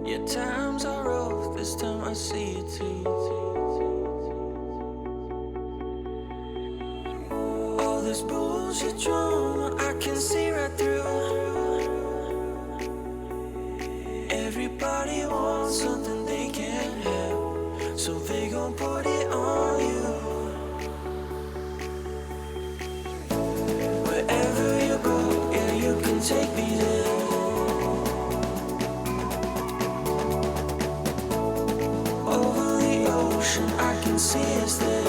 Yeah, times are rough, this time I see it too. All this bullshit drama, I can see right through. Everybody wants something they can't have, so they gon' put it on you. Wherever you go, yeah, you can take me there. Over the ocean, I can see us there.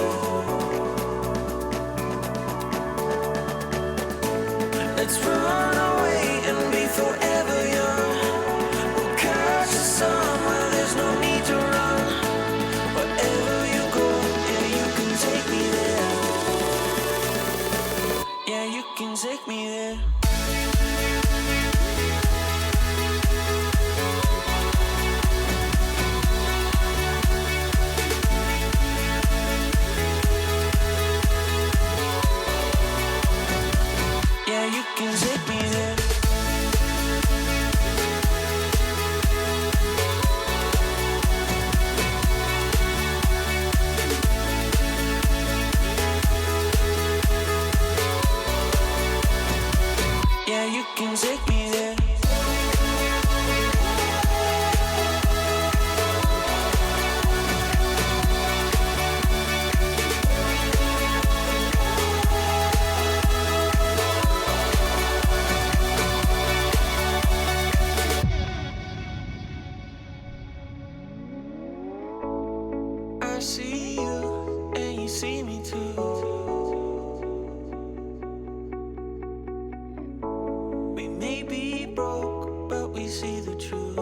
Let's run away and be forever young. We'll catch the sun where there's no need to run. Wherever you go, yeah, you can take me there. Yeah, you can take me there. Yeah, you can take me there. Yeah, you can take me there. I see you, and you see me too. We may be broke, but we see the truth.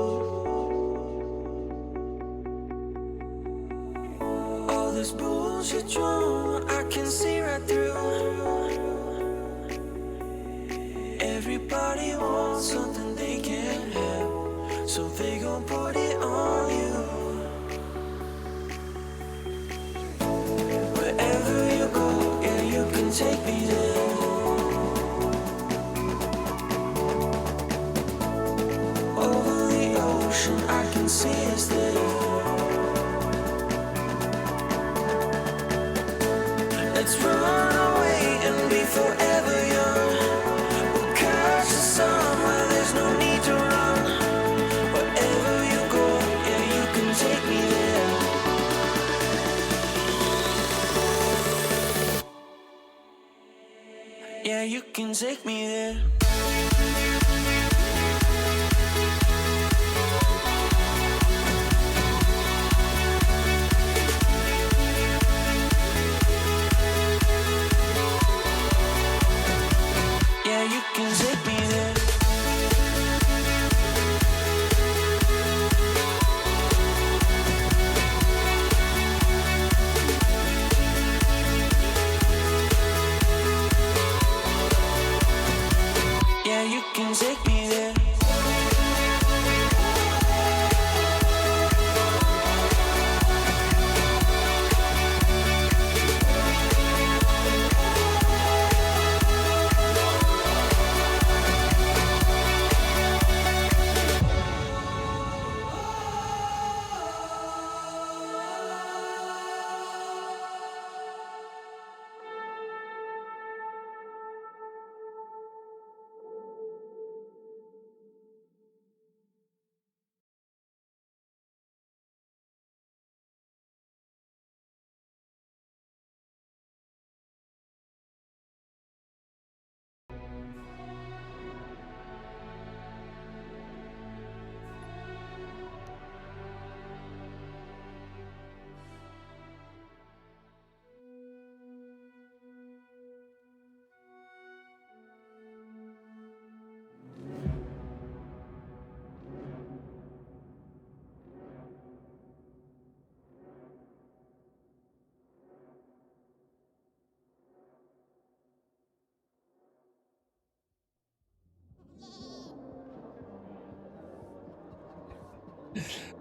All this bullshit drama, I can see right through. Everybody wants something they can't have, so they gon' put it on you. Wherever you go, yeah, you can take me there. Over the ocean, I can see us there. Let's run away and be forever young. We'll catch the sun where there's no need to run. Wherever you go, yeah, you can take me there. Yeah, you can take me there. Yeah, you can take me there. Yeah, you can take me there.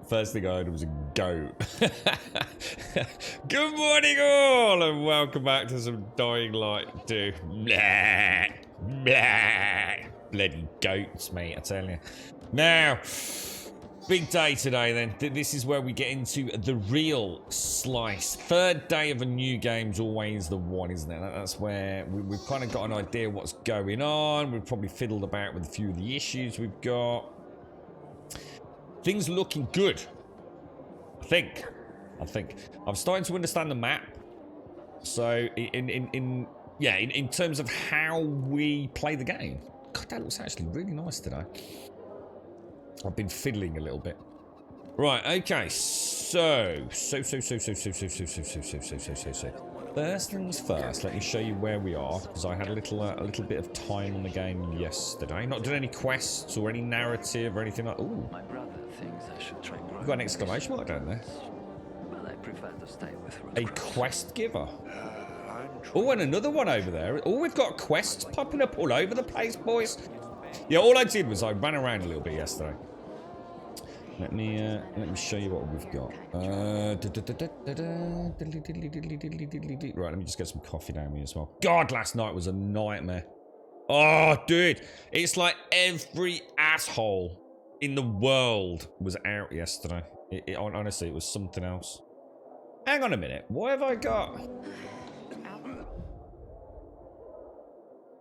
First thing I heard was a goat. Good morning all and welcome back to some Dying Light 2. Blah, blah. Bloody goats, mate, I tell you. Now, Big day today then. This is where we get into the real slice. Third day of a new game's always the one, isn't it? That's where we've kind of got an idea what's going on. We've probably fiddled about with a few of the issues we've got. Things looking good. I think. I'm starting to understand the map. So in terms of how we play the game. God, that looks actually really nice today. I've been fiddling a little bit. Right, okay, so. First things first, let me show you where we are, because I had a little bit of time on the game yesterday. Not done any quests or any narrative or anything like. Ooh, My brother thinks I should try growing you've got an exclamation mark down there. but I prefer to stay with A quest giver. Oh, and another one over there. Oh, we've got quests popping up all over the place, boys. Yeah, all I did was I ran around a little bit yesterday. Let me show you what we've got. Right, let me just get some coffee down me as well. God, last night was a nightmare. Oh, dude, it's like every asshole in the world was out yesterday. Honestly, it was something else. Hang on a minute. What have I got?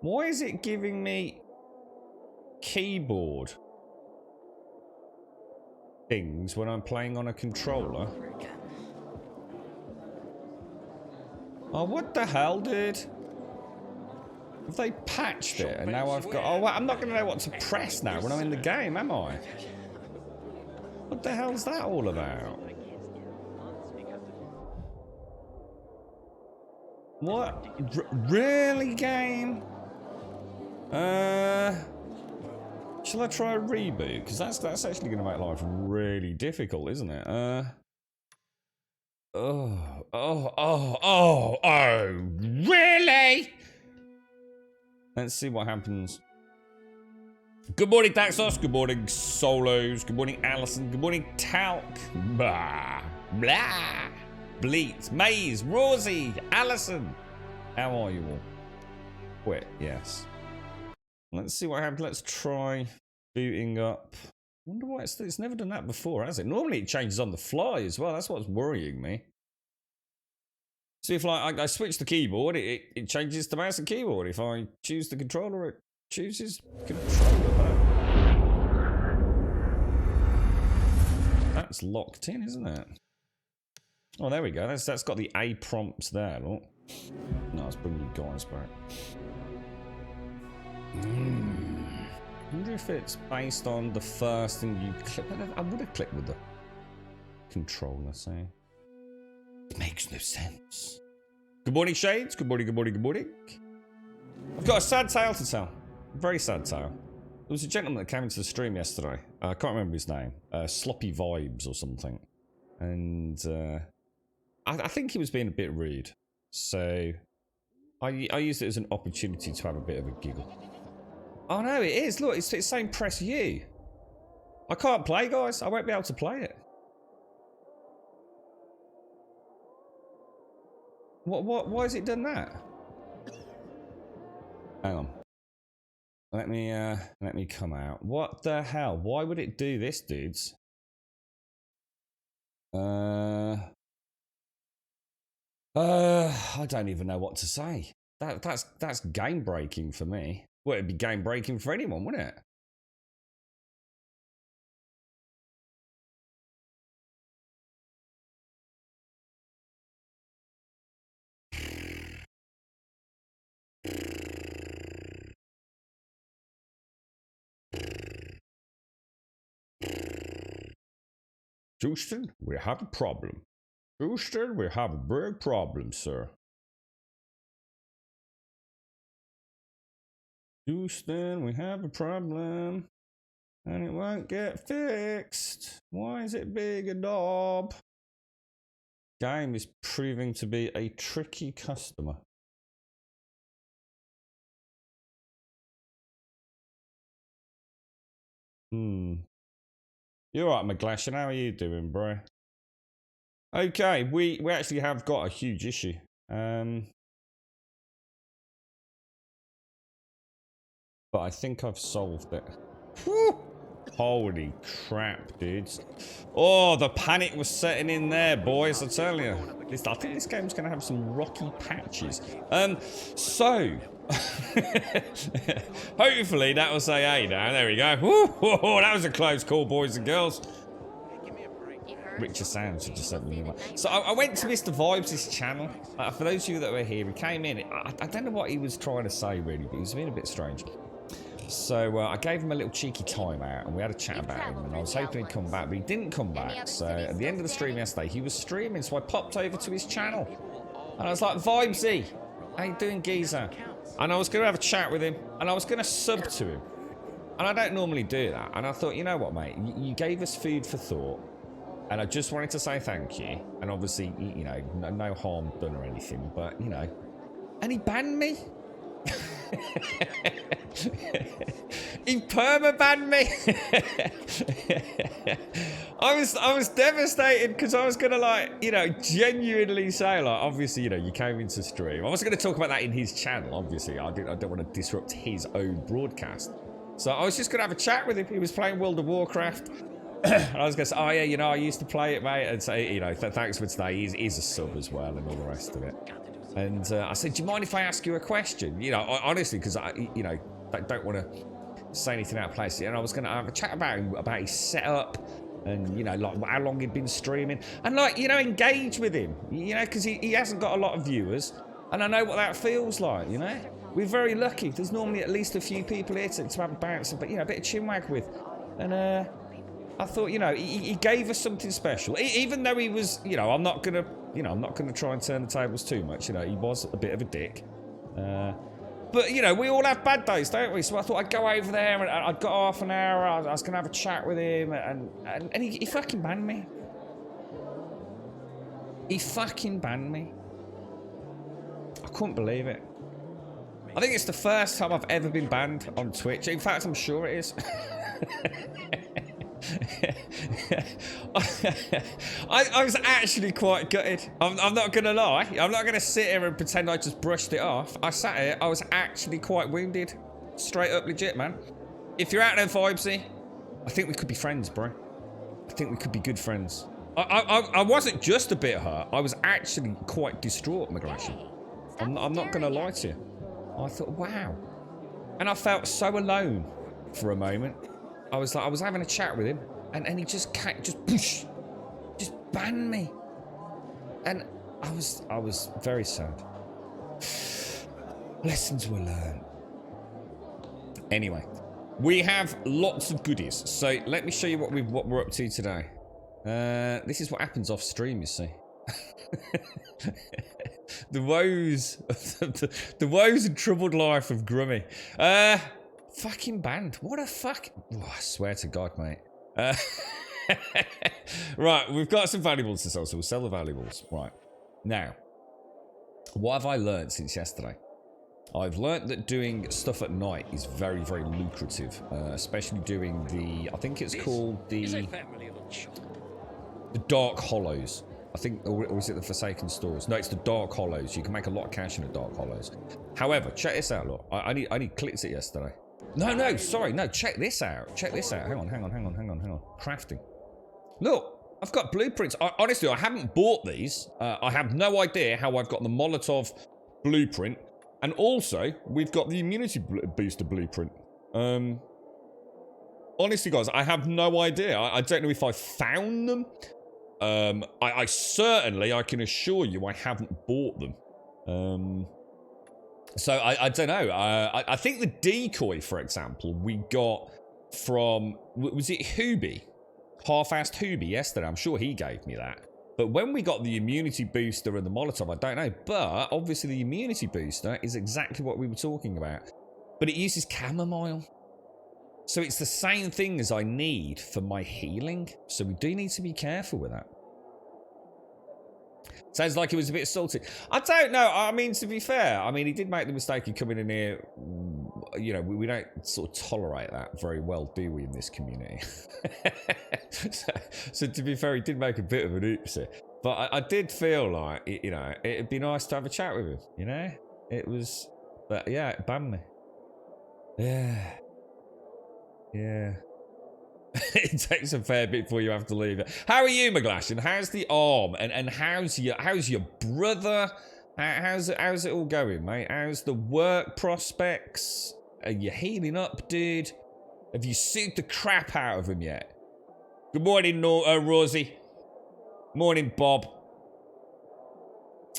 Why is it giving me keyboard things when I'm playing on a controller? Oh, what the hell, dude? Have they patched it and now I've got... Oh, well, I'm not going to know what to press now when I'm in the game, am I? What the hell's that all about? What? Really, game? Shall I try a reboot? Because that's actually going to make life really difficult, isn't it? Oh, really? Let's see what happens. Good morning, Daxos. Good morning, Solos. Good morning, Allison. Good morning, Talc. Blah. Blah. Bleat. Maze. Rosie. Allison. How are you all? Quit. Yes. Let's see what happens. Let's try booting up. Wonder why it's never done that before, has it? Normally it changes on the fly as well. That's what's worrying me. See, if like I switch the keyboard, it changes to mouse and keyboard. If I choose the controller, it chooses controller. That's locked in, isn't it? Oh, there we go. That's got the A prompts there. Look. No, let's bring you guys back. I wonder if it's based on the first thing you click. I would have clicked with the controller, say. It makes no sense. Good morning, Shades. Good morning, good morning, good morning. I've got a sad tale to tell. A very sad tale. There was a gentleman that came into the stream yesterday. I can't remember his name. Sloppy Vibes or something. And I think he was being a bit rude. So I used it as an opportunity to have a bit of a giggle. Oh no, it is. Look, it's saying press U. I can't play, guys. I won't be able to play it. Why has it done that? Hang on. Let me come out. What the hell? Why would it do this, dudes? I don't even know what to say. That's game breaking for me. Well, it'd be game breaking for anyone, wouldn't it? Houston, we have a problem. Houston, we have a big problem, sir. Houston, we have a problem. And it won't get fixed. Why is it being a knob? Game is proving to be a tricky customer. You're right, McGlashan. How are you doing, bro? Okay, we actually have got a huge issue. But I think I've solved it. Whew! Holy crap, dudes. Oh, the panic was setting in there, boys, I tell you. I think this game's going to have some rocky patches. So... hopefully that will say A now. There we go. Woo, that was a close call, boys and girls. Richard Sands just sent me one. So I went to Mr. Vibes' channel. For those of you that were here, he came in. I don't know what he was trying to say really, but he was being a bit strange. So I gave him a little cheeky timeout and we had a chat about him, and I was hoping he'd come back, but he didn't come back. So at the end of the stream yesterday, he was streaming, so I popped over to his channel and I was like, Vibesy, how you doing, geezer? And I was going to have a chat with him and I was going to sub to him, and I don't normally do that, and I thought, you know what, mate, you gave us food for thought, and I just wanted to say thank you, and obviously, you know, no harm done or anything, but, you know, and he banned me. He perma-banned me. I was devastated because I was gonna, like, you know, genuinely say, like, obviously, you know, you came into stream. I was gonna talk about that in his channel. Obviously, I don't want to disrupt his own broadcast. So I was just gonna have a chat with him. He was playing World of Warcraft. And I was gonna say, oh yeah, you know, I used to play it, mate, and say, you know, thanks for today. He's a sub as well, and all the rest of it. And I said, do you mind if I ask you a question? You know, honestly, because I, you know, don't want to say anything out of place. And I was going to have a chat about him, about his setup, and, you know, like how long he'd been streaming, and, like, you know, engage with him, you know, because he hasn't got a lot of viewers, and I know what that feels like, you know. We're very lucky. There's normally at least a few people here to have a bounce, but, you know, a bit of chinwag with. And I thought, you know, he gave us something special, even though he was, you know, I'm not gonna try and turn the tables too much. You know, he was a bit of a dick, but, you know, we all have bad days, don't we? So I thought I'd go over there, and I'd got half an hour. I was gonna have a chat with him, and he fucking banned me. He fucking banned me. I couldn't believe it. I think it's the first time I've ever been banned on Twitch. In fact, I'm sure it is. I was actually quite gutted. I'm not gonna lie. I'm not gonna sit here and pretend I just brushed it off. I sat here, I was actually quite wounded. Straight up legit, man. If you're out there, Vibesy, I think we could be friends, bro. I think we could be good friends. I wasn't just a bit hurt. I was actually quite distraught, Migration. I'm not gonna lie to you. I thought, wow. And I felt so alone for a moment. I was having a chat with him, and he just banned me, and I was very sad. Lessons were learned. Anyway, we have lots of goodies, so let me show you what we're up to today. This is what happens off stream, you see. The woes and troubled life of Grummy. Fucking banned. What a fuck. Oh, I swear to God, mate. Right, we've got some valuables to sell, so we'll sell the valuables. Right. Now, what have I learned since yesterday? I've learned that doing stuff at night is very, very lucrative. Especially doing the, I think it's called the Dark Hollows. I think, or is it the Forsaken Stores? No, it's the Dark Hollows. You can make a lot of cash in the Dark Hollows. However, check this out, look. I only clicked it yesterday. No, sorry, no, check this out. Check this out. Hang on. Crafting. Look, I've got blueprints. Honestly, I haven't bought these. I have no idea how I've got the Molotov blueprint. And also, we've got the immunity booster blueprint. Honestly, guys, I have no idea. I don't know if I found them. I certainly, I can assure you, I haven't bought them. So I don't know. I think the decoy, for example, we got from, was it Hooby? Half-assed Hooby yesterday. I'm sure he gave me that. But when we got the immunity booster and the Molotov, I don't know. But obviously the immunity booster is exactly what we were talking about. But it uses chamomile. So it's the same thing as I need for my healing. So we do need to be careful with that. Sounds like he was a bit salty. I don't know. I mean, to be fair, I mean, he did make the mistake of coming in here. You know, we don't sort of tolerate that very well, do we, in this community? so to be fair, he did make a bit of an oopsie. But I did feel like, you know, it'd be nice to have a chat with him, you know? It was, but yeah, it banned me. Yeah. It takes a fair bit before you have to leave it. How are you, McGlash? And how's the arm? And how's your brother? How's it all going, mate? How's the work prospects? Are you healing up, dude? Have you sued the crap out of him yet? Good morning, Rosie. Morning, Bob.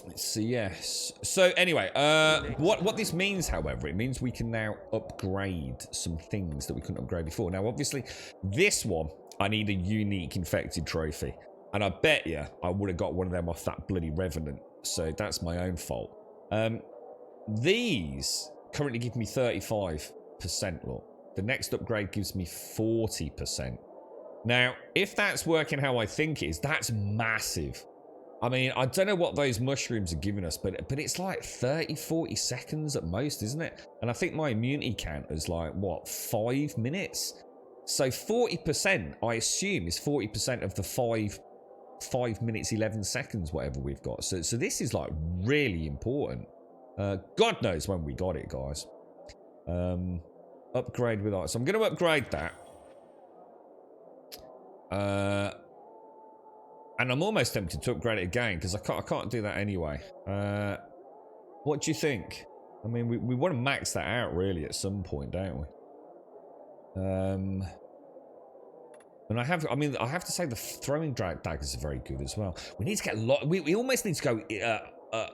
Let's see, yes. So anyway, what this means, however, it means we can now upgrade some things that we couldn't upgrade before. Now, obviously, this one, I need a unique infected trophy. And I bet you I would have got one of them off that bloody Revenant. So that's my own fault. These currently give me 35%, look. The next upgrade gives me 40%. Now, if that's working how I think it is, that's massive. I mean, I don't know what those mushrooms are giving us, but it's like 30, 40 seconds at most, isn't it? And I think my immunity count is like, what, 5 minutes? So 40%, I assume, is 40% of the 5 minutes, 11 seconds, whatever we've got. So this is like really important. God knows when we got it, guys. Upgrade with art. So I'm going to upgrade that. And I'm almost tempted to upgrade it again because I can't do that anyway. What do you think? I mean, we want to max that out really at some point, don't we? And I have to say the throwing daggers are very good as well. We need to get a lot. We almost need to go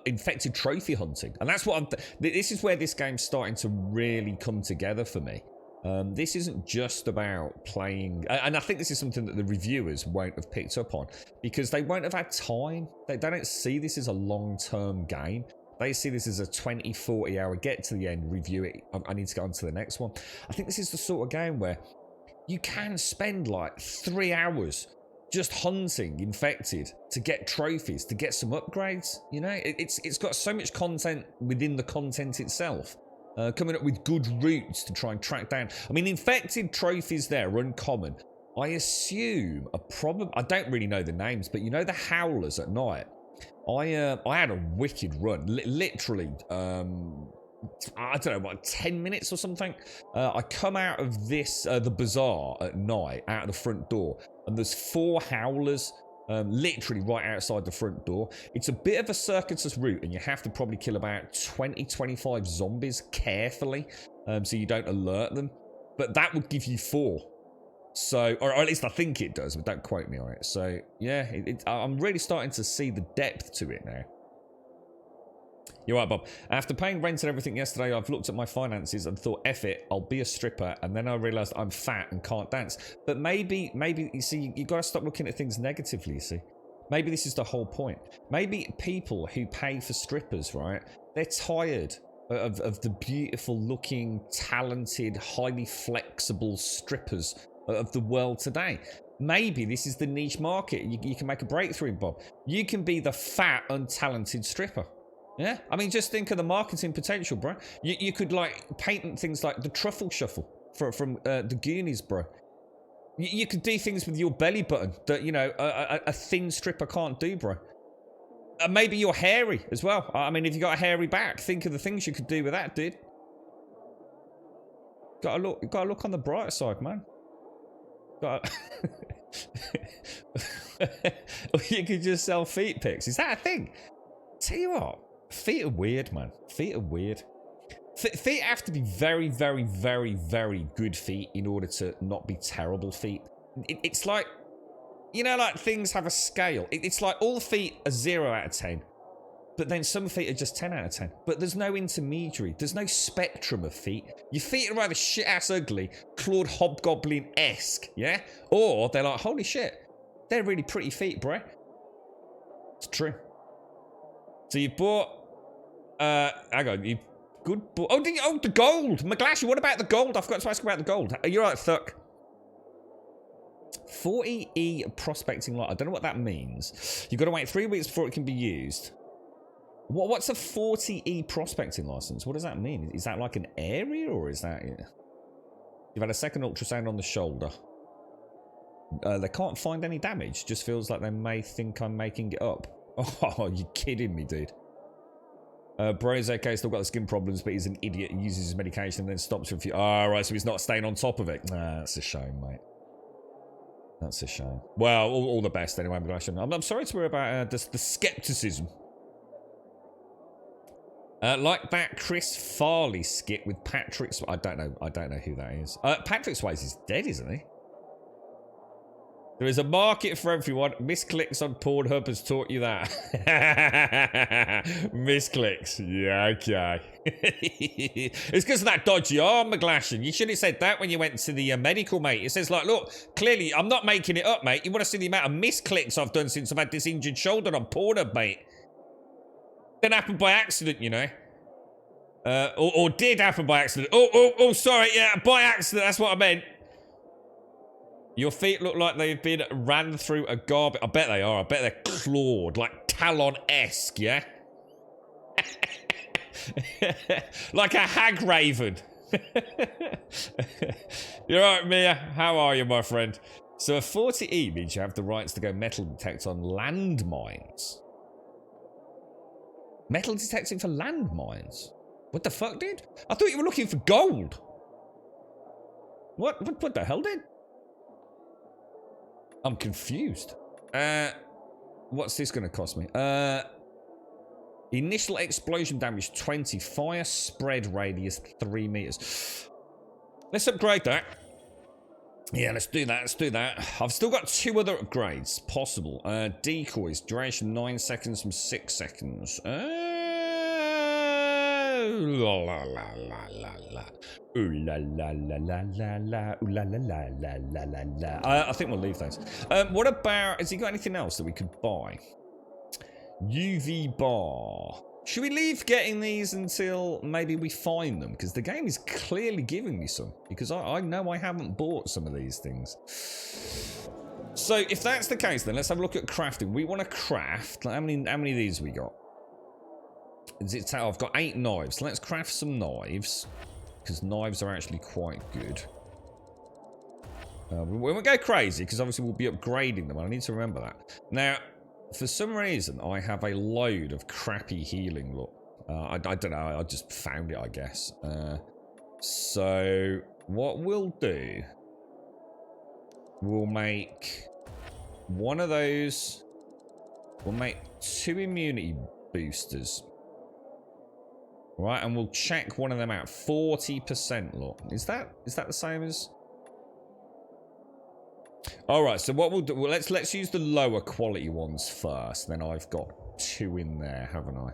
infected trophy hunting, and that's what this is where this game's starting to really come together for me. This isn't just about playing, and I think this is something that the reviewers won't have picked up on because they won't have had time. They don't see this as a long-term game. They see this as a 20, 40 hour get to the end, review it. I need to go on to the next one. I think this is the sort of game where you can spend like 3 hours just hunting infected to get trophies, to get some upgrades. You know, it's got so much content within the content itself. Coming up with good routes to try and track down. I mean, infected trophies there are uncommon. I assume I don't really know the names, but you know the howlers at night. I had a wicked run, literally. I don't know, what, 10 minutes or something. I come out of this the bazaar at night, out of the front door, and there's 4 howlers. Literally right outside the front door. It's a bit of a circuitous route, and you have to probably kill about 20-25 zombies carefully, so you don't alert them. But that would give you 4. So, or at least I think it does, but don't quote me on it. So, yeah, I'm really starting to see the depth to it now. You're right, Bob. After paying rent and everything yesterday, I've looked at my finances and thought, F it, I'll be a stripper. And then I realised I'm fat and can't dance. But maybe, you see, you've got to stop looking at things negatively, you see. Maybe this is the whole point. Maybe people who pay for strippers, right, they're tired of the beautiful looking, talented, highly flexible strippers of the world today. Maybe this is the niche market. You can make a breakthrough, Bob. You can be the fat, untalented stripper. Yeah, I mean, just think of the marketing potential, bro. You could like patent things like the truffle shuffle from the Goonies, bro. You could do things with your belly button that, you know, a thin stripper can't do, bro. Maybe you're hairy as well. I mean, if you got a hairy back, think of the things you could do with that, dude. Gotta look on the brighter side, man. Or you could just sell feet pics. Is that a thing? Tell you what. Feet are weird, man. Feet are weird. Feet have to be very, very, very, very good feet in order to not be terrible feet. It's like, you know, like things have a scale. It's like all feet are 0 out of 10. But then some feet are just 10 out of 10. But there's no intermediary. There's no spectrum of feet. Your feet are either shit-ass ugly, Claude Hobgoblin-esque, yeah? Or they're like, holy shit, they're really pretty feet, bro. It's true. So you bought... hang on, you... Good... Oh, the gold! McGlashy, what about the gold? I forgot to ask about the gold. You're right, Thuck. 40E prospecting lot. I don't know what that means. You've got to wait 3 weeks before it can be used. What's a 40E prospecting license? What does that mean? Is that like an area, or is that... Yeah. You've had a second ultrasound on the shoulder. They can't find any damage. Just feels like they may think I'm making it up. Oh, you're kidding me, dude. Bro's okay, still got the skin problems, but he's an idiot and uses his medication and then stops for a few... Oh, right, so he's not staying on top of it. Nah, that's a shame, mate. That's a shame. Well, all the best anyway, I'm sorry to hear about the skepticism. Like that Chris Farley skit with Patrick I don't know who that is. Patrick Swayze is dead, isn't he? There is a market for everyone. Misclicks on Pornhub has taught you that. Misclicks. Yeah, okay. It's because of that dodgy arm, McGlashan. You should have said that when you went to the medical, mate. It says, like, look, clearly, I'm not making it up, mate. You want to see the amount of misclicks I've done since I've had this injured shoulder on Pornhub, mate. Didn't happen by accident, you know. Or did happen by accident. Oh, sorry, yeah, by accident, that's what I meant. Your feet look like they've been ran through a garbage. I bet they are. I bet they're clawed, like Talon-esque, yeah? Like a hag raven. You're right, Mia. How are you, my friend? So a 40E means you have the rights to go metal detect on landmines. Metal detecting for landmines? What the fuck, dude? I thought you were looking for gold. What the hell, dude? I'm confused. What's this going to cost me? Initial explosion damage 20. Fire spread radius 3 meters. Let's upgrade that. Yeah, let's do that. I've still got 2 other upgrades possible. Decoys, duration 9 seconds from 6 seconds. La la la la la la. Ooh la la la la la la. Ooh la la la la la la la. I think we'll leave those. What about? Has he got anything else that we could buy? UV bar. Should we leave getting these until maybe we find them? Because the game is clearly giving me some. Because I know I haven't bought some of these things. So if that's the case, then let's have a look at crafting. We want to craft. How many of these we got? I've got 8 knives. Let's craft some knives. Because knives are actually quite good. We won't go crazy, because obviously we'll be upgrading them. I need to remember that. Now, for some reason, I have a load of crappy healing. Look, I don't know. I just found it, I guess. So, what we'll do... We'll make... one of those... We'll make 2 immunity boosters. Right, and we'll check one of them out. 40%, look. Is that the same as... Alright, so what we'll do... Well, let's use the lower quality ones first. Then I've got 2 in there, haven't I?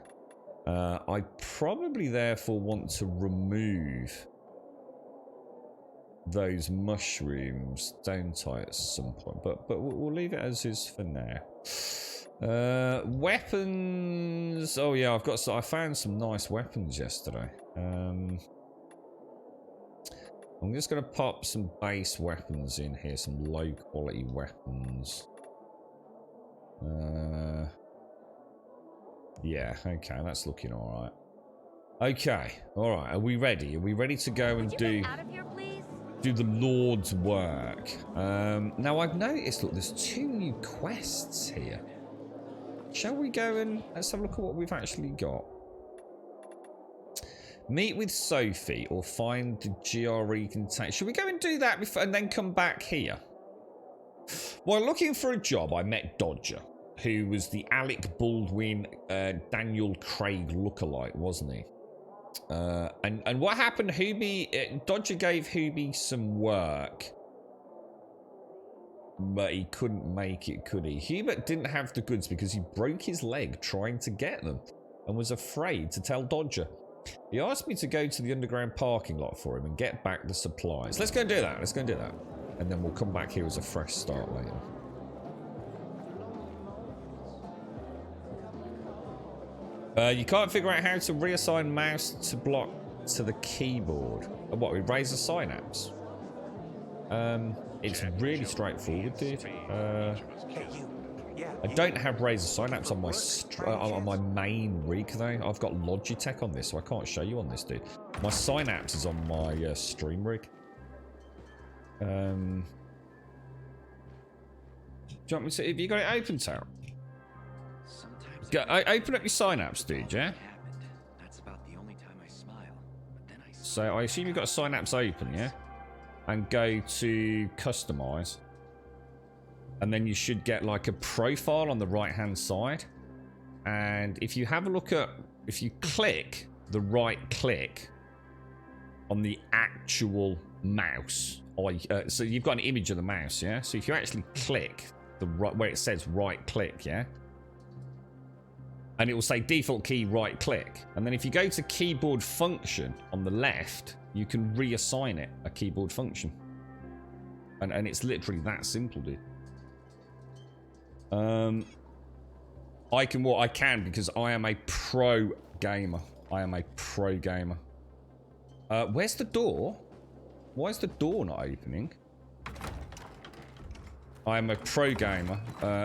I probably, therefore, want to remove those mushrooms, don't I, at some point? But we'll leave it as is for now. Weapons. Oh yeah, I found some nice weapons yesterday. I'm just gonna pop some base weapons in here, some low quality weapons. Yeah, okay, that's looking all right. Okay, all right. Are we ready? Are we ready to go and do the Lord's work? Now I've noticed. Look, there's 2 new quests here. Shall we go and let's have a look at what we've actually got? Meet with Sophie or find the GRE container. Should we go and do that before and then come back here? While looking for a job, I met Dodger, who was the Alec Baldwin, Daniel Craig lookalike, wasn't he? And what happened? Dodger gave Hubie some work. But he couldn't make it, could he? Hubert didn't have the goods because he broke his leg trying to get them and was afraid to tell Dodger. He asked me to go to the underground parking lot for him and get back the supplies. Let's go and do that. And then we'll come back here as a fresh start later. You can't figure out how to reassign mouse to block to the keyboard. What, we raise the synapse? It's really straightforward, dude. I don't have Razer Synapse on my main rig though. I've got Logitech on this, so I can't show you on this, dude. My Synapse is on my stream rig. Do you want me to? Have you got it open, Tal? Open up your Synapse, dude. Yeah. That's about the only time I smile. But then So I assume you've got Synapse open, yeah? And go to customize. And then you should get like a profile on the right-hand side. And if you have a look at, if you click the right click on the actual mouse, so you've got an image of the mouse, yeah? So if you actually click the right, where it says right click, yeah? And it will say default key right click. And then if you go to keyboard function on the left, you can reassign it a keyboard function. And it's literally that simple, dude. I can because I am a pro gamer. I am a pro gamer. Where's the door? Why is the door not opening? I am a pro gamer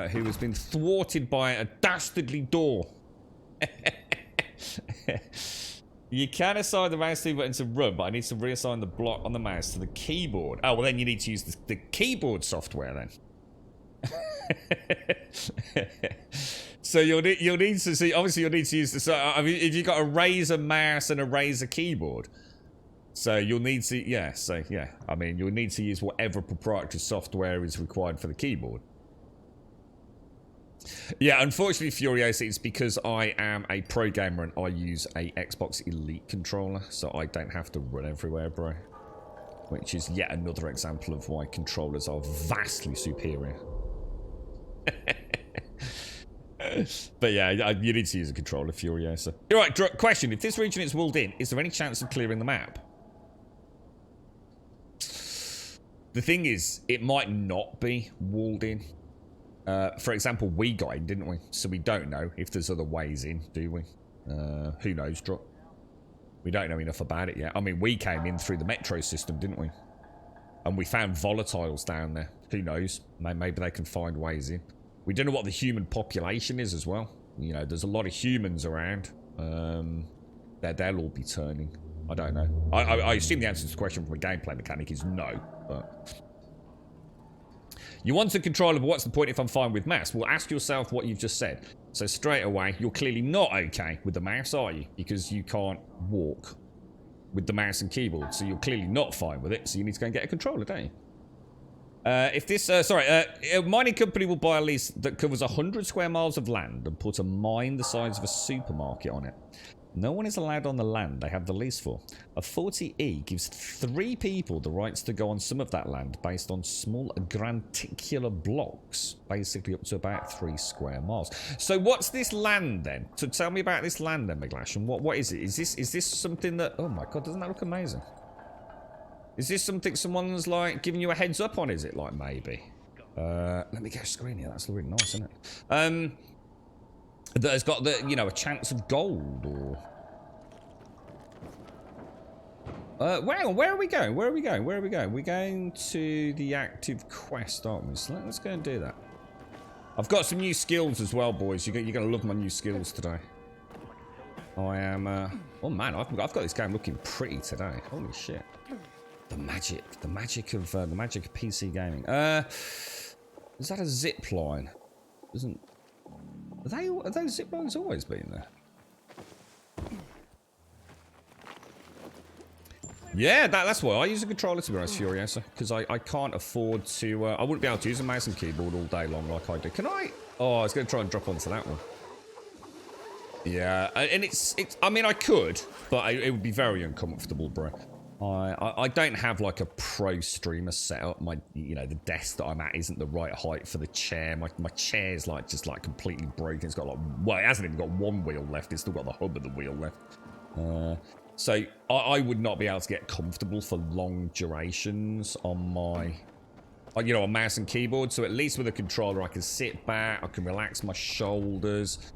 who has been thwarted by a dastardly door. You can assign the mouse button to run, but I need to reassign the block on the mouse to the keyboard. Oh, well then you need to use the keyboard software then. So you'll need to see. Obviously, you'll need to use the. So I mean, if you've got a Razer mouse and a Razer keyboard, so you'll need to. Yeah. So yeah. I mean, you'll need to use whatever proprietary software is required for the keyboard. Yeah. Unfortunately, Furiosa, it's because I am a pro gamer and I use a Xbox Elite controller, so I don't have to run everywhere, bro. Which is yet another example of why controllers are vastly superior. But yeah, you need to use a controller, Furiosa. Alright, question. If this region is walled in, is there any chance of clearing the map? The thing is, it might not be walled in. For example, we got in, didn't we? So we don't know if there's other ways in, do we? Who knows, Drop? We don't know enough about it yet. I mean, we came in through the metro system, didn't we? And we found volatiles down there. Who knows? Maybe they can find ways in. We don't know what the human population is as well. You know, there's a lot of humans around. They'll all be turning. I don't know. I assume the answer to the question from a gameplay mechanic is no. But you want a controller, but what's the point if I'm fine with mouse? Well, ask yourself what you've just said. So straight away, you're clearly not okay with the mouse, are you? Because you can't walk with the mouse and keyboard. So you're clearly not fine with it. So you need to go and get a controller, don't you? If this, a mining company will buy a lease that covers 100 square miles of land and put a mine the size of a supermarket on it. No one is allowed on the land they have the lease for. A 40E gives 3 people the rights to go on some of that land based on small granticular blocks, basically up to about 3 square miles. So what's this land then? So tell me about this land then, McGlash, and what is it? Is this something that, oh my god, doesn't that look amazing? Is this something someone's like giving you a heads up on, is it, like, maybe? Let me go screen here, that's really nice, isn't it? That has got the, you know, a chance of gold, or... where are we going? Where are we going? Where are we going? We're going to the active quest, aren't we? So let's go and do that. I've got some new skills as well, boys. You're going to love my new skills today. I am, oh man, I've got this game looking pretty today. Holy shit. The magic of PC gaming. Is that a zip line? Are those zip lines always been there? Yeah, that's why I use a controller, to be honest, Furiosa, because I can't afford to. I wouldn't be able to use a mouse and keyboard all day long like I do. Can I? Oh, I was going to try and drop onto that one. Yeah, and it's. I mean, I could, but it would be very uncomfortable, bro. I don't have like a pro streamer setup. You know, the desk that I'm at isn't the right height for the chair. My chair's like just like completely broken. It's got like, well, it hasn't even got one wheel left. It's still got the hub of the wheel left. So I would not be able to get comfortable for long durations on my, you know, on mouse and keyboard. So at least with a controller, I can sit back, I can relax my shoulders.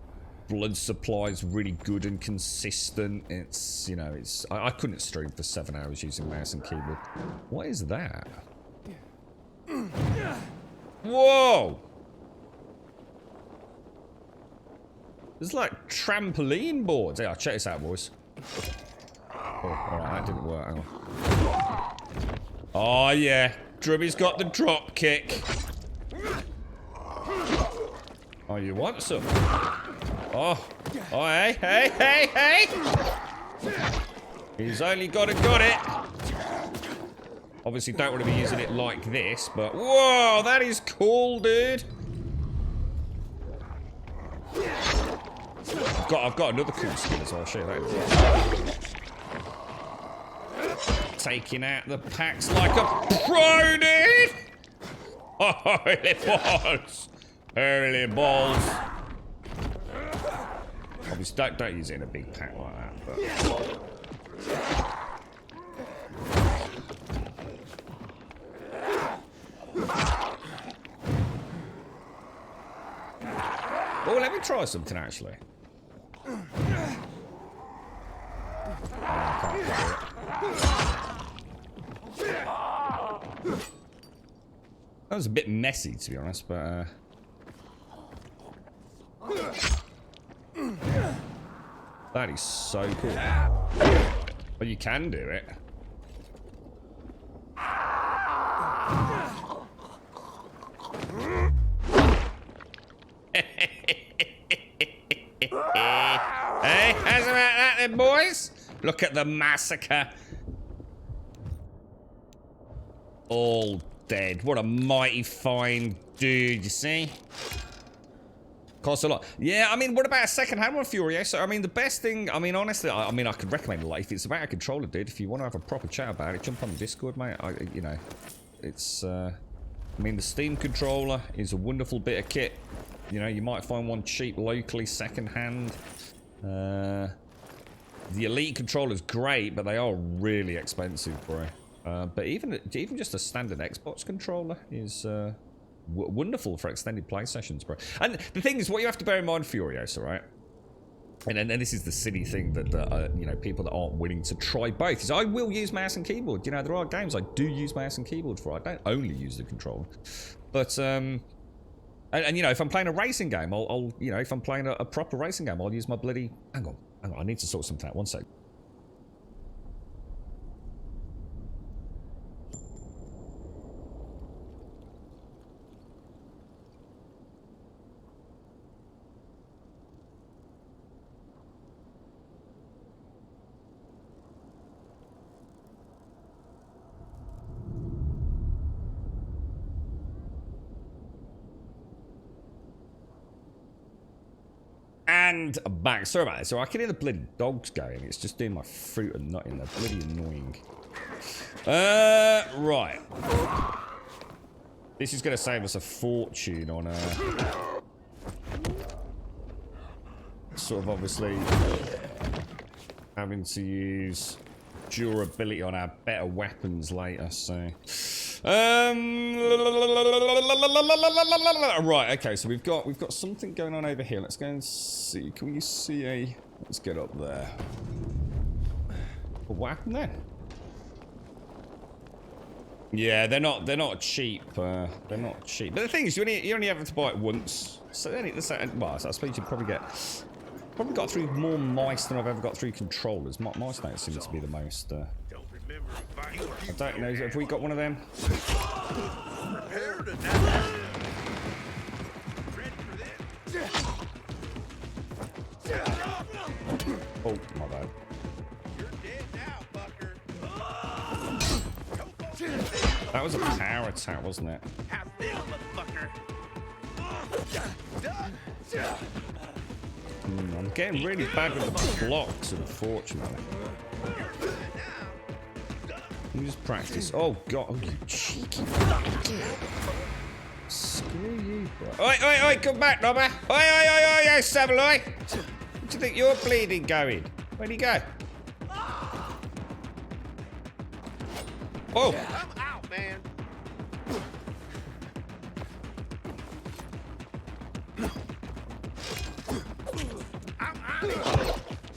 Blood supply is really good and consistent. It's, you know, it's... I couldn't stream for 7 hours using mouse and keyboard. What is that? Whoa! There's like trampoline boards. Yeah, check this out, boys. Oh, alright, that didn't work. Hang on. Oh, yeah. Drubby's got the drop kick. Oh, you want some? Oh, hey! He's only got it. Obviously, don't want to be using it like this, but whoa, that is cool, dude. I've got another cool skin as well. I'll show you that. Taking out the packs like a pro, dude. Holy balls! Holy balls! Obviously, don't use it in a big pack like that. But... oh, let me try something actually. Oh, I can't do it. That was a bit messy, to be honest, but that is so cool. But you can do it. Hey, how's about that then, boys? Look at the massacre. All dead. What a mighty fine dude, you see? Costs a lot. Yeah, I mean, what about a second-hand one, Furioso? I mean, the best thing, I mean, honestly, I mean, I could recommend it. Like, if it's about a controller, dude, if you want to have a proper chat about it, jump on the Discord, mate. You know, it's, I mean, the Steam controller is a wonderful bit of kit. You know, you might find one cheap locally, second-hand. The Elite controller's great, but they are really expensive, bro. But even just a standard Xbox controller is wonderful for extended play sessions, bro. And the thing is, what you have to bear in mind, Furiosa, right? And this is the silly thing that you know, people that aren't willing to try both is I will use mouse and keyboard. You know, there are games I do use mouse and keyboard for. I don't only use the controller, but and you know, if I'm playing a racing game, I'll you know, if I'm playing a proper racing game, I'll use my bloody. Hang on, I need to sort something out. One sec. And back. Sorry about this. So I can hear the bloody dogs going. It's just doing my fruit and nut in there. Bloody annoying. Right. This is going to save us a fortune on sort of obviously having to use durability on our better weapons later. So. Right, okay, so we've got something going on over here. Let's go and see. Can we see a... Let's get up there. What happened then? Yeah, they're not cheap. They're not cheap. But the thing is, you only have to buy it once. So then well, I suppose you probably got through more mice than I've ever got through controllers. Mice don't seem to be the most. I don't know. Have we got one of them? Oh, my bad. That was a power attack, wasn't it? I'm getting really bad with the blocks, unfortunately. Let me just practice. Oh god, oh, you cheeky bastard. Screw you, bro. Oi, come back, Nobber. Oi, Saveloy. Where do you think you're bleeding going? Where'd he go? Oh! I'm out, man. I'm out of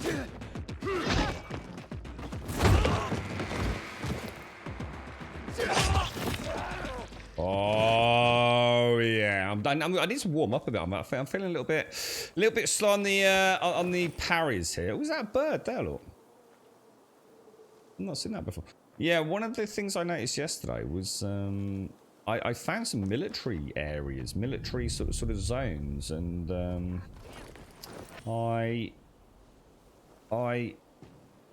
here. Oh yeah, I'm done. I need to warm up a bit. I'm feeling a little bit slow on the parries here. Was that a bird there? Look, I've not seen that before. Yeah, one of the things I noticed yesterday was I found some military areas, military sort of zones, and I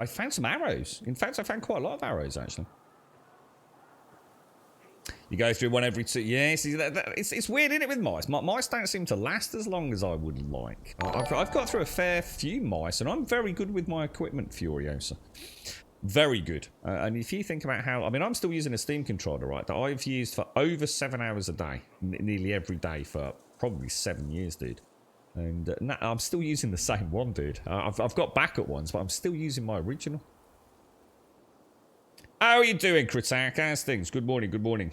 found some arrows. In fact, I found quite a lot of arrows actually. You go through one every 2. Yeah, see, it's weird, isn't it, with mice? Mice don't seem to last as long as I would like. I've got through a fair few mice, and I'm very good with my equipment, Furiosa. Very good. And if you think about how... I mean, I'm still using a Steam controller, right, that I've used for over 7 hours a day. Nearly every day for probably 7 years, dude. And I'm still using the same one, dude. I've got backup ones, but I'm still using my original. How are you doing, Kritak? How's things? Good morning, good morning.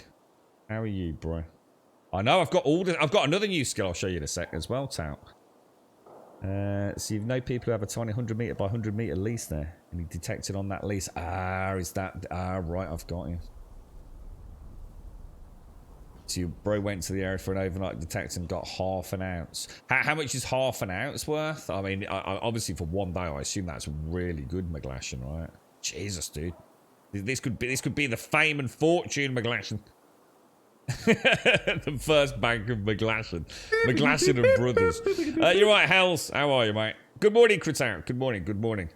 How are you, bro? I know, I've got another new skill I'll show you in a sec as well, Tout. So you know people who have a tiny 100 meter by 100 meter lease there, and he detected on that lease. Is that right? I've got you. So your bro went to the area for an overnight detect and got half an ounce. How much is half an ounce worth? I mean, obviously for 1 day, I assume that's really good, McGlashan, right? Jesus, dude, this could be the fame and fortune, McGlashan. The first bank of McGlashan and Brothers. You're right, Hells. How are you, mate? Good morning, Kritak. Good morning, good morning.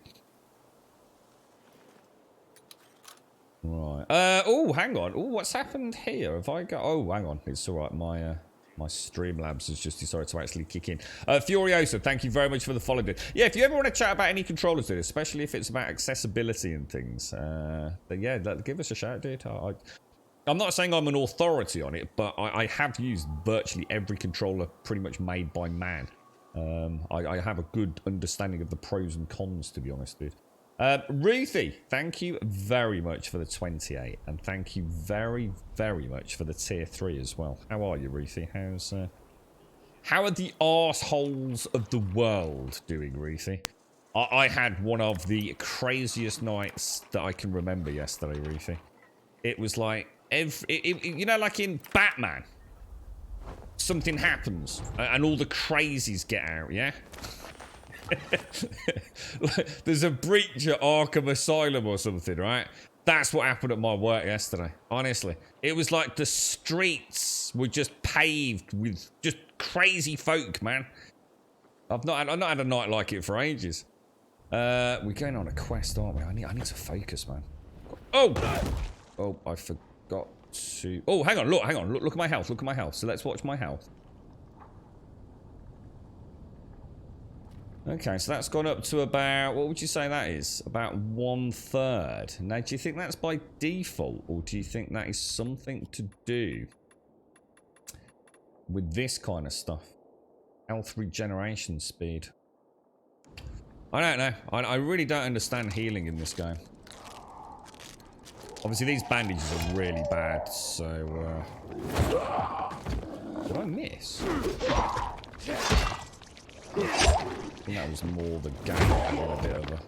Right. Oh, hang on. Oh, what's happened here? Have I got... Oh, hang on. It's all right. My Streamlabs has just decided to actually kick in. Furiosa, thank you very much for the follow, dude. Yeah, if you ever want to chat about any controllers, dude, especially if it's about accessibility and things, then yeah, give us a shout, dude. I'm not saying I'm an authority on it, but I have used virtually every controller pretty much made by man. I have a good understanding of the pros and cons, to be honest, dude. Ruthie, thank you very much for the 28, and thank you very, very much for the tier 3 as well. How are you, Ruthie? How are the arseholes of the world doing, Ruthie? I had one of the craziest nights that I can remember yesterday, Ruthie. It was like... you know, like in Batman, something happens and all the crazies get out, yeah? There's a breach at Arkham Asylum or something, right? That's what happened at my work yesterday, honestly. It was like the streets were just paved with just crazy folk, man. I've not had a night like it for ages. We're going on a quest, aren't we? I need to focus, man. Oh, I forgot to... Oh, hang on, look at my health, look at my health. So let's watch my health. Okay, so that's gone up to about, what would you say that is? About 1/3. Now, do you think that's by default, or do you think that is something to do with this kind of stuff? Health regeneration speed. I don't know. I really don't understand healing in this game. Obviously, these bandages are really bad, so... Did I miss? I think that was more the game than a bit of a...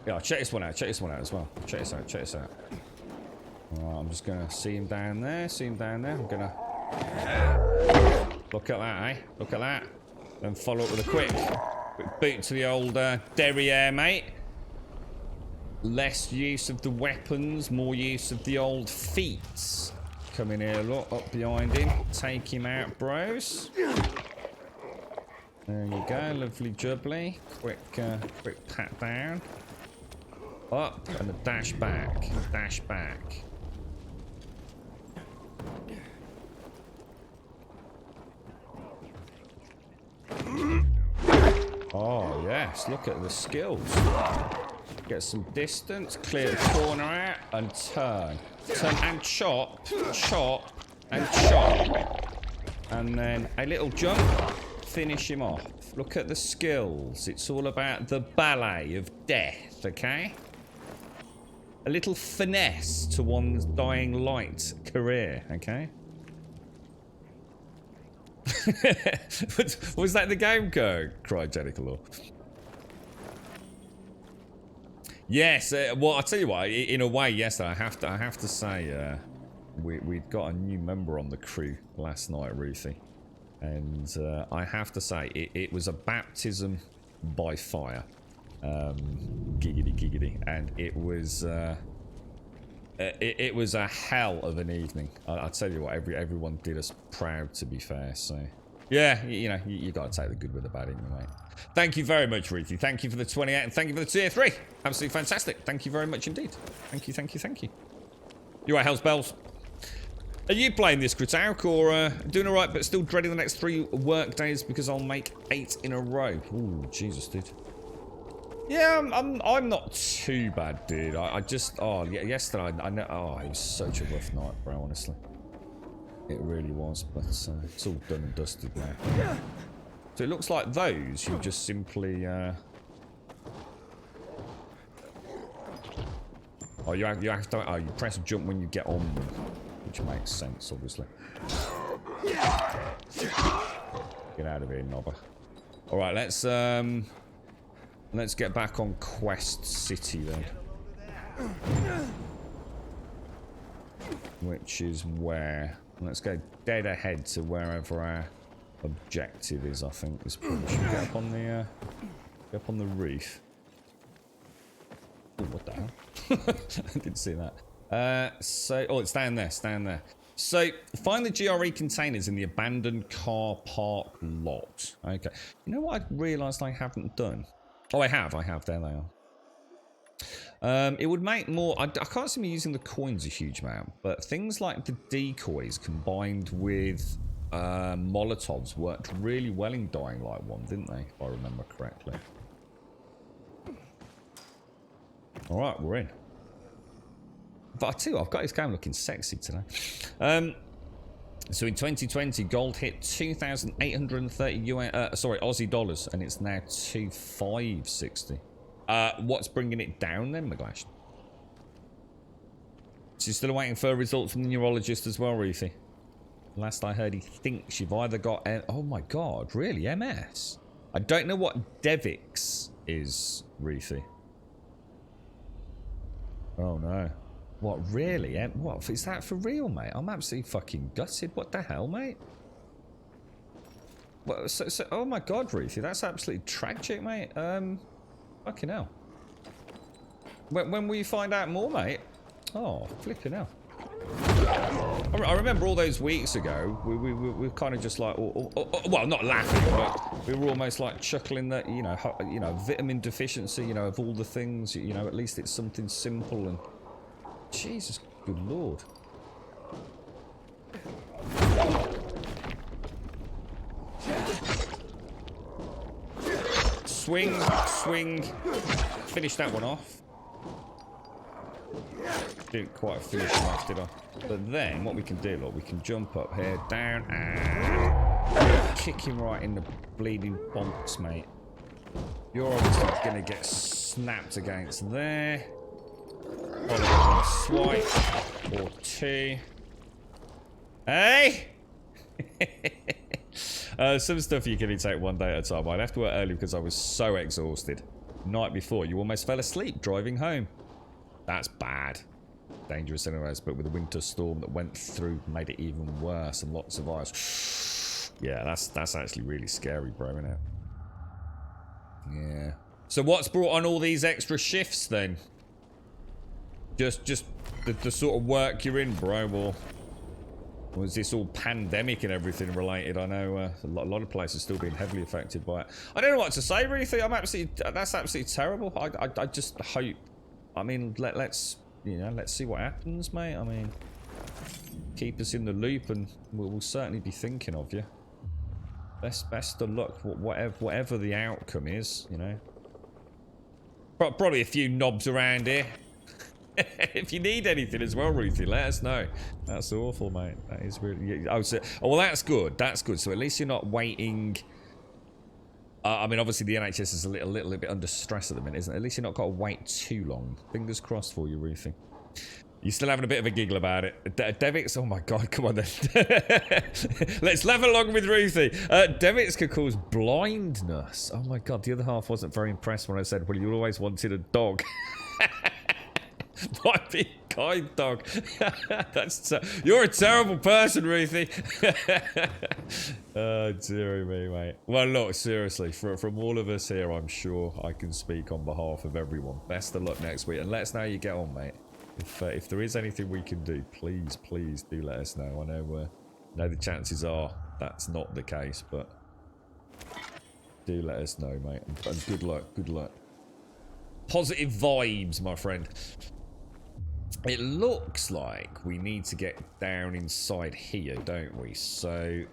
Yeah, check this one out as well. Check this out. Alright, I'm just gonna see him down there, I'm gonna... Look at that, eh? Look at that. Then follow up with a quick boot to the old derriere, mate. Less use of the weapons, more use of the old feet. Come in here, look, up behind him. Take him out, bros. There you go, lovely jubbly. Quick pat down. Up and a dash back. Dash back. Oh yes, look at the skills. Get some distance, clear the corner out, and turn. Turn and chop, chop, and chop. And then a little jump. Finish him off. Look at the skills. It's all about the ballet of death, okay? A little finesse to one's dying light career, okay? Was that the game code? Cried Jellicle. Yes, well, I'll tell you what, in a way, yes, I have to say, we'd got a new member on the crew last night, Ruthie. And I have to say, it was a baptism by fire. Giggity. And it was it was a hell of an evening. I'll tell you what, everyone did us proud, to be fair. So, yeah, you know, you got to take the good with the bad in you, mate. Thank you very much, Ruthie. Thank you for the 28, and thank you for the tier 3. Absolutely fantastic. Thank you very much indeed. Thank you. You right, Hells Bells? Are you playing this, Kritalk, or doing alright but still dreading the next 3 work days because I'll make 8 in a row? Ooh, Jesus, dude. Yeah, I'm not too bad, dude. I just, yeah, yesterday, I know, it was such a rough night, bro, honestly. It really was, but it's all done and dusted now. So it looks like those, you just simply, oh, you have to, you press jump when you get on them, which makes sense, obviously. Get out of here, Nobber. Alright, let's get back on Quest City then. Which is where, let's go dead ahead to wherever our objective is, I think. Is probably, should we get up on the roof? Oh, what the hell? I didn't see that. Oh, it's down there, So, find the GRE containers in the abandoned car park lot. Okay. You know what I realised I haven't done? Oh, I have, there they are. It would make more, I can't see me using the coins a huge amount, but things like the decoys combined with Molotovs worked really well in Dying Light 1, didn't they? If I remember correctly. Alright, we're in. But too, I've got this game looking sexy today. So in 2020, gold hit 2,830 Aussie dollars, and it's now 2,560. What's bringing it down then, McGlash? She's still waiting for results from the neurologist as well, Ruthie. Last I heard, he thinks you've either got... oh my god, really? MS? I don't know what Devix is, Ruthie. Oh no. What, really? What, is that for real, mate? I'm absolutely fucking gutted. What the hell, mate? What, so oh my god, Ruthie, that's absolutely tragic, mate. Fucking hell. When will you find out more, mate? Oh, flipping hell. I remember all those weeks ago, we were kind of just like, well, not laughing, but we were almost like chuckling that, you know, vitamin deficiency, you know, of all the things, you know, at least it's something simple and... Jesus, good lord. Swing, swing. Finish that one off. Didn't quite finish him off, did I? But then, what we can do, look, we can jump up here, down, and kick him right in the bleeding bonks, mate. You're obviously going to get snapped against there. On a swipe or 2. Hey! Some stuff you can only take one day at a time. I left to work early because I was so exhausted. Night before, you almost fell asleep driving home. That's bad. Dangerous anyways, but with a winter storm that went through, made it even worse, and lots of ice. Yeah, that's actually really scary, bro, isn't it? Yeah. So what's brought on all these extra shifts then? Just the sort of work you're in, bro, or was this all pandemic and everything related? I know a lot of places still being heavily affected by it. I don't know what to say, really. That's absolutely terrible. I just hope. I mean, let's see what happens, mate. I mean, keep us in the loop, and we'll certainly be thinking of you. Best of luck, whatever the outcome is. You know, probably a few knobs around here. If you need anything as well, Ruthie, let us know. That's awful, mate. That is really... Oh, well, that's good. That's good. So at least you're not waiting... I mean, obviously the NHS is a little bit under stress at the minute, isn't it? At least you're not got to wait too long. Fingers crossed for you, Ruthie. You're still having a bit of a giggle about it. Devix, oh my god, come on then. Let's laugh along with Ruthie. Devix could cause blindness. Oh my god, the other half wasn't very impressed when I said, well, you always wanted a dog. Might be kind, dog. You're a terrible person, Ruthie. Oh, dearie me, mate. Well, look, seriously, from all of us here, I'm sure I can speak on behalf of everyone. Best of luck next week, and let us know how you get on, mate. If there is anything we can do, please do let us know. I know the chances are that's not the case, but do let us know, mate. And good luck. Positive vibes, my friend. It looks like we need to get down inside here, don't we? So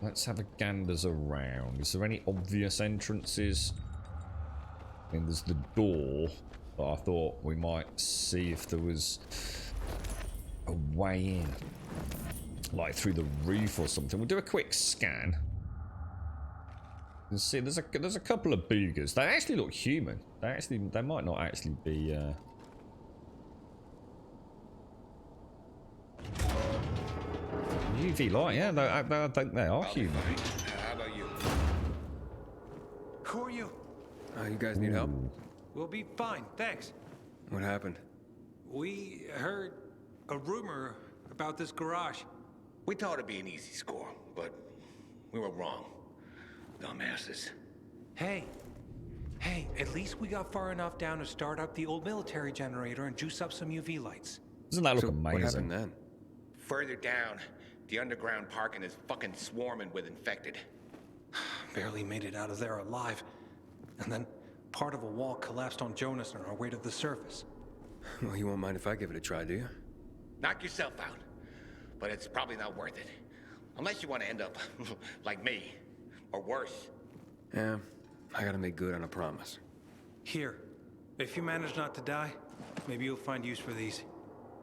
let's have a ganders around. Is there any obvious entrances? I mean, there's the door, but I thought we might see if there was a way in, like through the roof or something. We'll do a quick scan. You see, there's a couple of boogers. They actually look human. They might not actually be. UV light, yeah, I think they are human. How about you? Who are you? You guys need help? We'll be fine, thanks. What happened? We heard a rumor about this garage. We thought it'd be an easy score, but we were wrong. Dumbasses. Hey, at least we got far enough down to start up the old military generator and juice up some UV lights. Doesn't that look So amazing? what happened then? Further down, the underground parking is fucking swarming with infected. Barely made it out of there alive. And then part of a wall collapsed on Jonas on our way to the surface. Well, you won't mind if I give it a try, do you? Knock yourself out. But it's probably not worth it. Unless you want to end up like me. Or worse. Yeah, I gotta make good on a promise. Here, if you manage not to die, maybe you'll find use for these.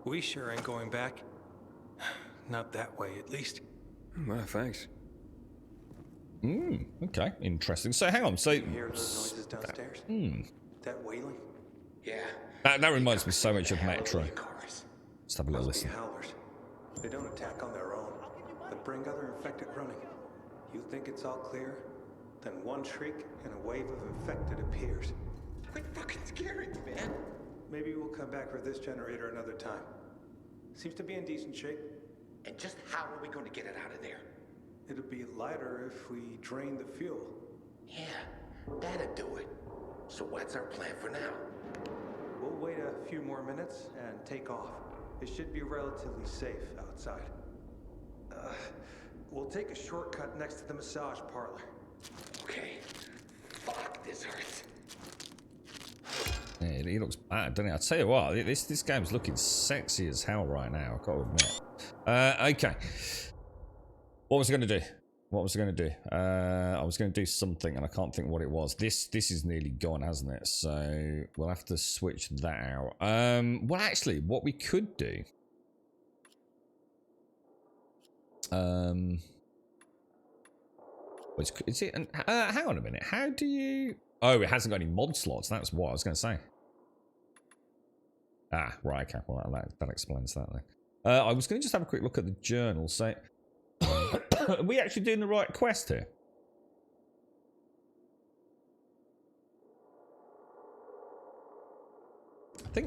We sure ain't going back. Not that way, at least. Well, thanks. Okay, interesting. So hang on, so You hear those noises downstairs? That wailing? Yeah. that reminds me so much of Hell Metro. of cars. Let's have a little Must be listen. howlers. They don't attack on their own, but bring other infected running. You think it's all clear? Then one shriek and a wave of infected appears. Quit fucking scaring me, man. Maybe we'll come back for this generator another time. Seems to be in decent shape. And just how are we going to get it out of there? It'll be lighter if we drain the fuel. Yeah, that'd do it. So what's our plan for now? We'll wait a few more minutes and take off. It should be relatively safe outside. We'll take a shortcut next to the massage parlor. Okay. Fuck, this hurts. Yeah, he looks bad, doesn't he? I tell you what, this game's looking sexy as hell right now. I've got to admit. Okay. What was I going to do? I was going to do something, and I can't think what it was. This is nearly gone, hasn't it? So we'll have to switch that out. Well, actually, what we could do. Is it? Hang on a minute. How do you? Oh, it hasn't got any mod slots. That's what I was going to say. Ah, right. Okay. Well, that explains that then. I was going to just have a quick look at the journal. So, are we actually doing the right quest here?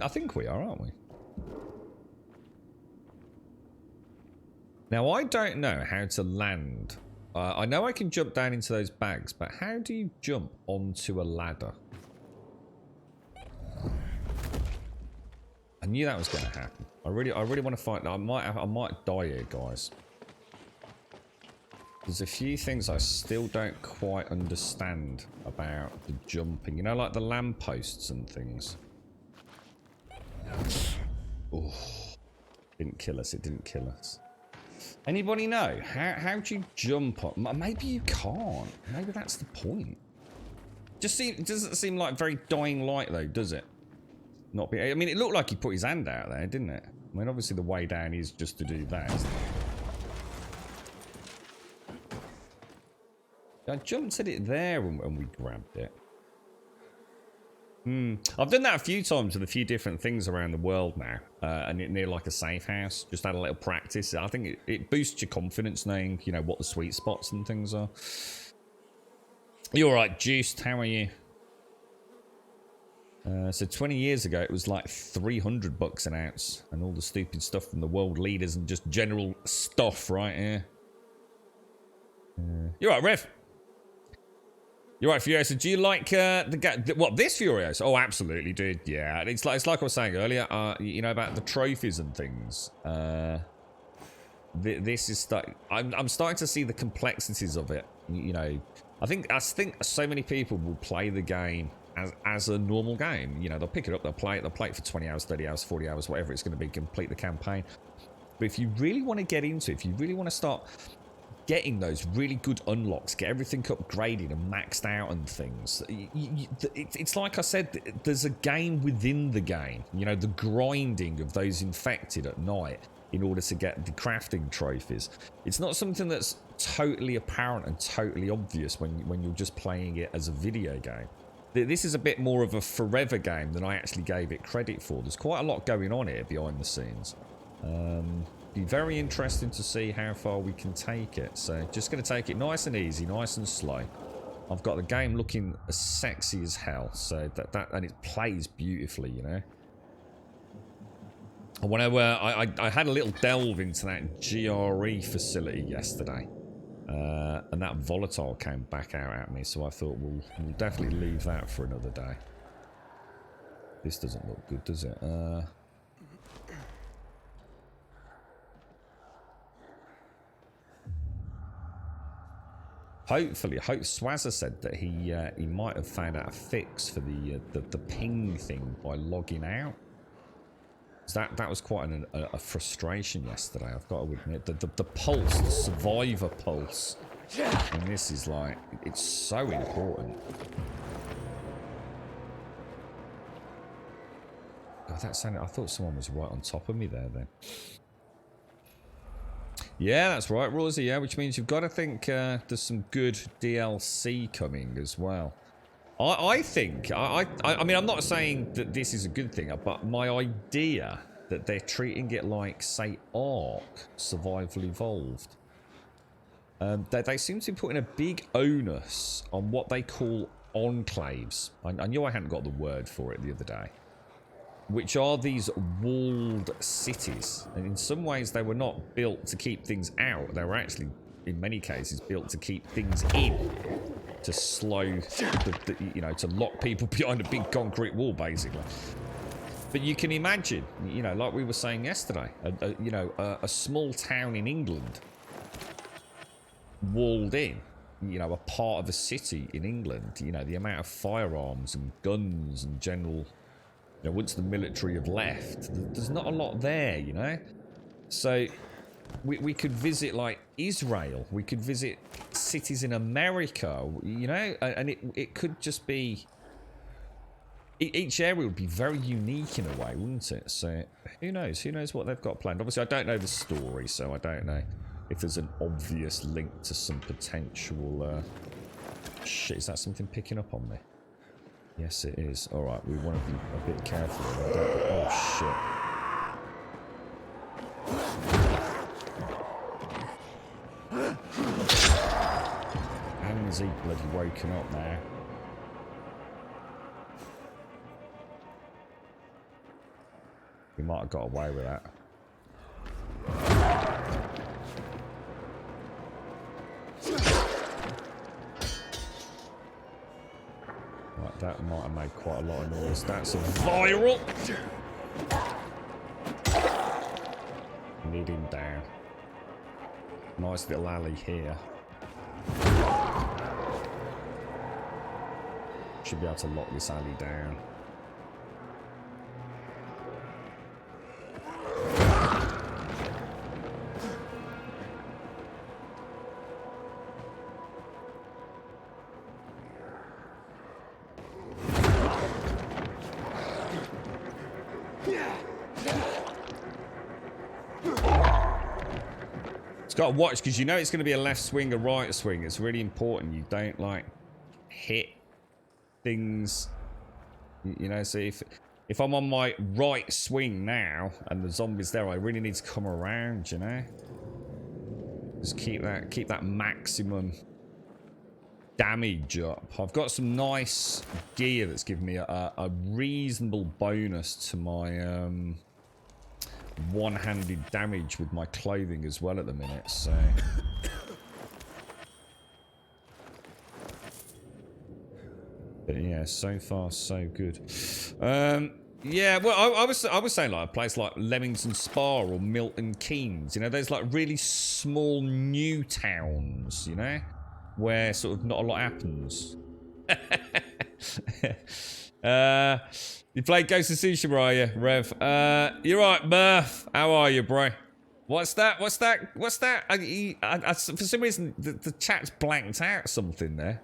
I think we are, aren't we? Now, I don't know how to land. I know I can jump down into those bags, but how do you jump onto a ladder? I knew that was going to happen. I really want to find. I might die here, guys. There's a few things I still don't quite understand about the jumping. You know, like the lampposts and things. Oh, didn't kill us. It didn't kill us. Anybody know? How do you jump on? Maybe you can't. Maybe that's the point. It doesn't seem like very Dying Light though, does it? Not be. I mean, it looked like he put his hand out there, didn't it? I mean, obviously the way down is just to do that, isn't it? I jumped at it there when we grabbed it. I've done that a few times with a few different things around the world now, and near like a safe house. Just had a little practice. I think it boosts your confidence knowing, you know, what the sweet spots and things are. You all right, Juiced? How are you? So 20 years ago, it was like $300 an ounce, and all the stupid stuff from the world leaders and just general stuff, right here. You're right, Rev. You're right, Furiosa. Do you like what this Furiosa? Oh, absolutely, dude. Yeah, it's like I was saying earlier. You know about the trophies and things. This is I'm starting to see the complexities of it. You know, I think so many people will play the game as a normal game. You know, they'll pick it up, they'll play it for 20 hours, 30 hours, 40 hours, whatever it's going to be, complete the campaign. But if you really want to get into it, if you really want to start getting those really good unlocks, get everything upgraded and maxed out and things, it's like I said, there's a game within the game. You know, the grinding of those infected at night in order to get the crafting trophies. It's not something that's totally apparent and totally obvious when you're just playing it as a video game. This is a bit more of a forever game than I actually gave it credit for. There's quite a lot going on here behind the scenes. Be very interesting to see how far we can take it. So just going to take it nice and easy, nice and slow. I've got the game looking as sexy as hell. So and it plays beautifully, you know. I had a little delve into that GRE facility yesterday, and that volatile came back out at me. So I thought we'll definitely leave that for another day. This doesn't look good, does it? Hopefully, Swazza said that he might have found out a fix for the ping thing by logging out. That was quite a frustration yesterday, I've got to admit. The pulse, the survivor pulse, and this is like, it's so important. God, that sounded, I thought someone was right on top of me there then. Yeah, that's right, Rosie, yeah, which means you've got to think there's some good DLC coming as well. I think, I mean, I'm not saying that this is a good thing, but my idea that they're treating it like, say, Ark Survival Evolved. They seem to be putting a big onus on what they call enclaves. I knew I hadn't got the word for it the other day. Which are these walled cities. And in some ways, they were not built to keep things out. They were actually, in many cases, built to keep things in. To slow, you know, to lock people behind a big concrete wall, basically. But you can imagine, you know, like we were saying yesterday, you know, a small town in England walled in, you know, a part of a city in England, you know, the amount of firearms and guns and general, you know, once the military have left, there's not a lot there, you know. So we could visit like Israel, we could visit cities in America, you know, and it could just be, each area would be very unique in a way, wouldn't it? So who knows what they've got planned. Obviously I don't know the story, so I don't know if there's an obvious link to some potential shit. Is that something picking up on me? Yes it is. Alright, we want to be a bit careful. Oh shit. Handsy bloody woken up now. We might have got away with that. Right, that might have made quite a lot of noise. That's a viral! Need him down. Nice little alley here. Should be able to lock this alley down. Got to watch, because you know it's going to be a left swing, a right swing. It's really important you don't like hit things, you know. So if I'm on my right swing now and the zombie's there, I really need to come around, you know. Just keep that maximum damage up. I've got some nice gear that's given me a reasonable bonus to my one-handed damage with my clothing as well at the minute, so but yeah, so far so good. Yeah, well, I was saying like a place like Leamington Spa or Milton Keynes, you know, there's like really small new towns, you know, where sort of not a lot happens. You played Ghost of Tsushima, are you, Rev? You're right, Murph. How are you, bro? What's that? What's that? What's that? For some reason, the chat's blanked out something there.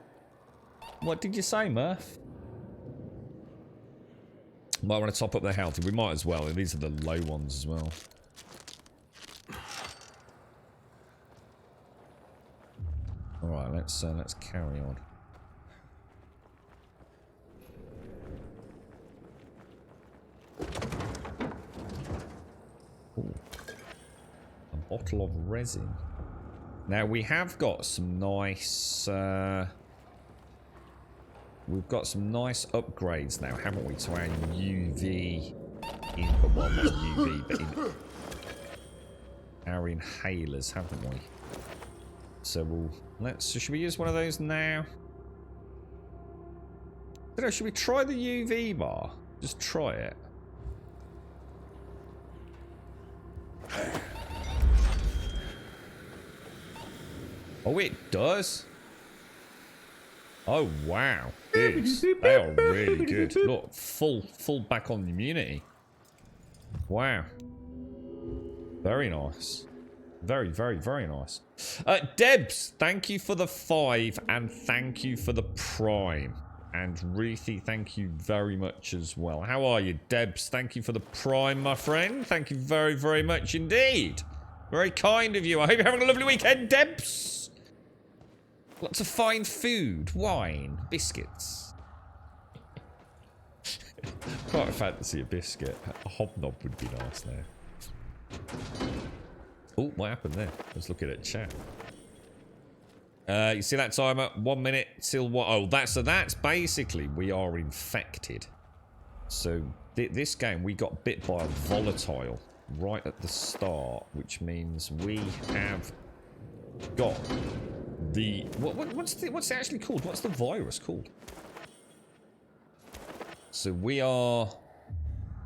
What did you say, Murph? Might want to top up their health. We might as well. These are the low ones as well. All right, let's carry on. Ooh. A bottle of resin. Now we have got some nice. We've got some nice upgrades now, haven't we, to our UV, well, not UV, but in our inhalers, haven't we? So so should we use one of those now? I don't know, should we try the UV bar? Just try it. Oh, it does. Oh, wow. Dudes, they are really good. Look, full back on immunity. Wow. Very nice. Very, very, very nice. Debs, thank you for the 5 and thank you for the Prime. And Ruthie, thank you very much as well. How are you, Debs? Thank you for the Prime, my friend. Thank you very, very much indeed. Very kind of you. I hope you're having a lovely weekend, Debs. Lots of fine food, wine, biscuits. Quite a fantasy a biscuit. A hobnob would be nice there. Oh, what happened there? Let's look at it, chat. You see that timer? 1 minute till what? Oh, that's basically we are infected. So this game we got bit by a volatile right at the start, which means we have got the what's it actually called? What's the virus called? So we are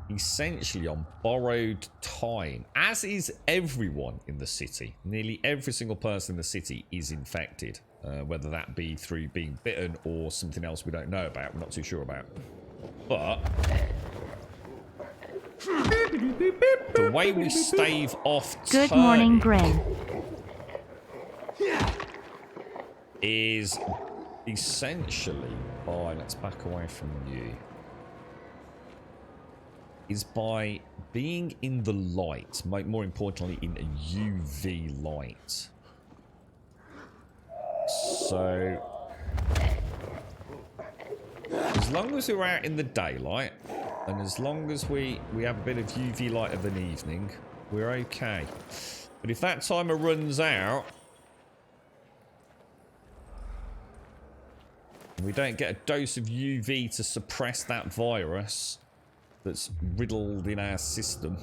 essentially on borrowed time, as is everyone in the city. Nearly every single person in the city is infected, whether that be through being bitten or something else we don't know about. We're not too sure about. But the way we stave off Good morning, Grin. is essentially by, let's back away from you, is by being in the light, more importantly in a UV light. So as long as we're out in the daylight and as long as we have a bit of UV light of an evening, we're okay. But if that timer runs out and we don't get a dose of UV to suppress that virus that's riddled in our system,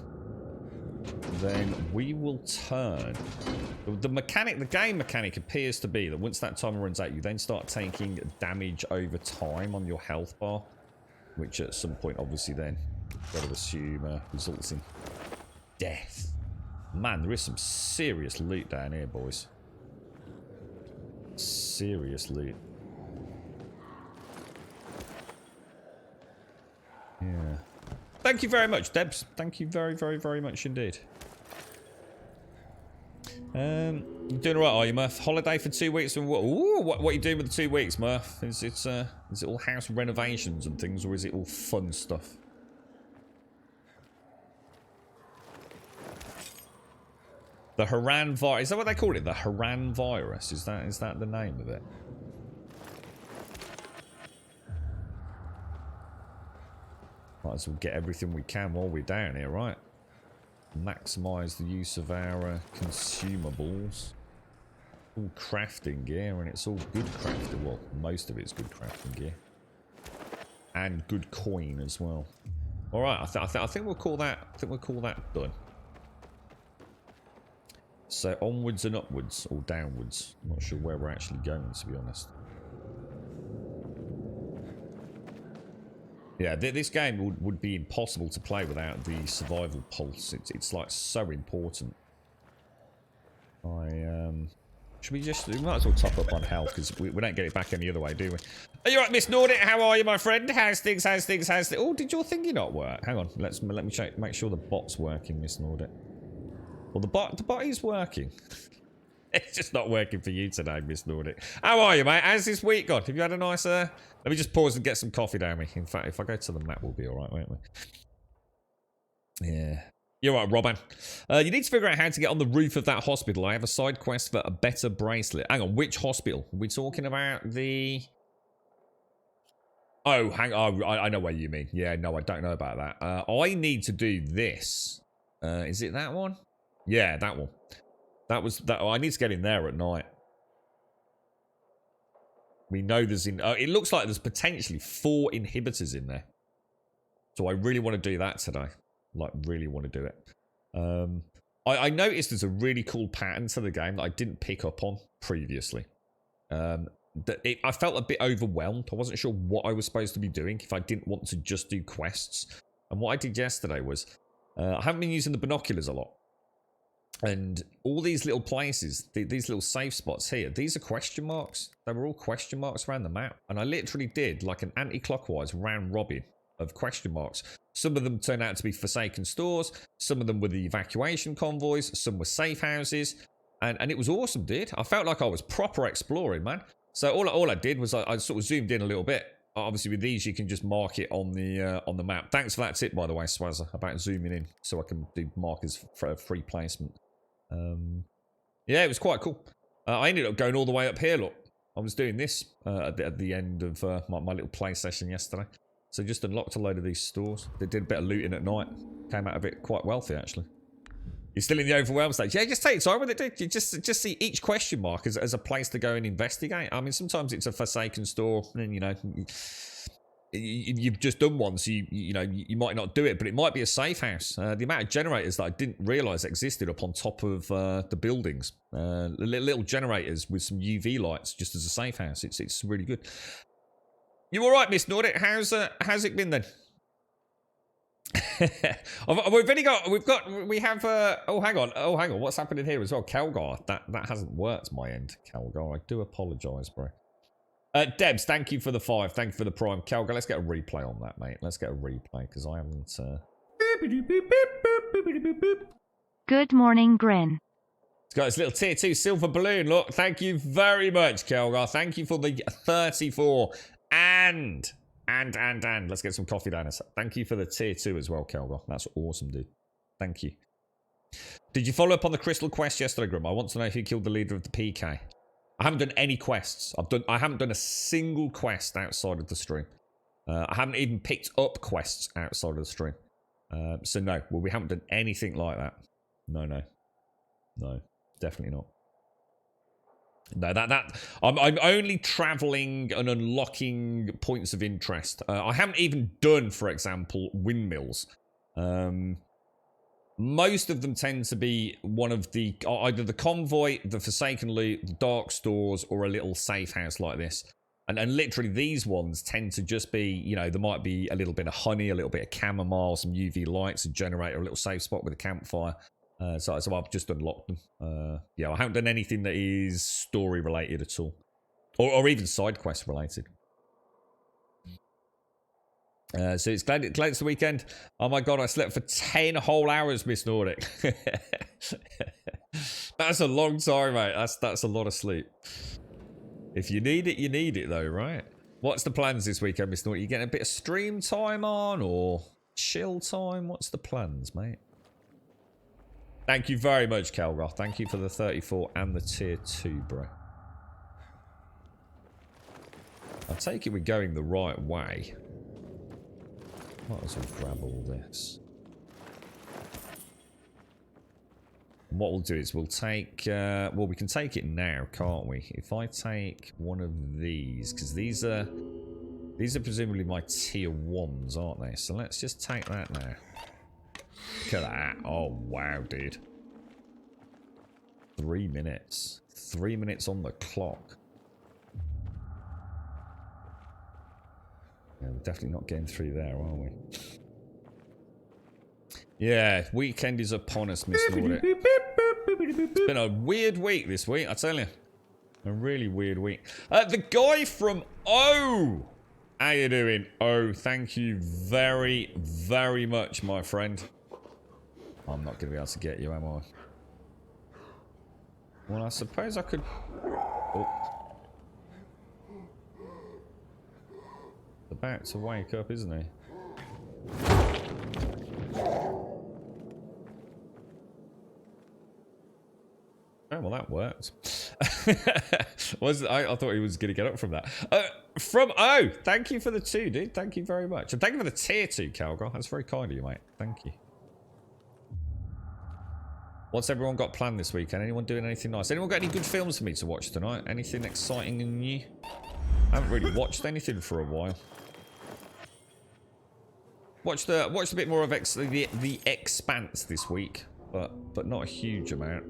then we will turn. The game mechanic appears to be that once that timer runs out, you then start taking damage over time on your health bar, which at some point, obviously, then got to assume results in death. Man, there is some serious loot down here, boys. Serious loot. Yeah. Thank you very much, Debs. Thank you very, very, very much indeed. You're doing alright, are you, Murph? Holiday for 2 weeks? And what are you doing with the 2 weeks, Murph? Is it all house renovations and things, or is it all fun stuff? The Haran virus. Is that what they call it? The Haran virus? Is that the name of it? Might as well get everything we can while we're down here, right? Maximise the use of our consumables. All crafting gear, and it's all good crafting. Well, most of it's good crafting gear. And good coin as well. Alright, I think we'll call that. I think we'll call that done. So onwards and upwards, or downwards. I'm not sure where we're actually going, to be honest. Yeah, this game would be impossible to play without the survival pulse. It's like so important. Should we just... We might as well top up on health, because we don't get it back any other way, do we? Are you right, Miss Nordic? How are you, my friend? How's things? Oh, did your thingy not work? Hang on. Let me check, make sure the bot's working, Miss Nordic. Well, the bot is working. It's just not working for you today, Miss Nordic. How are you, mate? How's this week gone? Have you had a nice... Let me just pause and get some coffee down me. In fact, if I go to the map, we'll be alright, won't we? Yeah. You're right, Robin. You need to figure out how to get on the roof of that hospital. I have a side quest for a better bracelet. Hang on, which hospital? Are we talking about the... Oh, hang on. I know what you mean. Yeah, no, I don't know about that. I need to do this. Is it that one? Yeah, that one. That was... that. I need to get in there at night. We know there's... it looks like there's potentially 4 inhibitors in there. So I really want to do that today. Like, really want to do it. I noticed there's a really cool pattern to the game that I didn't pick up on previously. I felt a bit overwhelmed. I wasn't sure what I was supposed to be doing if I didn't want to just do quests. And what I did yesterday was, I haven't been using the binoculars a lot. And all these little places, these little safe spots here, these are question marks. They were all question marks around the map. And I literally did like an anti-clockwise round robin of question marks. Some of them turned out to be Forsaken stores. Some of them were the evacuation convoys. Some were safe houses. And it was awesome, dude. I felt like I was proper exploring, man. So all I did was I sort of zoomed in a little bit. Obviously, with these, you can just mark it on the map. Thanks for that tip, by the way, Swazzer, about zooming in so I can do markers for free placement. Yeah, it was quite cool. I ended up going all the way up here, look. I was doing this at the end of my little play session yesterday. So just unlocked a load of these stores. They did a bit of looting at night. Came out of it quite wealthy, actually. You're still in the overwhelmed stage. Yeah, just take your time with it, dude. You just see each question mark as a place to go and investigate. I mean, sometimes it's a Forsaken store, and, you know, you've just done one, so you know, you might not do it, but it might be a safe house. The amount of generators that I didn't realise existed up on top of the buildings. Little generators with some UV lights just as a safe house. It's really good. You all right, Miss Nordic? How's it been then? We have oh hang on, what's happening here as well? Calgar, that hasn't worked my end. Calgar, I do apologise, bro. Debs, thank you for the 5, thank you for the prime. Calgar, let's get a replay on that, mate. Let's get a replay because I haven't Good morning, Grin. It's got this little tier 2 silver balloon. Look, thank you very much, Calgar. Thank you for the 34 and let's get some coffee down. Thank you for the tier 2 as well, Calgar. That's awesome, dude. Thank you. Did you follow up on the crystal quest yesterday, Grim? I want to know who killed the leader of the PK. I haven't done any quests. I haven't done a single quest outside of the stream. I haven't even picked up quests outside of the stream. So no, well, we haven't done anything like that. No, definitely not. No, I'm only traveling and unlocking points of interest. I haven't even done, for example, windmills. Most of them tend to be one of the either the convoy, the Forsaken loot, the dark stores, or a little safe house like this. And literally these ones tend to just be, you know, there might be a little bit of honey, a little bit of chamomile, some UV lights, a generator, a little safe spot with a campfire. So I've just unlocked them. Yeah, I haven't done anything that is story related at all. Or even side quest related. So it's glad it's the weekend. Oh my god, I slept for 10 whole hours, Miss Nordic. That's a long time, mate. That's a lot of sleep. If you need it, you need it though, right? What's the plans this weekend, Miss Nordic? You getting a bit of stream time on or chill time? What's the plans, mate? Thank you very much, Calgar. Thank you for the 34 and the tier 2, bro. I take it we're going the right way. Might as well grab all this. And what we'll do is we'll take... well, we can take it now, can't we? If I take one of these, because these are presumably my tier 1s, aren't they? So let's just take that now. Look at that. Oh, wow, dude. 3 minutes. 3 minutes on the clock. Yeah, we're definitely not getting through there, are we? Yeah, weekend is upon us, Miss Nordic. It's been a weird week this week, I tell you. A really weird week. The guy from O! How you doing? Oh, thank you very, very much, my friend. I'm not going to be able to get you, am I? Well, I suppose I could... Oh. About to wake up, isn't he? Oh, well, that worked. I thought he was going to get up from that. From O, thank you for the 2, dude. Thank you very much. And thank you for the tier 2, Calgar. That's very kind of you, mate. Thank you. What's everyone got planned this weekend? Anyone doing anything nice? Anyone got any good films for me to watch tonight? Anything exciting and new? I haven't really watched anything for a while. Watched a bit more of the Expanse this week, but not a huge amount.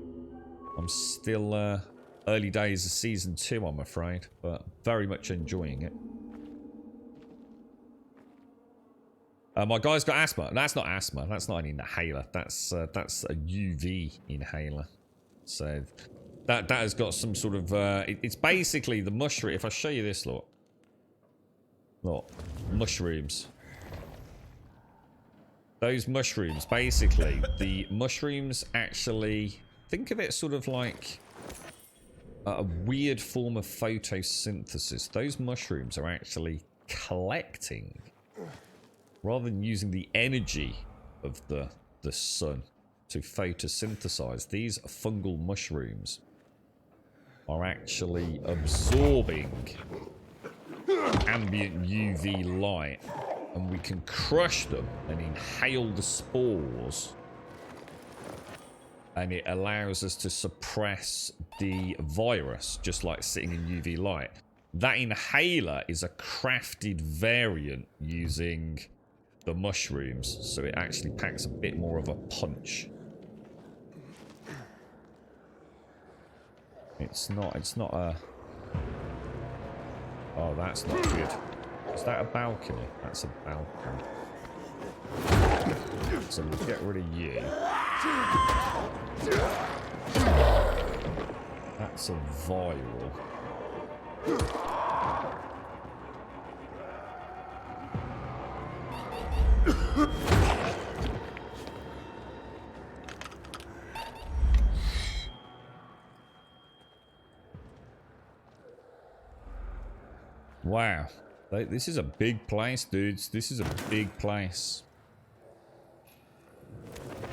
I'm still early days of season 2, I'm afraid, but very much enjoying it. My guy's got asthma. That's not asthma. That's not an inhaler. That's a UV inhaler. So that has got some sort of. It's basically the mushroom. If I show you this, look, mushrooms. Those mushrooms, basically, the mushrooms actually. Think of it sort of like a weird form of photosynthesis. Those mushrooms are actually collecting, rather than using the energy of the sun to photosynthesize. These fungal mushrooms are actually absorbing ambient UV light, and we can crush them and inhale the spores. And it allows us to suppress the virus, just like sitting in UV light. That inhaler is a crafted variant using the mushrooms, so it actually packs a bit more of a punch. It's not a... Oh, that's not good. Is that a balcony? That's a balcony. So we'll get rid of you. That's a viral. Wow. This is a big place, dudes. This is a big place.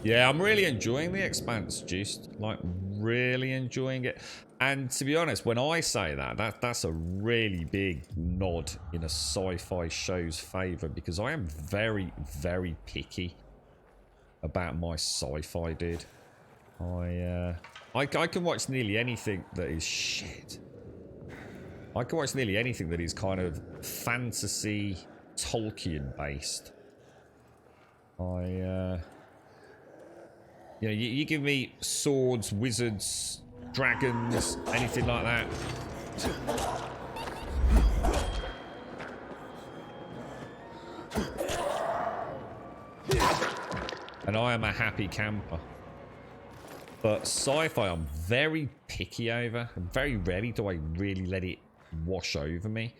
Yeah, I'm really enjoying the Expanse, just like really enjoying it. And to be honest, when I say that's a really big nod in a sci-fi show's favor, because I am very, very picky about my sci-fi, dude. I can watch nearly anything that is shit. I can watch nearly anything that is kind of fantasy, Tolkien based. You know, you give me swords, wizards, dragons, anything like that. And I am a happy camper. But sci-fi, I'm very picky over. And very rarely do I really let it wash over me.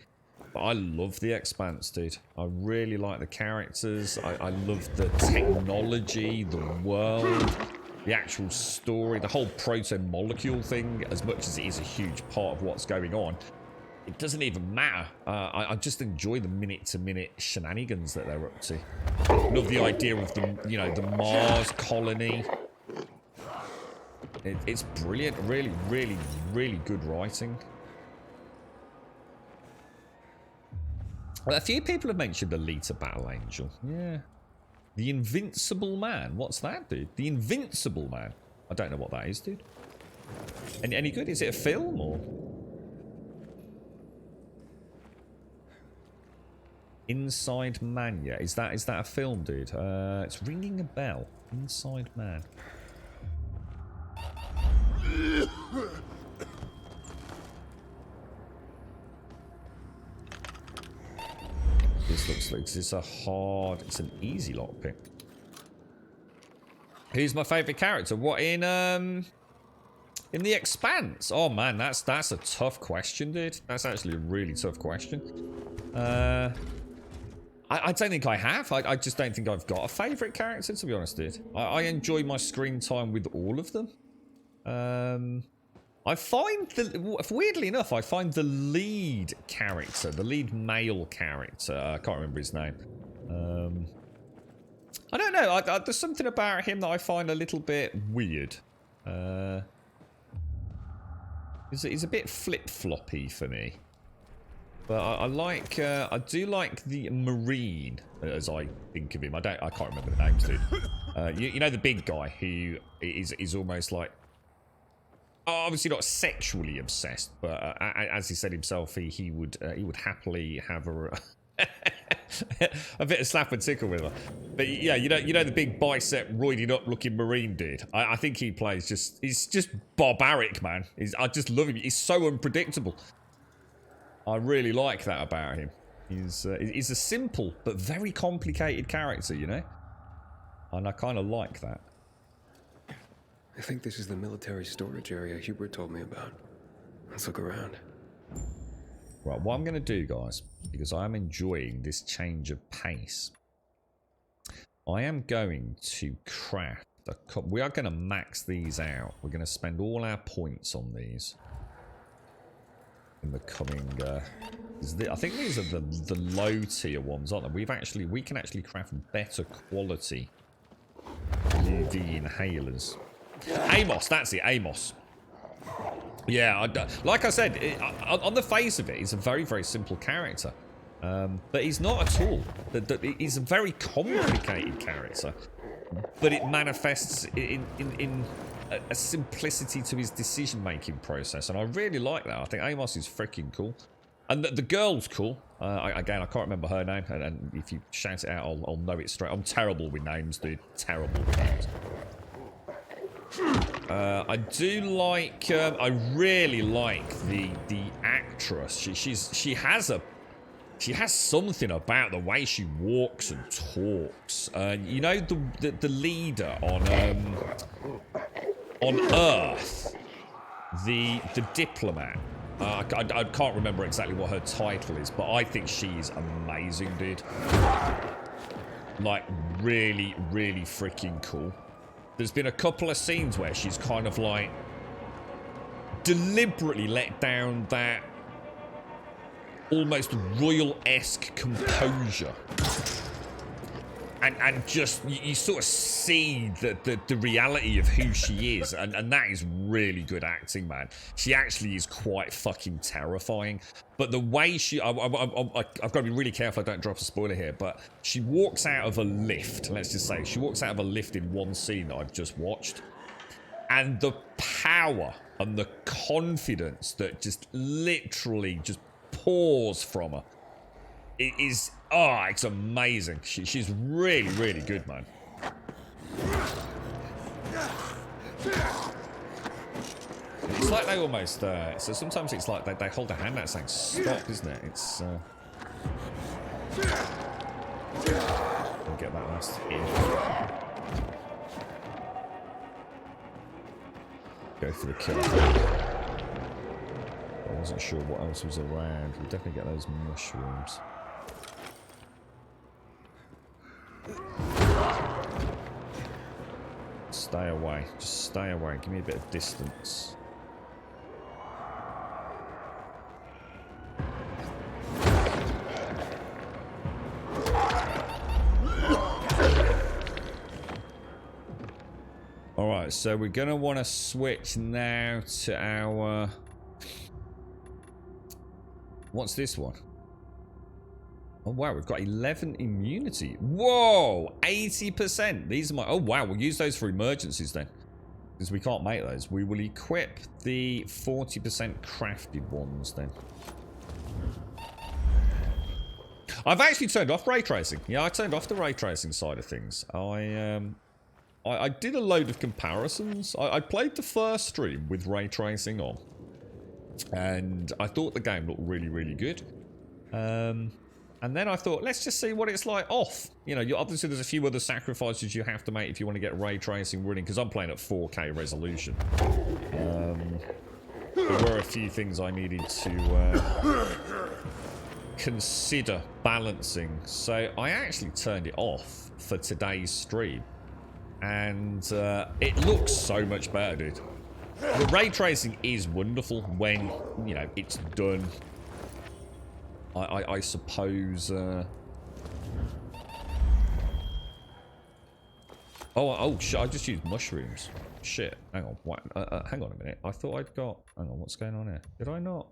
But I love the Expanse, dude. I really like the characters. I love the technology, the world, the actual story, the whole proto-molecule thing. As much as it is a huge part of what's going on, it doesn't even matter. I just enjoy the minute-to-minute shenanigans that they're up to. Love the idea of the, you know, the Mars colony. It's brilliant. Really, really, really good writing. Well, a few people have mentioned Alita Battle Angel. Yeah. The Invincible Man. What's that, dude? The Invincible Man. I don't know what that is, dude. Any good? Is it a film or? Inside Man, yeah. Is that a film, dude? It's ringing a bell. Inside Man. This looks like it's an easy lockpick. Who's my favourite character? What in In The Expanse? Oh man, that's a tough question, dude. That's actually a really tough question. I don't think I have. I just don't think I've got a favourite character, to be honest, dude. I enjoy my screen time with all of them. I find weirdly enough, I find the lead character, the lead male character, I can't remember his name. I don't know. There's something about him that I find a little bit weird. He's a bit flip-floppy for me. But I do like the Marine, as I think of him. I can't remember the names, dude. You know the big guy who is almost like, obviously not sexually obsessed, but as he said himself, he would happily have a bit of slap and tickle with her. But yeah, you know the big bicep, roided up looking Marine dude. I think he plays he's just barbaric, man. I just love him. He's so unpredictable. I really like that about him. He's a simple but very complicated character, you know? And I kind of like that. I think this is the military storage area Hubert told me about. Let's look around. Right, what I'm going to do, guys, because I am enjoying this change of pace, I am going to craft we are going to max these out. We're going to spend all our points on these in the coming. I think these are the low tier ones, aren't they? We can actually craft better quality UV inhalers. Amos, that's it, Amos. Yeah, like I said, on the face of it, he's a very, very simple character. But he's not at all. He's a very complicated character. But it manifests in a simplicity to his decision-making process. And I really like that. I think Amos is freaking cool. And the girl's cool. Again, I can't remember her name. And if you shout it out, I'll know it straight. I'm terrible with names, dude. Terrible with names. I do like. I really like the actress. She has something about the way she walks and talks. You know the leader on Earth, the diplomat. I can't remember exactly what her title is, but I think she's amazing, dude. Like really, really freaking cool. There's been a couple of scenes where she's kind of like deliberately let down that almost royal-esque composure. And just, you sort of see the reality of who she is. And that is really good acting, man. She actually is quite fucking terrifying. But the way I've got to be really careful I don't drop a spoiler here, but she walks out of a lift, let's just say. She walks out of a lift in one scene that I've just watched. And the power and the confidence that just literally just pours from her. It is, it's amazing. She's really, really good, man. It's like they almost, so sometimes it's like they hold a hand out saying stop, isn't it? It's, I'll get that last hit. Go for the kill. I wasn't sure what else was around. We'll definitely get those mushrooms. Stay away. Just stay away. Give me a bit of distance. Alright, so we're going to want to switch now to our... What's this one? Oh, wow, we've got 11 immunity. Whoa, 80%. These are my... Oh, wow, we'll use those for emergencies then. Because we can't make those. We will equip the 40% crafted ones then. I've actually turned off ray tracing. Yeah, I turned off the ray tracing side of things. I did a load of comparisons. I played the first stream with ray tracing on. And I thought the game looked really, really good. And then I thought, let's just see what it's like off. You know, obviously there's a few other sacrifices you have to make if you want to get ray tracing running, because I'm playing at 4K resolution. There were a few things I needed to consider balancing. So I actually turned it off for today's stream. And it looks so much better, dude. The ray tracing is wonderful when, you know, it's done. I suppose... Oh, shit, I just used mushrooms. Shit, hang on, what? Hang on a minute. I thought I'd got... Hang on, what's going on here? Did I not?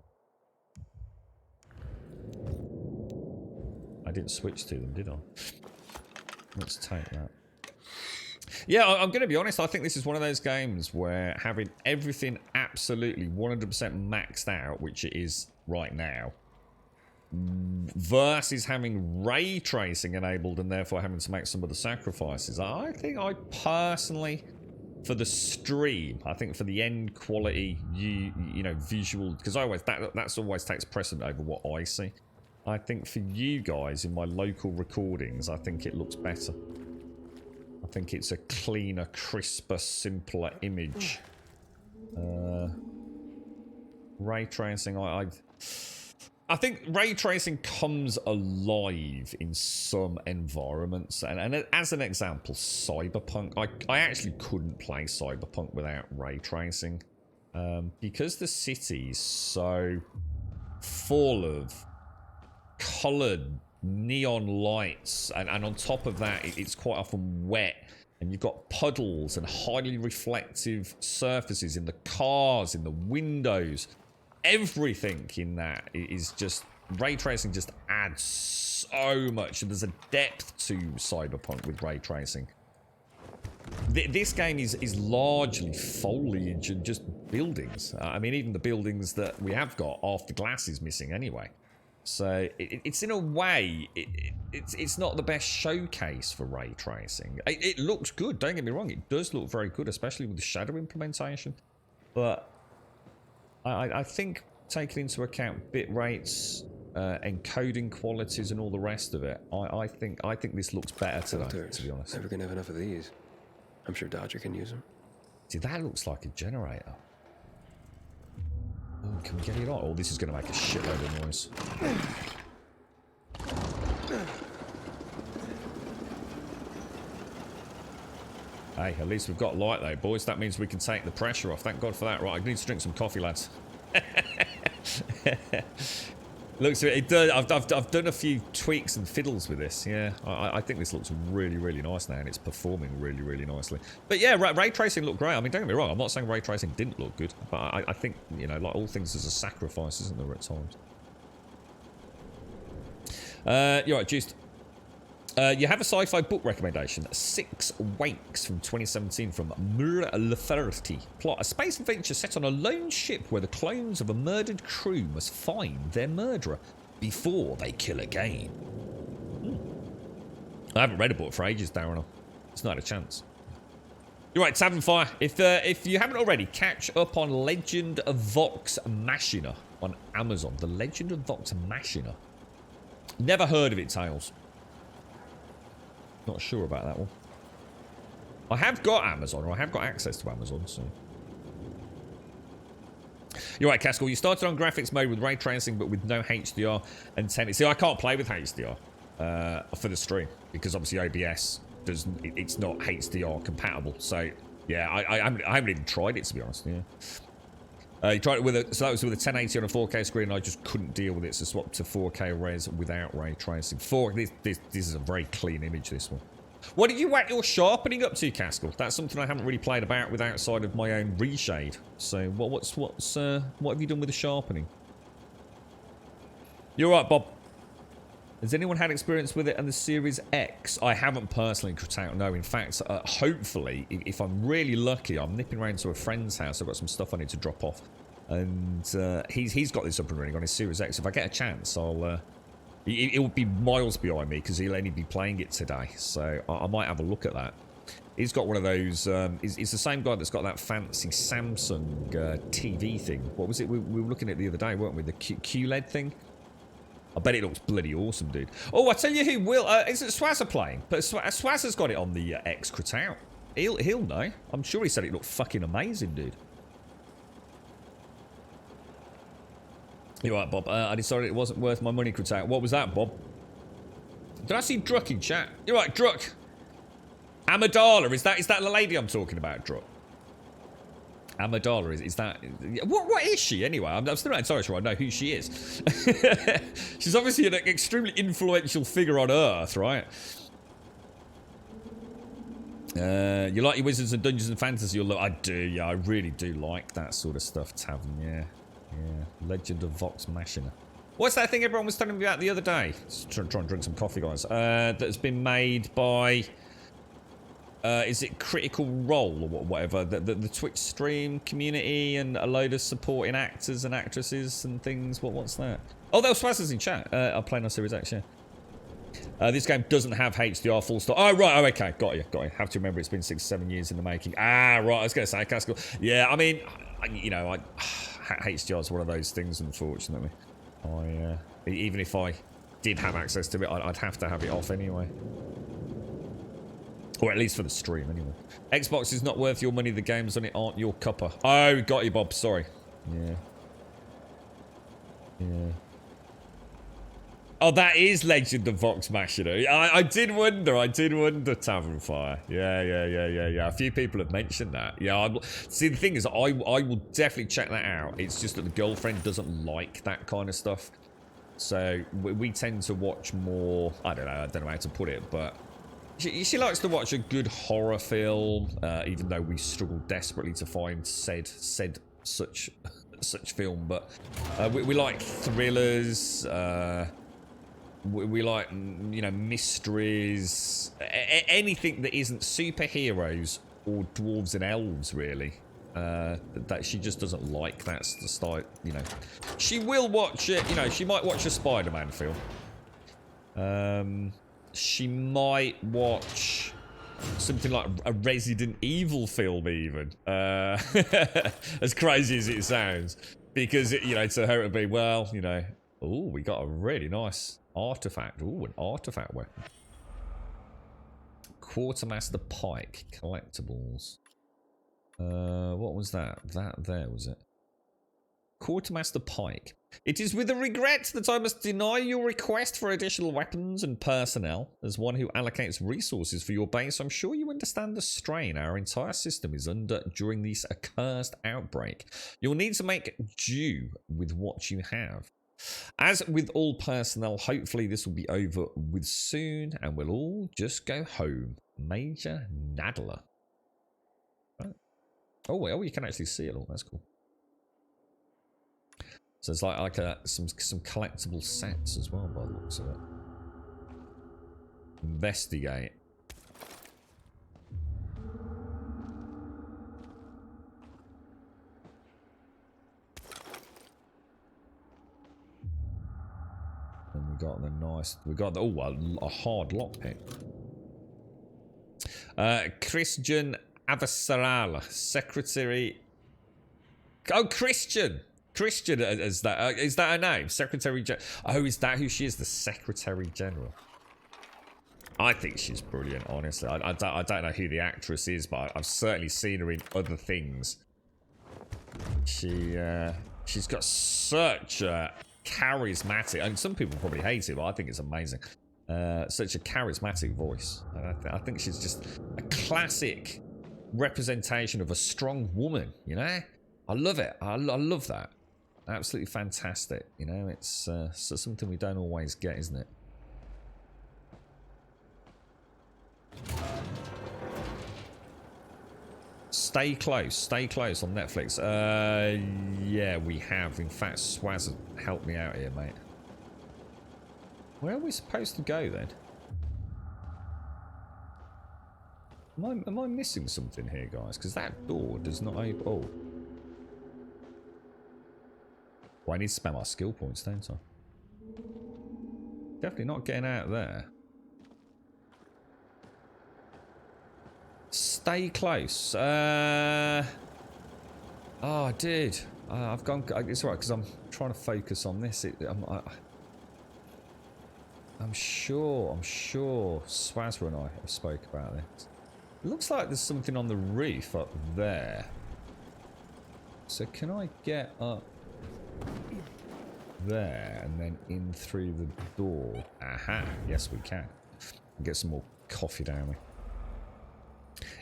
I didn't switch to them, did I? Let's take that. Yeah, I'm going to be honest. I think this is one of those games where having everything absolutely 100% maxed out, which it is right now, versus having ray tracing enabled and therefore having to make some of the sacrifices. I think I personally, for the stream, I think for the end quality, you know, visual, because that's always takes precedent over what I see. I think for you guys in my local recordings, I think it looks better. I think it's a cleaner, crisper, simpler image. Ray tracing, I think ray tracing comes alive in some environments, and as an example, Cyberpunk. I actually couldn't play Cyberpunk without ray tracing, because the city is so full of coloured neon lights, and on top of that, it's quite often wet, and you've got puddles and highly reflective surfaces in the cars, in the windows. Everything in that is just... Ray tracing just adds so much, and there's a depth to Cyberpunk with ray tracing. This game is largely foliage and just buildings. I mean, even the buildings that we have got, half the glass is missing anyway. So it's in a way, it's not the best showcase for ray tracing. It looks good, don't get me wrong. It does look very good, especially with the shadow implementation. But I think taking into account bit rates, encoding qualities, and all the rest of it, I think this looks better today, to be honest. Never gonna have enough of these. I'm sure Dodger can use them. See, that looks like a generator. Oh, can we get it on? Oh, this is going to make a shitload of noise. Hey, at least we've got light though, boys. That means we can take the pressure off. Thank God for that. Right, I need to drink some coffee, lads. Looks, it does. I've done a few tweaks and fiddles with this. Yeah, I think this looks really, really nice now, and it's performing really, really nicely. But yeah, ray tracing looked great. I mean, don't get me wrong. I'm not saying ray tracing didn't look good, but I think, you know, like all things, there's a sacrifice, isn't there, at times? You're right, Juiced. You have a sci-fi book recommendation, Six Wakes from 2017 from Mur Laferty. Plot: a space adventure set on a lone ship where the clones of a murdered crew must find their murderer before they kill again. I haven't read a book for ages, Darren. It's not a chance. You're right, Tavern Fire. If you haven't already, catch up on Legend of Vox Machina on Amazon. The Legend of Vox Machina. Never heard of it, Tails. Not sure about that one. I have got Amazon, or I have got access to Amazon, so... You're right, Cascal. You started on graphics mode with ray tracing, but with no HDR and 10. See, I can't play with HDR for the stream, because obviously OBS doesn't... It's not HDR compatible, so... Yeah, I haven't even tried it, to be honest, yeah. You tried it with a... So that was with a 1080 on a 4K screen, and I just couldn't deal with it, so swapped to 4K res without ray tracing. This is a very clean image, this one. What did you whack your sharpening up to, Cascal? That's something I haven't really played about with outside of my own reshade. So what have you done with the sharpening? You're right, Bob. Has anyone had experience with it and the Series X? I haven't personally, Kratout, no. In fact, hopefully, if I'm really lucky, I'm nipping around to a friend's house. I've got some stuff I need to drop off. And he's got this up and running on his Series X. If I get a chance, I'll... It will be miles behind me because he'll only be playing it today. So I might have a look at that. He's got one of those... It's the same guy that's got that fancy Samsung TV thing. What was it? We were looking at it the other day, weren't we? The QLED thing? I bet it looks bloody awesome, dude. Oh, I tell you who will. Isn't Swazza playing? But Swazza's got it on the X Critout. He'll know. I'm sure he said it looked fucking amazing, dude. You're right, Bob. I decided it wasn't worth my money, Critout. What was that, Bob? Did I see Druck in chat? You're right, Druck. Amidala, is that the lady I'm talking about, Druck? Amidala, is that... What is she, anyway? I'm still not entirely sure I know who she is. She's obviously an extremely influential figure on Earth, right? You like your Wizards and Dungeons and Fantasy? I do, yeah. I really do like that sort of stuff, Tavern, yeah. Yeah. Legend of Vox Machina. What's that thing everyone was telling me about the other day? Just trying to drink some coffee, guys. That's been made by... is it Critical Role or whatever? The Twitch stream community and a load of supporting actors and actresses and things. What's that? Oh, there was Swazza's in chat. I'm playing on Series X, yeah. This game doesn't have HDR full stop. Oh, right. Oh, okay. Got you. Have to remember it's been 6-7 years in the making. Ah, right. I was going to say, Castle. Yeah, I mean, you know, HDR is one of those things, unfortunately. Even if I did have access to it, I'd have to have it off anyway. Or at least for the stream, anyway. Xbox is not worth your money. The games on it aren't your cuppa. Oh, got you, Bob. Sorry. Yeah. Yeah. Oh, that is Legend of Vox Machina. I did wonder, Tavern Fire. Yeah. A few people have mentioned that. Yeah, see, the thing is, I will definitely check that out. It's just that the girlfriend doesn't like that kind of stuff. So, we tend to watch more... I don't know how to put it, but... She likes to watch a good horror film, even though we struggle desperately to find such film. But we like thrillers. We like, you know, mysteries. Anything that isn't superheroes or dwarves and elves, really. That she just doesn't like. That's the style, you know. She will watch it. You know, she might watch a Spider-Man film. She might watch something like a Resident Evil film, even. As crazy as it sounds. Because, you know, to her it would be, well, you know... Oh, we got a really nice artifact. Oh, an artifact weapon. Quartermaster Pike. Collectibles. What was that? That there, was it? Quartermaster Pike. It is with a regret that I must deny your request for additional weapons and personnel. As one who allocates resources for your base, I'm sure you understand the strain our entire system is under during this accursed outbreak. You'll need to make do with what you have. As with all personnel, hopefully this will be over with soon and we'll all just go home. Major Nadler. Right. Oh, you can actually see it all. That's cool. So it's like some collectible sets as well by the looks of it. Investigate. And we got the a hard lockpick. Christian Avasarala, Secretary. Oh, Christian is that her name? Secretary General. Oh, is that who she is? The Secretary General. I think she's brilliant, honestly. I don't know who the actress is, but I've certainly seen her in other things. She's got such a charismatic, and some people probably hate it, but I think it's amazing. Such a charismatic voice. I think she's just a classic representation of a strong woman, you know? I love it. I love that. Absolutely fantastic. You know, it's something we don't always get, isn't it? Stay Close on Netflix. Yeah, we have. In fact, Swaz helped me out here, mate. Where are we supposed to go then? Am I missing something here, guys? Because that door does not open. Oh. Well, I need to spend my skill points, don't I? Definitely not getting out there. Stay Close. Oh, I did. I've gone. It's alright because I'm trying to focus on this. I'm sure Swazra and I have spoke about this. It looks like there's something on the roof up there. So can I get up there and then in through the door? Aha, yes we can. Get some more coffee down there.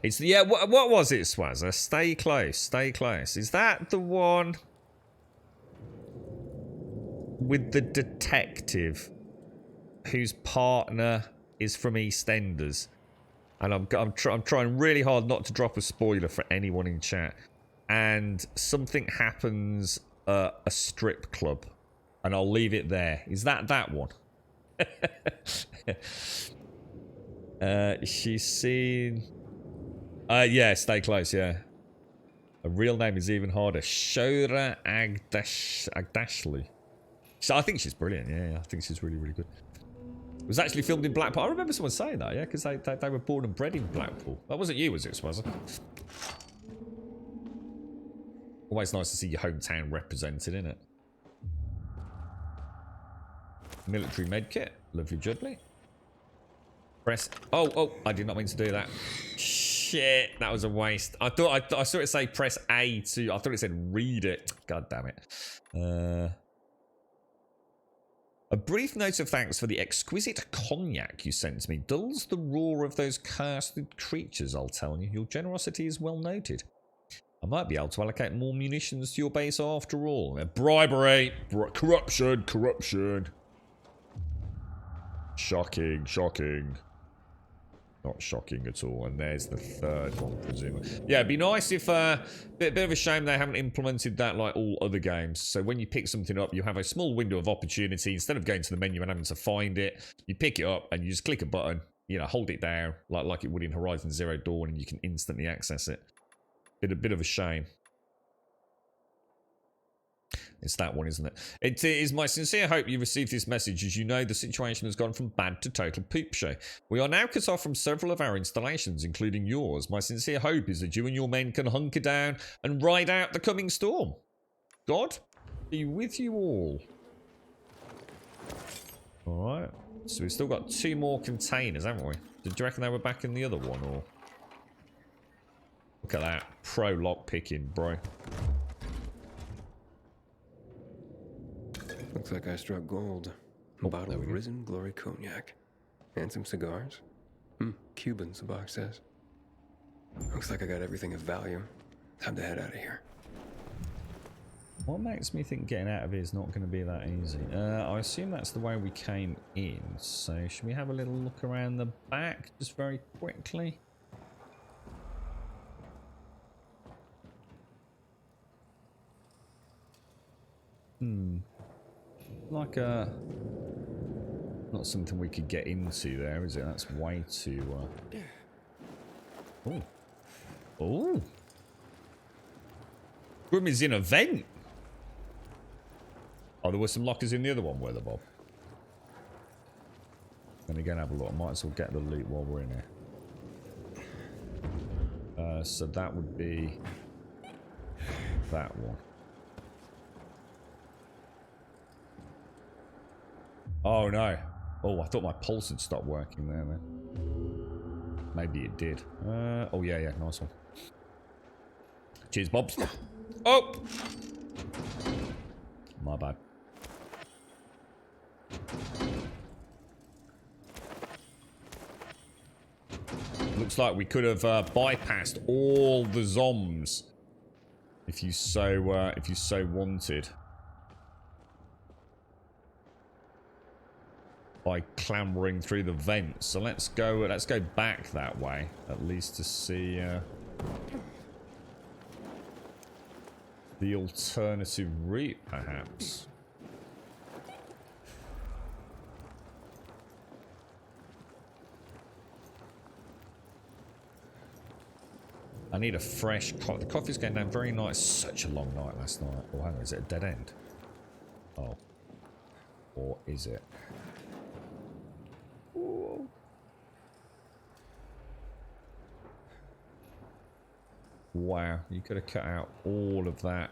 It's the, yeah, what was it, Swazza? Stay close, stay close. Is that the one with the detective whose partner is from EastEnders? And I'm trying really hard not to drop a spoiler for anyone in chat. And something happens at a strip club, and I'll leave it there. Is that one? She's seen. Yeah, stay close. Yeah, her real name is even harder. Shora Agdashli. So I think she's brilliant. Yeah, I think she's really, really good. It was actually filmed in Blackpool. I remember someone saying that. Yeah, because they were born and bred in Blackpool. That wasn't you, was it, Swazza? Always nice to see your hometown represented, isn't it? Military medkit. Lovely jubbly. Press. Oh, I did not mean to do that. Shit, that was a waste. I saw it say press A to. I thought it said read it. God damn it. A brief note of thanks for the exquisite cognac you sent me. Dulls the roar of those cursed creatures, I'll tell you. Your generosity is well noted. I might be able to allocate more munitions to your base after all. Bribery! Corruption! Shocking. Not shocking at all. And there's the third one, presumably. Yeah, it'd be nice if... bit of a shame they haven't implemented that like all other games. So when you pick something up, you have a small window of opportunity. Instead of going to the menu and having to find it, you pick it up and you just click a button. You know, hold it down like it would in Horizon Zero Dawn, and you can instantly access it. A bit of a shame. It's that one, isn't it? It is my sincere hope you received this message. As you know, the situation has gone from bad to total poop show. We are now cut off from several of our installations, including yours. My sincere hope is that you and your men can hunker down and ride out the coming storm. God be with you all. Alright. So we've still got 2 more containers, haven't we? Did you reckon they were back in the other one, or... Look at that. Pro lock picking, bro. Looks like I struck gold. A bottle of Risen Glory Cognac. And some cigars. Cubans, the box says. Looks like I got everything of value. Time to head out of here. What makes me think getting out of here is not going to be that easy? I assume that's the way we came in. So should we have a little look around the back just very quickly? Like not something we could get into there, is it? That's way too Oh, Grim is in a vent. Oh, there were some lockers in the other one, were there, Bob? Then again, have a look. I might as well get the loot while we're in here. So that would be that one. Oh no. Oh, I thought my pulse had stopped working there, man. Maybe it did. Oh yeah, nice one. Cheers, Bobs. Oh! My bad. Looks like we could have bypassed all the zombs if you so wanted. By clambering through the vents. So let's go back that way, at least to see the alternative route, perhaps. I need a fresh coffee. The coffee's going down very nice. Such a long night last night. Oh, hang on, is it a dead end? Oh. Or is it? Ooh. Wow, you could have cut out all of that.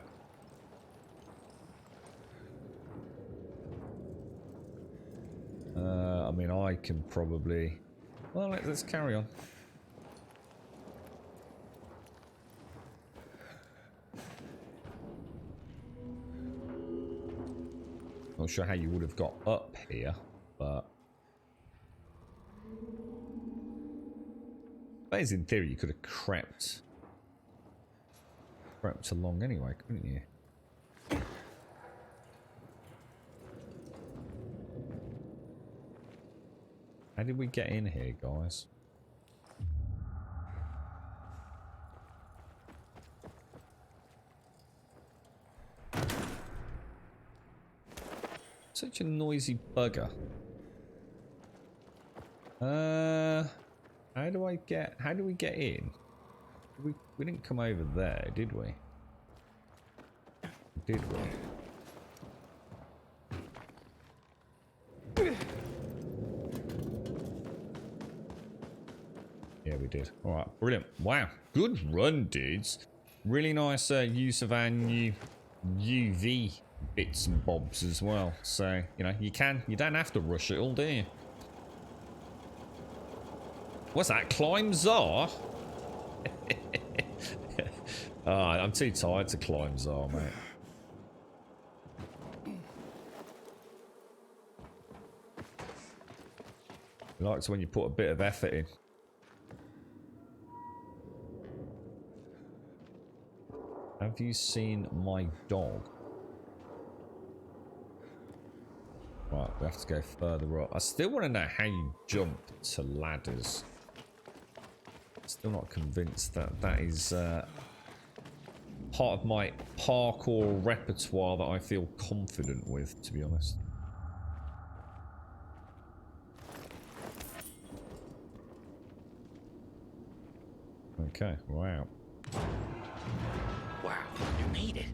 I mean, I can probably... Well, let's carry on. Not sure how you would have got up here, but... I suppose in theory you could have crept along anyway, couldn't you? How did we get in here, guys? Such a noisy bugger. How do we get in? We didn't come over there, did we? Did we? Yeah, we did. All right, brilliant. Wow, good run, dudes. Really nice use of our new UV bits and bobs as well. So, you know, you don't have to rush it all, do you? What's that? Climb Czar? Oh, I'm too tired to climb Czar, mate. I like it when you put a bit of effort in. Have you seen my dog? Right, we have to go further up. I still want to know how you jump to ladders. Still not convinced that that is part of my parkour repertoire that I feel confident with, to be honest. Okay, wow. Wow, you made it.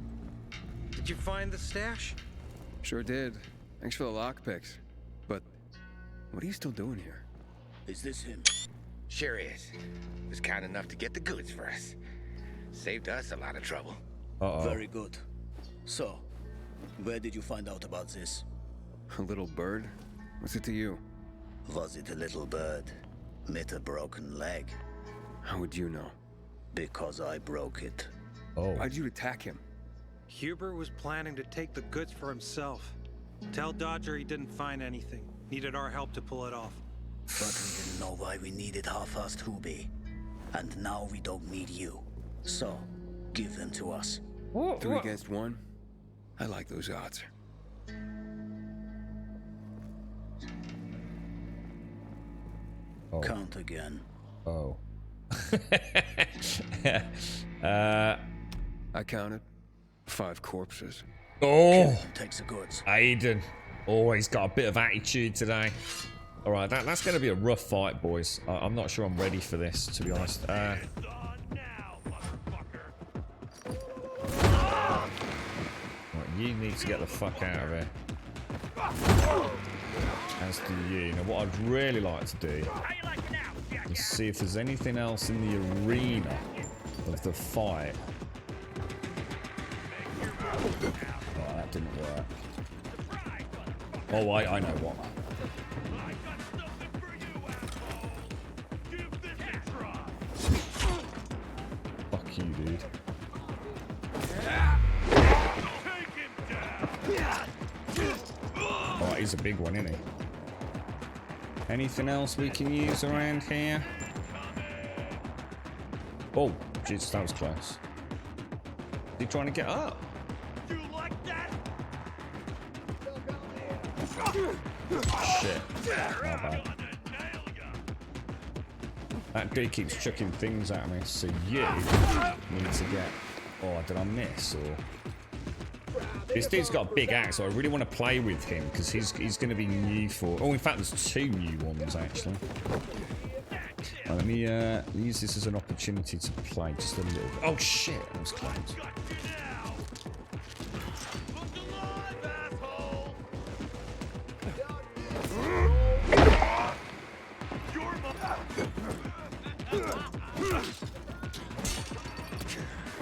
Did you find the stash? Sure did. Thanks for the lockpicks. But what are you still doing here? Is this him? Sure is. Was kind enough to get the goods for us. Saved us a lot of trouble. Uh-oh. Very good. So, where did you find out about this? A little bird? What's it to you? Was it a little bird? With a broken leg? How would you know? Because I broke it. Oh. Why'd you attack him? Hubert was planning to take the goods for himself. Tell Dodger he didn't find anything. Needed our help to pull it off. But we didn't know why we needed half-assed Hubie. And now we don't need you. So, give them to us. 3 against 1? I like those odds. Oh. Count again. Oh. I counted 5 corpses. Oh. Takes the goods. Aiden. Oh, he's got a bit of attitude today. All right, that's going to be a rough fight, boys. I'm not sure I'm ready for this, to be honest. Right, you need to get the fuck out of here. As do you. Now, what I'd really like to do is see if there's anything else in the arena of the fight. Oh, that didn't work. Oh, I know what. Fuck you, dude. Oh, he's a big one, isn't he? Anything else we can use around here? Oh, jeez, that was close. Is he trying to get up? Shit. Not bad. That dude keeps chucking things at me, so you need to get... Oh, did I miss? Or... This dude's got a big axe, so I really want to play with him, because he's going to be new for... Oh, in fact, there's 2 new ones, actually. Right, let me use this as an opportunity to play just a little bit. Oh, shit, that was close.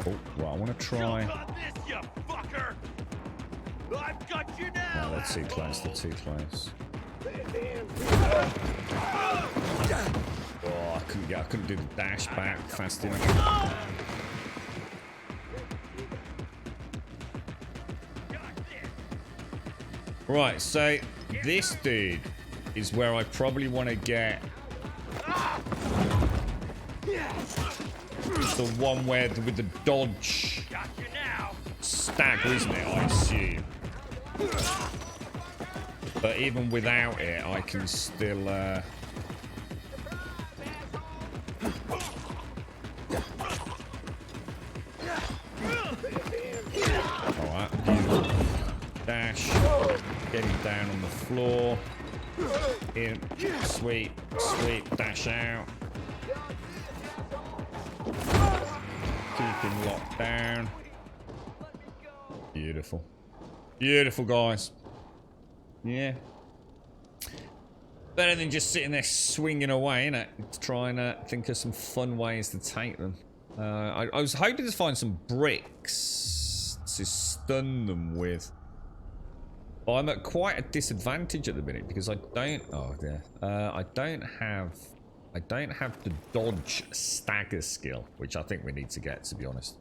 Oh, well, I want to try... Oh, they're too close, they're too close. Oh, I couldn't do the dash back fast enough. Right, so this dude is where I probably want to get the one where with the dodge stagger, isn't it? I assume. But even without it, I can still. Alright, dash, getting down on the floor. In, sweep, dash out. Keep him locked down. Beautiful. Beautiful, guys. Yeah. Better than just sitting there swinging away, innit? Trying to think of some fun ways to take them. I was hoping to find some bricks to stun them with. But I'm at quite a disadvantage at the minute because I don't. Oh yeah. I don't have the dodge stagger skill, which I think we need to get. To be honest,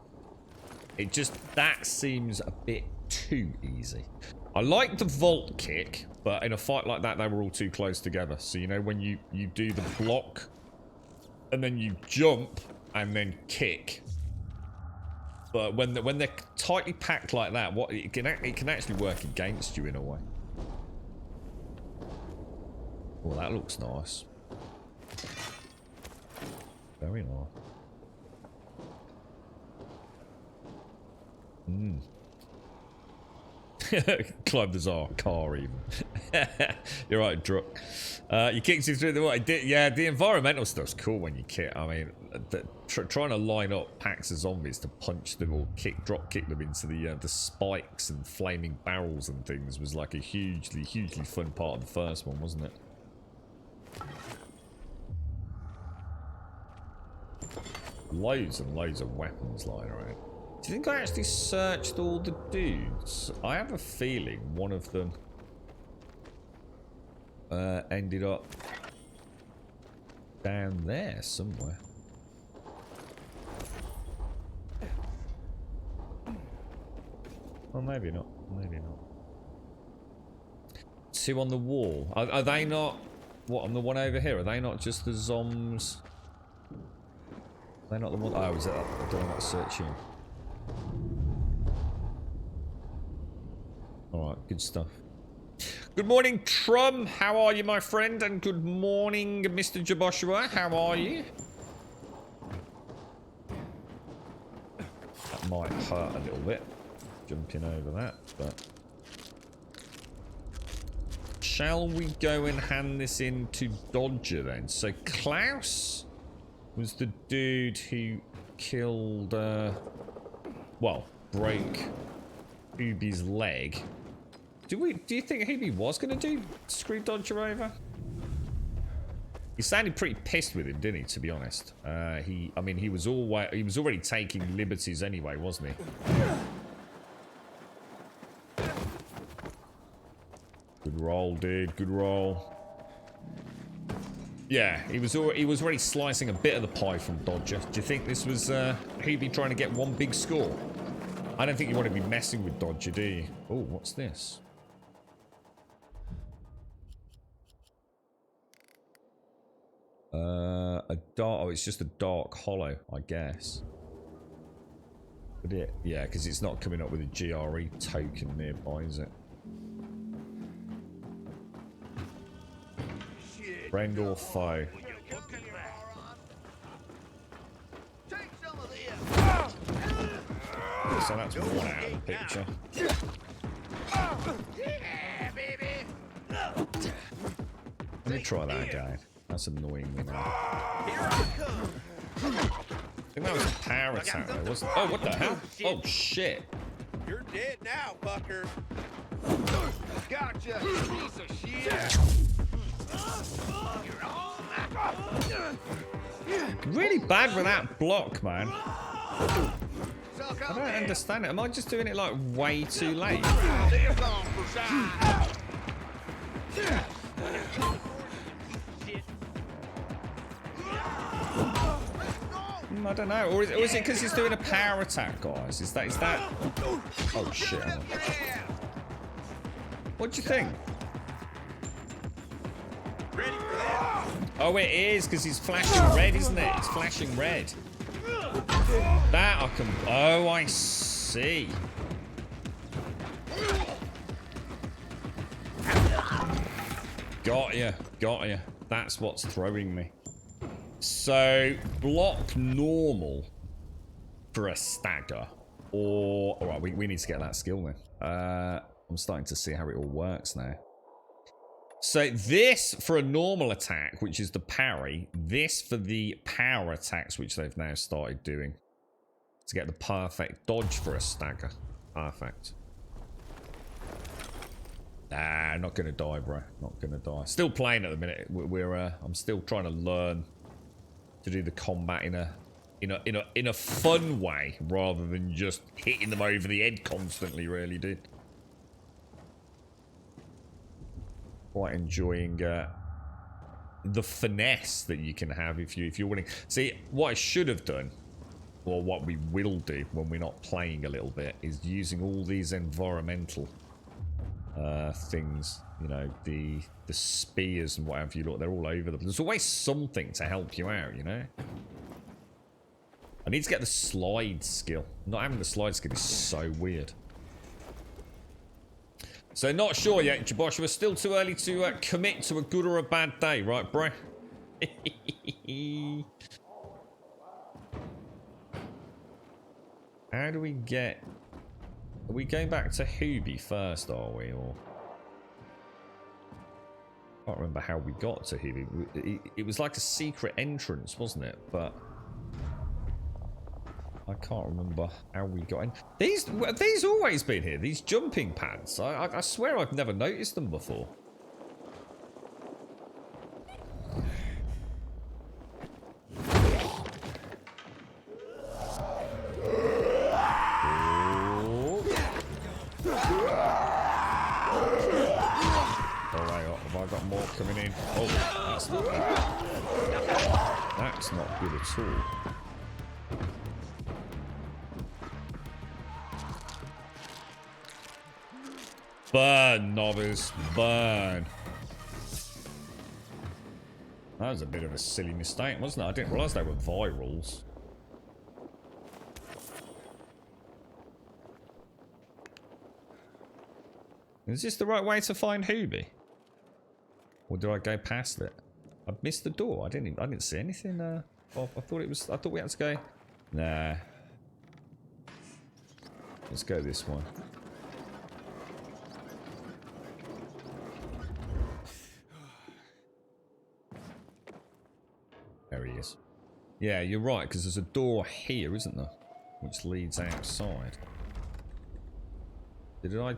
that seems a bit too easy. I like the vault kick, but in a fight like that, they were all too close together. So you know when you do the block, and then you jump and then kick. But when they're tightly packed like that, it can actually work against you in a way. Oh, that looks nice. Very nice. Climb the Tsar car even. You're right, Druk. You kicked him through the wall. Yeah, the environmental stuff's cool when you kick. I mean, trying to line up packs of zombies to punch them or drop kick them into the spikes and flaming barrels and things was like a hugely fun part of the first one, wasn't it? Loads and loads of weapons lying around. Do you think I actually searched all the dudes? I have a feeling one of them ended up down there somewhere. Well, maybe not. Maybe not. Two on the wall. Are they not... What, on the one over here? Are they not just the zombs? They're not the one... Oh, is that... Do I not search him? Alright, good stuff. Good morning, Trum. How are you, my friend? And good morning, Mr. Jaboshua. How are you? That might hurt a little bit. Jumping over that, but... Shall we go and hand this in to Dodger then? So Klaus was the dude who killed, well, broke Ubi's leg. Do you think Ubi was going to screw Dodger over? He sounded pretty pissed with him, didn't he, to be honest? I mean, he was already taking liberties anyway, wasn't he? Good roll, dude. Good roll. Yeah, he was already slicing a bit of the pie from Dodger. Do you think this was Ubi trying to get one big score? I don't think you want to be messing with Dodger, do you? Oh, what's this? Oh, it's just a dark hollow, I guess. But yeah, because it's not coming up with a GRE token nearby, is it? Friend or foe? So that's one out of the picture. Let me try that again. That's annoying me now. I think that was a power attack though, wasn't it? Oh, what the hell? Oh, shit. You're dead now, fucker. Gotcha, piece of shit. Really bad with that block, man. I don't understand it. Am I just doing it like way too late? I don't know. Or is it because he's doing a power attack, guys? Is that... Oh, shit. What do you think? Ready for that? Oh, it is, because he's flashing red, isn't it? It's flashing red. That I can... Oh, I see. Got ya. Got ya. That's what's throwing me. So, block normal for a stagger. Or... Alright, we need to get that skill then. I'm starting to see how it all works now. So this for a normal attack, which is the parry. This for the power attacks, which they've now started doing. To get the perfect dodge for a stagger. Perfect. Nah, not gonna die, bro. Not gonna die. Still playing at the minute. I'm still trying to learn to do the combat in a fun way rather than just hitting them over the head constantly, really, dude. Quite enjoying the finesse that you can have if you're winning. See, what I should have done, or what we will do when we're not playing a little bit, is using all these environmental things. You know, the spears and whatever you look, they're all over them. There's always something to help you out, you know. I need to get the slide skill. Not having the slide skill is so weird. So not sure yet, Jabosh. We're still too early to commit to a good or a bad day, right, bro? How do we get... Are we going back to Hubie first, are we? Or... I can't remember how we got to Hubie. It was like a secret entrance, wasn't it? But... I can't remember how we got in. Have these always been here? These jumping pads? I swear I've never noticed them before. Have I got more coming in? Oh, that's not good. That's not good at all. Burn, novice, burn. That was a bit of a silly mistake, wasn't it? I didn't realise they were virals. Is this the right way to find Hubie? Or do I go past it? I missed the door. I didn't see anything. I thought we had to go. Nah. Let's go this one. There he is. Yeah, you're right, because there's a door here, isn't there? Which leads outside. Did I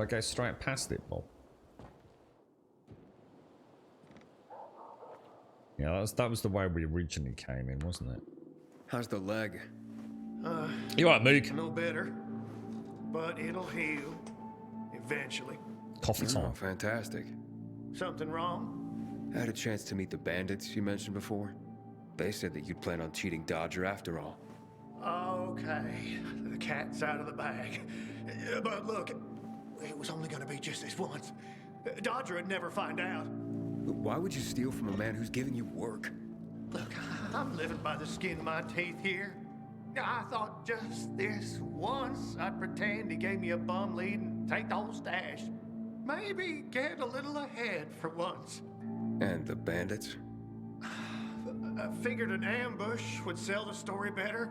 go straight past it, Bob? Yeah, that was the way we originally came in, wasn't it? How's the leg? You alright, Moog? No better, but it'll heal eventually. Coffee time. Oh, fantastic. Something wrong? I had a chance to meet the bandits you mentioned before. They said that you'd plan on cheating Dodger after all. Okay, the cat's out of the bag. But look, it was only gonna be just this once. Dodger would never find out. Why would you steal from a man who's giving you work? Look, I'm living by the skin of my teeth here. I thought just this once I'd pretend he gave me a bum lead and take the whole stash. Maybe get a little ahead for once. And the bandits? I figured an ambush would sell the story better.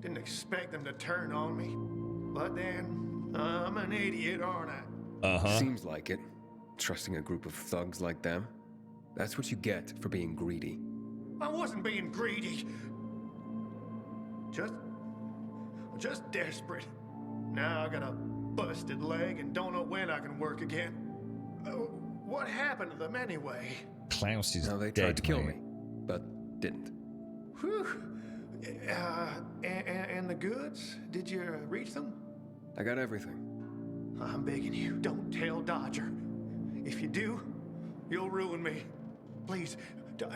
Didn't expect them to turn on me. But then, I'm an idiot, aren't I? Uh-huh. Seems like it. Trusting a group of thugs like them. That's what you get for being greedy. I wasn't being greedy. Just desperate. Now I got a busted leg and don't know when I can work again. What happened to them anyway? Klaus is Now they dead, tried to kill mate. me, but didn't. Whew. And the goods? Did you reach them? I got everything. I'm begging you, don't tell Dodger. If you do, you'll ruin me. Please,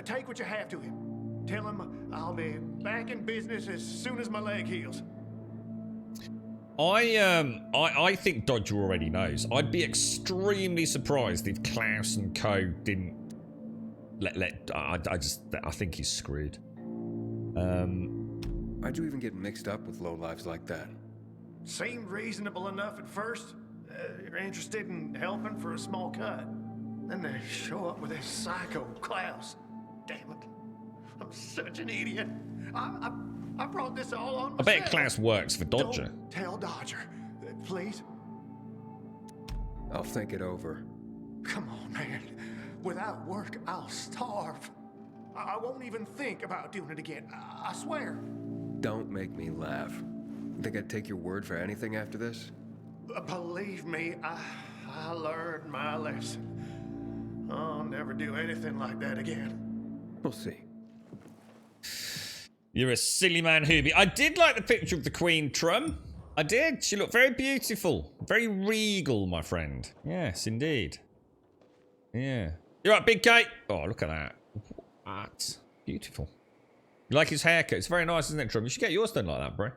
take what you have to him. Tell him I'll be back in business as soon as my leg heals. I think Dodger already knows. I'd be extremely surprised if Klaus and Co didn't I think he's screwed. Why'd you even get mixed up with lowlives like that? Seemed reasonable enough at first. You're interested in helping for a small cut. Then they show up with this psycho Klaus. Damn it. I'm such an idiot. I brought this all on myself. I bet Klaus works for Dodger. Don't tell Dodger, please. I'll think it over. Come on, man. Without work, I'll starve. I won't even think about doing it again. I swear. Don't make me laugh. Think I'd take your word for anything after this? Believe me, I learned my lesson. I'll never do anything like that again. We'll see. You're a silly man, Hubie. I did like the picture of the Queen Trum. I did. She looked very beautiful. Very regal, my friend. Yes, indeed. Yeah. You're right, Big Kate. Oh, look at that. What? Beautiful. You like his haircut? It's very nice, isn't it, Trum? You should get yours done like that, bro.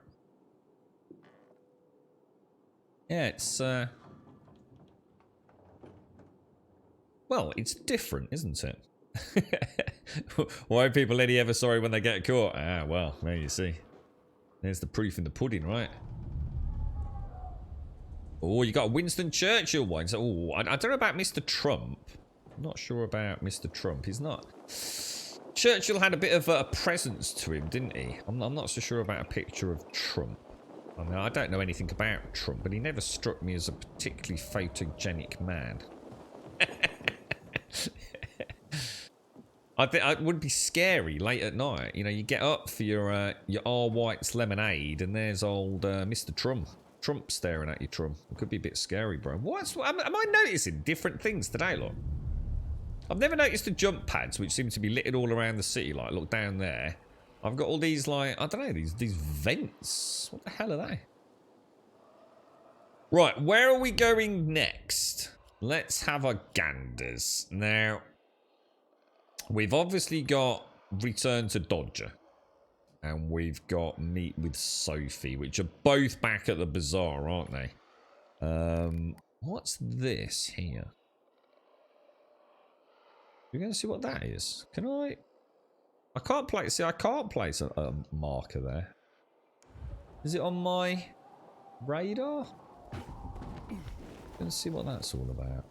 Yeah, it's, well, it's different, isn't it? Why are people any ever sorry when they get caught? Ah, well, there you see. There's the proof in the pudding, right? Oh, you got a Winston Churchill one. So, oh, I don't know about Mr. Trump. I'm not sure about Mr. Trump. He's not. Churchill had a bit of a presence to him, didn't he? I'm not so sure about a picture of Trump. I mean, I don't know anything about Trump, but he never struck me as a particularly photogenic man. I think it would be scary late at night. You know, you get up for your R. White's lemonade, and there's old Mr. Trump staring at you, Trump. It could be a bit scary, bro. Am I noticing different things today, look? I've never noticed the jump pads, which seem to be littered all around the city. Like, look down there. I've got all these, like, I don't know, these vents. What the hell are they? Right, where are we going next? Let's have a ganders. Now, we've obviously got Return to Dodger. And we've got Meet with Sophie, which are both back at the bazaar, aren't they? What's this here? You're going to see what that is. Can I? I can't place. See, I can't place a marker there. Is it on my radar? Let's see what that's all about.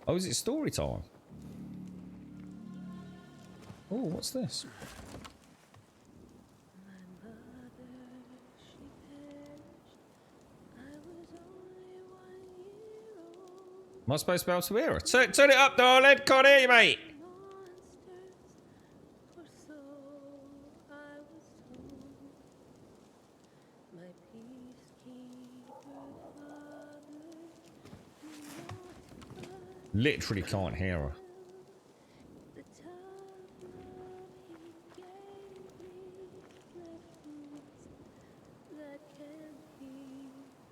Oh, is it story time? Oh, what's this? Am I supposed to be able to hear it? Turn it up, darling. Can't hear you, mate. Literally can't hear her.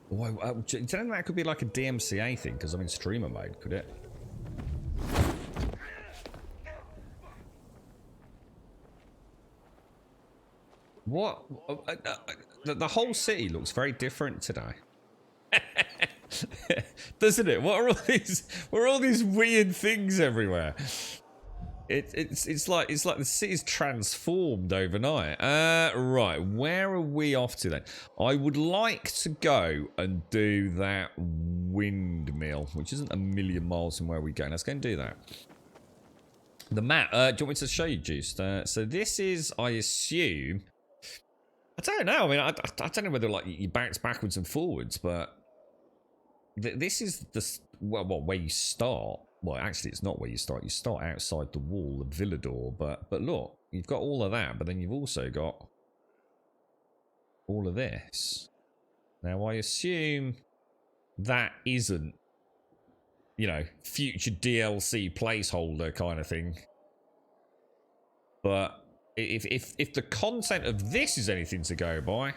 Whoa, do you think that could be like a DMCA thing? Because I'm in streamer mode, could it? What? The whole city looks very different today. Doesn't it? What are all these weird things everywhere? It's like the city's transformed overnight. Right, where are we off to then? I would like to go and do that windmill, which isn't a million miles from where we're going. Let's go and do that. The map. Do you want me to show you, Juiced? So this is, I assume. I don't know. I mean, I don't know whether like you bounce backwards and forwards, but this is the where you start. Well, actually, it's not where you start. You start outside the wall of Villador, but look, you've got all of that, but then you've also got all of this. Now, I assume that isn't, you know, future DLC placeholder kind of thing. But if the content of this is anything to go by,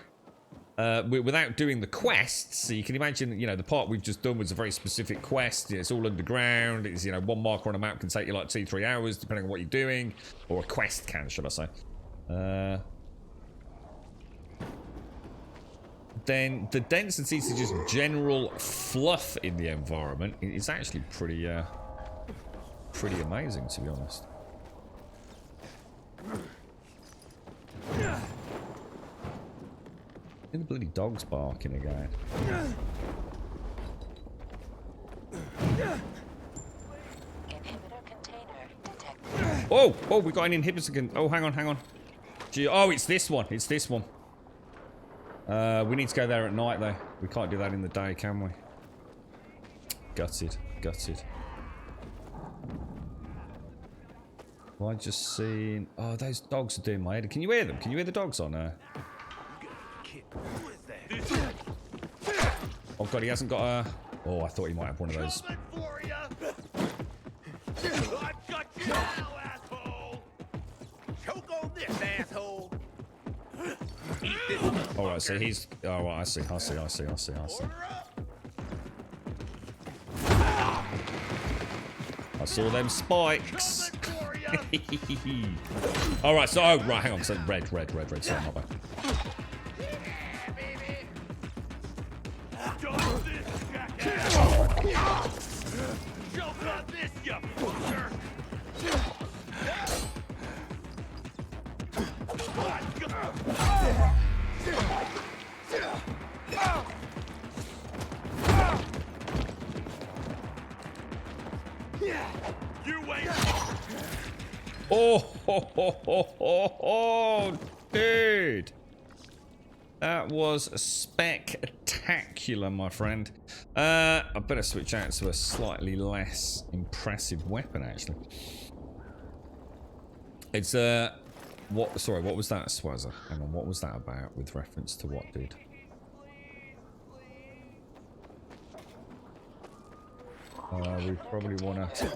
without doing the quests. So you can imagine, you know, the part we've just done was a very specific quest. It's all underground. It's, you know, one marker on a map can take you like 2-3 hours depending on what you're doing, or a quest can, should I say. Then the density to just general fluff in the environment is actually pretty amazing, to be honest. The bloody dog's barking again. Oh, oh, we got an inhibitor. Oh, hang on. Gee, oh, it's this one. It's this one. We need to go there at night, though. We can't do that in the day, can we? Gutted. Well, I just seen... Oh, those dogs are doing my head. Can you hear them? Can you hear the dogs on there? Oh, God, he hasn't got a... Oh, I thought he might have one of those. I've got you now, asshole! Choke on this, asshole! Eat this. All right, so he's... Oh, right, I see. I saw them spikes. All right, so... Oh, right, hang on. So red. Sorry, my bad. Choke on this, you fucker! You wait. Oh, dude. That was spectacular, my friend. I better switch out to a slightly less impressive weapon, actually. It's what? Sorry, what was that, Swazza? Hang on, what was that about with reference to what, dude? We probably want to...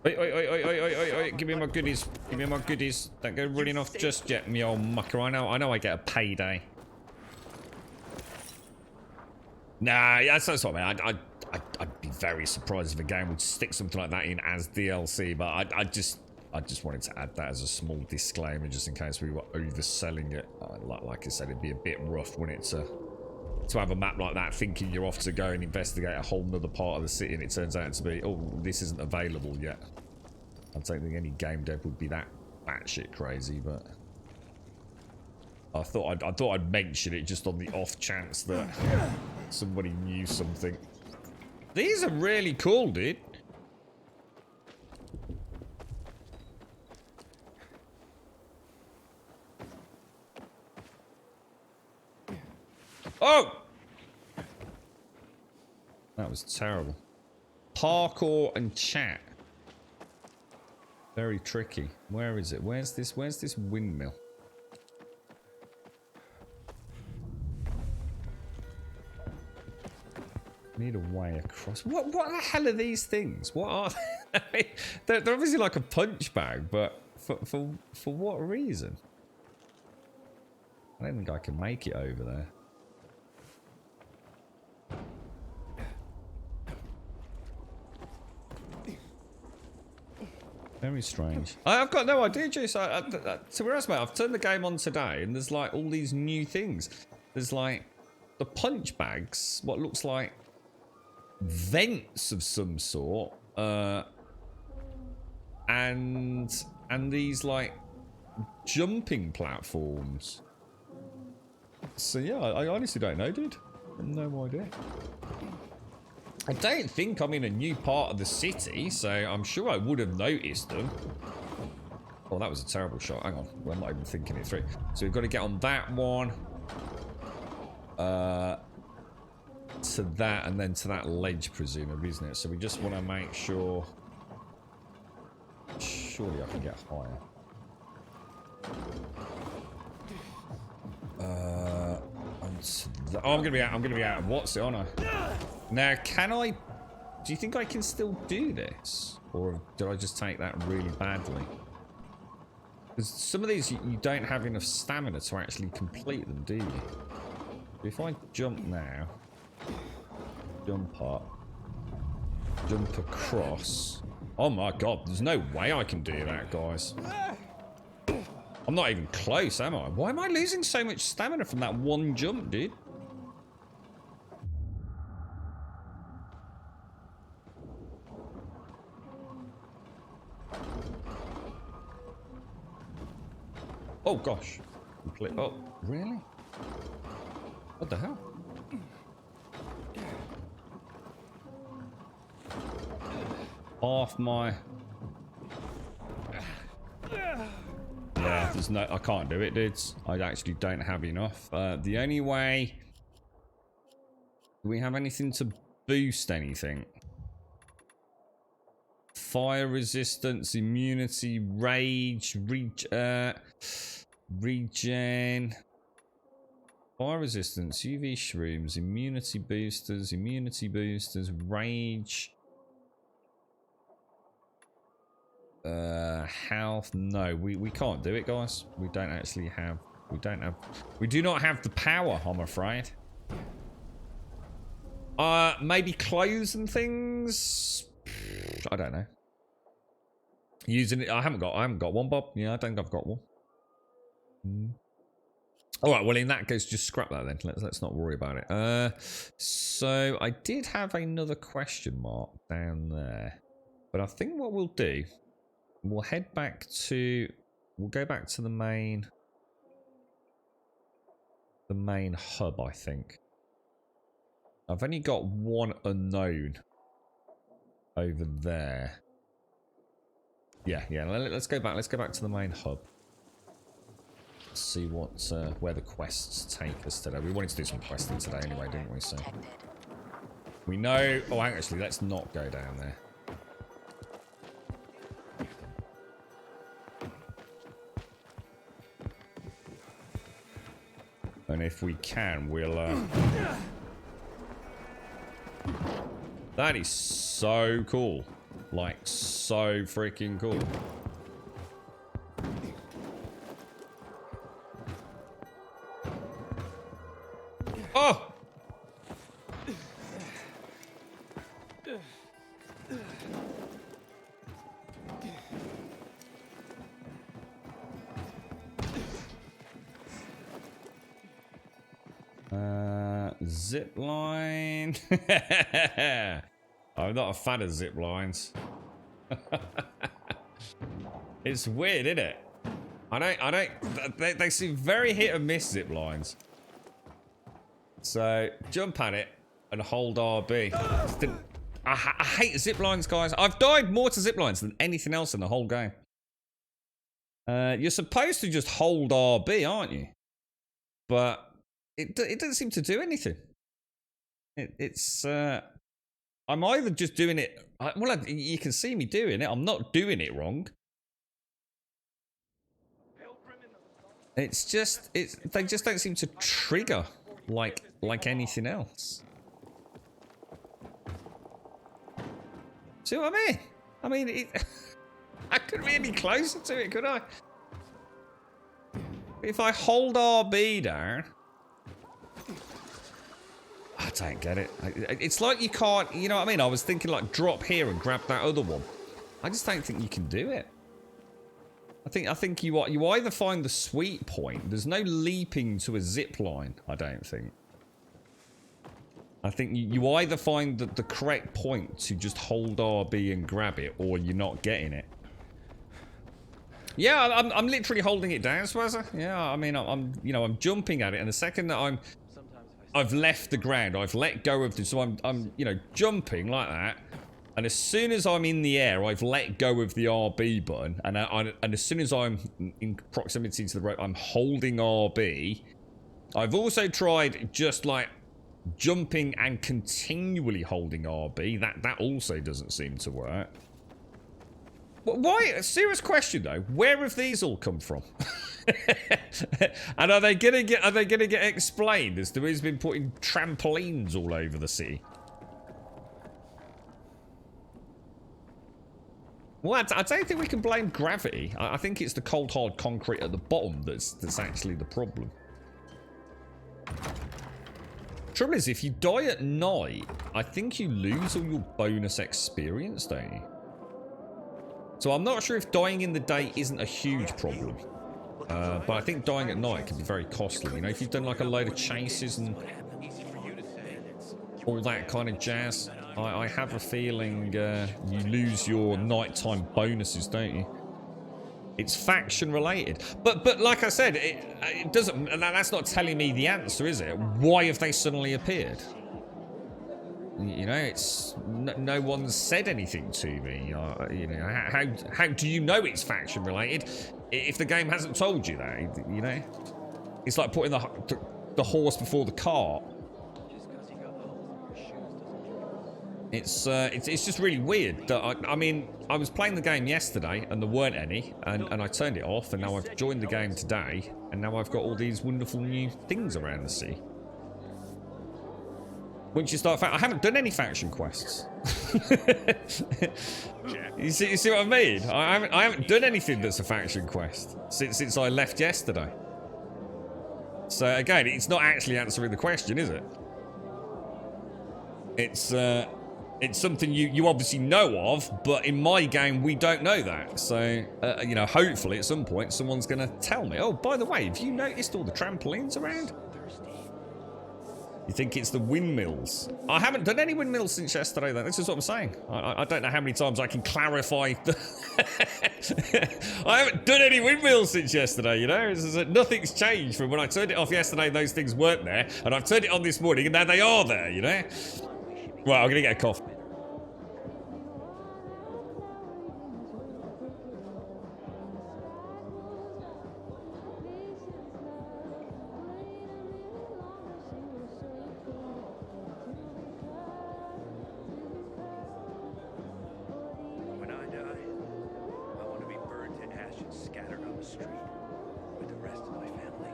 Wait, give me my goodies. Don't go running off just yet, me old mucker. I know I get a payday. Nah, that's what I mean. I'd be very surprised if a game would stick something like that in as DLC, but I just wanted to add that as a small disclaimer, just in case we were overselling it. Like I said, it'd be a bit rough, wouldn't it, to have a map like that, thinking you're off to go and investigate a whole nother part of the city, and it turns out to be, oh, this isn't available yet. I don't think any game dev would be that batshit crazy, but I thought I'd mention it just on the off chance that somebody knew something. These are really cool, dude. Oh! That was terrible. Parkour and chat. Very tricky. Where is it? Where's this windmill? Need a way across. What the hell are these things? What are they? They're obviously like a punch bag, but for what reason? I don't think I can make it over there. Very strange. I've got no idea, Juice. To be honest, mate, I've turned the game on today, and there's like all these new things. There's like the punch bags, what looks like vents of some sort, and these like jumping platforms. So yeah, I honestly don't know, dude. No idea. I don't think I'm in a new part of the city, so I'm sure I would have noticed them. Oh, that was a terrible shot. Hang on, well, I'm not even thinking it through. So we've got to get on that one. To that, and then to that ledge, presumably, isn't it? So we just want to make sure surely I can get higher. I'm gonna be out. I'm gonna be out of what's it, aren't I? Now, can I? Do you think I can still do this, or did I just take that really badly? Because some of these you don't have enough stamina to actually complete them, do you? If I jump now, jump up, jump across. Oh my god, there's no way I can do that, guys. I'm not even close, am I? Why am I losing so much stamina from that one jump, dude? Oh gosh. Oh, really? What the hell? Half my... Yeah, there's no... I can't do it, dudes. I actually don't have enough. The only way... Do we have anything to boost anything? Fire resistance, immunity, rage, regen... Fire resistance, UV shrooms, immunity boosters, rage... health. No, we can't do it, guys. We don't actually have... We do not have the power, I'm afraid. Maybe clothes and things? I don't know. Using it... I haven't got one, Bob. Yeah, I don't think I've got one. Alright, well in that case, just scrap that then. Let's not worry about it. So, I did have another question mark down there. But I think what we'll do... We'll head back to... We'll go back to the main hub, I think. I've only got one unknown over there. Yeah. Let's go back. Let's go back to the main hub. See what where the quests take us today. We wanted to do some questing today anyway, didn't we? So we know. Oh, actually, let's not go down there. And if we can, we'll... That is so cool. Like, so freaking cool. Oh! Zip line. I'm not a fan of zip lines. It's weird, isn't it? They seem very hit and miss, zip lines. So jump at it and hold RB. I hate zip lines, guys. I've died more to zip lines than anything else in the whole game. You're supposed to just hold RB, aren't you? But it doesn't seem to do anything. It's I'm either just doing it... Well, you can see me doing it. I'm not doing it wrong. It's just... They just don't seem to trigger like anything else. See what I mean? I mean, I couldn't be any closer to it, could I? If I hold RB down... I don't get it. It's like you can't, you know what I mean? I was thinking like drop here and grab that other one. I just don't think you can do it. I think you either find the sweet point. There's no leaping to a zip line, I don't think. I think you either find the correct point to just hold RB and grab it, or you're not getting it. Yeah, I'm literally holding it down, Swazza. Yeah, I mean, I'm jumping at it, and the second that I've left the ground, I've let go of this, so I'm jumping like that, and as soon as I'm in the air, I've let go of the RB button, and as soon as I'm in proximity to the rope, I'm holding RB. I've also tried just like jumping and continually holding RB. That also doesn't seem to work. Why? Serious question though. Where have these all come from? And are they gonna get explained as to who's been putting trampolines all over the city? Well, I don't think we can blame gravity. I think it's the cold hard concrete at the bottom that's actually the problem. Trouble is, if you die at night, I think you lose all your bonus experience, don't you? So I'm not sure if dying in the day isn't a huge problem. But I think dying at night can be very costly. You know, if you've done like a load of chases and all that kind of jazz, I have a feeling you lose your nighttime bonuses, don't you? It's faction related. But like I said, it doesn't. That's not telling me the answer, is it? Why have they suddenly appeared? You know, it's no one's said anything to me. You know, how do you know it's faction related if the game hasn't told you that? You know, it's like putting the horse before the cart. It's just really weird that I mean, I was playing the game yesterday and there weren't any, and I turned it off, and now I've joined the game today, and now I've got all these wonderful new things around the sea. Once you start, I haven't done any faction quests. you see what I mean? I haven't done anything that's a faction quest since I left yesterday. So again, it's not actually answering the question, is it? It's something you obviously know of, but in my game we don't know that. So you know, hopefully at some point someone's going to tell me. Oh, by the way, have you noticed all the trampolines around? You think it's the windmills? I haven't done any windmills since yesterday, though. This is what I'm saying. I don't know how many times I can clarify. I haven't done any windmills since yesterday, you know? Nothing's changed from when I turned it off yesterday and those things weren't there. And I've turned it on this morning and now they are there, you know? Well, I'm going to get a coffee. When I die, I want to be burned to ash and scattered on the street with the rest of my family.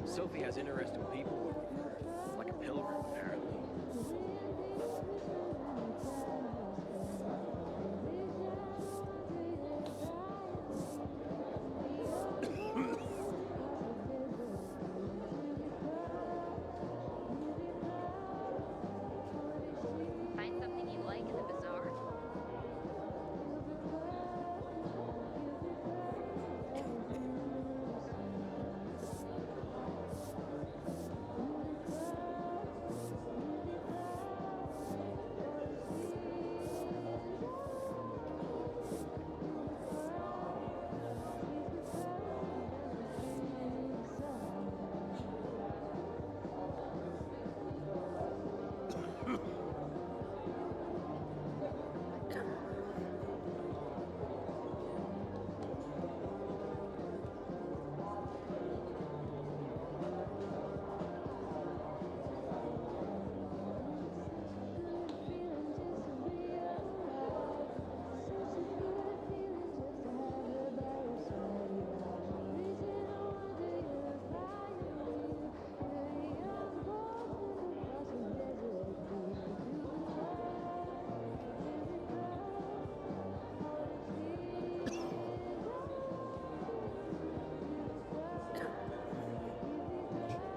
Sophie has interesting people working for her, like a pilgrim, apparently. Find something you like in the bazaar?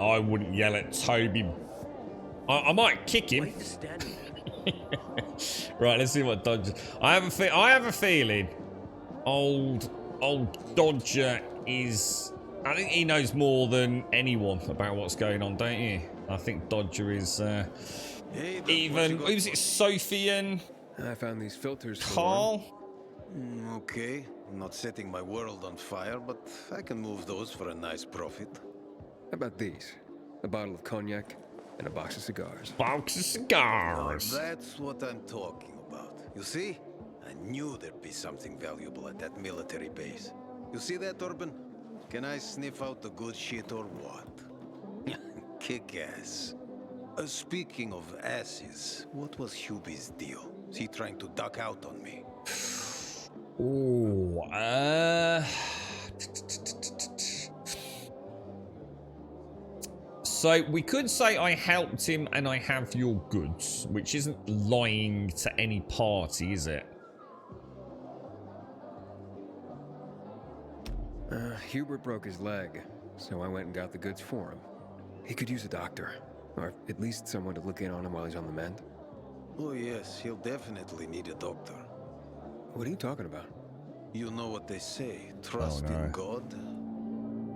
I wouldn't yell at Toby. I might kick him. Right, let's see what Dodger. I have a feeling old Dodger is. I think he knows more than anyone about what's going on, don't you? I think Dodger is even. Who's it? Sophie and I found these filters. Carl. Okay, I'm not setting my world on fire, but I can move those for a nice profit. How about these? A bottle of cognac and a box of cigars. Box of cigars. Now that's what I'm talking about. You see? I knew there'd be something valuable at that military base. You see that, Urban? Can I sniff out the good shit or what? Kick ass. Speaking of asses, what was Hubie's deal? Is he trying to duck out on me? Oh, so we could say I helped him and I have your goods, which isn't lying to any party, is it? Hubert broke his leg, so I went and got the goods for him. He could use a doctor, or at least someone to look in on him while he's on the mend. Oh yes, he'll definitely need a doctor. What are you talking about? You know what they say, trust in God.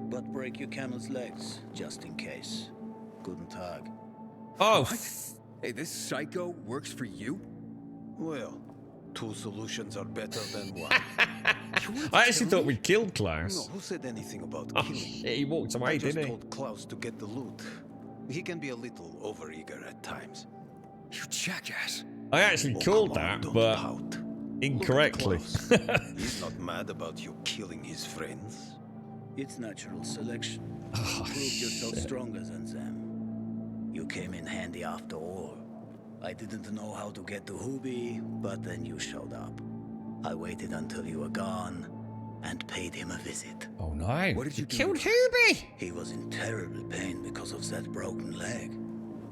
But break your camel's legs, just in case. Guten Tag. Oh, hey, this psycho works for you? Well, two solutions are better than one. I actually thought we killed Klaus. No, who said anything about Oh, killing? shit, he walked away, I just didn't he? told Klaus to get the loot. He can be a little overeager at times. You jackass. I actually called that, but incorrectly. He's not mad about you killing his friends. It's natural selection. You proved yourself stronger than them. You came in handy after all. I didn't know how to get to Hubie, but then you showed up. I waited until you were gone and paid him a visit. Oh no. What did you do? Killed Hubie! He was in terrible pain because of that broken leg.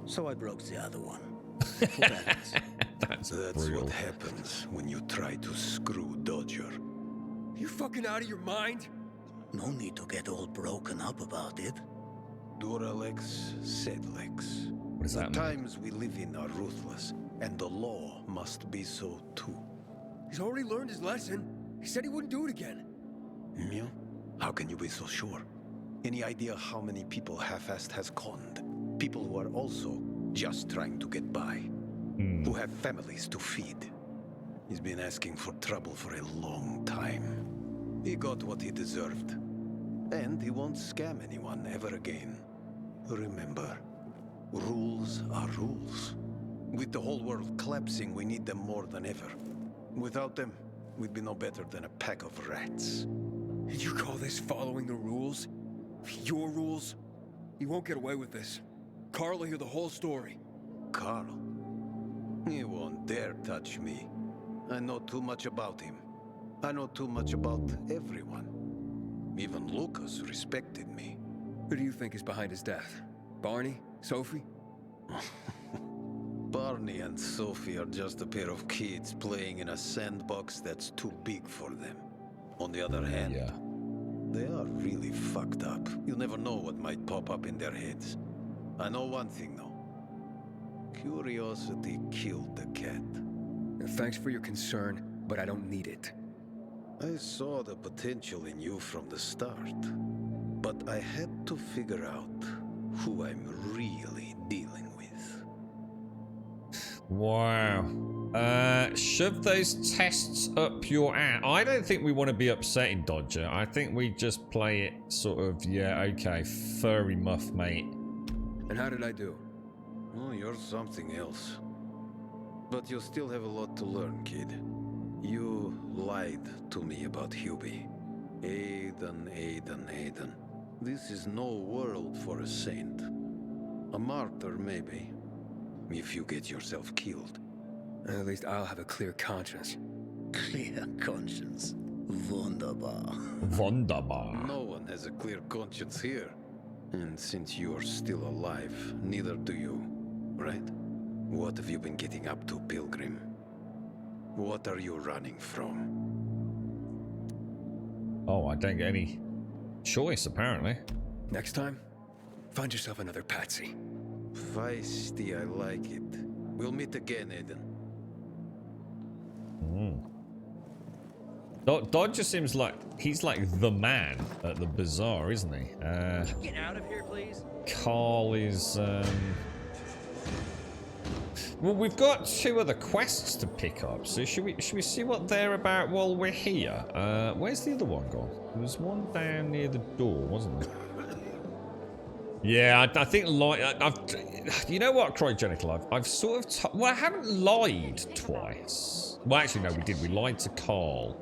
So I broke the other one. For balance. That's brutal. what happens when you try to screw Dodger. You fucking out of your mind? No need to get all broken up about it. Duralex, Sedlex. What does that The mean? times we live in are ruthless, and the law must be so too. He's already learned his lesson. He said he wouldn't do it again. Yeah? How can you be so sure? Any idea how many people Half-Assed has conned? People who are also just trying to get by. Who have families to feed. He's been asking for trouble for a long time. He got what he deserved. And he won't scam anyone ever again. Remember, rules are rules. With the whole world collapsing, we need them more than ever. Without them, we'd be no better than a pack of rats. Did you call this following the rules? Your rules? You won't get away with this. Carl will hear the whole story. Carl? He won't dare touch me. I know too much about him. I know too much about everyone. Even Lucas respected me. Who do you think is behind his death? Barney? Sophie? Barney and Sophie are just a pair of kids playing in a sandbox that's too big for them. On the other hand, they are really fucked up. You never know what might pop up in their heads. I know one thing though. Curiosity killed the cat. Thanks for your concern, but I don't need it. I saw the potential in you from the start, but I had to figure out who I'm really dealing with. Wow. Shove those tests up your ass. I don't think we want to be upsetting Dodger. I think we just play it sort of, yeah, okay, furry muff, mate. And how did I do? Oh, you're something else. But you still have a lot to learn, kid. You lied to me about Hubie. Aiden. This is no world for a saint. A martyr, maybe. If you get yourself killed. At least I'll have a clear conscience. Clear conscience. Wunderbar. Wunderbar. No one has a clear conscience here. And since you're still alive, neither do you, right? What have you been getting up to, Pilgrim? What are you running from? Oh, I don't get any choice, apparently. Next time, find yourself another patsy. Feisty, I like it. We'll meet again, Aiden. Dodger seems like he's like the man at the bazaar, isn't he? Get out of here, please. Carl is well, we've got 2 other quests to pick up, so should we see what they're about while we're here? Where's the other one gone? There was one down near the door, wasn't there? Yeah, I think I've you know what, Cryogenical, I've sort of well, I haven't lied twice. Well, actually no, we did. We lied to Carl.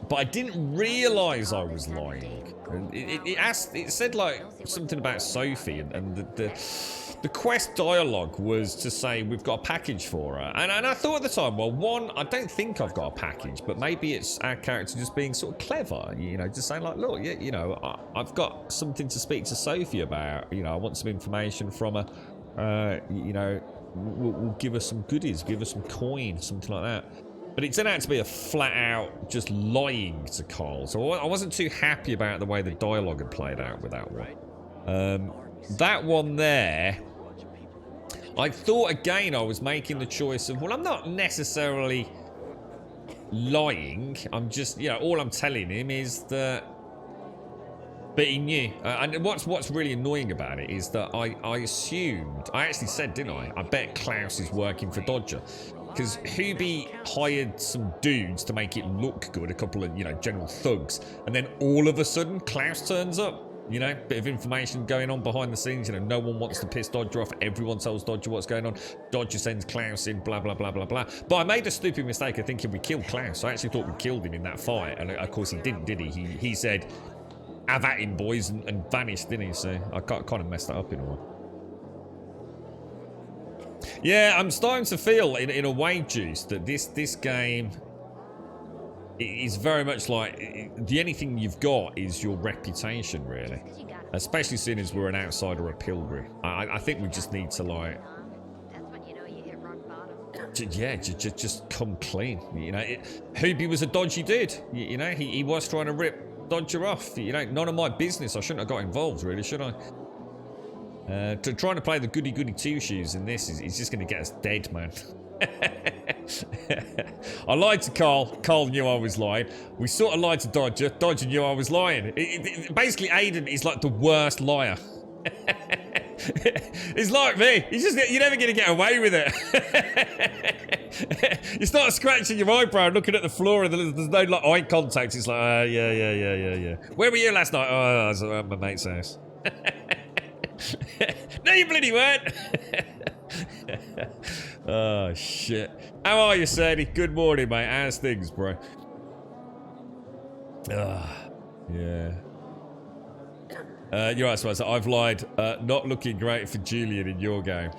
but I didn't realise I was lying. And it said like something about Sophie, and the quest dialogue was to say we've got a package for her. And I thought at the time, well, one, I don't think I've got a package, but maybe it's our character just being sort of clever, you know, just saying like, look, you know, I've got something to speak to Sophie about. You know, I want some information from her. You know, we'll give her some goodies, give her some coin, something like that. But it turned out to be a flat-out just lying to Carl. So I wasn't too happy about the way the dialogue had played out with that one. That one there, I thought again I was making the choice of, well, I'm not necessarily lying. I'm just, you know, all I'm telling him is that... But he knew. And what's really annoying about it is that I assumed... I actually said, didn't I? I bet Klaus is working for Dodger. Because Hubie hired some dudes to make it look good, a couple of, you know, general thugs. And then all of a sudden, Klaus turns up. You know, bit of information going on behind the scenes. You know, no one wants to piss Dodger off. Everyone tells Dodger what's going on. Dodger sends Klaus in, blah, blah, blah, blah, blah. But I made a stupid mistake of thinking we killed Klaus. I actually thought we killed him in that fight. And of course he didn't, did he? He said, have at him, boys, and vanished, didn't he? So I kind of messed that up in a way. Yeah, I'm starting to feel in a way, Juice, that this game is very much like the only thing you've got is your reputation, really. Especially seeing as we're an outsider, a pilgrim. I think we just need to like, just come clean. You know, Hubie was a dodgy dude. You know, he was trying to rip Dodger off. You know, none of my business. I shouldn't have got involved, really, should I? Trying to play the goody two shoes in this is just going to get us dead, man. I lied to Carl. Carl knew I was lying. We sort of lied to Dodger. Dodger knew I was lying. Basically, Aiden is like the worst liar. He's like me. You're never going to get away with it. You start scratching your eyebrow, looking at the floor, and there's no like eye contact. It's like, yeah. Where were you last night? Oh, I was at my mate's house. No, you bloody weren't. Oh, shit. How are you, Sadie? Good morning, mate. How's things, bro? Yeah. You're right, so I've lied. Not looking great for Julian in your game.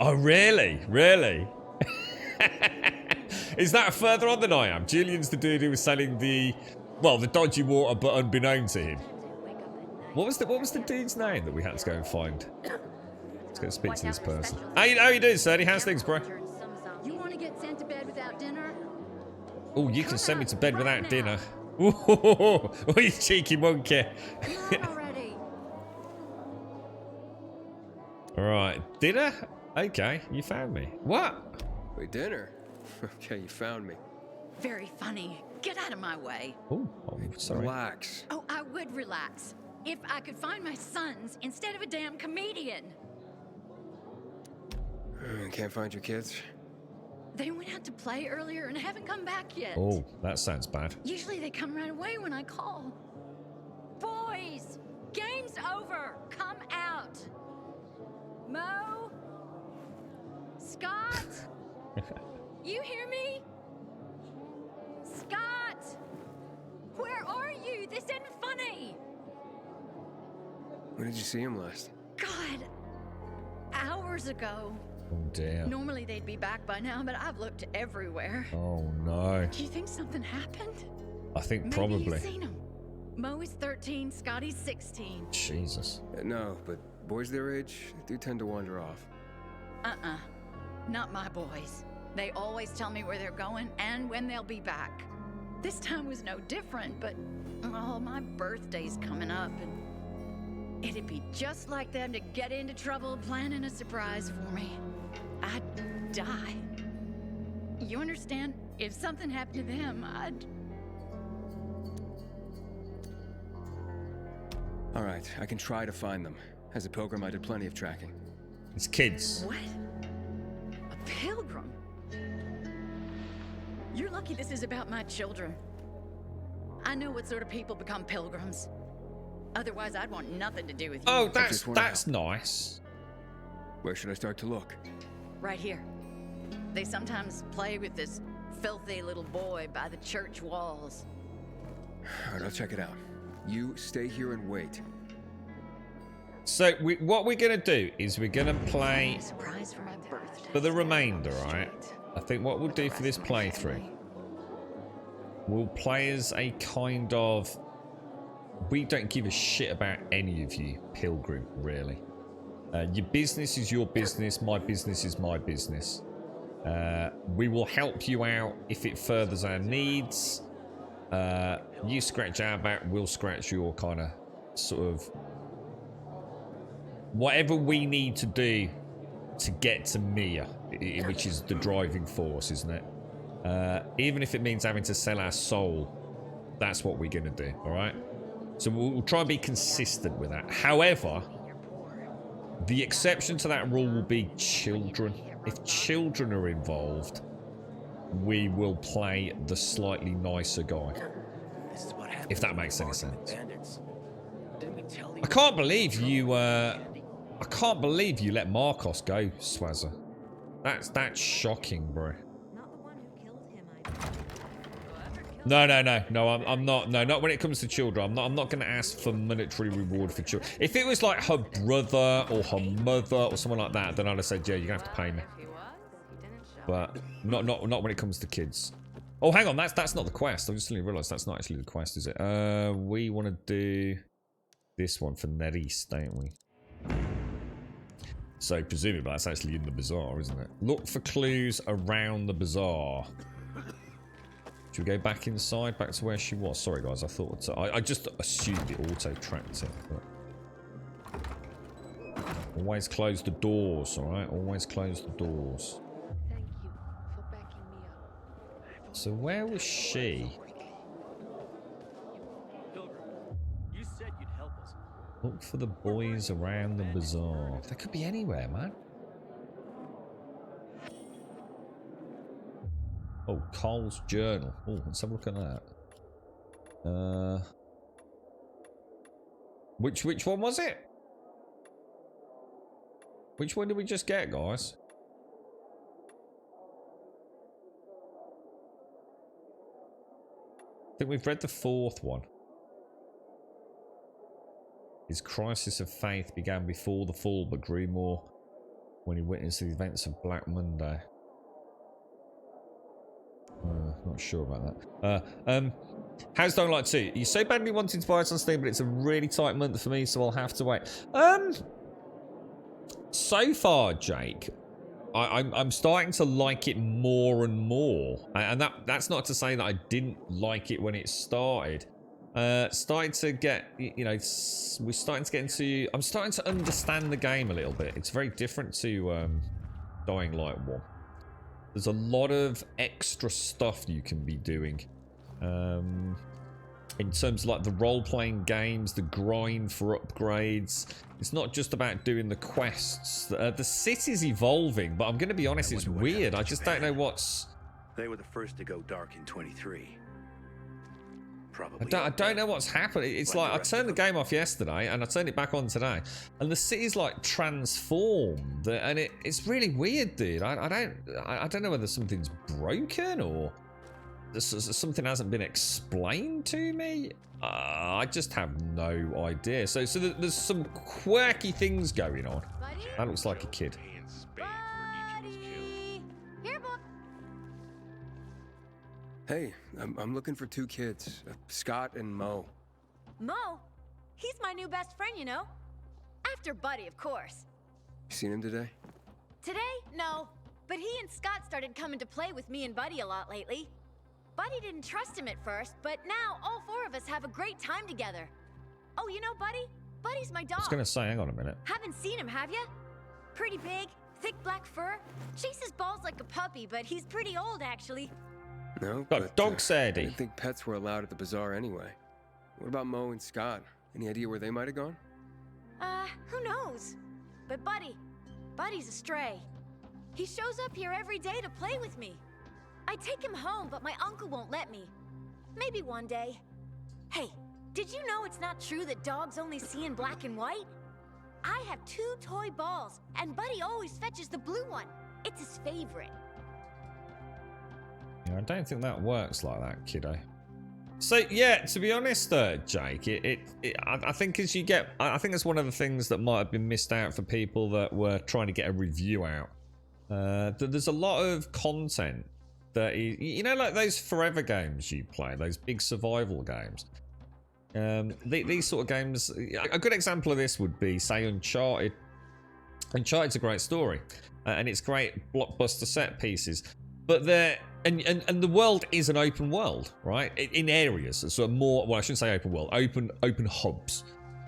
Oh, really? Really? Is that further on than I am? Julian's the dude who was selling the dodgy water, but unbeknown to him. What was the dude's name that we had to go and find? Let's go speak to this person. How you doing, Sadie? How's things, bro? You want to get sent to bed without dinner? Oh, you can send me to bed without dinner. Oh, you cheeky monkey. Alright, dinner? Okay, you found me. What? Wait, dinner? Okay, you found me. Very funny. Get out of my way. Oh, sorry. Relax. Oh, I would relax if I could find my sons instead of a damn comedian. Can't find your kids? They went out to play earlier and haven't come back yet. Oh, that sounds bad. Usually they come right away when I call. Boys, game's over. Come out. Mo? Scott? You hear me? Scott! Where are you? This isn't funny. When did you see him last? God, hours ago. Oh, dear. Normally they'd be back by now, but I've looked everywhere. Oh, no. Do you think something happened? I think Maybe probably. you've seen him. Mo is 13, Scotty's 16. Jesus. No, but boys their age do tend to wander off. Not my boys. They always tell me where they're going and when they'll be back. This time was no different, but oh, my birthday's coming up, and it'd be just like them to get into trouble planning a surprise for me. I'd die. You understand? If something happened to them, I'd... All right, I can try to find them. As a pilgrim, I did plenty of tracking. It's kids. What? A pilgrim? You're lucky this is about my children. I know what sort of people become pilgrims. Otherwise, I'd want nothing to do with you. Oh, that's nice. Where should I start to look? Right here. They sometimes play with this filthy little boy by the church walls. All right, I'll check it out. You stay here and wait. So what we're gonna do is we're gonna play Surprise for my birthday. for the remainder, right? I think what we'll do for this playthrough, we'll play as a kind of, we don't give a shit about any of you, Pilgrim, really. Your business is your business, my business is my business. We will help you out if it furthers our needs. You scratch our back, we'll scratch your kind of sort of whatever we need to do to get to Mia, which is the driving force, isn't it? Even if it means having to sell our soul, that's what we're going to do, all right? So we'll try and be consistent with that. However, the exception to that rule will be children. If children are involved, we will play the slightly nicer guy. If that makes any sense. I can't believe you let Marcos go, Swazza. That's shocking, bro. No, I'm not. No, not when it comes to children. I'm not going to ask for monetary reward for children. If it was like her brother or her mother or someone like that, then I'd have said, yeah, you're going to have to pay me. But not when it comes to kids. Oh, hang on, that's not the quest. I just suddenly realised that's not actually the quest, is it? We want to do this one for Neris, don't we? So presumably that's actually in the bazaar, isn't it? Look for clues around the bazaar. Should we go back inside, back to where she was? Sorry, guys, I thought I just assumed it auto-tracked it. But always close the doors, all right? Always close the doors. Thank you for backing me up. So where was she? You said you'd help us. Look for the boys around the bazaar. They could be anywhere, man. Oh, Cole's journal. Oh, let's have a look at that. Which one was it? Which one did we just get, guys? I think we've read the fourth one. His crisis of faith began before the fall, but grew more when he witnessed the events of Black Monday. Not sure about that. How's Dying Light 2? You so badly wanting to buy it on Steam, but it's a really tight month for me, so I'll have to wait. So far, Jake, I'm starting to like it more and more, and that's not to say that I didn't like it when it started. Starting to get, you know, we're starting to get into. I'm starting to understand the game a little bit. It's very different to Dying Light 1. There's a lot of extra stuff you can be doing. In terms of like the role-playing games, the grind for upgrades. It's not just about doing the quests. The city's evolving, but I'm going to be honest, it's weird. I just don't know what's... They were the first to go dark in 23. Probably. I don't know what's happening. It's like I turned the game off yesterday and I turned it back on today, and the city's like transformed, and it's really weird, dude. I don't know whether something's broken or something hasn't been explained to me. I just have no idea. So there's some quirky things going on. That looks like a kid. Hey, I'm looking for two kids, Scott and Mo. Mo? He's my new best friend, you know? After Buddy, of course. You seen him today? Today? No. But he and Scott started coming to play with me and Buddy a lot lately. Buddy didn't trust him at first, but now all four of us have a great time together. Oh, you know Buddy? Buddy's my dog. I was going to say, hang on a minute. Haven't seen him, have you? Pretty big, thick black fur. Chases balls like a puppy, but he's pretty old, actually. No, got but, dog Sadie. I didn't think pets were allowed at the bazaar anyway. What about Mo and Scott? Any idea where they might have gone? Who knows? But Buddy's a stray. He shows up here every day to play with me. I take him home, but my uncle won't let me. Maybe one day. Hey, did you know it's not true that dogs only see in black and white? I have 2 toy balls, and Buddy always fetches the blue one. It's his favorite. I don't think that works like that, kiddo. So yeah, to be honest, Jake, I think as you get, I think it's one of the things that might have been missed out for people that were trying to get a review out. There's a lot of content that is, you know, like those forever games you play, those big survival games. These sort of games, a good example of this would be, say, Uncharted. Uncharted's a great story, and it's great blockbuster set pieces, but they're and the world is an open world, right? In areas, so more. Well, I shouldn't say open world, open hubs.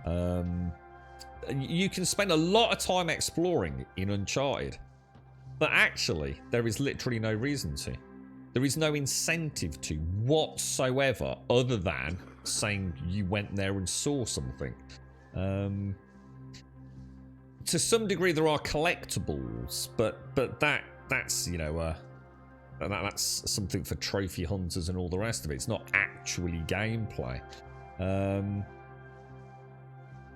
You can spend a lot of time exploring in Uncharted, but actually, there is literally no reason to. There is no incentive to whatsoever, other than saying you went there and saw something. To some degree, there are collectibles, but that's you know. That's something for trophy hunters and all the rest of it. It's not actually gameplay.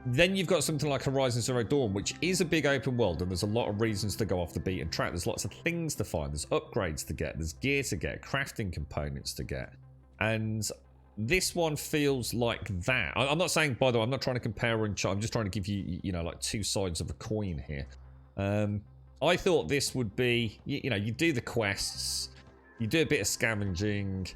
Then you've got something like Horizon Zero Dawn, which is a big open world, and there's a lot of reasons to go off the beaten track. There's lots of things to find. There's upgrades to get. There's gear to get. Crafting components to get. And this one feels like that. I'm not saying, by the way, I'm not trying to compare Uncharted. I'm just trying to give you, you know, like two sides of a coin here. I thought this would be, you know, you do the quests, you do a bit of scavenging,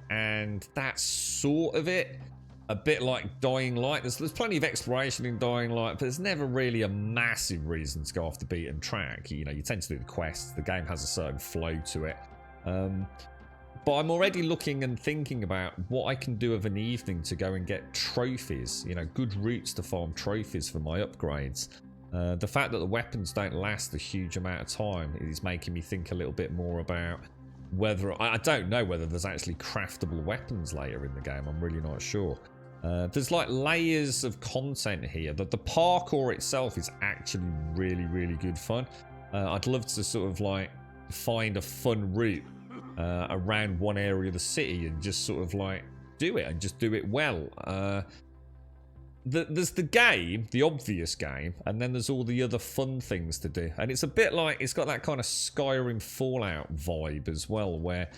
and that's sort of it. A bit like Dying Light. There's plenty of exploration in Dying Light, but there's never really a massive reason to go off the beaten track. You know, you tend to do the quests. The game has a certain flow to it. But I'm already looking and thinking about what I can do of an evening to go and get trophies. You know, good routes to farm trophies for my upgrades. The fact that the weapons don't last a huge amount of time is making me think a little bit more about whether... I don't know whether there's actually craftable weapons later in the game. I'm really not sure. There's like layers of content here. The parkour itself is actually really, really good fun. I'd love to sort of like find a fun route around one area of the city and just sort of like do it and just do it well. There's the game, the obvious game, and then there's all the other fun things to do. And it's a bit like, it's got that kind of Skyrim Fallout vibe as well, where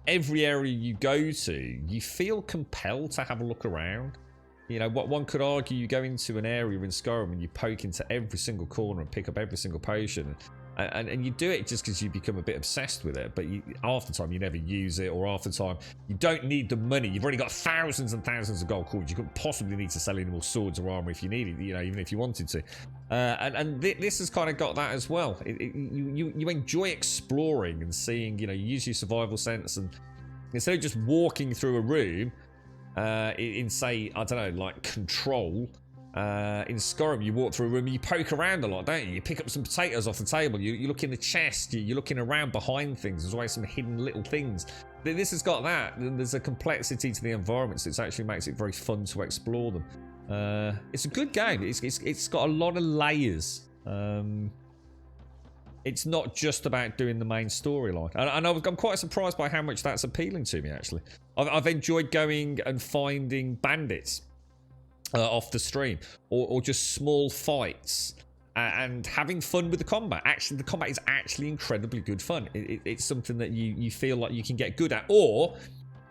every area you go to, you feel compelled to have a look around. You know, what one could argue, you go into an area in Skyrim and you poke into every single corner and pick up every single potion. And you do it just because you become a bit obsessed with it, but half the time you never use it, or half the time you don't need the money. You've already got thousands and thousands of gold coins. You couldn't possibly need to sell any more swords or armor if you needed, you know, even if you wanted to. This has kind of got that as well. You enjoy exploring and seeing, you know, you use your survival sense, and instead of just walking through a room in say, I don't know, like Control. In Skyrim, you walk through a room and you poke around a lot, don't you? You pick up some potatoes off the table, you look in the chest, you're looking around behind things, there's always some hidden little things. This has got that, there's a complexity to the environments that actually makes it very fun to explore them. It's a good game, it's got a lot of layers. It's not just about doing the main storyline. And I'm quite surprised by how much that's appealing to me, actually. I've enjoyed going and finding bandits off the stream, or just small fights, and having fun with the combat. Actually, the combat is actually incredibly good fun. It's something that you feel like you can get good at, or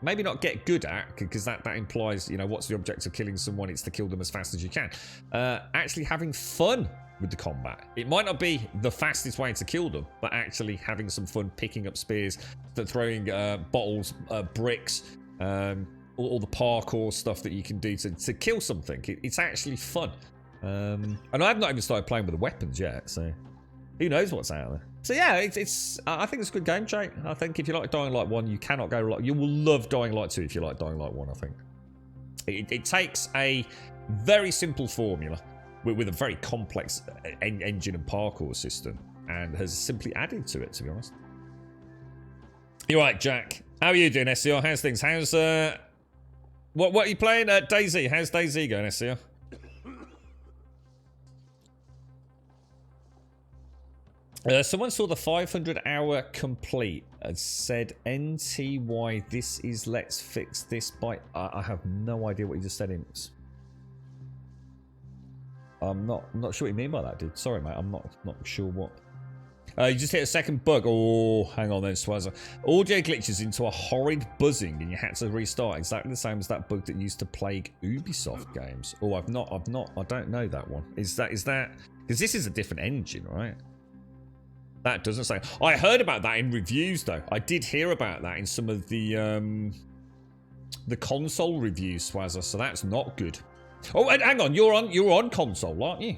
maybe not get good at, because that implies, you know, what's the object of killing someone? It's to kill them as fast as you can. Actually having fun with the combat. It might not be the fastest way to kill them, but actually having some fun picking up spears, throwing bottles, bricks, all the parkour stuff that you can do to kill something. It's actually fun. And I've not even started playing with the weapons yet, so who knows what's out there. So yeah, I think it's a good game, Jake. I think if you like Dying Light 1, you cannot go wrong. You will love Dying Light 2 if you like Dying Light 1, I think. It takes a very simple formula with a very complex engine and parkour system, and has simply added to it, to be honest. You're right, Jack. How are you doing, SCR? How's things? How's what are you playing? DayZ. How's DayZ going, SCR? Someone saw the 500-hour complete and said, NTY, this is Let's Fix This by... I have no idea what you just said. I'm not sure what you mean by that, dude. Sorry, mate. I'm not sure what You just hit a second bug. Oh, hang on then, Swazza. Audio glitches into a horrid buzzing and you had to restart. Exactly the same as that bug that used to plague Ubisoft games. Oh, I don't know that one. Is that, because this is a different engine, right? That doesn't say. I heard about that in reviews though. I did hear about that in some of the console reviews, Swazza, so that's not good. Oh, and hang on, you're on console, aren't you?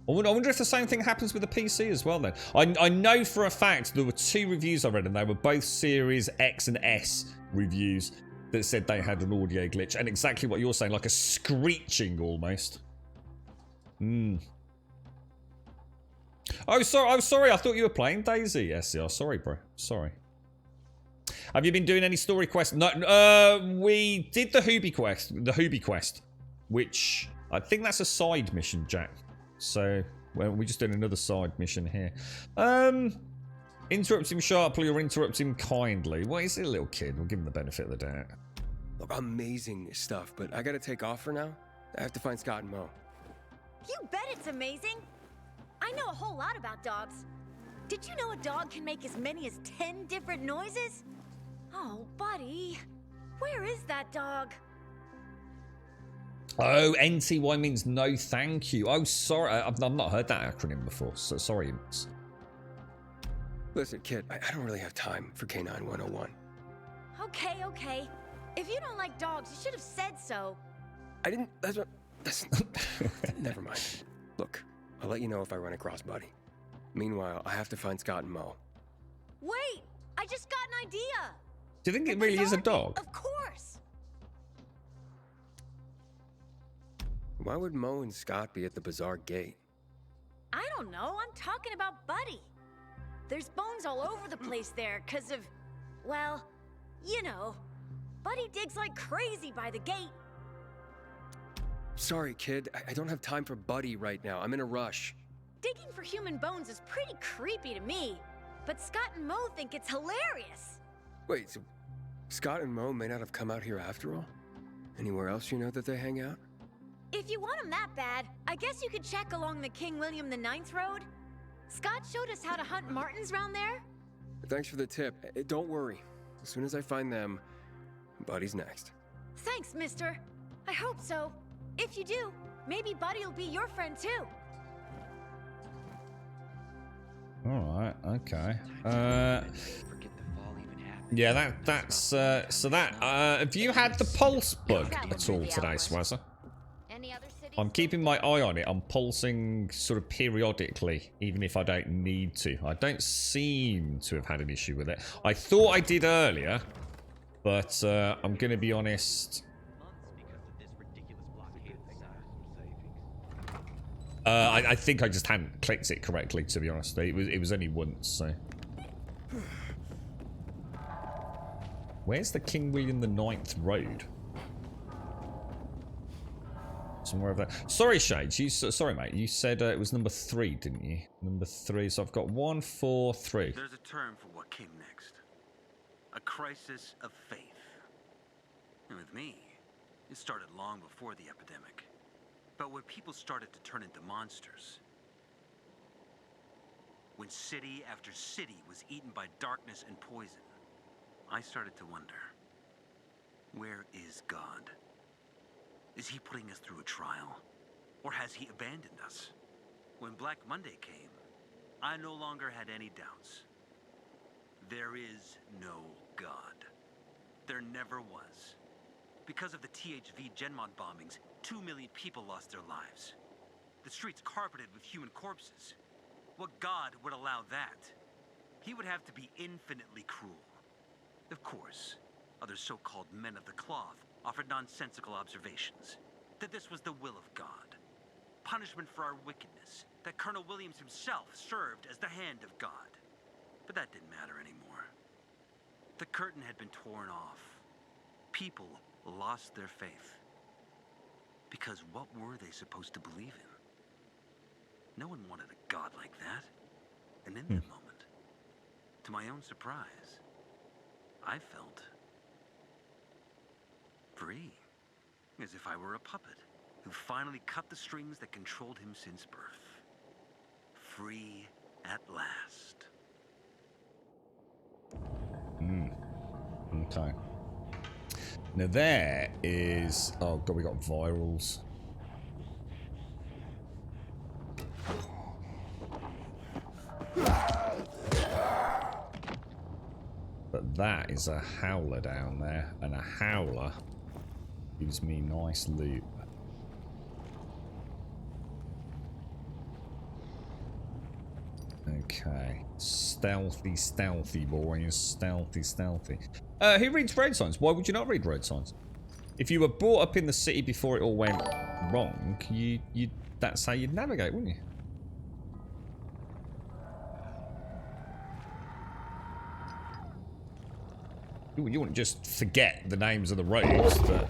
I wonder if the same thing happens with the PC as well then. I know for a fact there were 2 reviews I read and they were both Series X and S reviews that said they had an audio glitch. And exactly what you're saying, like a screeching almost. Oh, sorry. I thought you were playing Daisy, SCR. Sorry, bro. Sorry. Have you been doing any story quests? No, we did the Hoobie quest, which I think that's a side mission, Jack. So, well, we're just doing another side mission here. Interrupt him sharply or interrupt him kindly. Well, he's a little kid. We'll give him the benefit of the doubt. Look, amazing stuff, but I gotta take off for now. I have to find Scott and Mo. You bet it's amazing. I know a whole lot about dogs. Did you know a dog can make as many as 10 different noises? Oh, buddy. Where is that dog? Oh, NTY means no thank you. Oh, sorry. I've not heard that acronym before. So sorry. Listen, kid, I don't really have time for K9 101. Okay. If you don't like dogs, you should have said so. I didn't. That's never mind. Look, I'll let you know if I run across Buddy. Meanwhile, I have to find Scott and Mo. Wait! I just got an idea! Do you think it really is a dog? Of course! Why would Mo and Scott be at the bazaar gate? I don't know. I'm talking about Buddy. There's bones all over the place there because of, well, you know. Buddy digs like crazy by the gate. Sorry, kid. I don't have time for Buddy right now. I'm in a rush. Digging for human bones is pretty creepy to me, but Scott and Mo think it's hilarious. Wait, so Scott and Mo may not have come out here after all? Anywhere else you know that they hang out? If you want them that bad, I guess you could check along the King William IX road. Scott showed us how to hunt martins round there. Thanks for the tip. Don't worry. As soon as I find them, Buddy's next. Thanks, mister. I hope so. If you do, maybe Buddy will be your friend too. Alright, okay. Yeah, that's so that have you had the pulse bug at all today, Swazza? I'm keeping my eye on it. I'm pulsing sort of periodically, even if I don't need to. I don't seem to have had an issue with it. I thought I did earlier, but I'm going to be honest. I think I just hadn't clicked it correctly, to be honest. It was only once, so. Where's the King William IX road? Somewhere over there. Sorry, Shades. Sorry, mate. You said it was number 3, didn't you? Number 3. So I've got 1, 4, 3. There's a term for what came next. A crisis of faith. And with me, it started long before the epidemic. But when people started to turn into monsters. When city after city was eaten by darkness and poison, I started to wonder, where is God? Is he putting us through a trial? Or has he abandoned us? When Black Monday came, I no longer had any doubts. There is no God. There never was. Because of the THV Genmont bombings, 2 million people lost their lives. The streets carpeted with human corpses. What God would allow that? He would have to be infinitely cruel. Of course, other so-called men of the cloth offered nonsensical observations. That this was the will of God. Punishment for our wickedness. That Colonel Williams himself served as the hand of God. But that didn't matter anymore. The curtain had been torn off. People lost their faith. Because what were they supposed to believe in? No one wanted a God like that. And in that moment, to my own surprise, I felt free. As if I were a puppet who finally cut the strings that controlled him since birth. Free at last. Okay. Now there is... Oh god, we got virals. But that is a howler down there, and a howler gives me nice loot. Okay. Stealthy, stealthy, boys. Stealthy, stealthy. Who reads road signs? Why would you not read road signs? If you were brought up in the city before it all went wrong, that's how you'd navigate, wouldn't you? You wouldn't just forget the names of the roads that...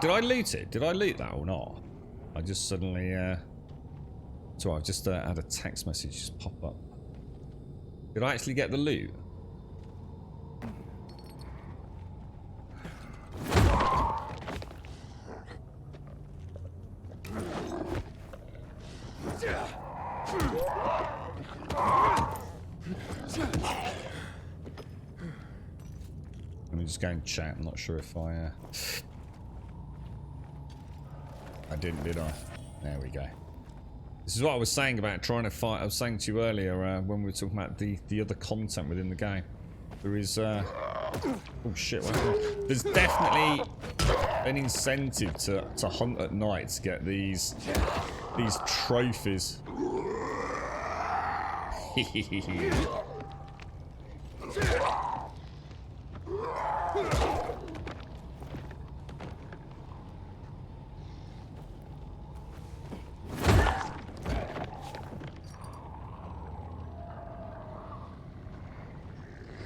Did I loot it? Did I loot that or not? I just suddenly... So I've just had a text message just pop up. Did I actually get the loot? Let me just go and chat. I'm not sure if I didn't, did I? There we go. This is what I was saying about trying to fight. I was saying to you earlier when we were talking about the other content within the game. There is oh shit! What happened? There's definitely an incentive to hunt at night to get these trophies.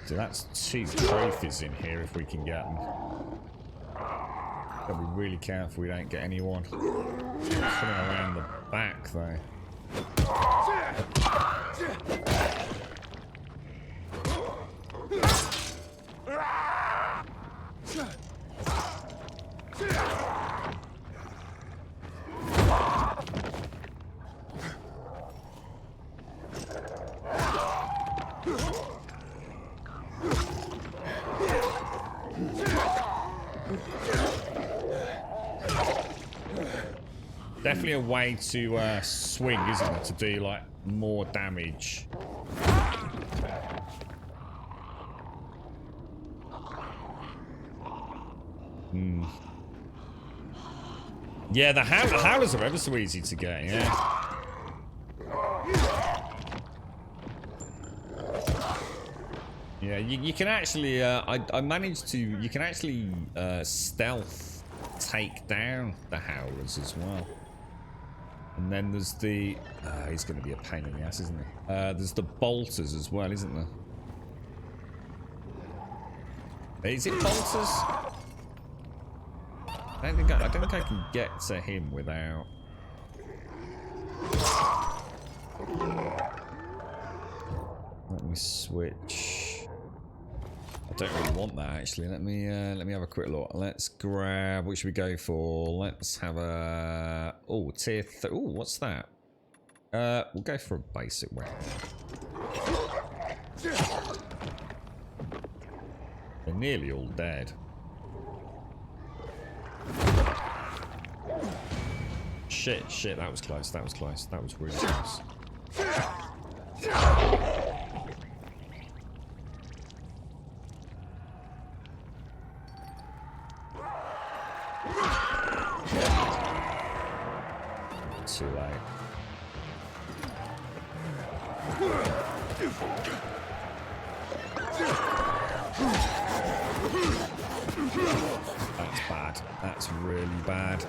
So that's 2 trophies in here if we can get them. Gotta be really careful we don't get anyone coming around the back though. Definitely a way to swing, isn't it? To do like more damage. Yeah, the howlers are ever so easy to get, yeah. Yeah, you can actually, I managed to, you can actually stealth take down the howlers as well. And then there's the, he's going to be a pain in the ass, isn't he? There's the bolters as well, isn't there? Is it bolters? I don't think I can get to him without... Let me switch. I don't really want that actually. Let me have a quick look. Let's grab. What should we go for? Let's have a. Oh, tier. Oh, what's that? We'll go for a basic weapon. They're nearly all dead. Shit, that was close. That was close. That was really close. Too late. That's bad. That's really bad.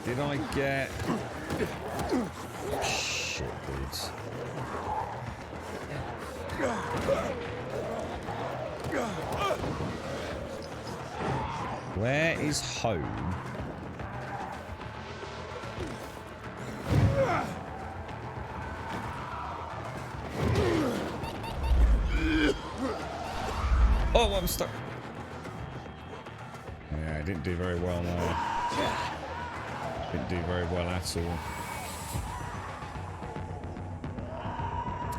Did I get... Shit, dudes. Where is home? Oh, I'm stuck. Yeah, I didn't do very well there. Didn't do very well at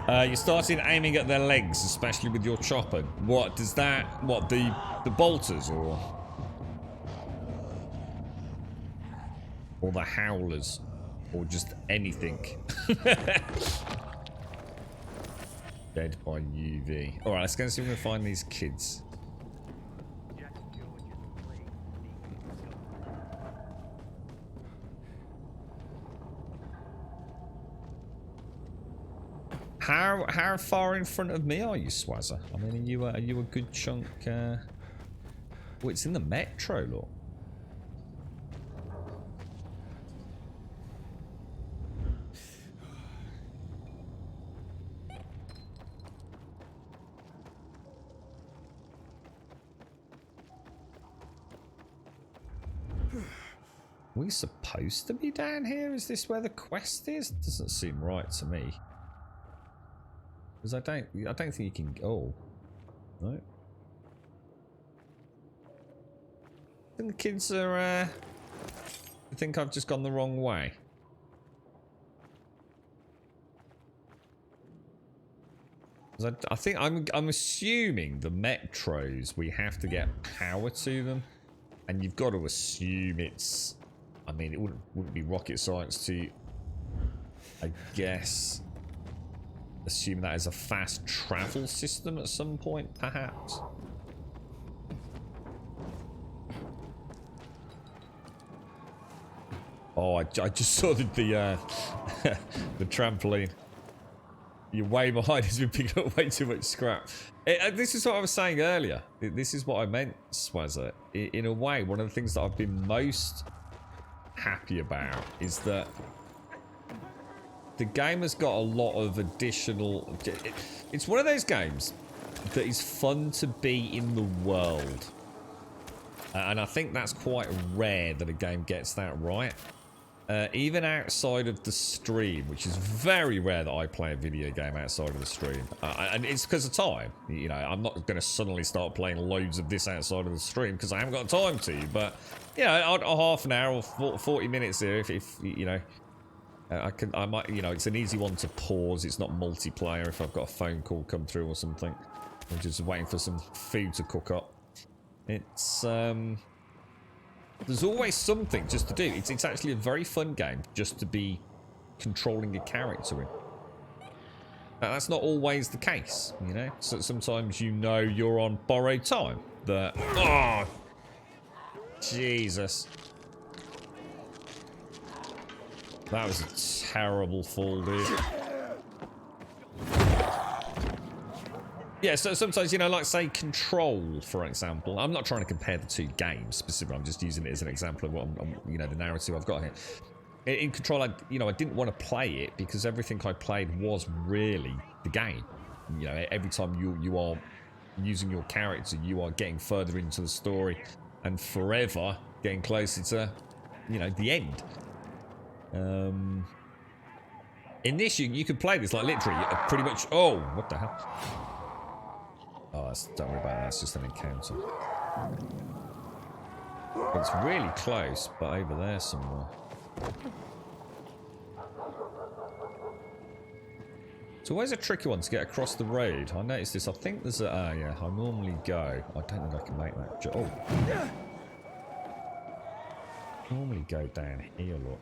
all. You started aiming at their legs, especially with your chopper. What does that? What, the bolters or the howlers, or just anything? Dead by UV. All right, let's go and see if we can find these kids. How far in front of me are you, Swazza? I mean, are you a good chunk? Oh, it's in the metro, look. Are we supposed to be down here? Is this where the quest is? Doesn't seem right to me. Because I don't think you can. Oh, no. I think the kids are. I think I've just gone the wrong way. I think I'm assuming the metros, we have to get power to them, and you've got to assume it's. I mean, it wouldn't be rocket science to, I guess, assume that is a fast travel system at some point, perhaps. Oh, I just saw the the trampoline. You're way behind. Has been picking up way too much scrap. This is what I was saying earlier. This is what I meant, Swazza. In a way, one of the things that I've been most happy about is that the game has got a lot of additional. It's one of those games that is fun to be in the world, and I think that's quite rare that a game gets that right. Even outside of the stream, which is very rare that I play a video game outside of the stream. And it's because of time. You know, I'm not going to suddenly start playing loads of this outside of the stream because I haven't got time to. But, you know, a half an hour or 40 minutes here, if you know, I might, you know, it's an easy one to pause. It's not multiplayer if I've got a phone call come through or something. I'm just waiting for some food to cook up. It's, there's always something just to do. It's actually a very fun game just to be controlling a character in. Now, that's not always the case, you know. So sometimes you know you're on borrowed time. That oh, Jesus, that was a terrible fall, dude. Yeah, so sometimes, you know, like say Control, for example. I'm not trying to compare the two games specifically. I'm just using it as an example of what you know, the narrative I've got here. In Control, I didn't want to play it because everything I played was really the game. You know, every time you are using your character, you are getting further into the story and forever getting closer to, you know, the end. In this, you could play this like literally pretty much. Oh, what the hell? Oh, don't worry about that. That's just an encounter. It's really close, but over there somewhere. It's always a tricky one to get across the road. I noticed this. I think there's a... yeah, I normally go. I don't think I can make that. Oh. I normally go down here, look.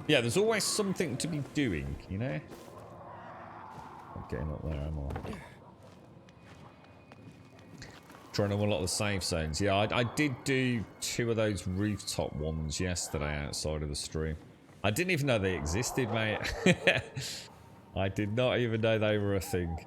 Yeah, there's always something to be doing, you know? I'm getting up there, am I? Trying to unlock the safe zones. Yeah, I did do 2 of those rooftop ones yesterday outside of the stream. I didn't even know they existed, mate. I did not even know they were a thing.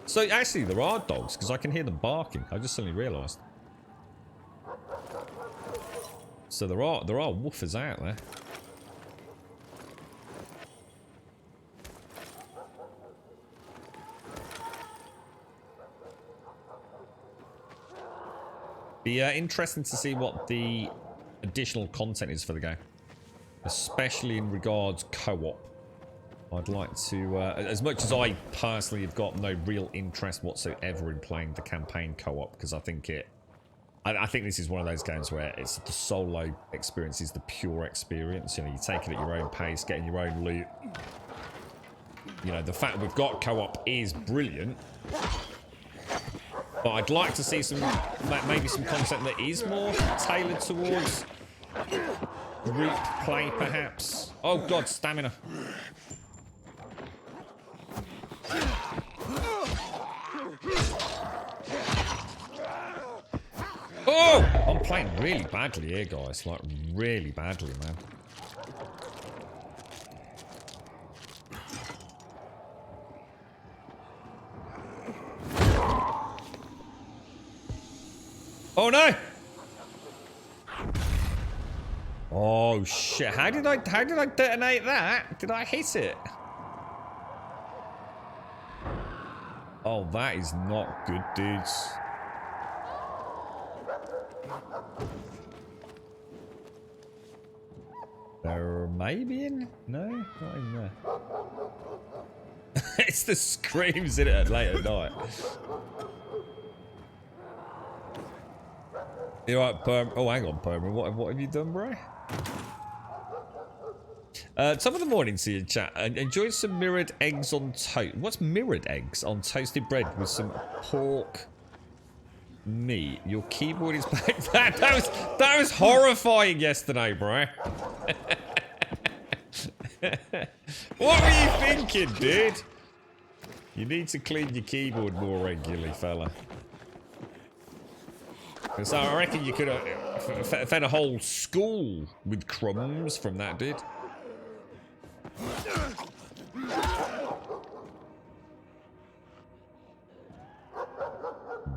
So actually there are dogs because I can hear them barking. I just suddenly realised. So there are woofers out there. Be interesting to see what the additional content is for the game, especially in regards co-op. I'd like to, as much as I personally have got no real interest whatsoever in playing the campaign co-op, because I think I think this is one of those games where it's the solo experience is the pure experience. You know, you take it at your own pace, getting your own loot. You know, the fact that we've got co-op is brilliant. But I'd like to see some, maybe some content that is more tailored towards group play, perhaps. Oh god, stamina. Oh! I'm playing really badly here, guys. Like, really badly, man. Oh no! Oh shit! How did I detonate that? Did I hit it? Oh, that is not good, dudes. There may be in? No, not in there. It's the screams in it late at night. You right, Perm? Oh, hang on, Perm. What have you done, bro? Top of the morning to you, chat. Enjoyed some mirrored eggs on toast. What's mirrored eggs on toasted bread with some pork meat? Your keyboard is back. That was horrifying yesterday, bro. What were you thinking, dude? You need to clean your keyboard more regularly, fella. So I reckon you could have fed a whole school with crumbs from that, dude.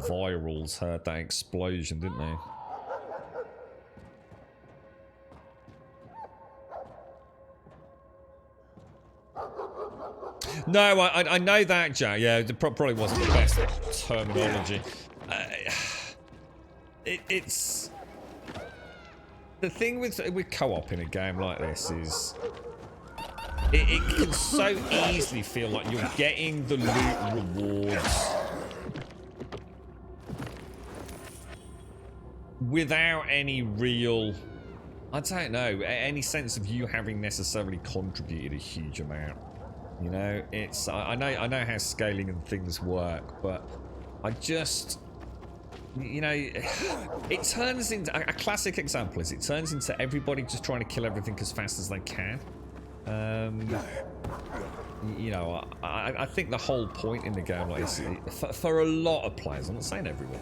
Virals heard that explosion, didn't they? No, I know that, Jack. Yeah, it probably wasn't the best terminology. It's the thing with co-op in a game like this is it can so easily feel like you're getting the loot rewards without any real, I don't know, any sense of you having necessarily contributed a huge amount. You know, it's I know how scaling and things work, but I just, you know, it turns into a classic example is it turns into everybody just trying to kill everything as fast as they can. You know, I think the whole point in the game like this, for a lot of players, I'm not saying everyone,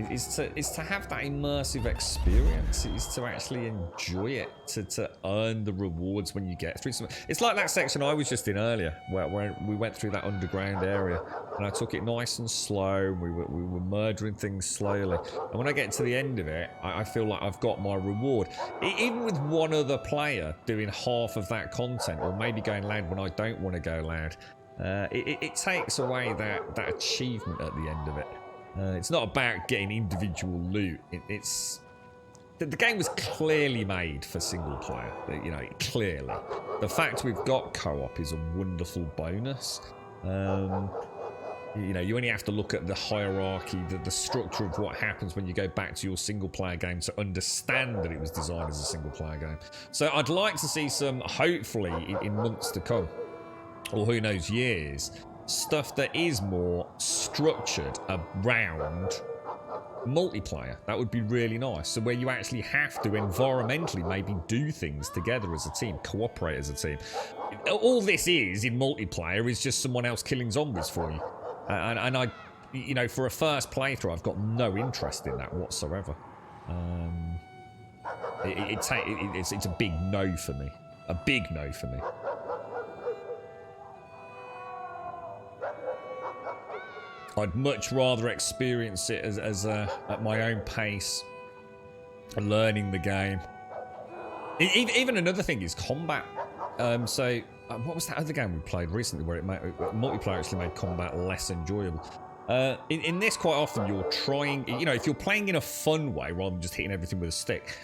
is to have that immersive experience. Is to actually enjoy it, to earn the rewards when you get through something. It's like that section I was just in earlier, where we went through that underground area, and I took it nice and slow. And we were murdering things slowly, and when I get to the end of it, I feel like I've got my reward. Even with one other player doing half of that content, or maybe going loud when I don't want to go loud, it takes away that achievement at the end of it. It's not about getting individual loot. It's the game was clearly made for single player. You know, clearly. The fact we've got co-op is a wonderful bonus. You know, you only have to look at the hierarchy, the structure of what happens when you go back to your single player game to understand that it was designed as a single player game. So I'd like to see some, hopefully in months to come, or who knows, years, stuff that is more structured around multiplayer. That would be really nice. So where you actually have to environmentally maybe do things together as a team, cooperate as a team. All this is in multiplayer is just someone else killing zombies for you. And I, you know, for a first playthrough, I've got no interest in that whatsoever. It's a big no for me. A big no for me. I'd much rather experience it as at my own pace, learning the game. Even another thing is combat. What was that other game we played recently where multiplayer actually made combat less enjoyable? In this, quite often, you're trying, you know, if you're playing in a fun way rather than just hitting everything with a stick,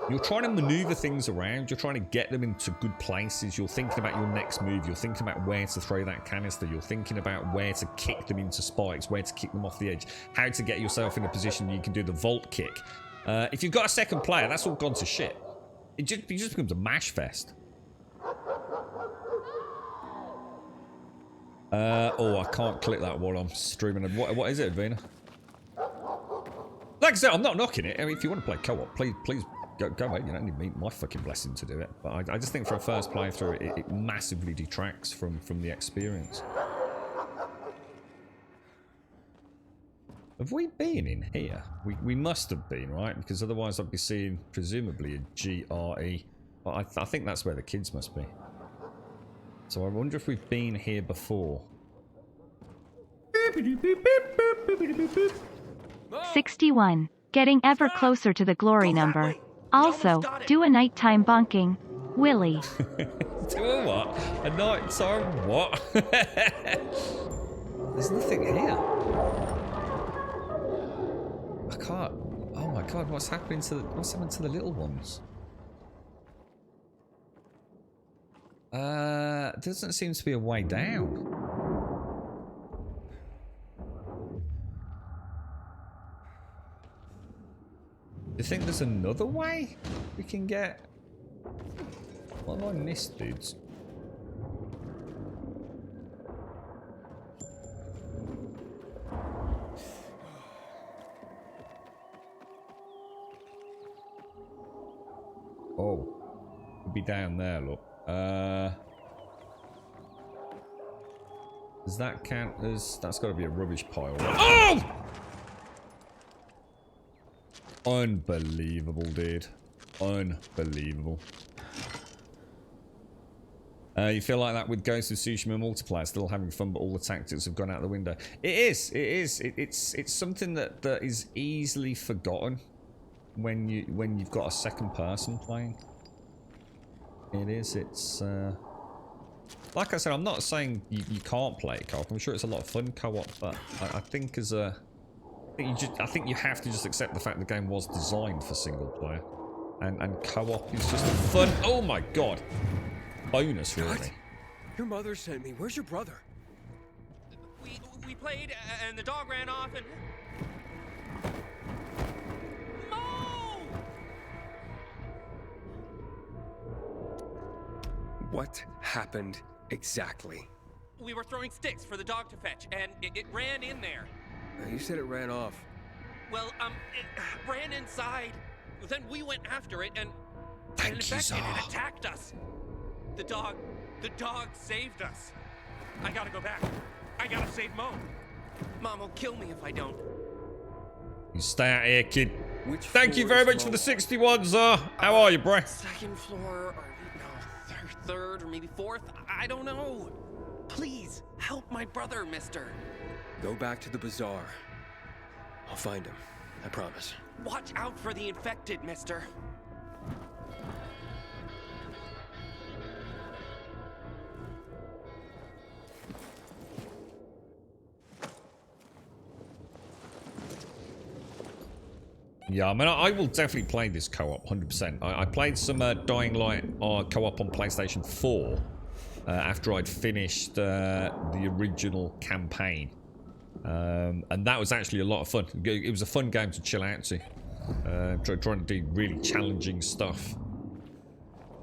you're trying to maneuver things around. You're trying to get them into good places. You're thinking about your next move. You're thinking about where to throw that canister. You're thinking about where to kick them into spikes, where to kick them off the edge, how to get yourself in a position you can do the vault kick. If you've got a second player, that's all gone to shit. It just becomes a mash fest. Oh, I can't click that while I'm streaming. What is it, Vina? Like I said, I'm not knocking it. I mean, if you want to play co-op, please go ahead. You don't need my fucking blessing to do it. But I just think for a first playthrough, it massively detracts from the experience. Have we been in here? We must have been, right? Because otherwise I'd be seeing, presumably, a GRE. Well, I think that's where the kids must be. So I wonder if we've been here before. 61. Getting ever closer to the glory number. Also, do a nighttime bonking. Willie. Do a what? A nighttime what? There's nothing here. I can't. Oh my god, what's happening to the little ones? There doesn't seem to be a way down. Do you think there's another way we can get? What have I missed, dudes? Oh, could be down there, look. Does that count as... That's got to be a rubbish pile. Oh! Unbelievable, dude. Unbelievable. You feel like that with Ghost of Tsushima multiplayer, still having fun, but all the tactics have gone out the window. It is. It's something that is easily forgotten when you've got a second person playing. It is. It's like I said, I'm not saying you can't play it co-op. I'm sure it's a lot of fun co-op, but I think I think you have to just accept the fact the game was designed for single player, and co-op is just a fun. Oh my god, bonus really. What? Your mother sent me. Where's your brother? We played and the dog ran off and. What happened exactly? We were throwing sticks for the dog to fetch, and it ran in there. You said it ran off. Well, it ran inside. Then we went after it, and it infected. It attacked us. The dog saved us. I gotta go back. I gotta save Mom. Mom will kill me if I don't. You stay out here, kid. Thank you very much for the 61, sir. How are you, bro? Second floor, or no, third, or maybe fourth. I don't know. Please help my brother, mister. Go back to the bazaar. I'll find him. I promise. Watch out for the infected, mister. Yeah, I mean, I will definitely play this co-op, 100%. I played some Dying Light co-op on PlayStation 4 after I'd finished the original campaign. And that was actually a lot of fun. It was a fun game to chill out to. Trying to do really challenging stuff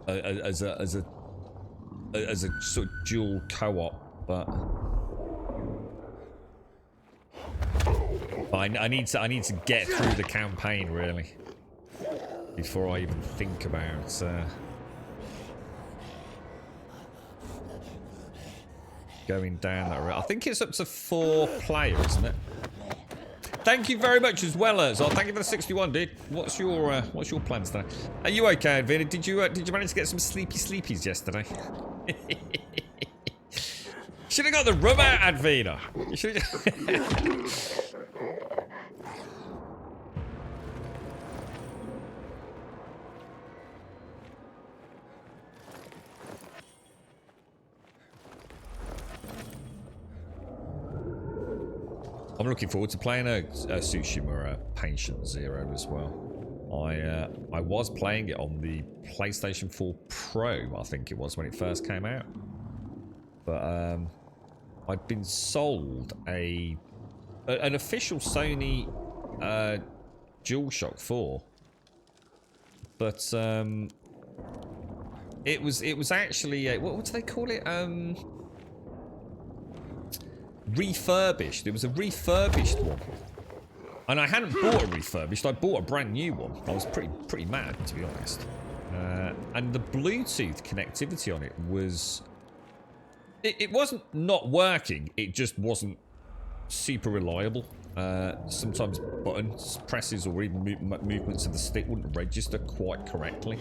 as a sort of dual co-op, but I need to get through the campaign really before I even think about going down that route. I think it's up to 4 players, isn't it? Thank you very much as well as. Oh, thank you for the 61, dude. What's your plans today? Are you okay, Advina? Did you manage to get some sleepies yesterday? Should have got the rub out, Advina. You should have. I'm looking forward to playing a Tsushima Patient Zero as well. I was playing it on the PlayStation 4 Pro, I think it was, when it first came out. But I'd been sold an official Sony DualShock 4. But it was actually a, what do they call it? Refurbished. It was a refurbished one. And I hadn't bought a refurbished, I bought a brand new one. I was pretty mad, to be honest. And the Bluetooth connectivity on it was... It wasn't not working, it just wasn't super reliable. Sometimes buttons, presses, or even movements of the stick wouldn't register quite correctly.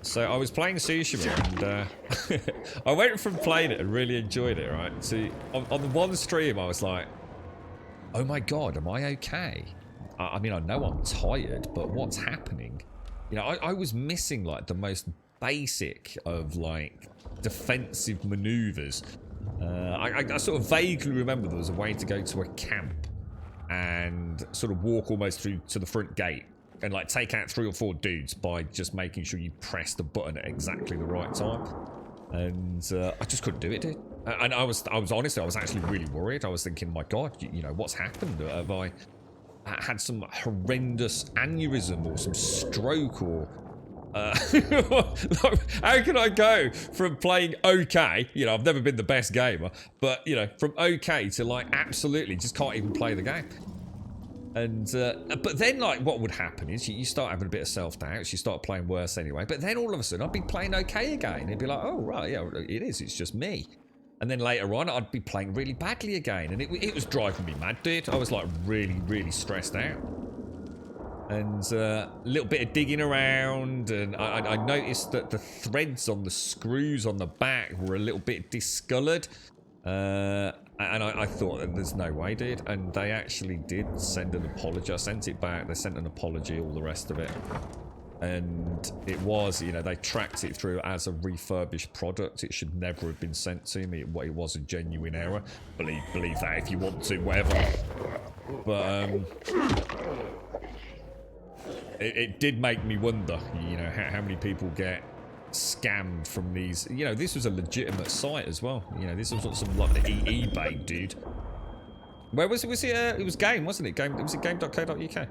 So I was playing Tsushima, and I went from playing it and really enjoyed it, right, to on the one stream I was like, oh my god, am I okay? I mean, I know I'm tired, but what's happening? You know, I was missing like the most basic of like defensive maneuvers. I sort of vaguely remember there was a way to go to a camp and sort of walk almost through to the front gate and like take out 3 or 4 dudes by just making sure you press the button at exactly the right time. And I just couldn't do it, dude. And I was honestly, I was actually really worried. I was thinking, my god, you know, what's happened? Have I had some horrendous aneurysm or some stroke or... how can I go from playing okay, you know, I've never been the best gamer, but, you know, from okay to, like, absolutely just can't even play the game. And, but then, like, what would happen is you start having a bit of self-doubt, you start playing worse anyway, but then all of a sudden I'd be playing okay again. It'd be like, oh, right, yeah, it is, it's just me. And then later on, I'd be playing really badly again, and it was driving me mad, dude. I was, like, really stressed out. And a little bit of digging around, and I noticed that the threads on the screws on the back were a little bit discolored. And I thought, there's no way, dude. And they actually did send an apology. I sent it back. They sent an apology, all the rest of it. And it was, you know, they tracked it through as a refurbished product. It should never have been sent to me. It was a genuine error. Believe that if you want to, whatever. But it did make me wonder, you know, how many people get scammed from these. You know, this was a legitimate site as well. You know, this was not some like the eBay dude. Where was it? It was Game, wasn't it? Game. Was it game.co.uk?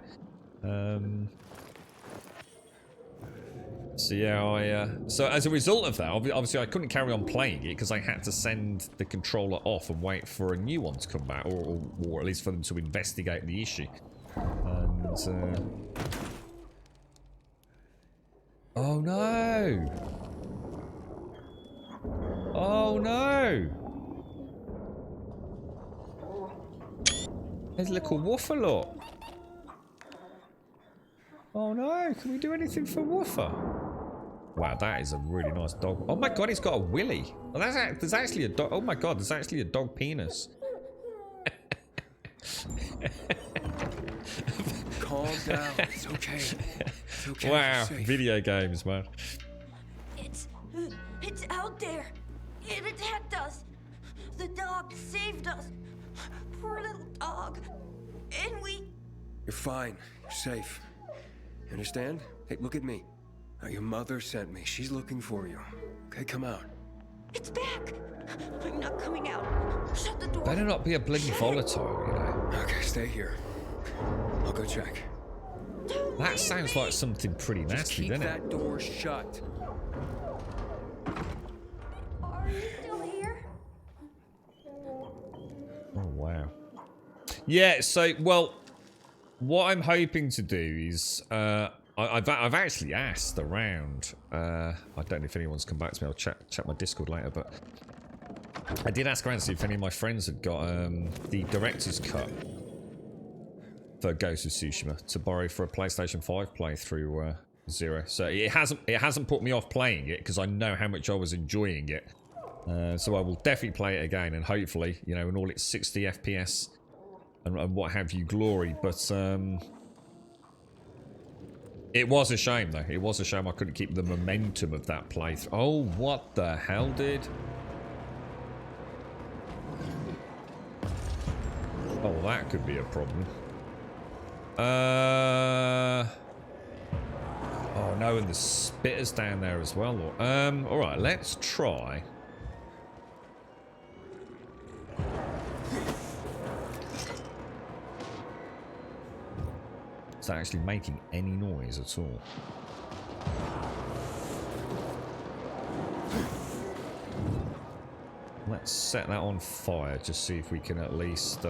So yeah, so as a result of that, obviously I couldn't carry on playing it because I had to send the controller off and wait for a new one to come back, or at least for them to investigate the issue. And oh no! Oh no! There's a little Woofer, look. Oh no, can we do anything for Woofer? Wow, that is a really nice dog. Oh my god, it's got a willy. Oh, there's actually a dog. Oh my god, there's actually a dog penis. Calm down, it's okay. It's okay. Wow, video games, man. It's out there. It attacked us. The dog saved us. Poor little dog. And we... You're fine. You're safe. You understand? Hey, look at me. Now, your mother sent me. She's looking for you. Okay, come out. It's back. I'm not coming out. Shut the door. Better not be a bloody volatile, you know. Okay, stay here. I'll go check. That sounds like something pretty nasty, doesn't it? Keep that door shut. Are you still here? Oh wow. Yeah. So well, what I'm hoping to do is I've actually asked around. I don't know if anyone's come back to me. I'll check my Discord later, but I did ask around to see if any of my friends had got the director's cut for Ghost of Tsushima to borrow for a PlayStation 5 playthrough Zero. So it hasn't put me off playing it because I know how much I was enjoying it. So I will definitely play it again, and hopefully, you know, in all its 60 FPS and what have you glory. But it was a shame though. It was a shame I couldn't keep the momentum of that playthrough. Oh, what the hell, dude? Oh, that could be a problem. Oh no, and the spitters down there as well. Alright, let's try. Is that actually making any noise at all? Let's set that on fire, just see if we can at least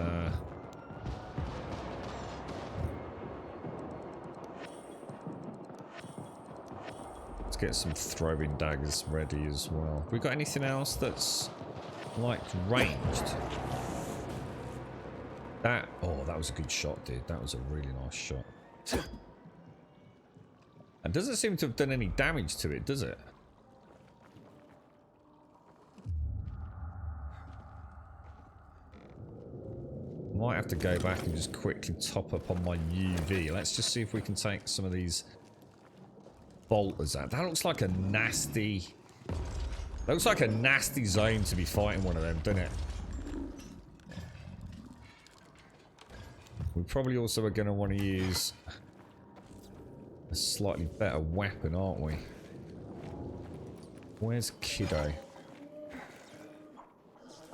let's get some throwing daggers ready as well. We got anything else that's like ranged? That, oh, that was a good shot, dude. That was a really nice shot. And doesn't seem to have done any damage to it, does it? Might have to go back and just quickly top up on my UV. Let's just see if we can take some of these bolters out. That looks like a nasty... That looks like a nasty zone to be fighting one of them, doesn't it? We probably also are going to want to use a slightly better weapon, aren't we? Where's Kiddo?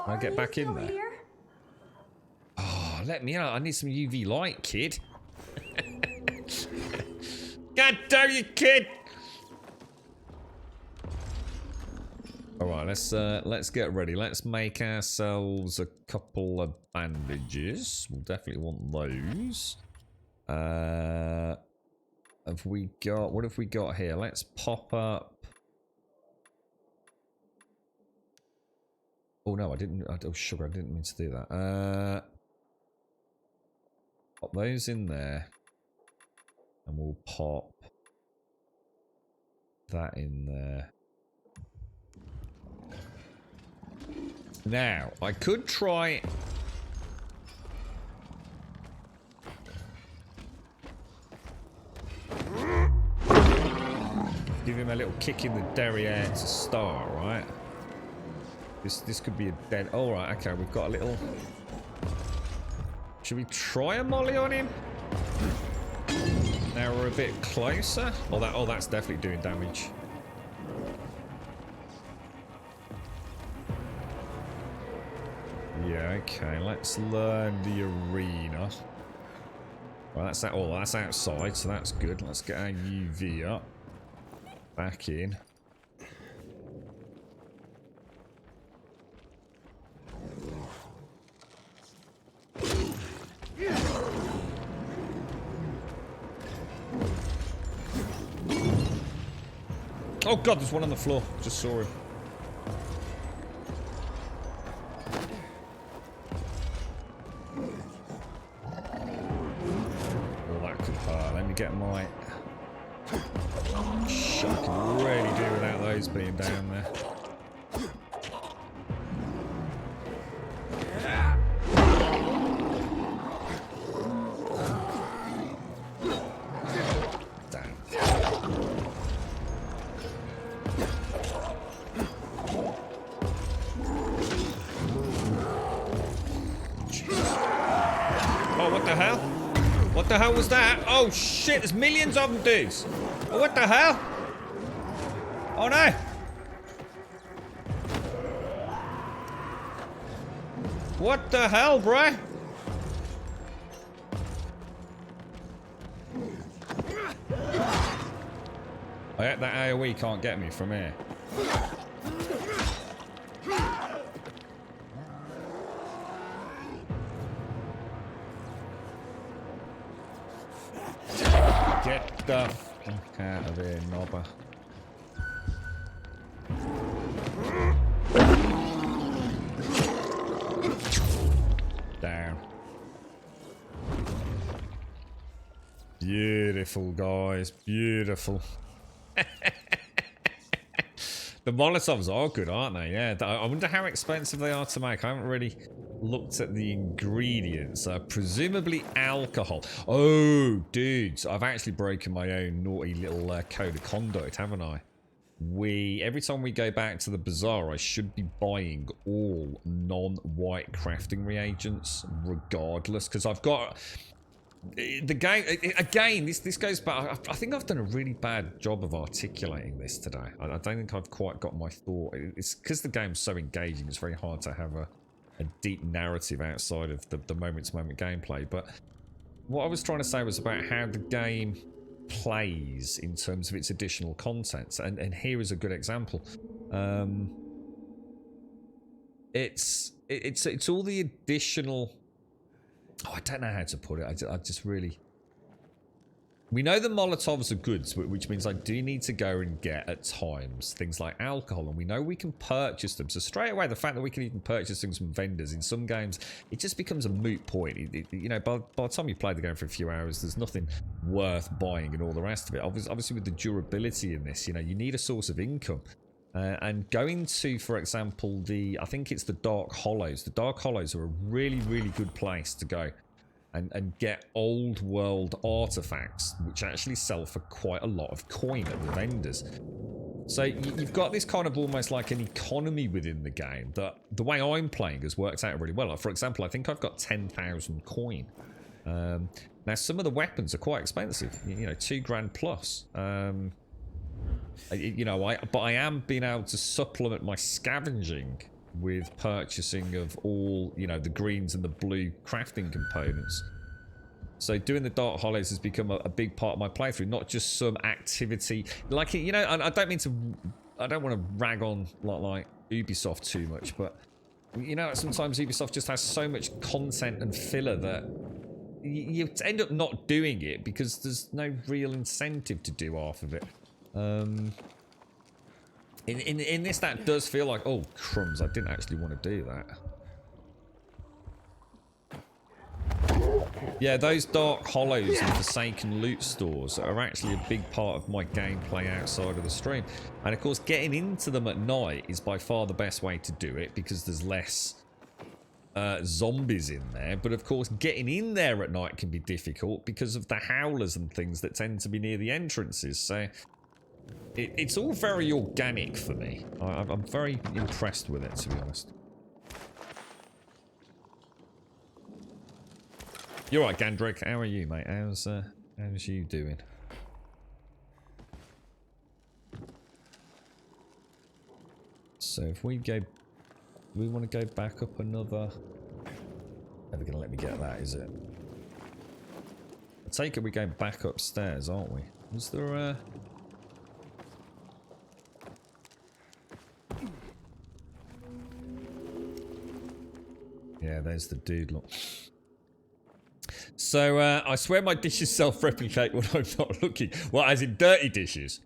Can I get back in there? Oh, let me out. I need some UV light, kid. God damn you, kid! Alright, let's get ready. Let's make ourselves a couple of bandages. We'll definitely want those. Have we got... What have we got here? Let's pop up... Oh no, I didn't... Oh sugar, I didn't mean to do that. Pop those in there. And we'll pop that in there. Now, I could try... Give him a little kick in the derriere to start, right? This could be a dead... Oh, right, okay, we've got a little... Should we try a molly on him? Now we're a bit closer. Oh, that's definitely doing damage. Yeah, okay, let's learn the arena. Well, that's that. Oh, that's outside, so that's good. Let's get our UV up. Back in. Oh god, there's one on the floor. Just saw him. Oh, that could hurt. Let me get my... Shit, I can really do without those being down there. What the hell was that? Oh shit, there's millions of them, dudes. Oh, what the hell? Oh no. What the hell, bruh? Oh, yeah, that AoE can't get me from here. Get the fuck out of here, knobber. Down. Beautiful, guys. Beautiful. The Molotovs are good, aren't they? Yeah. I wonder how expensive they are to make. I haven't really looked at the ingredients. Presumably alcohol. Oh, dudes. I've actually broken my own naughty little code of conduct, haven't I? every time we go back to the bazaar, I should be buying all non-white crafting reagents regardless, because I've got the game again. This goes back. I think I've done a really bad job of articulating this today. I don't think I've quite got my thought. It's because the game's so engaging. It's very hard to have a deep narrative outside of the moment-to-moment gameplay. But what I was trying to say was about how the game plays in terms of its additional content, and here is a good example. It's all the additional. I don't know how to put it. I just really. We know the Molotovs are good, which means I do need to go and get, at times, things like alcohol, and we know we can purchase them. So straight away, the fact that we can even purchase things from vendors in some games, it just becomes a moot point. You know, by the time you play the game for a few hours, there's nothing worth buying and all the rest of it. Obviously, with the durability in this, you know, you need a source of income. And going to, for example, I think it's the Dark Hollows. The Dark Hollows are a really, really good place to go and get old world artifacts, which actually sell for quite a lot of coin at the vendors. So you've got this kind of almost like an economy within the game that the way I'm playing has worked out really well. Like, for example, I think I've got 10,000 coin. Now, some of the weapons are quite expensive, you know, 2 grand plus. You know, but I am being able to supplement my scavenging with purchasing of all, you know, the greens and the blue crafting components. So doing the Dark Hollows has become a big part of my playthrough, not just some activity. Like, you know, I don't mean to, I don't want to rag on like Ubisoft too much, but, you know, sometimes Ubisoft just has so much content and filler that you end up not doing it because there's no real incentive to do half of it. In this, that does feel like, oh crumbs, I didn't actually want to do that. Yeah, those Dark Hollows and Forsaken loot stores are actually a big part of my gameplay outside of the stream. And of course, getting into them at night is by far the best way to do it because there's less zombies in there. But of course, getting in there at night can be difficult because of the howlers and things that tend to be near the entrances. So it's all very organic for me. I'm very impressed with it, to be honest. You're right, Gandrick. How are you, mate? How's you doing? So if we want to go back up another. Never gonna let me get that, is it? I take it we're going back upstairs, aren't we? Was there a? Yeah, there's the dude, look. So, I swear my dishes self-replicate when I'm not looking. Well, as in dirty dishes.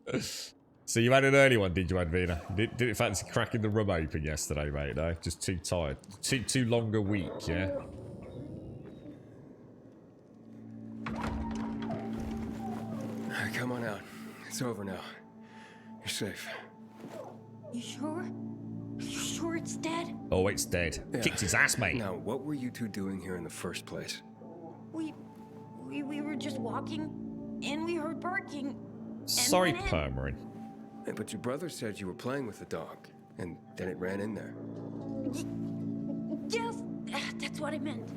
So you had an early one, did you, Advina? Didn't fancy cracking the rum open yesterday, mate, no? Just too tired. Too long a week, yeah? Alright, come on out. It's over now. You're safe. You sure? You sure it's dead? Oh, it's dead. Yeah. Kicked his ass, mate. Now, what were you two doing here in the first place? We were just walking, and we heard barking. Sorry, Permarin. Yeah, but your brother said you were playing with the dog, and then it ran in there. Yes, that's what I meant.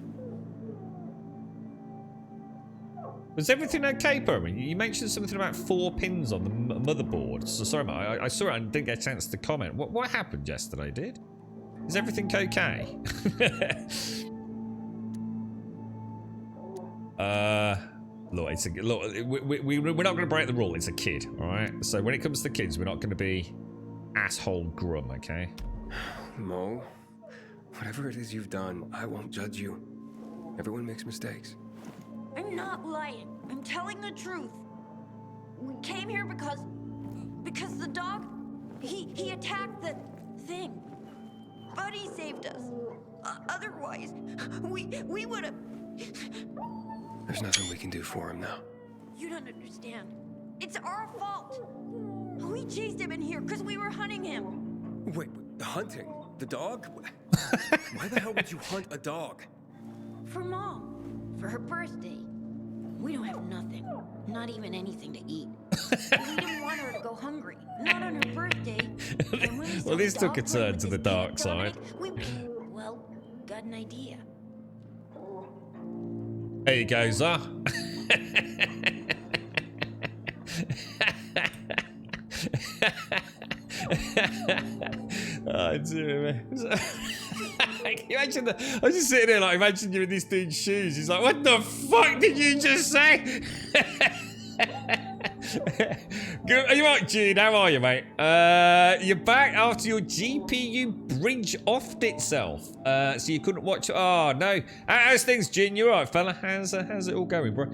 Was everything okay, Permarin? You mentioned something about 4 pins on the motherboard. So sorry, mate. I saw it and didn't get a chance to comment. What happened yesterday, dude? Is everything okay? Look, we're not going to break the rule. It's a kid, all right? So when it comes to kids, we're not going to be asshole Grum, okay? Mo, whatever it is you've done, I won't judge you. Everyone makes mistakes. I'm not lying. I'm telling the truth. We came here because the dog, he attacked the thing. Buddy saved us. Otherwise, we would have. There's nothing we can do for him now. You don't understand. It's our fault. We chased him in here because we were hunting him. Wait, hunting? The dog? Why the hell would you hunt a dog? For Mom. For her birthday. We don't have nothing. Not even anything to eat. We didn't want her to go hungry, not on her birthday. And when we saw Well, this the took a dog playing turn with to the his dark pet side. Dominic, we, well, got an idea. There you go, Zah. Oh, dear me. Can you imagine I was just sitting there like, imagine you're in this dude's shoes. He's like, what the fuck did you just say? Are you right, Jude? How are you, mate? You're back after your GPU bridge offed itself. So you couldn't watch. Oh, no. How's things, Jude? You alright, fella? How's it all going, bro?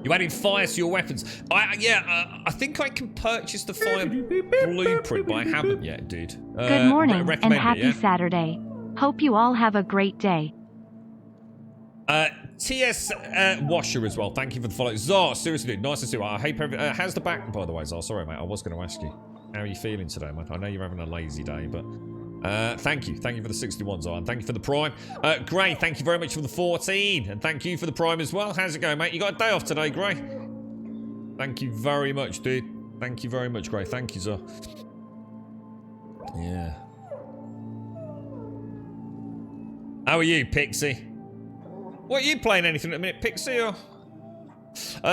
You added fire to your weapons. I think I can purchase the fire blueprint, but I haven't yet, dude. Good morning and happy yeah? Saturday. Hope you all have a great day. TS Washer as well. Thank you for the follow. Zar, seriously, dude, nice to see you. I hope how's the back, by the way, Zar? Sorry, mate. I was going to ask you. How are you feeling today, man? I know you're having a lazy day, but thank you. Thank you for the 61, Zar. And thank you for the Prime. Gray, thank you very much for the 14. And thank you for the Prime as well. How's it going, mate? You got a day off today, Gray? Thank you very much, dude. Thank you very much, Gray. Thank you, Zar. Yeah. How are you, Pixie? What, are you playing anything at the minute, Pixie, or?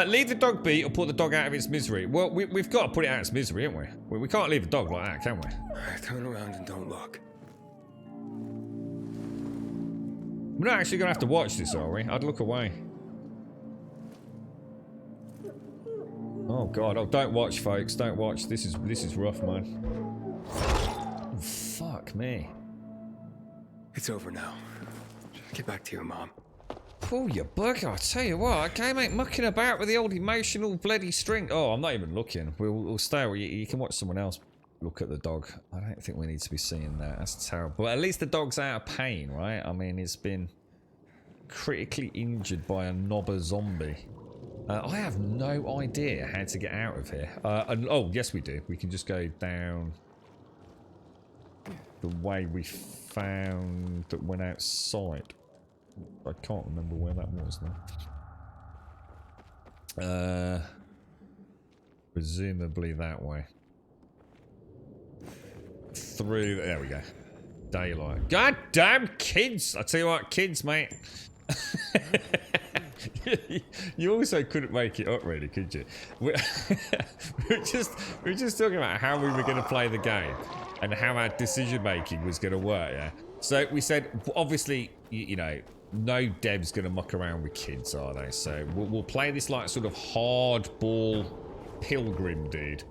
Leave the dog be or put the dog out of its misery. Well, we've got to put it out of its misery, haven't we? We can't leave a dog like that, can we? Turn around and don't look. We're not actually going to have to watch this, are we? I'd look away. Oh, God. Oh, don't watch, folks. Don't watch. This is rough, man. Oh, fuck me. It's over now. Get back to your mom. Pull your bugger, I tell you what, okay, mate, mucking about with the old emotional bloody string. Oh, I'm not even looking. We'll stay. You can watch someone else look at the dog. I don't think we need to be seeing that. That's terrible. But at least the dog's out of pain, right? I mean, it's been critically injured by a knobber zombie. I have no idea how to get out of here. Oh, yes, we do. We can just go down the way we found that went outside. I can't remember where that was now. Presumably that way. Through. There we go. Daylight. God damn kids! I tell you what, kids, mate. You also couldn't make it up, really, could you? We were just talking about how we were going to play the game and how our decision making was going to work. Yeah. So we said, obviously, you know. No dev's gonna muck around with kids, are they? So we'll play this like sort of hardball pilgrim dude.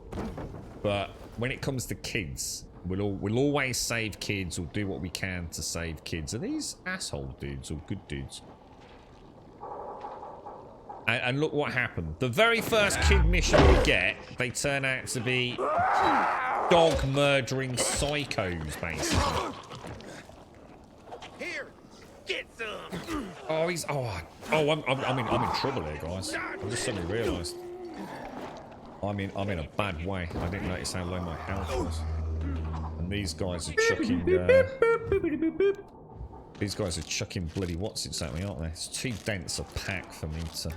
But when it comes to kids, we'll always save kids or do what we can to save kids. Are these asshole dudes or good dudes? And look what happened. The very first kid mission we get, they turn out to be dog murdering psychos, basically. Get some. Oh, he's. I'm in trouble here, guys. I just suddenly realised. I'm in a bad way. I didn't notice how low my health was. And these guys are chucking. These guys are chucking bloody what's-its at me, aren't they? It's too dense a pack for me to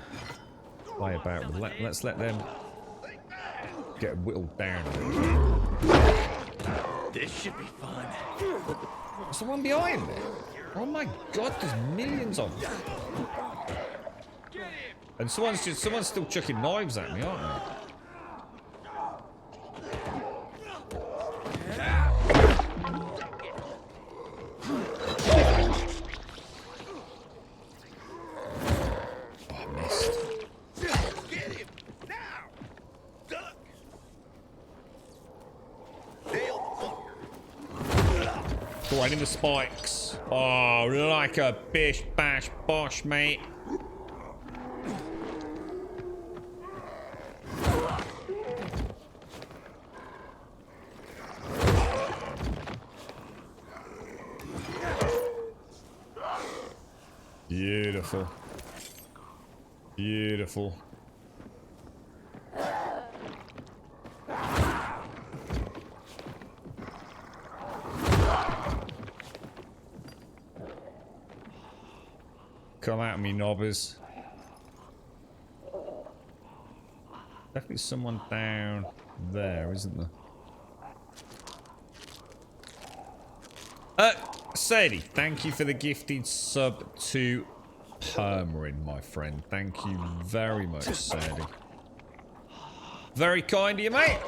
play about with. Let's let them get whittled down. This should be fun. There's someone behind me. Oh my God! There's millions of them. And someone's still chucking knives at me, aren't they? Oh, I missed. Get him now. Duck. Nail Go right in the spikes. Oh, like a bish bash bosh, mate. Beautiful. Beautiful. Come at me, knobbers. Definitely someone down there, isn't there? Sadie, thank you for the gifted sub to Permarin, my friend. Thank you very much, Sadie. Very kind of you, mate.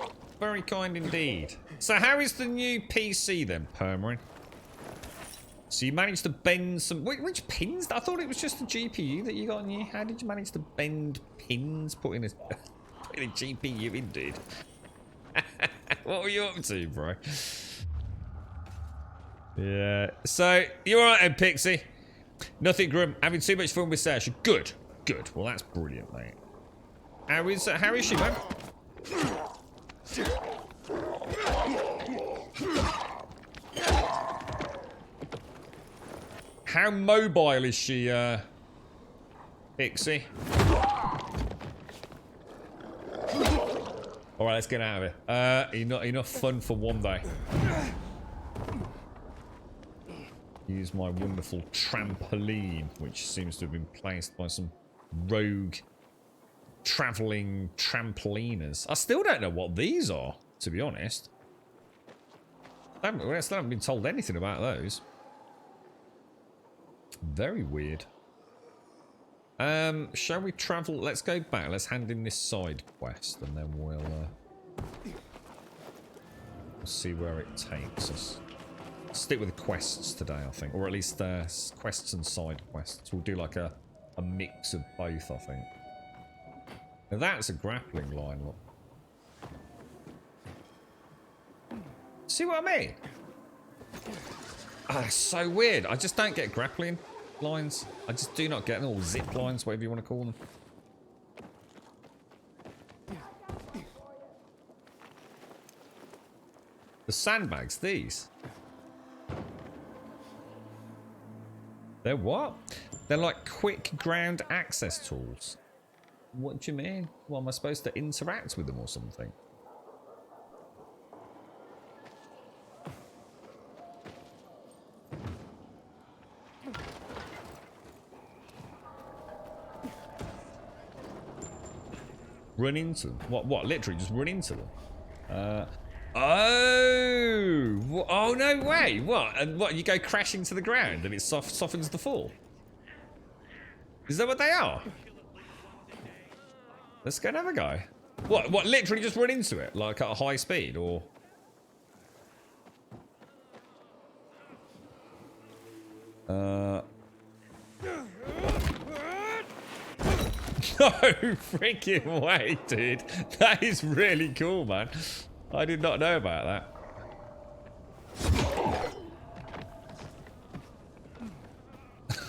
Very kind indeed. So how is the new PC then, Permarin? So you managed to bend some... Which pins? I thought it was just the GPU that you got in here. How did you manage to bend pins? Putting a GPU in, dude. What were you up to, bro? Yeah. So, you alright then, Pixie? Nothing grim. Having too much fun with Sasha. Good. Good. Well, that's brilliant, mate. How is she, man? How mobile is she, Pixie? Alright, let's get out of here. Enough fun for one day. Use my wonderful trampoline, which seems to have been placed by some rogue travelling trampoliners. I still don't know what these are, to be honest. I still haven't been told anything about those. Very weird. Shall we travel? Let's go back. Let's hand in this side quest, and then we'll see where it takes us. Stick with the quests today, I think, or at least quests and side quests. We'll do like a mix of both, I think. Now that's a grappling line, look. See what I mean? Ah, so weird. I just don't get grappling lines. I just do not get them, or zip lines, whatever you want to call them. The sandbags, these. They're what? They're like quick ground access tools. What do you mean? Well, am I supposed to interact with them or something? Run into them? What? Literally just run into them? Oh no way! What? And what? You go crashing to the ground and it softens the fall? Is that what they are? Let's go and have a go. What? Literally just run into it like at a high speed, or? No freaking way, dude. That is really cool, man. I did not know about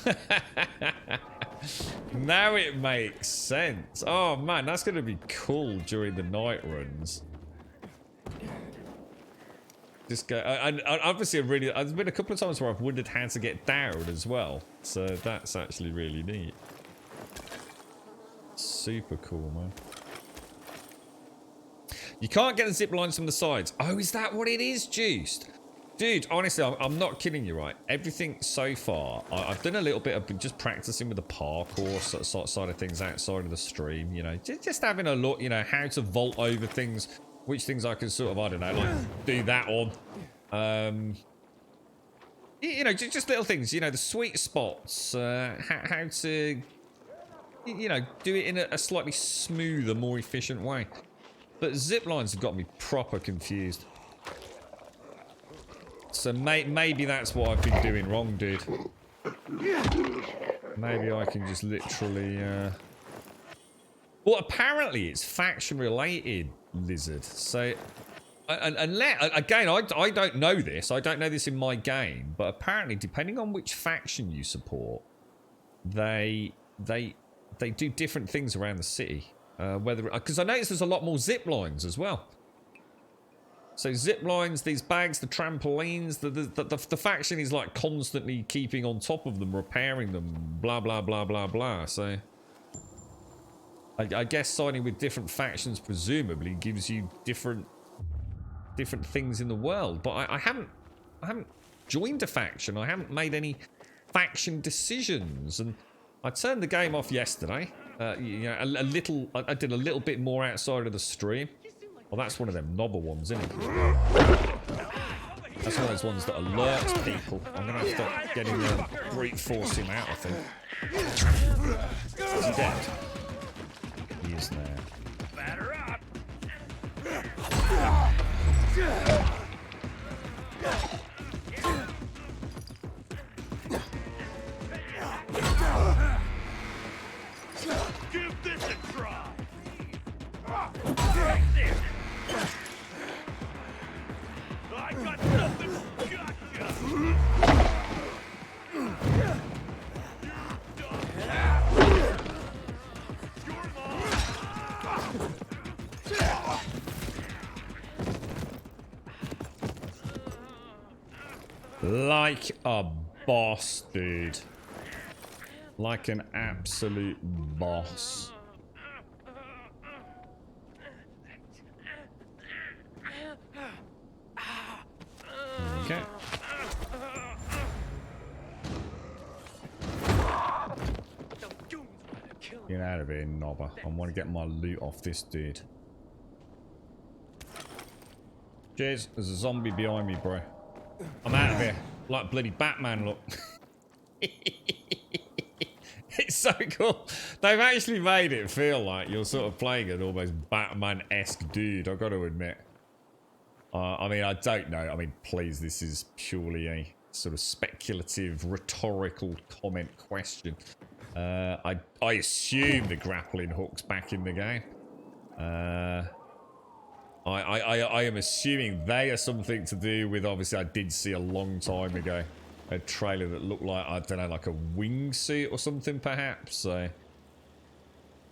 that. Now it makes sense. Oh man, that's going to be cool during the night runs. Just go, and obviously there's been a couple of times where I've wondered how to get down as well. So that's actually really neat. Super cool, man. You can't get the zip lines from the sides. Oh, is that what it is, Juiced? Dude, honestly, I'm not kidding you, right? Everything so far, I've done a little bit of just practicing with the parkour side of things outside of the stream, you know. Just having a look, you know, how to vault over things, which things I can sort of, I don't know, like do that on. You know, just little things, you know, the sweet spots, how to, you know, do it in a slightly smoother, more efficient way. But zip lines have got me proper confused. So maybe that's what I've been doing wrong, dude. Maybe I can just literally... Well, apparently it's faction related, Lizard. So, again, I don't know this. I don't know this in my game. But apparently, depending on which faction you support, they do different things around the city. Because I noticed there's a lot more zip lines as well. So zip lines, these bags, the trampolines, the faction is like constantly keeping on top of them, repairing them, blah blah blah blah blah. So I guess signing with different factions presumably gives you different things in the world. But I haven't joined a faction. I haven't made any faction decisions, and I turned the game off yesterday. you know, a little. I did a little bit more outside of the stream. Well, that's one of them knobber ones, isn't it? That's one of those ones that alerts people. I'm gonna have to start getting brute force him out, I think. Is he dead? He is now. Batter up. Give this a try. Take this. I got nothing. Gotcha. Like a boss, dude. Like an absolute boss. Okay. Get out of here, knobber. I want to get my loot off this dude. Cheers. There's a zombie behind me, bro. I'm out of here. Like bloody Batman, look. It's so cool. They've actually made it feel like you're sort of playing an almost Batman-esque dude, I've got to admit. I mean, I don't know. I mean, please, this is purely a sort of speculative, rhetorical comment question. I assume the grappling hook's back in the game. I am assuming they are something to do with, obviously, I did see a long time ago a trailer that looked like, I don't know, like a wingsuit or something, perhaps. So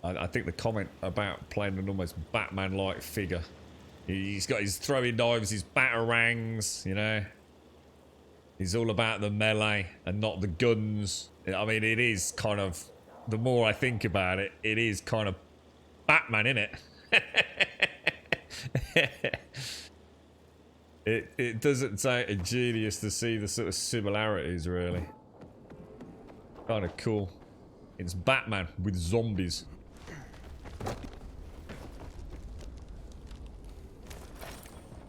I think the comment about playing an almost Batman-like figure. He's got his throwing knives, his batarangs, you know. He's all about the melee and not the guns. I mean, it is kind of, the more I think about it, it is kind of Batman, innit? It doesn't take a genius to see the sort of similarities, really. Kind of cool. It's Batman with zombies.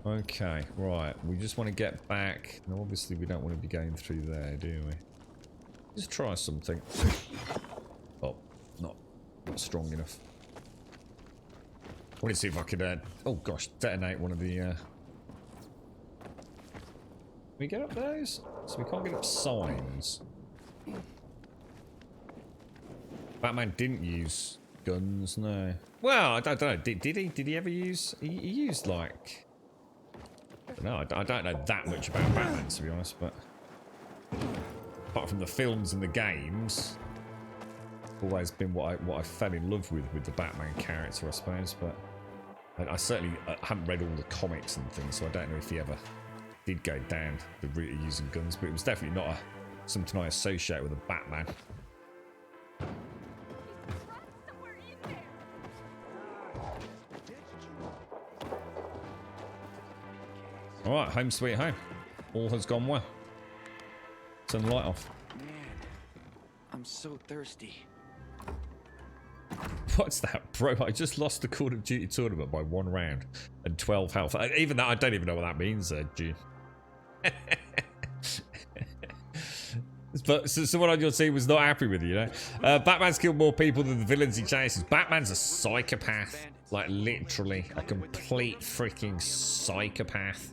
Okay, right. We just want to get back. Now, obviously, we don't want to be going through there, do we? Just try something. Oh, not strong enough. I want to see if I could, oh gosh, detonate one of the, Can we get up those? So we can't get up signs. Batman didn't use guns, no. Well, I don't know. Did he? Did he ever use? He used like. No, I don't know that much about Batman, to be honest. But apart from the films and the games, always been what I fell in love with the Batman character, I suppose. But I certainly haven't read all the comics and things, so I don't know if he ever did go down the route of using guns. But it was definitely not something I associate with a Batman. Alright, home sweet home. All has gone well. Turn the light off. Man, I'm so thirsty. What's that, bro? I just lost the Call of Duty tournament by 1 round and 12 health. Even that, I don't even know what that means, June. But so someone on your team was not happy with you, you know? Batman's killed more people than the villains he chases. Batman's a psychopath. Like, literally, a complete freaking psychopath.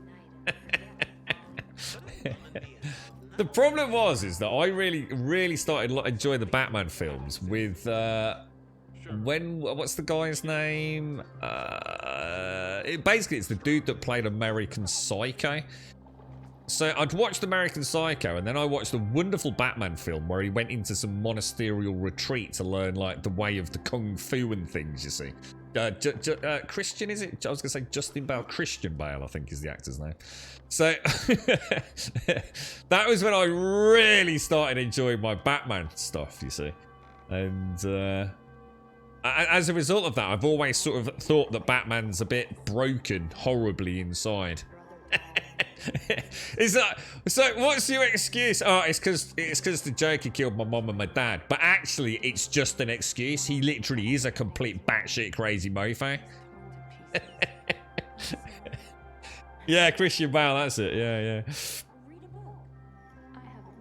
The problem is that I really started enjoying the Batman films with what's the guy's name? Basically, it's the dude that played American Psycho. So I'd watched American Psycho, and then I watched the wonderful Batman film where he went into some monasterial retreat to learn like the way of the kung fu and things. You see. Christian, is it? I was going to say Justin Bale. Christian Bale, I think, is the actor's name. So that was when I really started enjoying my Batman stuff, you see. And as a result of that, I've always sort of thought that Batman's a bit broken horribly inside. It's like, so what's your excuse? Oh, it's because the Joker killed my mom and my dad. But actually, it's just an excuse. He literally is a complete batshit crazy mofo. Yeah, Christian Bale, that's it. Yeah.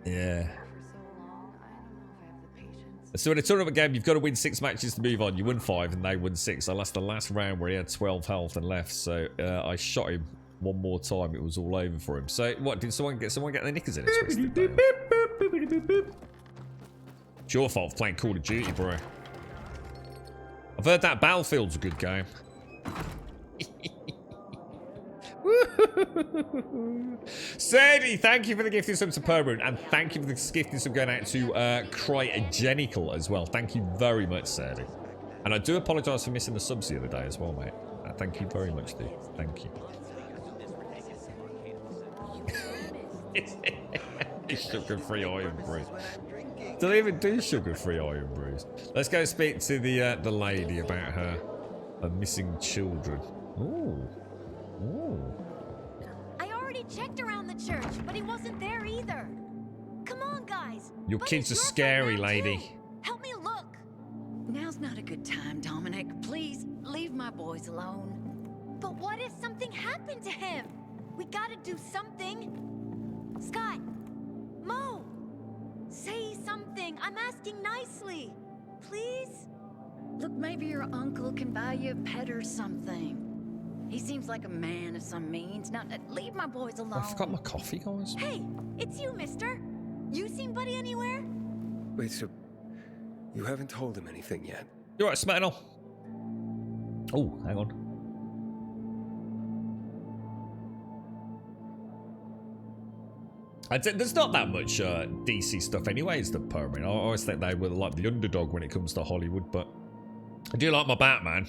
Yeah. So in a tournament game, you've got to win 6 matches to move on. You won 5 and they won 6. I lost the last round where he had 12 health and left. So I shot him one more time. It was all over for him. So what, did someone get their knickers in a twisted? It's your fault for playing Call of Duty, bro. I've heard that Battlefield's a good game. Sadie, thank you for the gifting sub to Permoon, and thank you for the gifting sub going out to Cryogenical as well. Thank you very much, Sadie. And I do apologise for missing the subs the other day as well, mate. Thank you very much, dude. Thank you. Sugar-free iron brews. Don't even do sugar-free iron brews. Let's go speak to the lady about her missing children. Ooh. Ooh. I already checked around the church, but he wasn't there either. Come on, guys. Your kids are scary, lady. Help me look. Now's not a good time, Dominic. Please, leave my boys alone. But what if something happened to him? We gotta do something. Scott, Mo, say something. I'm asking nicely. Please? Look, maybe your uncle can buy you a pet or something. He seems like a man of some means. Now, leave my boys alone. I forgot my coffee, guys. Hey, it's you, mister. You seen Buddy anywhere? Wait, so you haven't told him anything yet? You're right, Smetano. Oh, hang on. There's not that much DC stuff anyways, the Perman. I always think they were like the underdog when it comes to Hollywood, but I do like my Batman.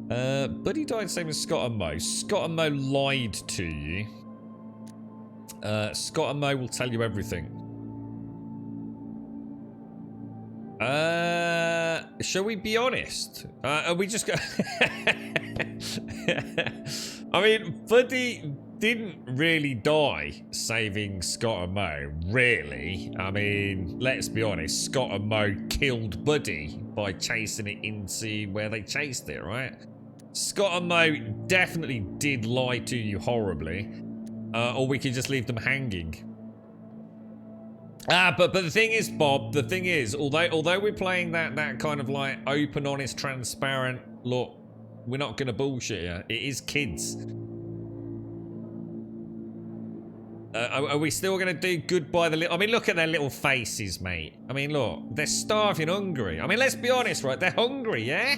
Buddy died same as Scott and Mo. Scott and Mo lied to you. Scott and Mo will tell you everything. Shall we be honest? Are we just going I mean, Buddy didn't really die saving Scott and Mo, really. I mean, let's be honest, Scott and Mo killed Buddy by chasing it into where they chased it, right? Scott and Mo definitely did lie to you horribly. Or we could just leave them hanging. But the thing is, Bob, the thing is, although we're playing that kind of like open, honest, transparent, look, we're not gonna bullshit here. It is kids. Are we still gonna do good by the little? I mean, look at their little faces, mate. I mean, look, they're starving hungry. I mean, let's be honest, right? They're hungry, yeah?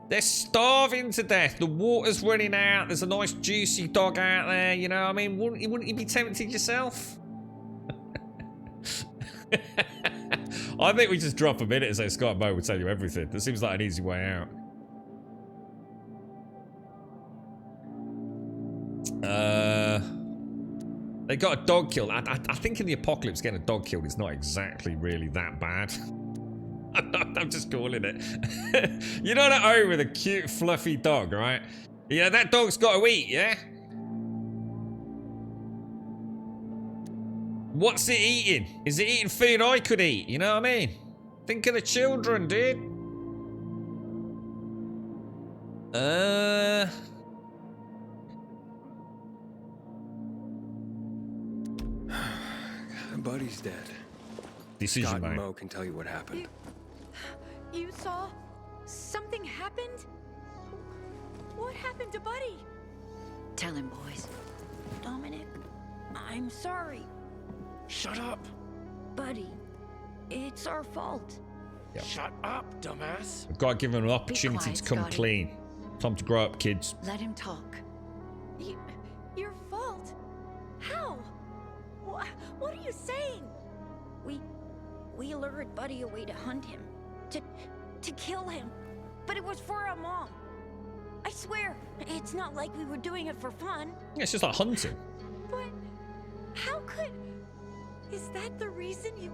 They're starving to death. The water's running out. There's a nice juicy dog out there, you know? I mean, wouldn't you be tempted yourself? I think we just drop a minute and say Scott and Mo will tell you everything. That seems like an easy way out. They got a dog killed. I think in the apocalypse getting a dog killed is not exactly really that bad. I'm just calling it. You know that home with a cute fluffy dog, right? Yeah, that dog's got to eat, yeah? What's it eating? Is it eating food I could eat? You know what I mean? Think of the children, dude. Buddy's dead. Decision Scott made. and Mo can tell you what happened. You saw something happened? What happened to Buddy? Tell him, boys. Dominic, I'm sorry. Shut up. Buddy, it's our fault. Yep. Shut up, dumbass. I've got to give them an opportunity quiet, to come Scotty. clean. Time to grow up, kids. Let him talk. Your fault? How? What are you saying? We lured Buddy away to hunt him. To kill him. But it was for our mom. I swear, it's not like we were doing it for fun. Yeah, it's just like hunting. But how could... Is that the reason you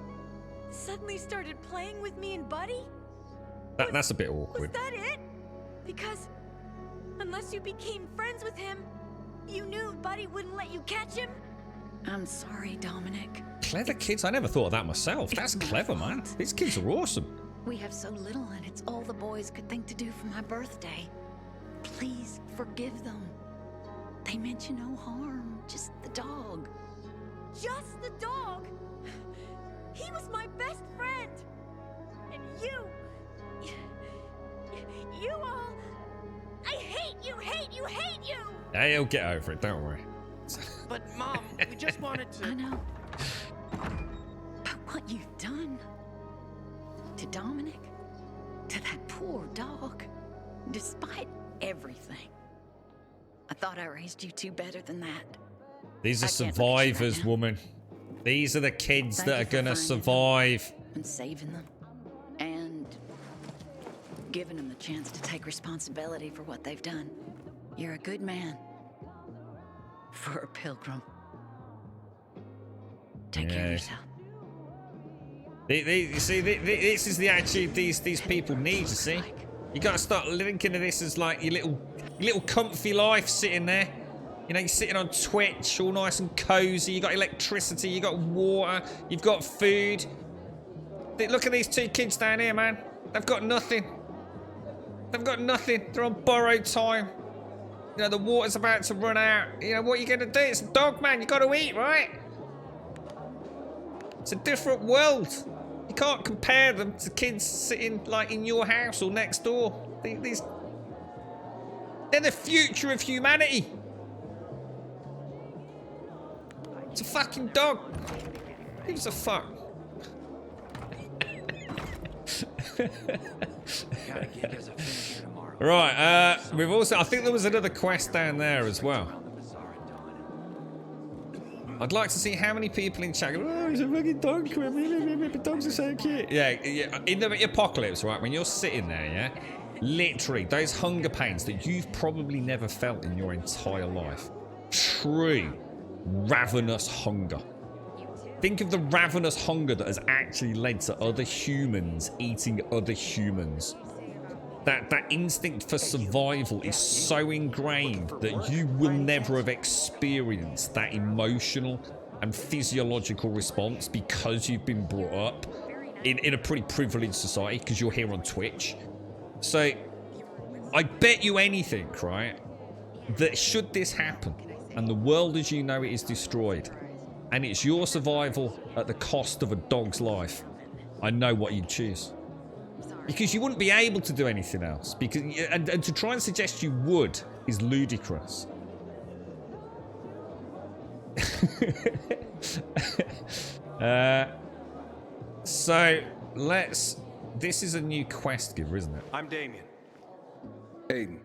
suddenly started playing with me and Buddy? That's a bit Was awkward. that it? Because unless you became friends with him, You knew Buddy wouldn't let you catch him? I'm sorry, Dominic. Clever kids. I never thought of that myself. That's clever, man. These kids are awesome. We have so little, and it's all the boys could think to do for my birthday. Please forgive them. They meant you no harm. Just the dog. Just the dog? He was my best friend. And you all... I hate you, hate you, hate you! Hey, he'll get over it. Don't worry. But Mom, we just wanted to. I know. But what you've done to Dominic, to that poor dog, despite everything, I thought I raised you two better than that. These are I can't survivors, right now. woman. These are the kids Thank that you are for gonna finding survive. And saving them. And giving them the chance to take responsibility for what they've done. You're a good man. For a pilgrim. Take care of yourself. You see, this is the attitude these people need. You see, you gotta start linking to this as like your little comfy life sitting there. You know, you're sitting on Twitch, all nice and cozy. You got electricity, you got water, you've got food. Look at these two kids down here, man. They've got nothing. They've got nothing. They're on borrowed time. You know, the water's about to run out. You know, what are you gonna do? It's a dog, man. You gotta eat, right? It's a different world. You can't compare them to kids sitting like in your house or next door. They're the future of humanity. It's a fucking dog. Who gives a fuck? Right, we've also, I think there was another quest down there as well. I'd like to see how many people in chat go, oh, he's a fucking dog, the dogs are so cute. Yeah, in the apocalypse, right, when you're sitting there, yeah, literally, those hunger pains that you've probably never felt in your entire life. True, ravenous hunger. Think of the ravenous hunger that has actually led to other humans eating other humans. That instinct for survival is so ingrained that you will never have experienced that emotional and physiological response because you've been brought up in a pretty privileged society because you're here on Twitch. So I bet you anything, right, that should this happen and the world as you know it is destroyed and it's your survival at the cost of a dog's life, I know what you'd choose. Because you wouldn't be able to do anything else. Because and to try and suggest you would is ludicrous. So let's. This is a new quest giver, isn't it? I'm Damien. Aiden.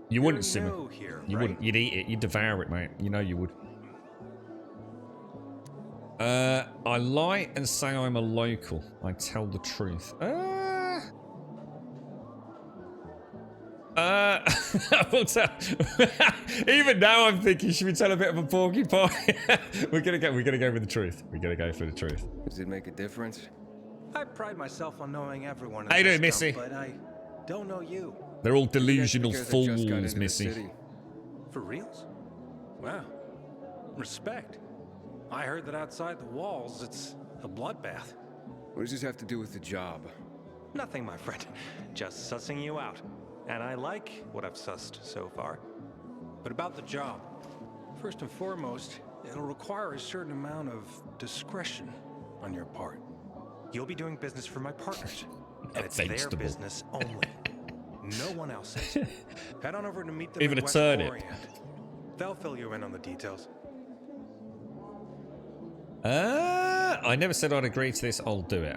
You wouldn't, You're Simon. new here, You right? wouldn't. You'd eat it. You'd devour it, mate. You know you would. I lie and say I'm a local. I tell the truth. We'll tell. Even now, I'm thinking, should we tell a bit of a porcupine? We're gonna go with the truth. We're gonna go for the truth. Does it make a difference? I pride myself on knowing everyone. How you doing, this Missy? town, But I don't know you. They're all delusional Because I just got fools, into the Missy. city. For reals? Wow. Respect. I heard that outside the walls, it's a bloodbath. What does this have to do with the job? Nothing, my friend. Just sussing you out. And I like what I've sussed so far. But about the job, first and foremost, it'll require a certain amount of discretion on your part. You'll be doing business for my partners. And it's their vegetable. business only. No one else's. Head on over to meet them Even in a West turnip. Orient. They'll fill you in on the details. I never said I'd agree to this. I'll do it.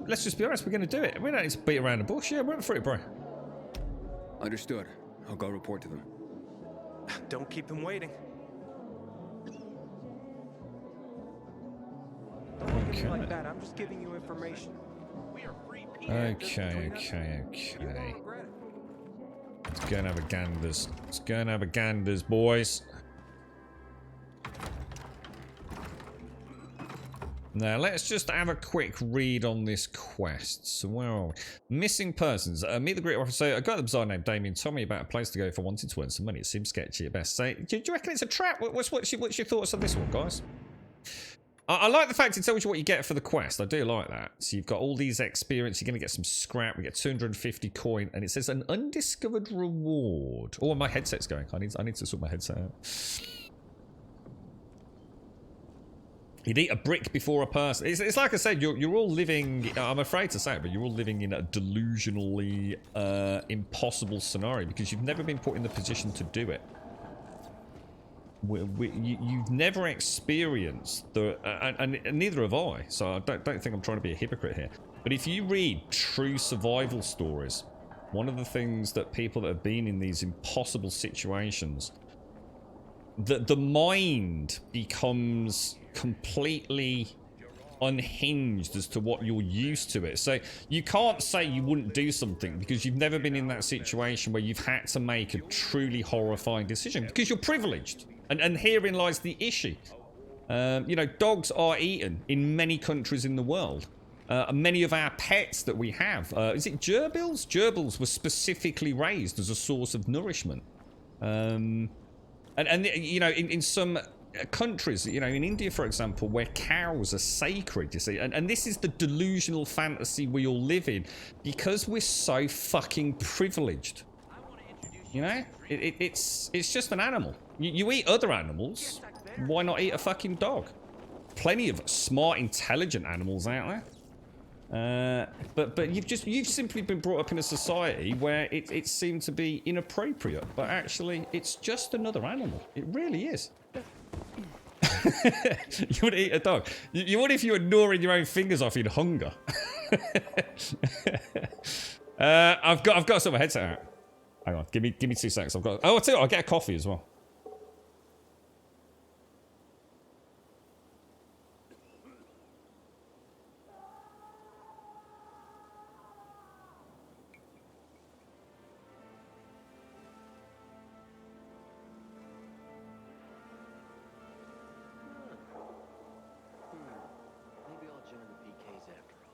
Let's just be honest. We're going to do it. We don't need to beat around the bush. Yeah, we're for it, bro. Understood. I'll go report to them. Don't keep them waiting. Don't look at me like that. I'm just giving you information. Okay. Let's go and have a ganders. Let's go and have a ganders, boys. Now, let's just have a quick read on this quest. So, where are we? Missing persons. Meet the great officer. A guy with a bizarre name, Damien, told me about a place to go if I wanted to earn some money. It seems sketchy at best. So, do you reckon it's a trap? What's your thoughts on this one, guys? I like the fact it tells you what you get for the quest. I do like that. So, you've got all these experience. You're going to get some scrap. We get 250 coin. And it says an undiscovered reward. Oh, my headset's going. I need to sort my headset out. You'd eat a brick before a person. It's like I said, you're all living, I'm afraid to say it, but you're all living in a delusionally impossible scenario because you've never been put in the position to do it. You've never experienced the, and neither have I, so I don't think I'm trying to be a hypocrite here. But if you read true survival stories, one of the things that people that have been in these impossible situations, the mind becomes completely unhinged as to what you're used to it. So you can't say you wouldn't do something because you've never been in that situation where you've had to make a truly horrifying decision because you're privileged. And herein lies the issue. You know, dogs are eaten in many countries in the world. Many of our pets that we have, is it gerbils? Gerbils were specifically raised as a source of nourishment. And you know, in some countries, you know, in India, for example, where cows are sacred, you see, and this is the delusional fantasy we all live in because we're so fucking privileged. You know, it's just an animal. You eat other animals, why not eat a fucking dog? Plenty of smart, intelligent animals out there. But you've simply been brought up in a society where it seemed to be inappropriate, but actually it's just another animal. It really is. You would eat a dog. You would if you were gnawing your own fingers off in hunger. I've got to sort my headset out. Hang on, give me 2 seconds. I'll tell you what, I'll get a coffee as well. Maybe I'll join the PKs after all.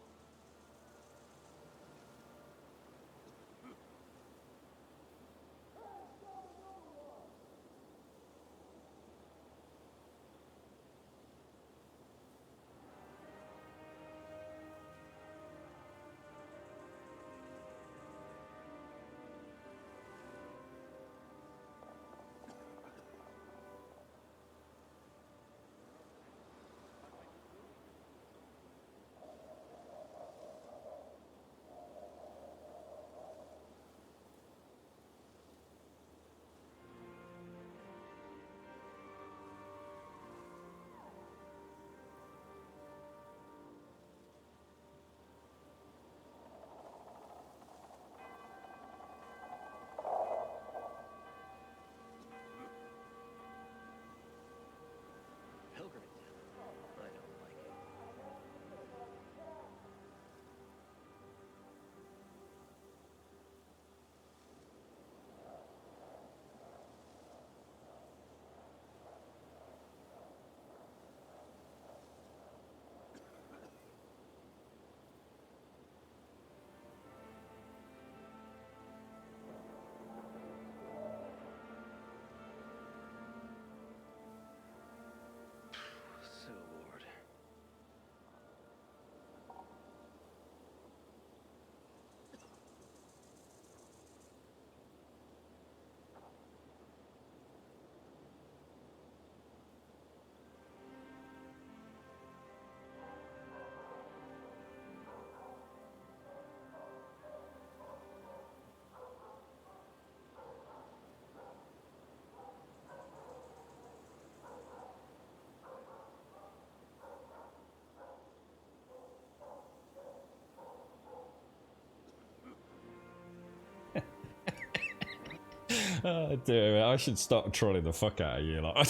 Oh dear, I should stop trolling the fuck out of you. Like,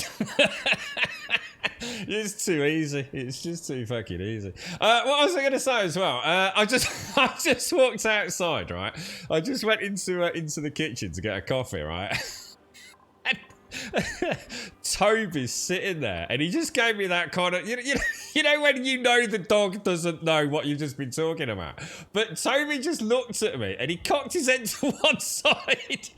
it's too easy. It's just too fucking easy. What was I going to say as well? I just walked outside, right? I just went into the kitchen to get a coffee, right? And Toby's sitting there, and he just gave me that kind of, you know, You know when you know the dog doesn't know what you've just been talking about. But Toby just looked at me and he cocked his head to one side.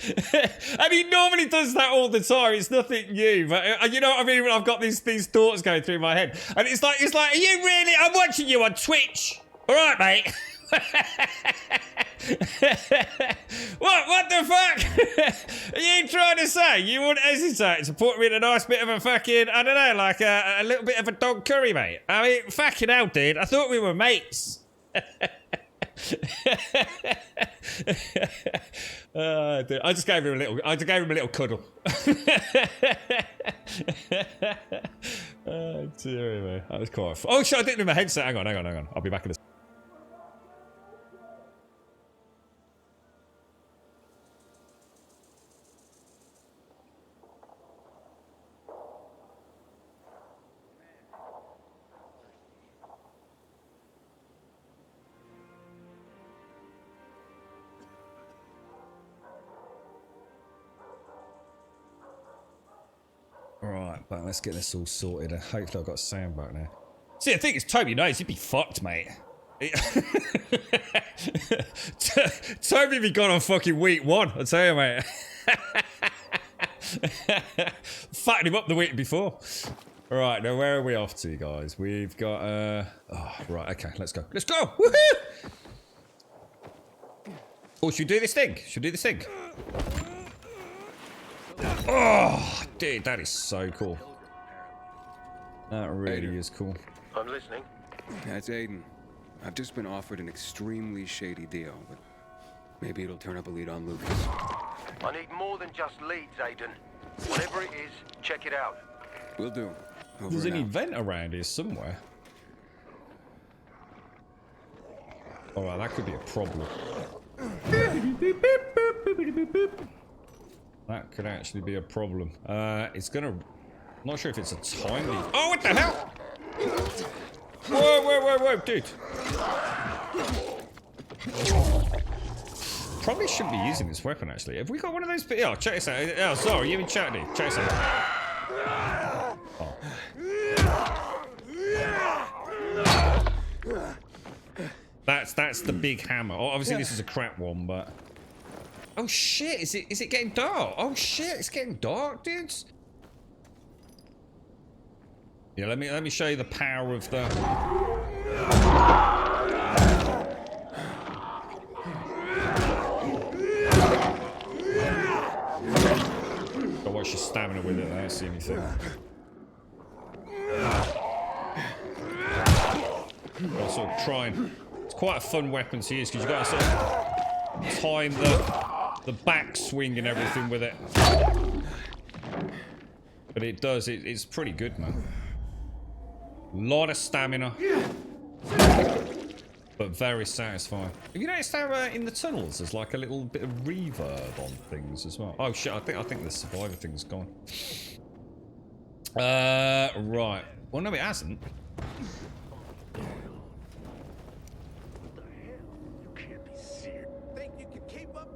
And he normally does that all the time. It's nothing new. But you know what I mean? When I've got these thoughts going through my head. And it's like, are you really? I'm watching you on Twitch. All right, mate. What the fuck? Are you trying to say you wouldn't hesitate to put me in a nice bit of a fucking, I don't know, like a little bit of a dog curry, mate? I mean, fucking hell, dude. I thought we were mates. Dude, I just gave him a little cuddle. Oh, dear me. That was quite fun. Oh shit, I didn't do my headset. Hang on. I'll be back in a Alright, but let's get this all sorted. Hopefully I've got sound back now. See, the thing is, Toby knows you'd be fucked, mate. Toby be gone on fucking week 1, I tell you, mate. Fattened him up the week before. Alright, now where are we off to, guys? We've got, oh, right, okay, let's go. Let's go! Woohoo! Oh, should we do this thing? Oh, dude, that is so cool. That really is cool. I'm listening. That's Aiden. I've just been offered an extremely shady deal, but maybe it'll turn up a lead on Lucas. I need more than just leads, Aiden. Whatever it is, check it out. Will do. Over There's an and out. event around here somewhere. Alright, that could be a problem. That could actually be a problem. It's gonna... I'm not sure if it's a timely... Oh, what the hell? Whoa, dude. Probably shouldn't be using this weapon, actually. Have we got one of those... Oh, check this out. Oh, sorry, you in chat, dude. Check this out. Oh. That's the big hammer. Oh, obviously, this is a crap one, but... Oh shit, is it getting dark? Oh shit, it's getting dark, dudes. Yeah, let me show you the power of the... Gotta watch your stamina with it, I don't see anything. Gotta sort of try and... It's quite a fun weapon to use because you've got to sort of time the back swing and everything with it. But it does, it's pretty good, man. Lot of stamina. But very satisfying. Have you noticed how in the tunnels there's like a little bit of reverb on things as well? Oh shit, I think the survivor thing's gone. Right. Well no, it hasn't.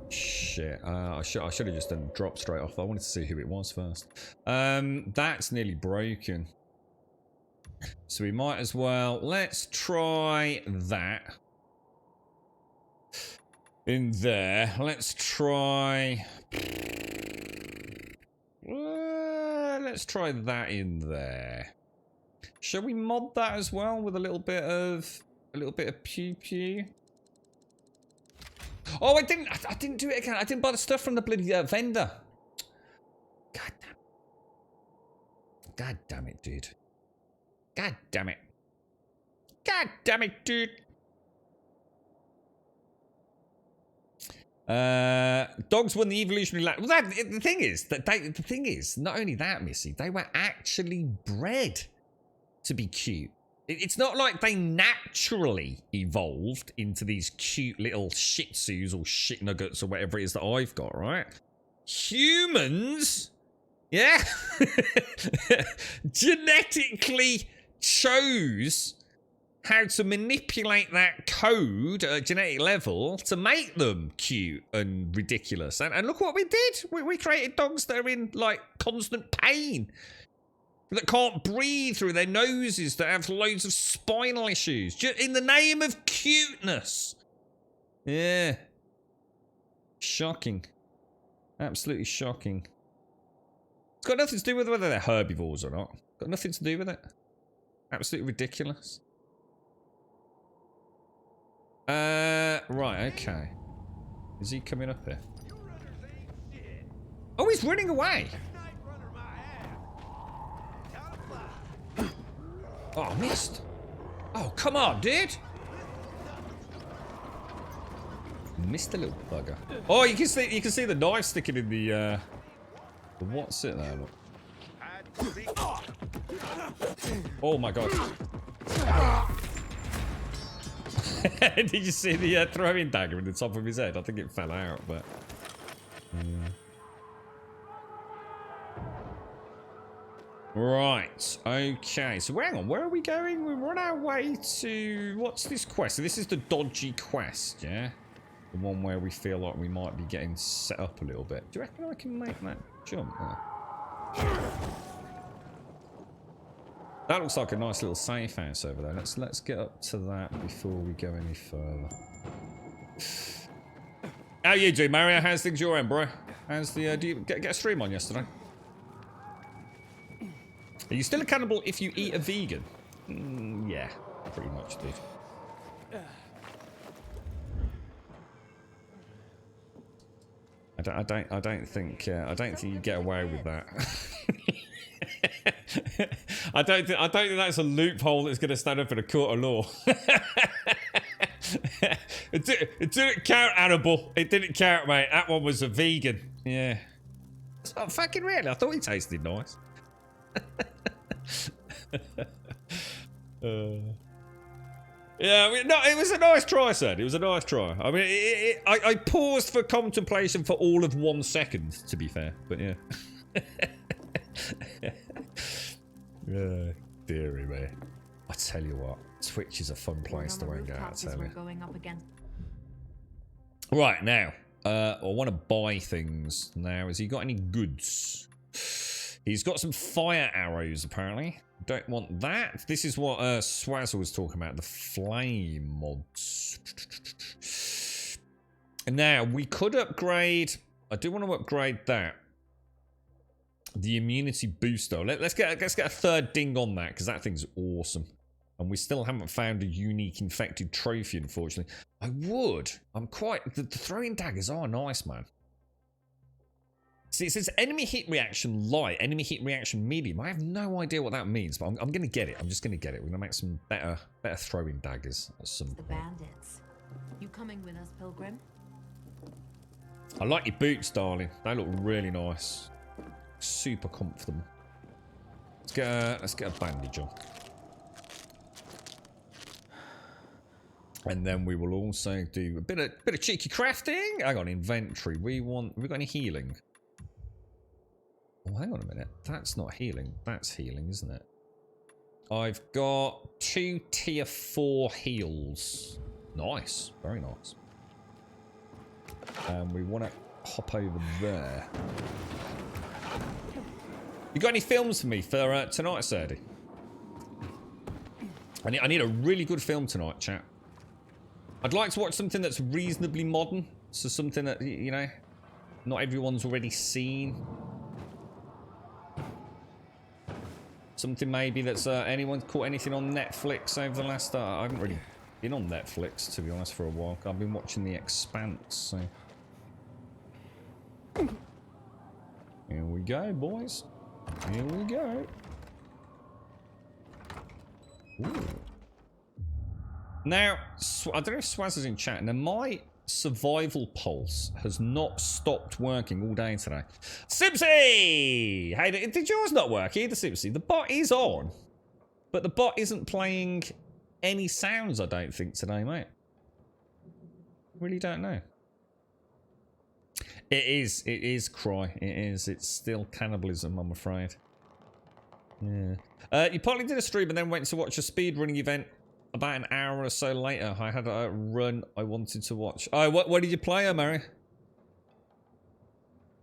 Shit, I should have just done drop straight off. I wanted to see who it was first. That's nearly broken. So we might as well... Let's try that. In there. Let's try... let's try that in there. Shall we mod that as well with a little bit of pew pew? Oh, I didn't do it again. I didn't buy the stuff from the bloody vendor. God damn it, dude. God damn it. God damn it, dude. Dogs won the evolutionary lab. Well, the thing is, not only that, Missy, they were actually bred to be cute. It's not like they naturally evolved into these cute little shih tzus or shit nuggets or whatever it is that I've got, right? Humans, yeah, genetically chose how to manipulate that code at a genetic level to make them cute and ridiculous. And look what we did. We created dogs that are in, like, constant pain. that can't breathe through their noses, that have loads of spinal issues. Just in the name of cuteness. Yeah. Shocking. Absolutely shocking. It's got nothing to do with whether they're herbivores or not. Got nothing to do with it. Absolutely ridiculous. Right, okay. Is he coming up here? Oh, he's running away. Oh, I missed. Oh, come on, dude. Missed a little bugger. Oh, you can see the knife sticking in the what's it there? Look. Oh my god. Did you see the throwing dagger in the top of his head? I think it fell out, but Right, okay, so hang on, where are we going? We're on our way to... What's this quest? So this is the dodgy quest, yeah? The one where we feel like we might be getting set up a little bit. Do you reckon I can make that jump there? That looks like a nice little safe house over there. Let's get up to that before we go any further. How you doing, Mario? How's things your end, bro? How's the... do you get a stream on yesterday? Are you still a cannibal if you eat a vegan? Yeah, pretty much, dude. I don't think you get away with that. I don't think that's a loophole that's going to stand up in a court of law. It didn't count, Hannibal. It didn't count, mate. That one was a vegan. Yeah. Oh, fucking really? I thought he tasted nice. Yeah, I mean, no, it was a nice try, sir. It was a nice try. I mean, I paused for contemplation for all of 1 second, to be fair. But yeah. Dearie me. I tell you what, Twitch is a fun place to hang out, I tell you. Going up against... Right, now, I want to buy things now. Has he got any goods? He's got some fire arrows, apparently. Don't want that. This is what Swazzle was talking about, the flame mods. And now, we could upgrade... I do want to upgrade that. The immunity booster. Let's get a third ding on that, because that thing's awesome. And we still haven't found a unique infected trophy, unfortunately. I would. I'm quite... The throwing daggers are nice, man. See, it says enemy hit reaction light, enemy hit reaction medium. I have no idea what that means, but I'm going to get it. I'm just going to get it. We're going to make some better throwing daggers at some point. The bandits. You coming with us, Pilgrim? I like your boots, darling. They look really nice. Super comfortable. Let's get a bandage on. And then we will also do a bit of cheeky crafting. Hang on, inventory. We've got any healing? Oh, hang on a minute. That's not healing. That's healing, isn't it? I've got 2 tier 4 heals. Nice. Very nice. And we want to hop over there. You got any films for me for tonight, Serdi? I need a really good film tonight, chat. I'd like to watch something that's reasonably modern. So something that, you know, not everyone's already seen. Something maybe that's anyone caught anything on Netflix over the last... I haven't really been on Netflix, to be honest, for a while. I've been watching The Expanse, so... Here we go, boys. Here we go. Ooh. Now, I don't know if Swaz is in chat. Now, my survival pulse has not stopped working all day today. Simpsy! Hey, did yours not work either, Simpsy? The bot is on, but the bot isn't playing any sounds, I don't think, today, mate. Really don't know. It is Cry. It's still cannibalism, I'm afraid. Yeah. You partly did a stream and then went to watch a speedrunning event. About an hour or so later, I had a run I wanted to watch. Oh, what did you play, Mary?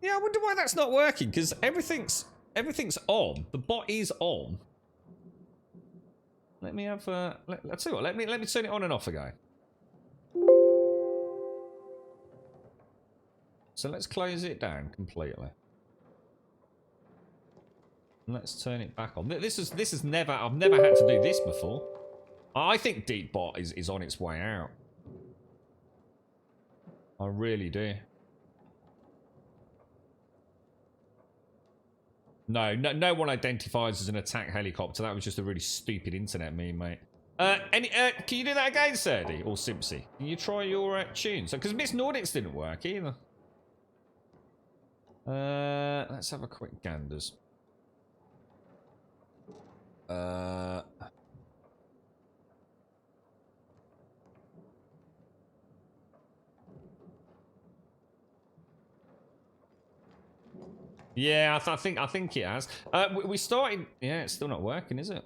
Yeah, I wonder why that's not working, because everything's everything's on. The bot is on. Let me have. Let's see what. Let me turn it on and off again. So let's close it down completely. Let's turn it back on. This is never. I've never had to do this before. I think Deepbot is on its way out. I really do. No one identifies as an attack helicopter. That was just a really stupid internet meme, mate. Can you do that again, Serdi or Simpsy? Can you try your tunes? Because Miss Nordics didn't work either. Let's have a quick ganders. Yeah, I think it has. We started. Yeah, it's still not working, is it?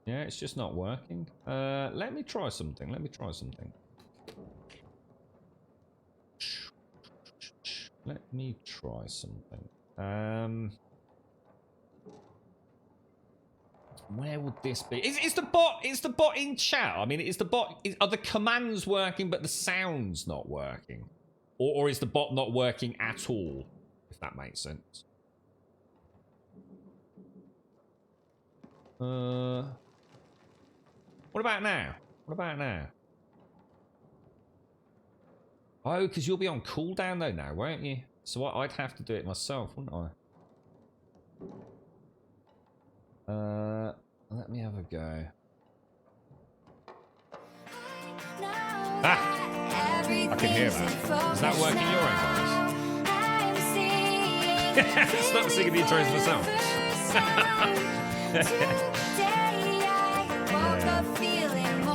Yeah, it's just not working. Let me try something. Let me try something. Where would this be? Is the bot in chat? I mean, are the commands working but the sound's not working? Or is the bot not working at all? If that makes sense. What about now? What about now? Oh, because you'll be on cooldown though now, won't you? So I'd have to do it myself, wouldn't I? Let me have a go. Ah! I can hear that. Is that working your end, guys? Stop singing the intros myself.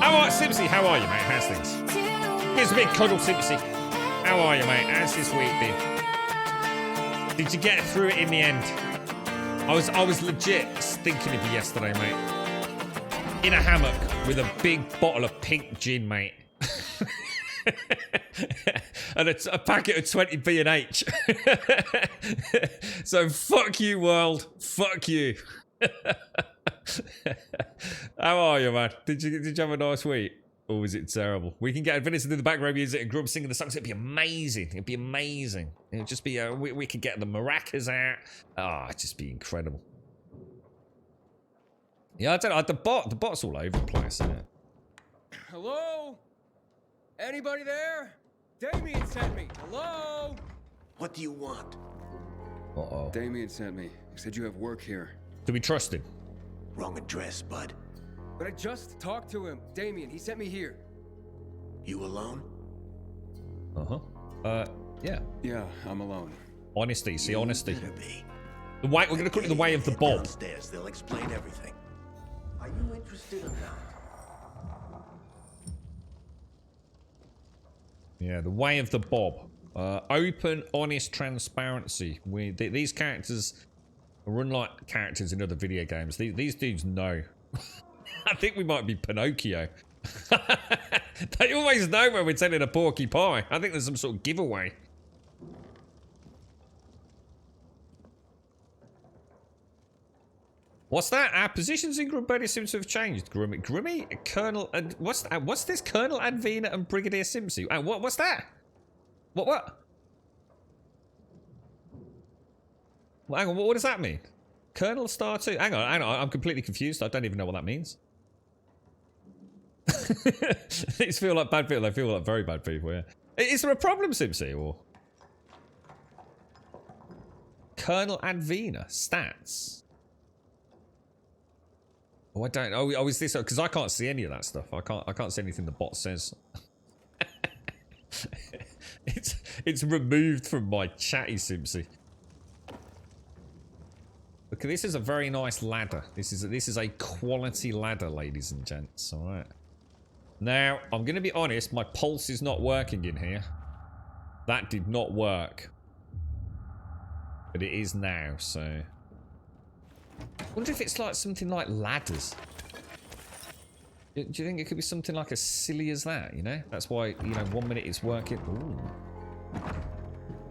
How are Simpsy? How are you, mate? How's things? Here's a big cuddle, Simpsy. How are you, mate? How's this week been? Did you get through it in the end? I was legit thinking of you yesterday, mate. In a hammock with a big bottle of pink gin, mate. And a packet of 20 B&H. So fuck you, world. Fuck you. How are you, man? Did you have a nice week? Or was it terrible? We can get Vinny to do the background music and Grub singing the songs. It'd be amazing. It'd be amazing. It'd just be, we could get the maracas out. Ah, it'd just be incredible. Yeah, I don't know. The bot's all over the place, isn't it? Hello? Anybody there? Damien sent me. Hello? What do you want? Uh-oh. Damien sent me. He said you have work here. Do we trust him? Wrong address, bud. But I just talked to him. Damien, he sent me here. You alone? Uh-huh. Yeah. Yeah, I'm alone. Honesty, see, honesty. The way, we're gonna call it the way of the Bob. Downstairs, they'll explain everything. Are you interested or not? Yeah, the way of the Bob. Open, honest transparency. These characters are unlike characters in other video games. These dudes know. I think we might be Pinocchio. They always know when we're telling a porky pie. I think there's some sort of giveaway. What's that? Our positions in Grumberti seem to have changed. Grimmy, Colonel, and what's this? Colonel Advena and Brigadier Simpson. What's that? What? Well, hang on, what does that mean? Colonel Star 2? Hang on, I'm completely confused. I don't even know what that means. These feel like bad people. They feel like very bad people, yeah. Is there a problem, Simpsy, or? Colonel Advena, stats. Oh, I don't. Oh, is this? Because I can't see any of that stuff. I can't see anything the bot says. It's removed from my chatty, Simpsy. Look, this is a very nice ladder. This is a quality ladder, ladies and gents. All right. Now, I'm going to be honest. My pulse is not working in here. That did not work, but it is now. So, I wonder if it's like something like ladders. Do you think it could be something like as silly as that? You know, that's why 1 minute it's working. Ooh.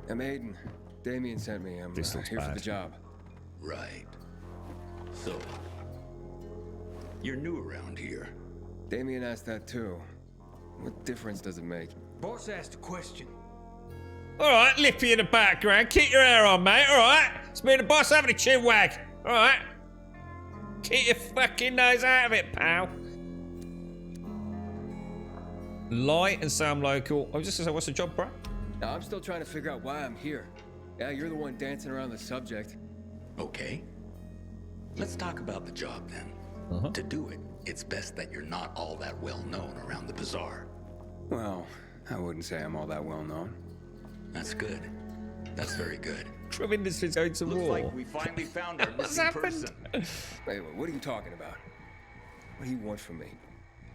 I'm Aiden. Damien sent me. I'm This looks here for bad. the job. Right. So, you're new around here. Damien asked that too. What difference does it make? Boss asked a question. Alright, Lippy in the background. Keep your hair on, mate. Alright? It's me and the boss having a chin wag. Alright? Keep your fucking nose out of it, pal. Lie and sound local. I was just gonna say, what's the job, bro? Now, I'm still trying to figure out why I'm here. Yeah, you're the one dancing around the subject. Okay. Let's talk about the job then. To do it, it's best that you're not all that well known around the bazaar. Well, I wouldn't say I'm all that well known. That's good. That's very good. Tremendous is going to Looks war. like we finally found our What's missing happened? person. Wait, what are you talking about? What do you want from me?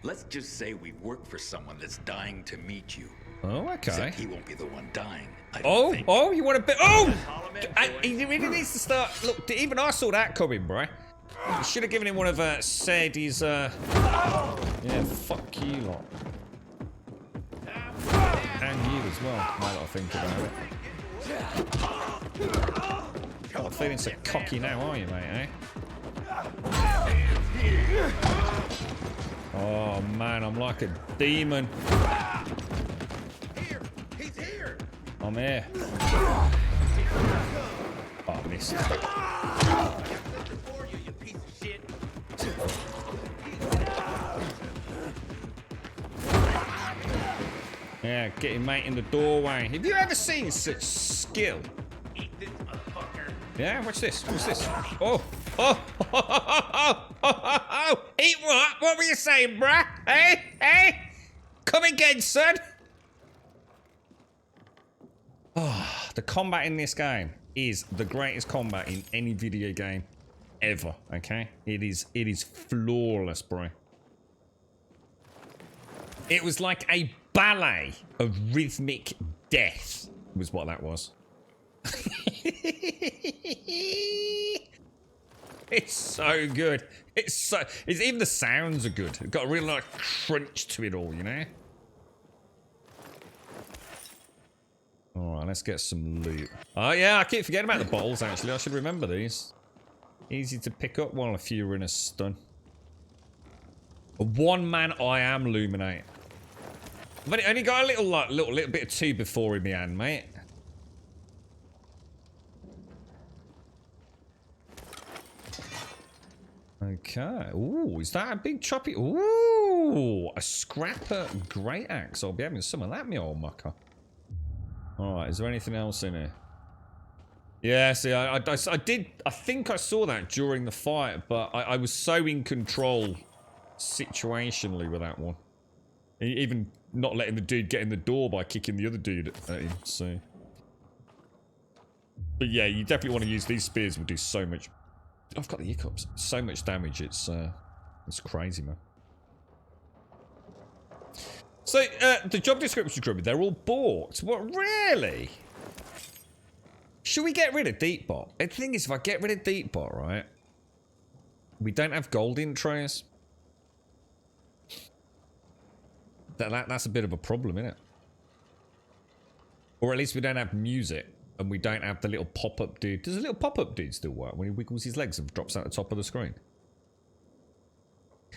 Let's just say we work for someone that's dying to meet you. Oh, okay. Except he won't be the one dying. Oh, you want to be? Oh! He really needs to start. Look, even I saw that coming, bro. You should have given him one of Sadie's. Yeah, fuck you lot. And you as well, now that I think about it. You're not feeling so cocky now, are you, mate, eh? Oh, man, I'm like a demon. He's here. I'm here. Oh, I missed. You piece of shit. Yeah, get him mate in the doorway. Have you ever seen such skill? Eat this motherfucker. Yeah, watch this. What's this? Oh, oh, oh. Eat what? What were you saying, bruh? Hey, hey, come again, son. Oh, the combat in this game is the greatest combat in any video game ever. Okay, it is flawless, bro. It was like a ballet of rhythmic death, was what that was. It's so good. It's even the sounds are good. It's got a real like crunch to it all, you know? Alright, let's get some loot. Oh yeah, I keep forgetting about the bottles actually. I should remember these. Easy to pick up while a few are in a stun. A one-man I am Luminate. I've only got a little bit of 2 before in my hand, mate. Okay. Ooh, is that a big choppy? Ooh, a scrapper great axe. I'll be having some of that, me old mucker. Alright, is there anything else in here? Yeah, see, I think I saw that during the fight, but I was so in control situationally with that one. Even not letting the dude get in the door by kicking the other dude at him, so. But yeah, you definitely want to use these spears, will do so much. I've got the hiccups. So much damage, it's crazy, man. So, the job description, they're all bought. What, really? Should we get rid of Deepbot? The thing is, if I get rid of Deepbot, right, we don't have gold in trays. That's a bit of a problem, isn't it? Or at least we don't have music, and we don't have the little pop-up dude. Does the little pop-up dude still work when he wiggles his legs and drops out the top of the screen?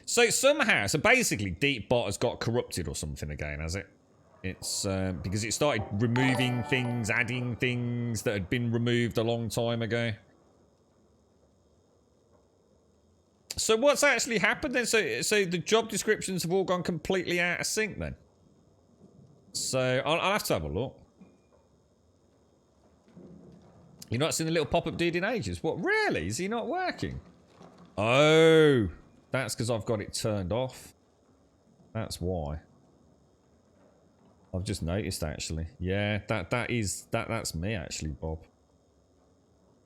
So somehow, basically Deepbot has got corrupted or something again, has it? It's because it started removing things, adding things that had been removed a long time ago. So what's actually happened then? So the job descriptions have all gone completely out of sync then? So I'll have to have a look. You've not seen the little pop-up dude in ages? What, really? Is he not working? Oh, that's because I've got it turned off. That's why. I've just noticed actually. Yeah, that's me actually, Bob.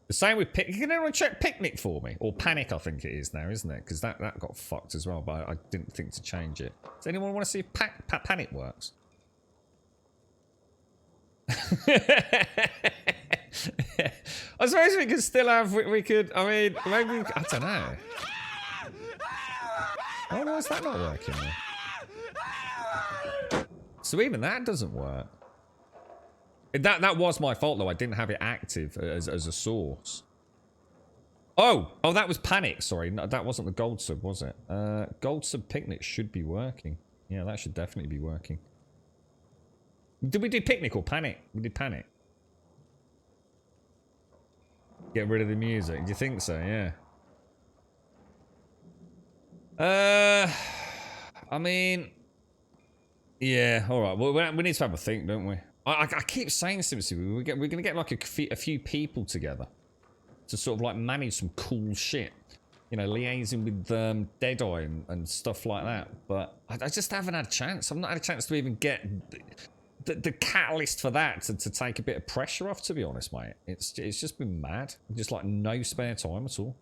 The same with Picnic. Can anyone check Picnic for me? Or Panic, I think it is now, isn't it? Because that got fucked as well, but I didn't think to change it. Does anyone want to see if Panic works? I suppose we could still have, we could, I mean, maybe, I don't know. Oh, why is that not working then? So even that doesn't work. That was my fault, though. I didn't have it active as a source. Oh, that was Panic. Sorry, no, that wasn't the gold sub, was it? Gold sub Picnic should be working. Yeah, that should definitely be working. Did we do Picnic or Panic? We did Panic. Get rid of the music. Do you think so? Yeah. I mean, yeah. All right. Well, we need to have a think, don't we? I keep saying Simpsons. We're gonna get like a few people together to sort of like manage some cool shit. You know, liaising with Deadeye and stuff like that. But I just haven't had a chance. I've not had a chance to even get the catalyst for that to take a bit of pressure off, to be honest, mate. It's just been mad. Just like no spare time at all.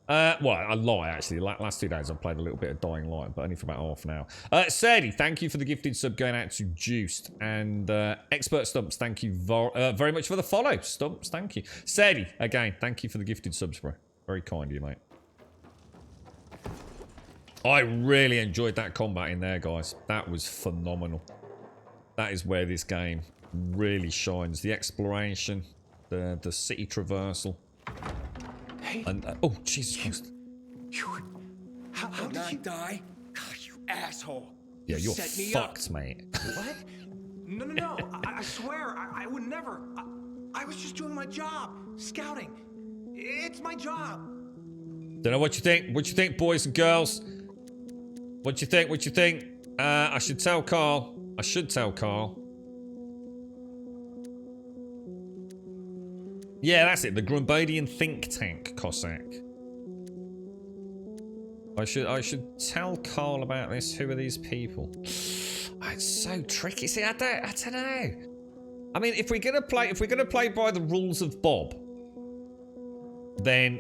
Well, I lie, actually. Last 2 days I've played a little bit of Dying Light, but only for about half an hour. Sadie, thank you for the gifted sub going out to Juiced. And Expert Stumps, thank you very much for the follow. Stumps, thank you. Sadie, again, thank you for the gifted subs, bro. Very kind of you, mate. I really enjoyed that combat in there, guys. That was phenomenal. That is where this game really shines. The exploration, the city traversal. Hey. And oh, Jesus Christ. How did you die? God, you asshole. Yeah, you're set me fucked, up. mate. What? No. I swear, I would never. I was just doing my job. Scouting. It's my job. Don't know what you think. What you think, boys and girls? What you think? What you think? I should tell Carl. I should tell Carl. Yeah, that's it. The Grumbodian think tank, Cossack. I should tell Carl about this. Who are these people? Oh, it's so tricky. See, I don't know. I mean, if we're gonna play by the rules of Bob, then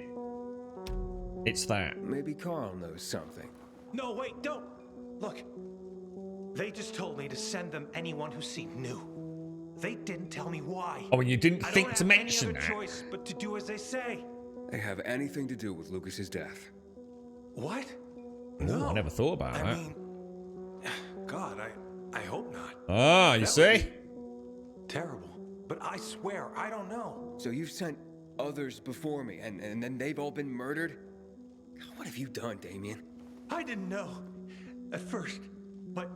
it's that. Maybe Carl knows something. No, wait, don't. Look, they just told me to send them anyone who seemed new. They didn't tell me why. Oh, and you didn't think to mention I don't have that? any other choice but to do as they say. They have anything to do with Lucas's death. What? Ooh, No. I never thought about that. I mean, God, I hope not. Ah, you That would see? be terrible. But I swear, I don't know. So you've sent others before me, and then they've all been murdered? God, what have you done, Damien? I didn't know at first, but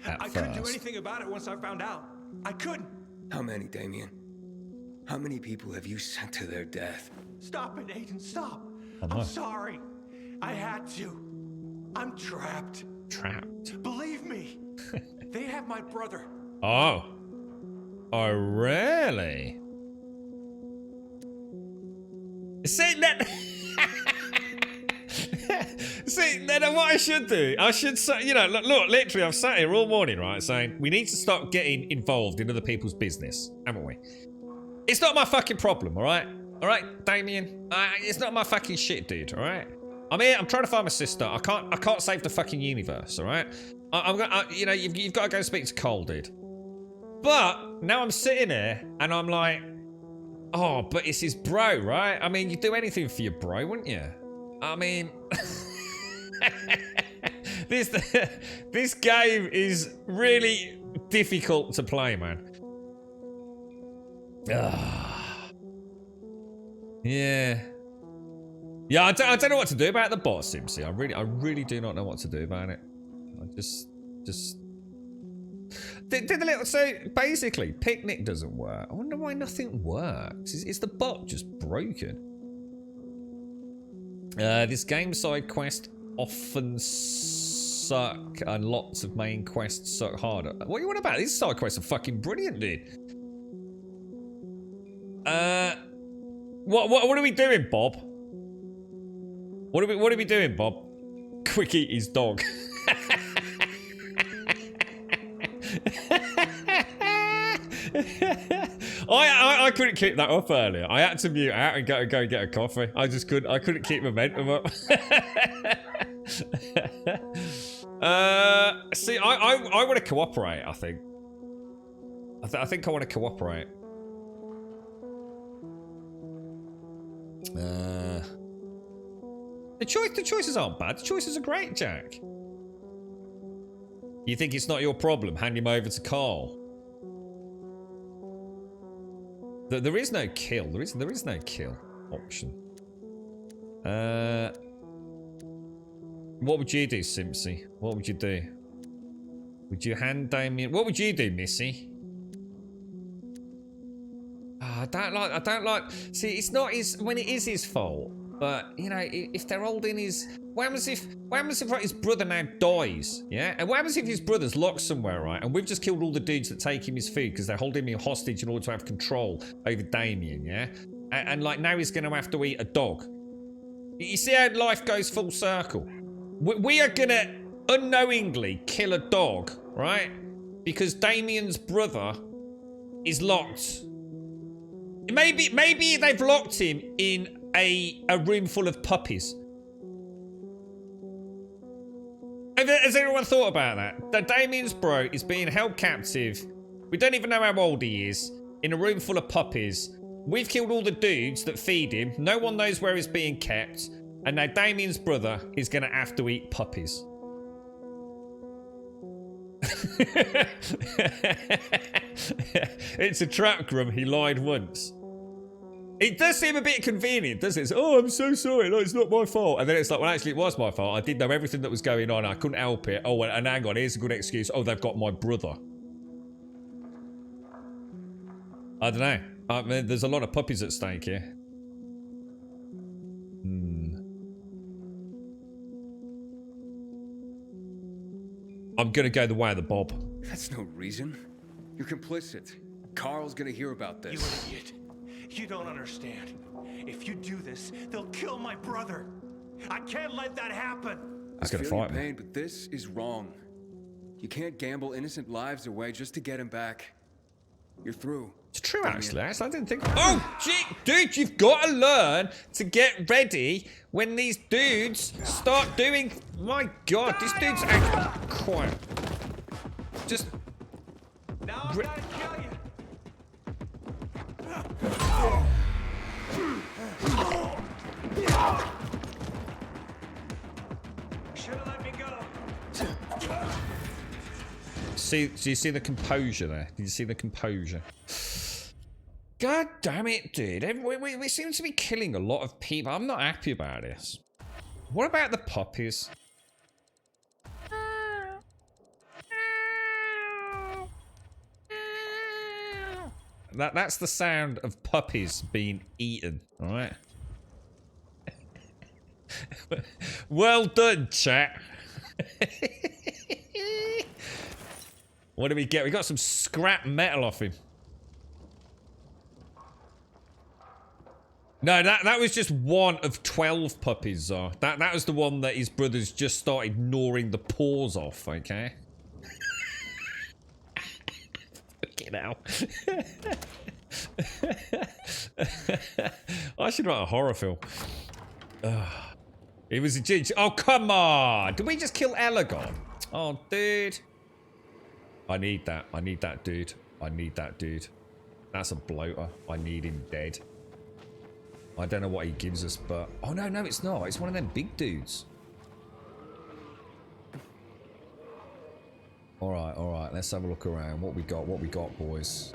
At I couldn't do first. anything about it once I found out. I couldn't. How many, Damien? How many people have you sent to their death? Stop it, Aiden, stop. Oh, no. I'm sorry. I had to. I'm trapped. Trapped? Believe me. They have my brother. Oh. Oh, really? See, that... See, then what I should do, I should say, you know, look, literally, I've sat here all morning, right, saying we need to stop getting involved in other people's business, haven't we? It's not my fucking problem, all right? All right, Damien? It's not my fucking shit, dude, all right? I'm here, I'm trying to find my sister. I can't save the fucking universe, all right? You know, you've got to go speak to Cole, dude. But now I'm sitting here and I'm like, oh, but it's his bro, right? I mean, you'd do anything for your bro, wouldn't you? I mean, this game is really difficult to play, man. Yeah. Yeah, I don't know what to do about the bot, Simpsy. I really do not know what to do about it. I just did the little, so basically Picnic doesn't work. I wonder why nothing works. Is the bot just broken? This game side quest often suck and lots of main quests suck harder. What are you on about? These side quests are fucking brilliant, dude. What are we doing, Bob? What are we doing, Bob? Quick eat his dog. I couldn't keep that up earlier. I had to mute out and go get a coffee. I couldn't keep momentum up. See, I want to cooperate, I think. I think I want to cooperate. The choices aren't bad. The choices are great, Jack. You think it's not your problem? Hand him over to Carl. There is no kill. There is no kill option. What would you do, Simpsy? What would you do? Would you hand Damien? What would you do, Missy? I don't like. See, it's not his when it is his fault. But you know, if they're holding his, what happens if like, his brother now dies? Yeah, and what happens if his brother's locked somewhere, right? And we've just killed all the dudes that take him his food because they're holding him hostage in order to have control over Damien. Yeah, and like now he's going to have to eat a dog. You see how life goes full circle. We are going to unknowingly kill a dog, right? Because Damien's brother is locked. Maybe they've locked him in a room full of puppies. Has anyone thought about that? That Damien's bro is being held captive. We don't even know how old he is. In a room full of puppies. We've killed all the dudes that feed him. No one knows where he's being kept. And now Damien's brother is going to have to eat puppies. It's a trap, Grum. He lied once. It does seem a bit convenient, doesn't it? It's, oh, I'm so sorry. No, it's not my fault. And then it's like, well, actually, it was my fault. I did know everything that was going on. I couldn't help it. Oh, and hang on. Here's a good excuse. Oh, they've got my brother. I don't know. I mean, there's a lot of puppies at stake here. I'm going to go the way of the Bob. That's no reason. You're complicit. Carl's going to hear about this. You idiot. You don't understand. If you do this, they'll kill my brother. I can't let that happen. He's going to feel fight your me. pain, but this is wrong. You can't gamble innocent lives away just to get him back. You're through. It's true, actually. I didn't think. Oh, gee, dude, you've got to learn to get ready when these dudes start doing. My God, this dude's acting quiet. Just. Now I'm gonna kill you. Should have let me go. See, do you see the composure there? Did you see the composure? God damn it, dude. We seem to be killing a lot of people. I'm not happy about this. What about the puppies? That's the sound of puppies being eaten, alright? Well done, chat. What do we get? We got some scrap metal off him. No, that was just one of 12 puppies, though. That was the one that his brothers just started gnawing the paws off, okay? Fucking hell. I should write a horror film. It was a ginge. Oh, come on! Did we just kill Elagorn? Oh, dude. I need that. I need that dude. I need that dude. That's a bloater. I need him dead. I don't know what he gives us, but... Oh, no, it's not. It's one of them big dudes. Alright. Let's have a look around. What we got, boys?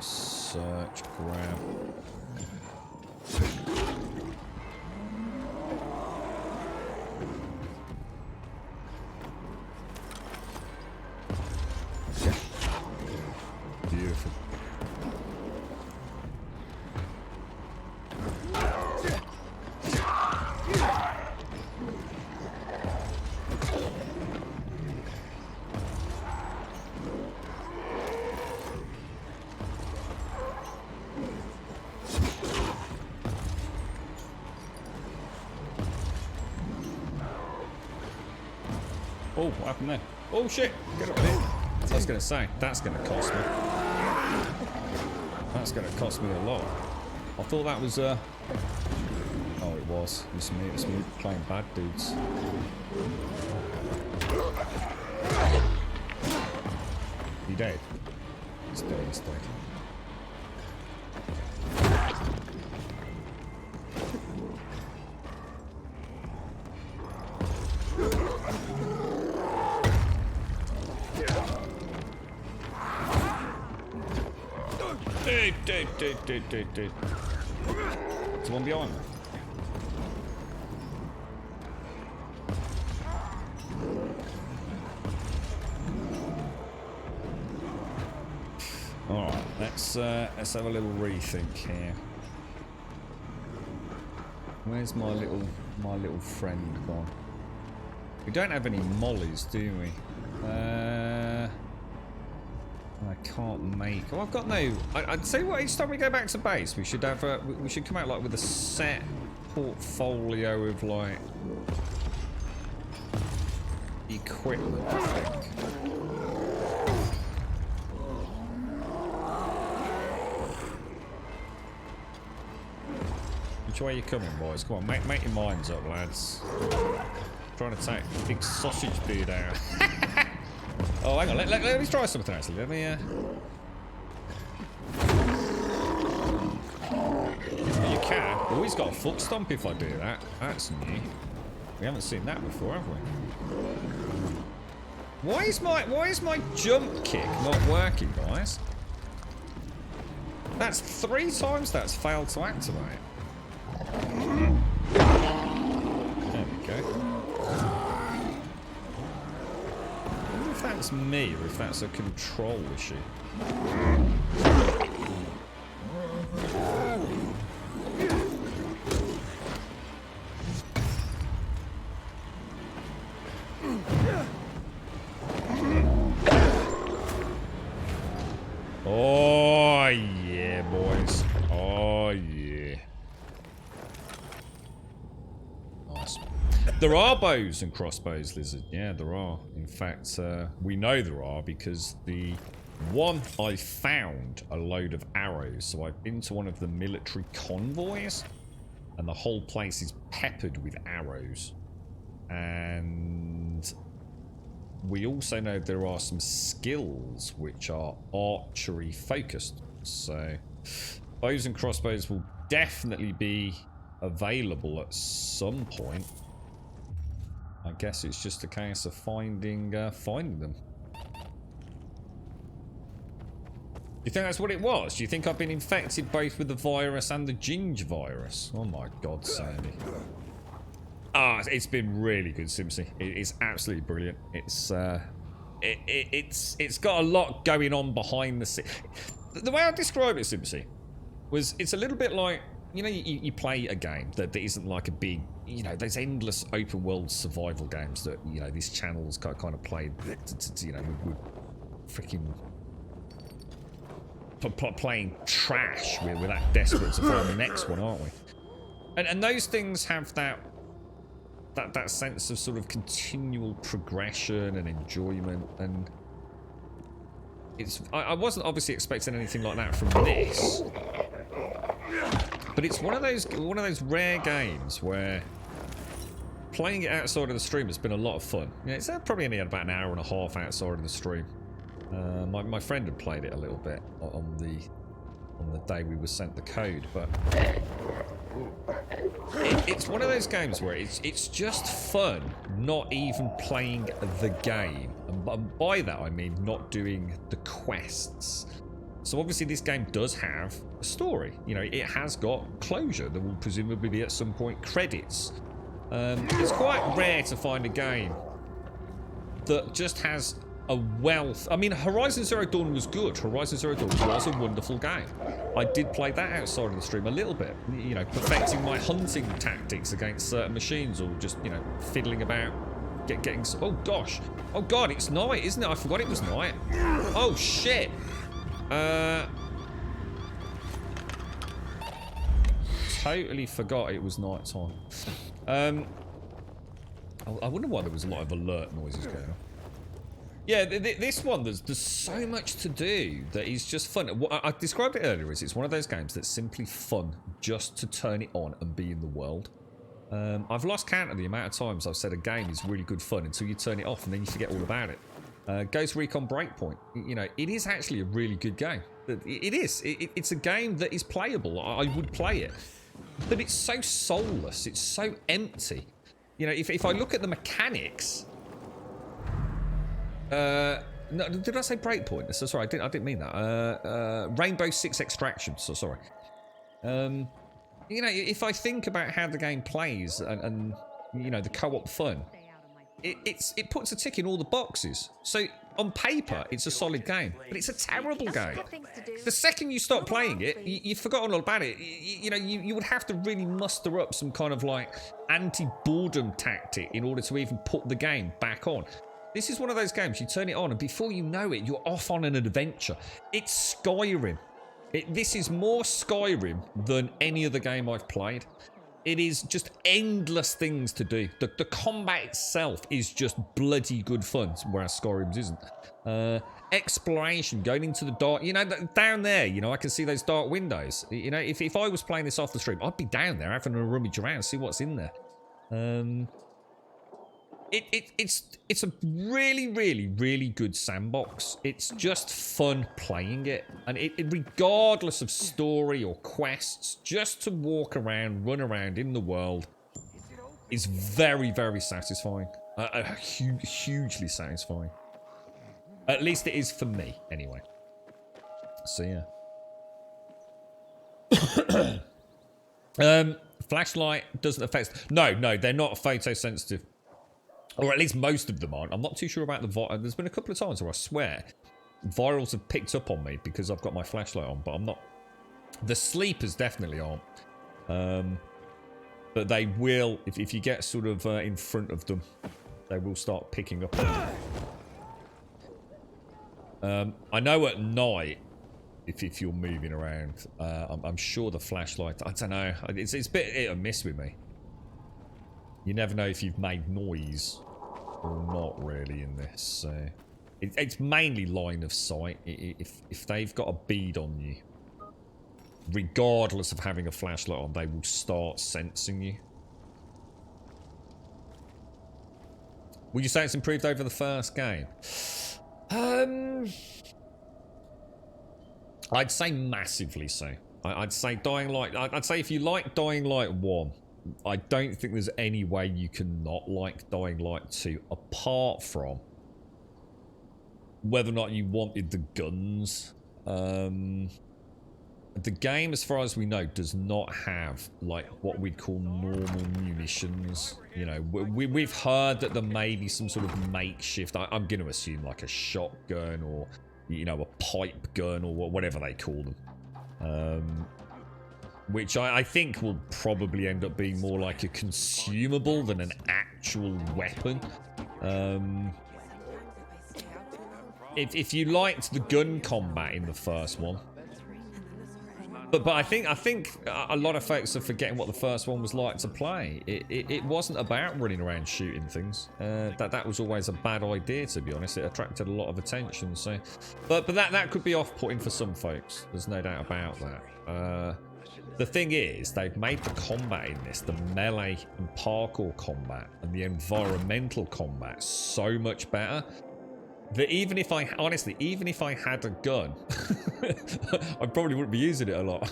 Search, grab. Beautiful. Oh, what happened there? Oh shit! Get up there. I was going to say, that's going to cost me. That's going to cost me a lot. I thought that was, oh, it was. It's me playing bad dudes. He dead? He's dead, he's dead. There's one behind me. All right, let's have a little rethink here. Where's my little friend gone? We don't have any mollies, do we? I can't make. Oh, I've got no. I'd say what. Each time we go back to base, we should have. We should come out like with a set portfolio of like equipment. I think. Which way are you coming, boys? Come on, make your minds up, lads. Trying to take the big sausage beard out. Oh, hang on. Let me try something actually. Let me. You can. Oh, he's got a foot stomp if I do that. That's new. We haven't seen that before, have we? Why is my jump kick not working, guys? That's 3 times that's failed to activate. There we go. I wonder if that's me or if that's a control issue. Oh yeah, boys. Oh yeah. Nice. There are bows and crossbows, Lizard. Yeah, there are. In fact, we know there are because the one I found a load of arrows. So I've been to one of the military convoys and the whole place is peppered with arrows. And we also know there are some skills which are archery focused. So bows and crossbows will definitely be available at some point. I guess it's just a case of finding them. You think that's what it was? Do you think I've been infected both with the virus and the ginger virus? Oh my god, Sandy. Ah, it's been really good, Simpsy. It's absolutely brilliant. It's got a lot going on behind the scenes. The way I describe it, Simpsy, was it's a little bit like, you know, you play a game that isn't like a big, you know, there's endless open world survival games that, you know, this channel's kind of played, you know, we're freaking playing trash. We're that desperate to find the next one, aren't we? And those things have that sense of sort of continual progression and enjoyment, and I wasn't obviously expecting anything like that from this, but it's one of those rare games where playing it outside of the stream has been a lot of fun. You know, it's probably only had about an hour and a half outside of the stream. My friend had played it a little bit on the day we were sent the code, but it's one of those games where it's just fun not even playing the game, and by that I mean not doing the quests. So obviously this game does have a story, you know, it has got closure. There will presumably be at some point credits. It's quite rare to find a game that just has a wealth. I mean, Horizon Zero Dawn was good. Horizon Zero Dawn was a wonderful game. I did play that outside of the stream a little bit, you know, perfecting my hunting tactics against certain machines, or just, you know, fiddling about, getting. Oh gosh, oh god, it's night, isn't it? I forgot it was night. Oh shit. Totally forgot it was night time. I wonder why there was a lot of alert noises going on. Yeah, this one, there's so much to do that is just fun. I described it earlier as it's one of those games that's simply fun just to turn it on and be in the world. I've lost count of the amount of times I've said a game is really good fun until you turn it off and then you forget all about it. Ghost Recon Breakpoint, you know, it is actually a really good game. It is. It's a game that is playable. I would play it. But it's so soulless. It's so empty. You know, if I look at the mechanics, No, did I say Breakpoint? So sorry, I didn't mean that. Rainbow Six Extraction. So sorry. You know, if I think about how the game plays and you know, the co-op fun, it puts a tick in all the boxes. So on paper, it's a solid game, but it's a terrible game. The second you start playing it, you've forgotten all about it. You know, you would have to really muster up some kind of like anti-boredom tactic in order to even put the game back on. This is one of those games, you turn it on and before you know it, you're off on an adventure. It's Skyrim. This is more Skyrim than any other game I've played. It is just endless things to do. The combat itself is just bloody good fun, whereas Skyrim's isn't. Exploration, going into the dark, you know, down there, you know, I can see those dark windows. You know, if I was playing this off the stream, I'd be down there having a rummage around, see what's in there. It's a really good sandbox. It's just fun playing it, and regardless of story or quests, just to walk around, run around in the world is very satisfying. Hugely satisfying. At least it is for me, anyway. So yeah. Flashlight doesn't affect. No, they're not photosensitive. Or at least most of them aren't. I'm not too sure about the there's been a couple of times where I swear virals have picked up on me because I've got my flashlight on, but I'm not. The sleepers definitely aren't. But they will, if you get sort of in front of them, they will start picking up on you. I know at night, if you're moving around, I'm sure the flashlight, I don't know, it's a bit hit or miss with me. You never know if you've made noise or not really in this. So it's mainly line of sight. If they've got a bead on you, regardless of having a flashlight on, they will start sensing you. Would you say it's improved over the first game? I'd say massively so. I'd say Dying Light. I'd say if you like Dying Light 1, I don't think there's any way you can not like Dying Light 2, apart from whether or not you wanted the guns. The game, as far as we know, does not have like what we'd call normal munitions. You know, we've heard that there may be some sort of makeshift, I'm going to assume like a shotgun or, you know, a pipe gun or whatever they call them. Which I think will probably end up being more like a consumable than an actual weapon. If you liked the gun combat in the first one, but I think a lot of folks are forgetting what the first one was like to play. It wasn't about running around shooting things. That was always a bad idea, to be honest. It attracted a lot of attention. So, but that could be off-putting for some folks. There's no doubt about that. The thing is, they've made the combat in this, the melee and parkour combat and the environmental combat so much better that even if I had a gun, I probably wouldn't be using it a lot.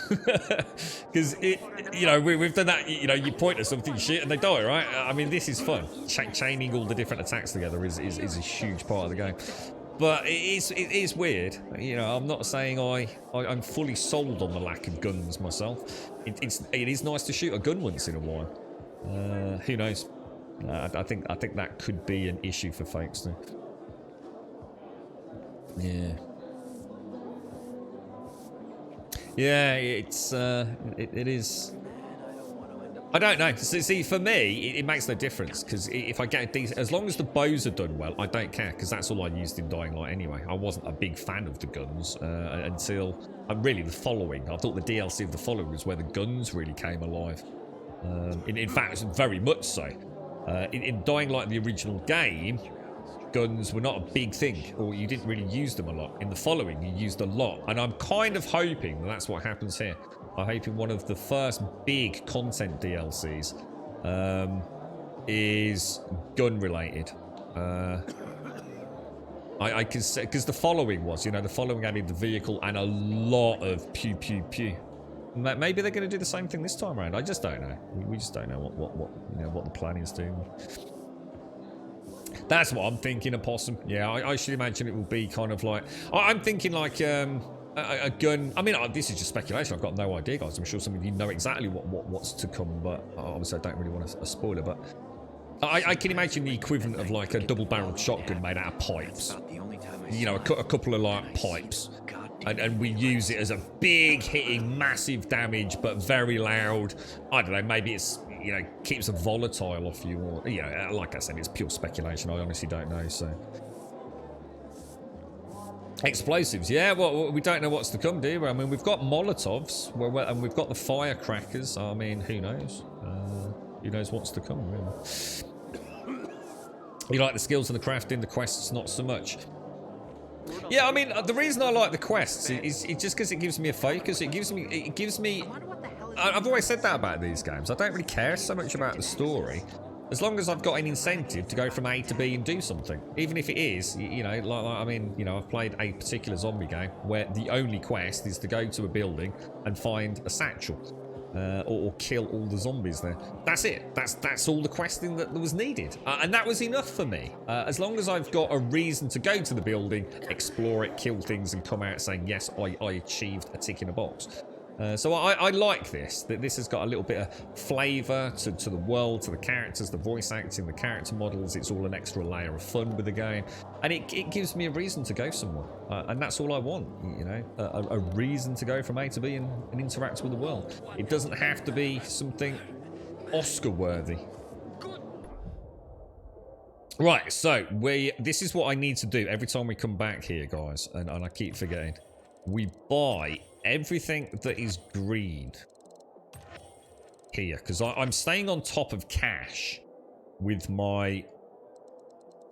Because you know, we've done that, you know, you point at something, shit, and they die, right? I mean, this is fun. Chaining all the different attacks together is a huge part of the game. But it is weird. You know, I'm not saying I'm fully sold on the lack of guns myself. It is nice to shoot a gun once in a while. Who knows? I think that could be an issue for folks though. Yeah. Yeah, it's it is. I don't know. See, for me, it makes no difference because if I get a decent, as long as the bows are done well, I don't care because that's all I used in Dying Light anyway. I wasn't a big fan of the guns until really the Following. I thought the DLC of the Following was where the guns really came alive. In fact, very much so. In Dying Light, the original game, guns were not a big thing, or you didn't really use them a lot. In the Following, you used a lot, and I'm kind of hoping that that's what happens here. I'm hoping one of the first big content DLCs is gun related. I can say, because the Following was, you know, the Following added the vehicle and a lot of pew pew pew. Maybe they're going to do the same thing this time around. I just don't know. We just don't know what you know, what the plan is doing. That's what I'm thinking, a possum. Yeah, I should imagine it will be kind of like... I'm thinking like a gun. I mean, this is just speculation. I've got no idea, guys. I'm sure some of you know exactly what's to come, but obviously I don't really want a spoiler, but... I can imagine the equivalent of like a double-barreled shotgun made out of pipes. You know, a couple of like pipes. And we use it as a big hitting, massive damage, but very loud. I don't know, maybe it's, you know, keeps a volatile off you, or, you know, like I said, it's pure speculation. I honestly don't know, so. Explosives, yeah, well, we don't know what's to come, do we? I mean, we've got Molotovs, and we've got the firecrackers. I mean, who knows? Who knows what's to come, really? You like the skills and the crafting, the quests not so much. Yeah, I mean, the reason I like the quests is just because it gives me a focus. It gives me. I've always said that about these games. I don't really care so much about the story, as long as I've got an incentive to go from A to B and do something. Even if it is, you know, like I mean, you know, I've played a particular zombie game where the only quest is to go to a building and find a satchel. Or kill all the zombies there. That's it. That's all the questing that was needed. And that was enough for me. As long as I've got a reason to go to the building, explore it, kill things, and come out saying, yes, I achieved a tick in a box. So I like this. That this has got a little bit of flavour to the world, to the characters, the voice acting, the character models. It's all an extra layer of fun with the game. And it gives me a reason to go somewhere. And that's all I want, you know, a reason to go from A to B and interact with the world. It doesn't have to be something Oscar-worthy. Right, so this is what I need to do every time we come back here, guys. And I keep forgetting. We buy everything that is green here, because I'm staying on top of cash with my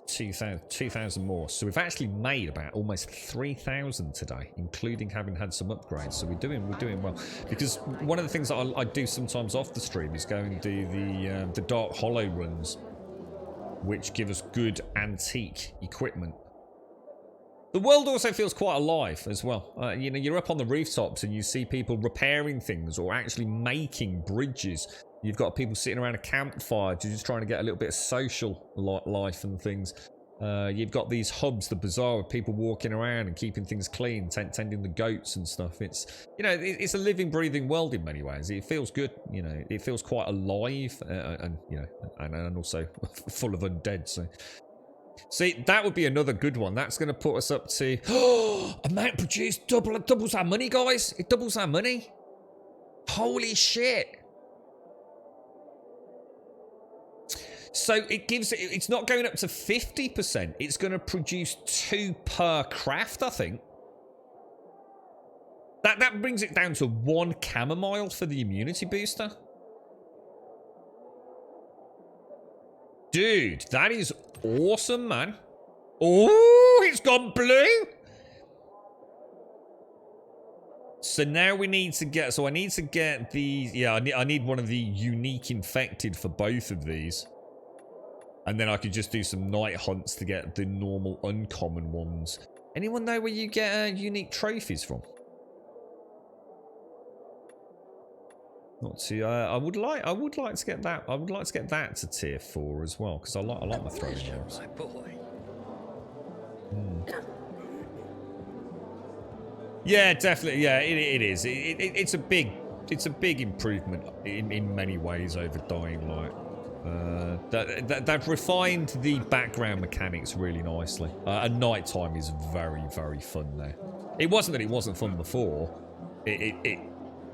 2,000 more. So we've actually made about almost 3,000 today, including having had some upgrades. So we're doing well. Because one of the things that I do sometimes off the stream is go and do the Dark Hollow runs, which give us good antique equipment. The world also feels quite alive as well. You know, you're up on the rooftops and you see people repairing things or actually making bridges. You've got people sitting around a campfire just trying to get a little bit of social life and things. You've got these hubs, the bazaar, of people walking around and keeping things clean, tending the goats and stuff. It's, you know, it's a living, breathing world in many ways. It feels good, you know. It feels quite alive and you know, and also full of undead. So. See, that would be another good one. That's going to put us up to... amount produced doubles our money, guys. It doubles our money. Holy shit. So it gives... It's not going up to 50%. It's going to produce 2 per craft, I think. That brings it down to 1 chamomile for the immunity booster. Dude, that is awesome, man. Oh, it's gone blue. So now we need to get... So I need to get the... Yeah, I need one of the unique infected for both of these. And then I could just do some night hunts to get the normal uncommon ones. Anyone know where you get unique trophies from? Not too. I would like to get that. I would like to get that to tier 4 as well, because I like my throwing arrows. My boy. Yeah, definitely. Yeah, it is. It's a big improvement in many ways over Dying Light. They've refined the background mechanics really nicely. And nighttime is very, very fun there. It wasn't that it wasn't fun before.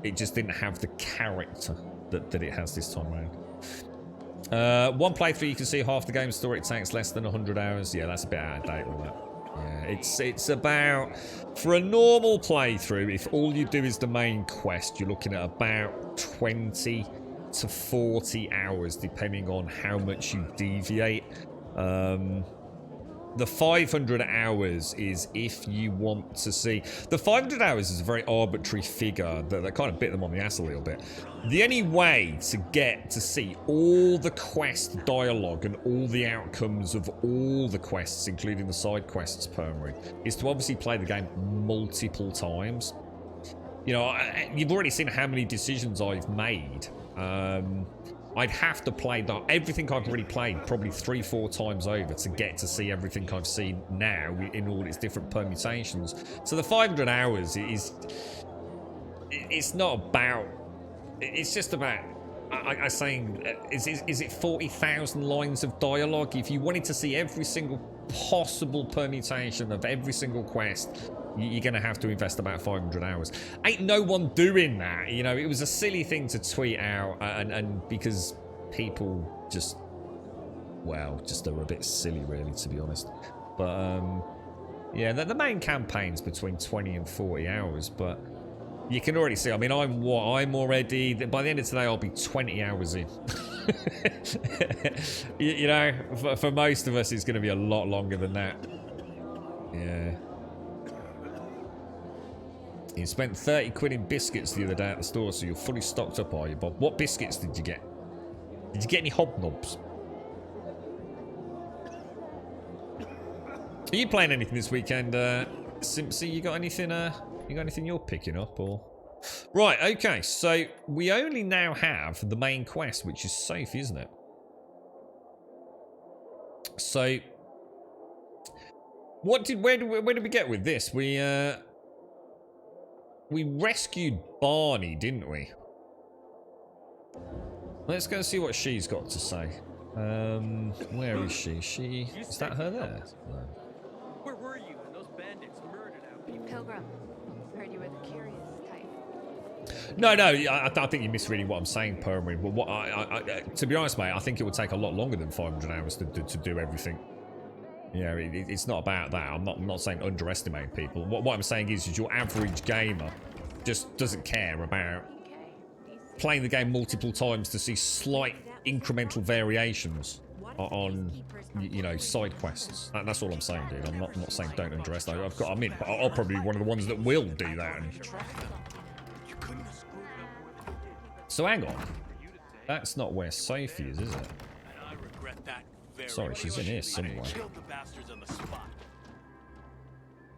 It just didn't have the character that it has this time around. One playthrough, you can see half the game's story. It takes less than 100 hours. Yeah, that's a bit out of date with that. Yeah, it's about... For a normal playthrough, if all you do is the main quest, you're looking at about 20 to 40 hours, depending on how much you deviate. The 500 hours is if you want to see... The 500 hours is a very arbitrary figure that kind of bit them on the ass a little bit. The only way to get to see all the quest dialogue and all the outcomes of all the quests, including the side quests permanently, is to obviously play the game multiple times. You know, you've already seen how many decisions I've made. I'd have to play everything I've already played probably 3-4 times over to get to see everything I've seen now in all its different permutations. So the 500 hours it's not about, it's just about, I'm saying, is it 40,000 lines of dialogue? If you wanted to see every single possible permutation of every single quest, you're going to have to invest about 500 hours. Ain't no one doing that. You know, it was a silly thing to tweet out, and because people just, well, just are a bit silly, really, to be honest. But, yeah, the main campaign's between 20 and 40 hours, but you can already see, I mean, I'm already, by the end of today, I'll be 20 hours in. you know, for most of us, it's going to be a lot longer than that. Yeah. You spent 30 quid in biscuits the other day at the store, so you're fully stocked up, are you, Bob? What biscuits did you get? Did you get any hobnobs? Are you playing anything this weekend, Simpsy? You got anything you're picking up, or? Right, okay, so we only now have the main quest, which is Sophie, isn't it? So, where did we get with this? We rescued Barney, didn't we? Let's go see what she's got to say. Where is she? Is that her there? No. Where were you when those bandits murdered our people? Pilgrim, heard you were the curious type. No, I think you're misreading what I'm saying, Perwin. But to be honest, mate, I think it would take a lot longer than 500 hours to do everything. Yeah, it's not about that. I'm not saying underestimate people. What I'm saying is your average gamer just doesn't care about playing the game multiple times to see slight incremental variations on, you know, side quests. That's all I'm saying, dude. I'm not saying don't underestimate. But I'll probably be one of the ones that will do that. So hang on, that's not where Sophie is it? Sorry, she's in here somewhere.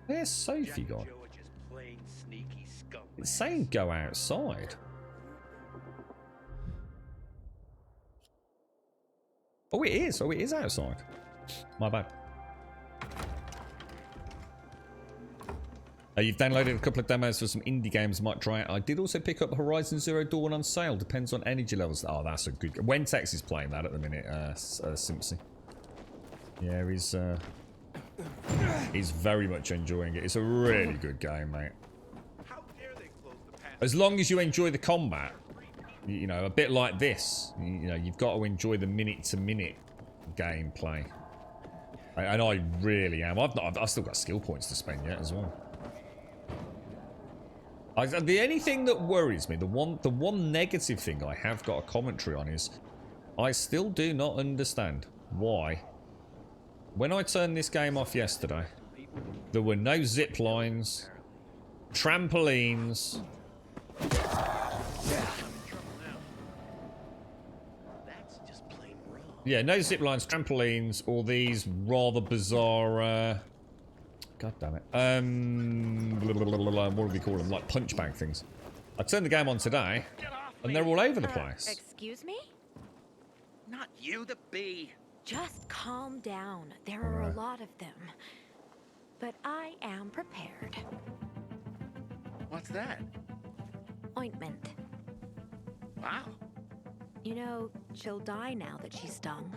Where's Sophie gone? It's saying go outside. Oh, it is. Oh, it is outside. My bad. You've downloaded a couple of demos for some indie games I might try out. I did also pick up Horizon Zero Dawn on sale. Depends on energy levels. Oh, that's a good... Wentex is playing that at the minute, Simpsy. Yeah, he's very much enjoying it. It's a really good game, mate. As long as you enjoy the combat, you know, a bit like this, you know, you've got to enjoy the minute-to-minute gameplay. And I really am. I've still got skill points to spend yet as well. The only thing that worries me, the one negative thing I have got a commentary on is I still do not understand why, when I turned this game off yesterday, there were no zip lines, trampolines. Yeah, no zip lines, trampolines, or these rather bizarre, God damn it. What do we call them? Like punch bag things. I turned the game on today, and they're all over the place. Excuse me? Not you, the bee. Just calm down. There are a lot of them. But I am prepared. What's that? Ointment. Wow. You know, she'll die now that she's stung.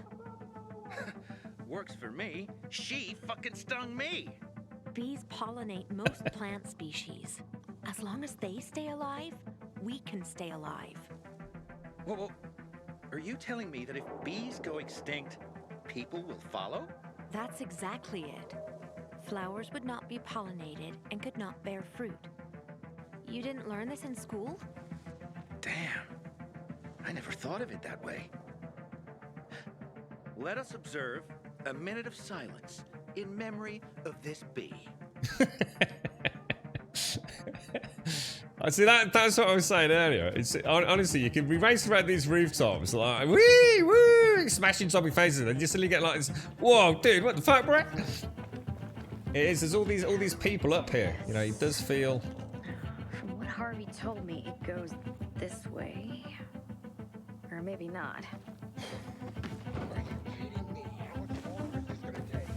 Works for me. She fucking stung me. Bees pollinate most plant species. As long as they stay alive, we can stay alive. Well, are you telling me that if bees go extinct, people will follow? That's exactly it. Flowers would not be pollinated and could not bear fruit. You didn't learn this in school? Damn. I never thought of it that way. Let us observe a minute of silence in memory of this bee. I see that's what I was saying earlier. It's honestly, you can be racing around these rooftops like wee woo, smashing zombie faces, and you suddenly get like this. Whoa, dude, what the fuck, bro? It is. There's all these people up here. You know, it does feel. From what Harvey told me, it goes this way. Or maybe not.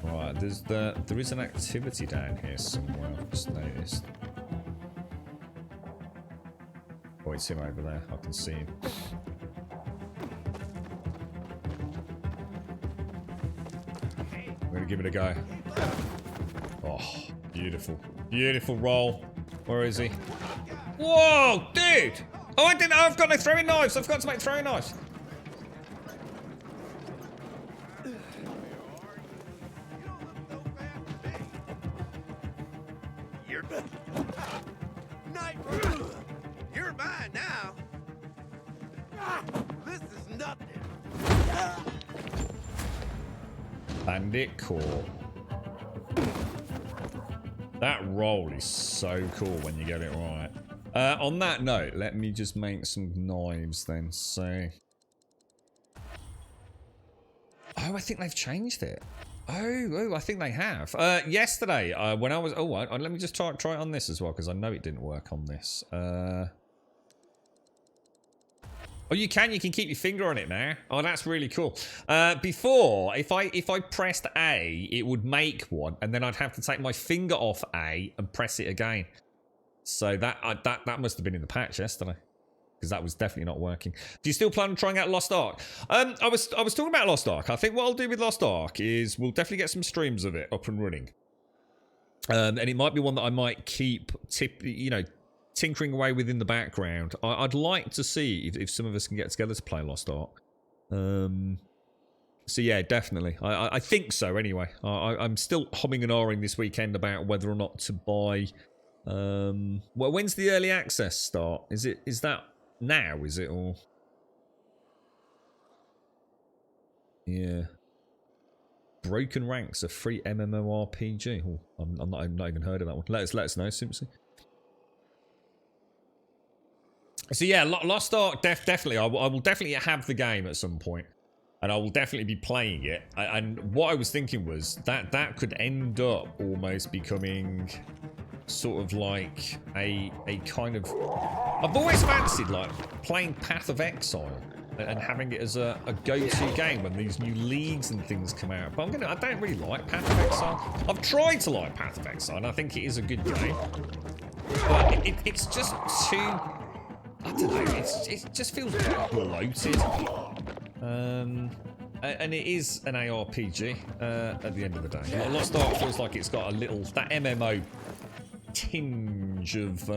Right, there is an activity down here somewhere. I've just noticed. Oh, it's him over there. I can see him. I'm gonna give it a go. Oh, beautiful, beautiful roll. Where is he? Whoa, dude! Oh, I didn't. I've got no throwing knives. I've got to make throwing knives. You're mine now. This is nothing. Bandit Core. That roll is so cool when you get it right. On that note, let me just make some knives then. So, oh, I think they've changed it. Oh, I think they have. Yesterday, when I was, let me just try it on this as well because I know it didn't work on this. Oh, you can keep your finger on it now. Oh, that's really cool. Before, if I pressed A, it would make one, and then I'd have to take my finger off A and press it again. So that must have been in the patch yesterday, because that was definitely not working. Do you still plan on trying out Lost Ark? I was talking about Lost Ark. I think what I'll do with Lost Ark is we'll definitely get some streams of it up and running, and it might be one that I might keep tinkering away with in the background. I'd like to see if some of us can get together to play Lost Ark. So yeah, definitely. I think so anyway. I'm still humming and ahhing this weekend about whether or not to buy... well, when's the early access start? Is that now, is it? Or... yeah. Broken Ranks, a free MMORPG. Oh, I've not even heard of that one. Let us know, Simpson. So yeah, Lost Ark, definitely. I will definitely have the game at some point, and I will definitely be playing it. And what I was thinking was that could end up almost becoming sort of like a kind of... I've always fancied like playing Path of Exile and having it as a go-to game when these new leagues and things come out. But I don't really like Path of Exile. I've tried to like Path of Exile, and I think it is a good game, but it's just too... I don't know, it just feels bloated. And it is an ARPG at the end of the day. Lost Ark feels like it's got a little, that MMO tinge of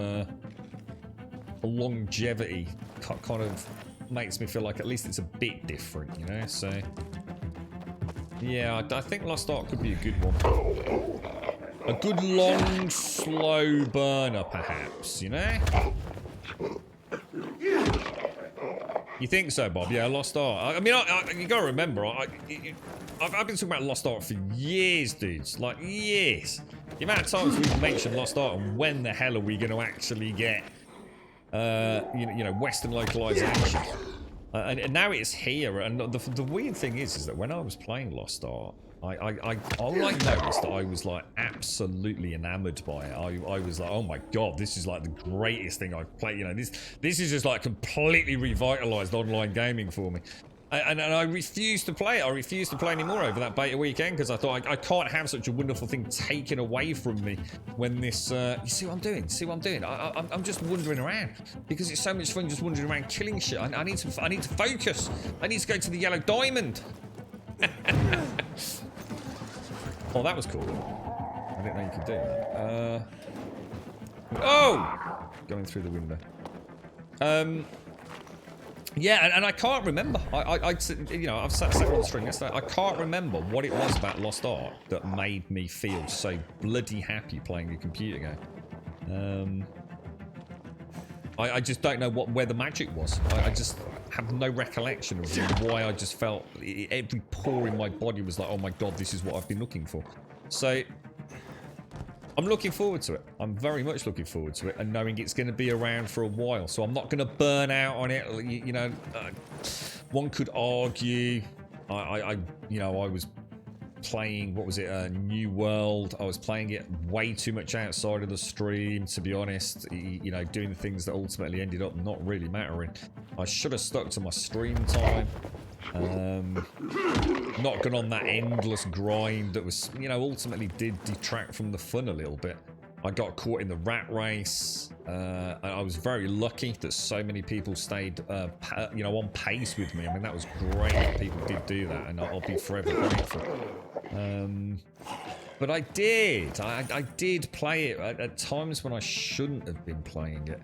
longevity kind of makes me feel like at least it's a bit different, you know? So, yeah, I think Lost Ark could be a good one. A good long, slow burner, perhaps, you know? You think so, Bob? Yeah, Lost Ark. I mean, you gotta remember, I've been talking about Lost Ark for years, dudes. Like, years. The amount of times we've mentioned Lost Ark, and when the hell are we going to actually get, you know, Western localization? And now it's here. And the weird thing is that when I was playing Lost Ark, all I noticed that I was like absolutely enamored by it. I was like, oh my god, this is like the greatest thing I've played. You know, this is just like completely revitalized online gaming for me. And I refused to play it. I refused to play anymore over that beta weekend because I thought I can't have such a wonderful thing taken away from me when this. You see what I'm doing? See what I'm doing? I'm just wandering around because it's so much fun just wandering around killing shit. I need to focus. I need to go to the Yellow Diamond. Oh, that was cool. I didn't know you could do that. Oh! Going through the window. Yeah, and I can't remember. You know, I've sat on the string yesterday. I can't remember what it was about Lost Ark that made me feel so bloody happy playing a computer game. I just don't know where the magic was. I just have no recollection of why I just felt every pore in my body was like, oh my god, this is what I've been looking for. So I'm looking forward to it. I'm very much looking forward to it, and knowing it's going to be around for a while. So I'm not going to burn out on it. You know, one could argue, you know, I was playing, what was it, New World. I was playing it way too much outside of the stream, to be honest. You know, doing things that ultimately ended up not really mattering. I should have stuck to my stream time. Not gone on that endless grind that was, you know, ultimately did detract from the fun a little bit. I got caught in the rat race. I was very lucky that so many people stayed, you know, on pace with me. I mean, that was great that people did do that, and I'll be forever grateful. But I did. I did play it at times when I shouldn't have been playing it.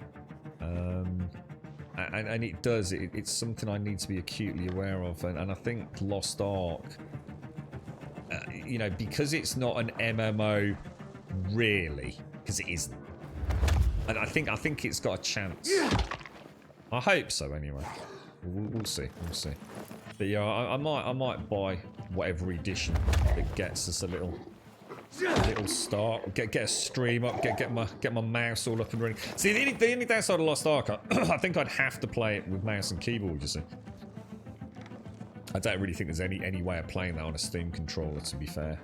And it does. It's something I need to be acutely aware of. And I think Lost Ark, you know, because it's not an MMO, really, because it isn't. And I think it's got a chance. I hope so, anyway. We'll see. We'll see. But yeah, I might buy whatever edition that gets us a little start. Get a stream up. Get my mouse all up and running. See, the only downside of Lost Ark, I think I'd have to play it with mouse and keyboard. You see, I don't really think there's any way of playing that on a Steam controller, to be fair.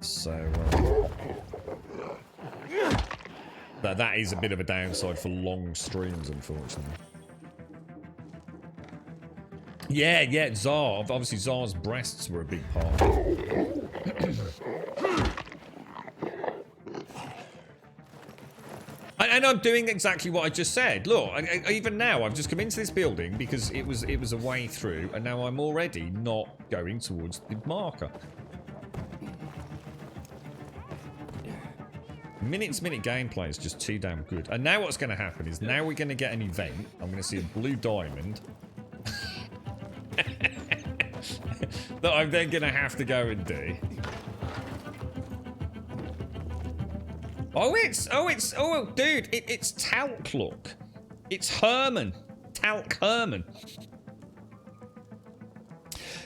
So that is a bit of a downside for long streams, unfortunately. Yeah, Zar. Obviously, Zar's breasts were a big part. And I'm doing exactly what I just said. Look, even now, I've just come into this building because it was a way through, and now I'm already not going towards the marker. Minute-to-minute gameplay is just too damn good. And now what's going to happen is now we're going to get an event. I'm going to see a blue diamond. That I'm then going to have to go and do. Oh, dude, it's Talc, look. It's Herman. Talc Herman.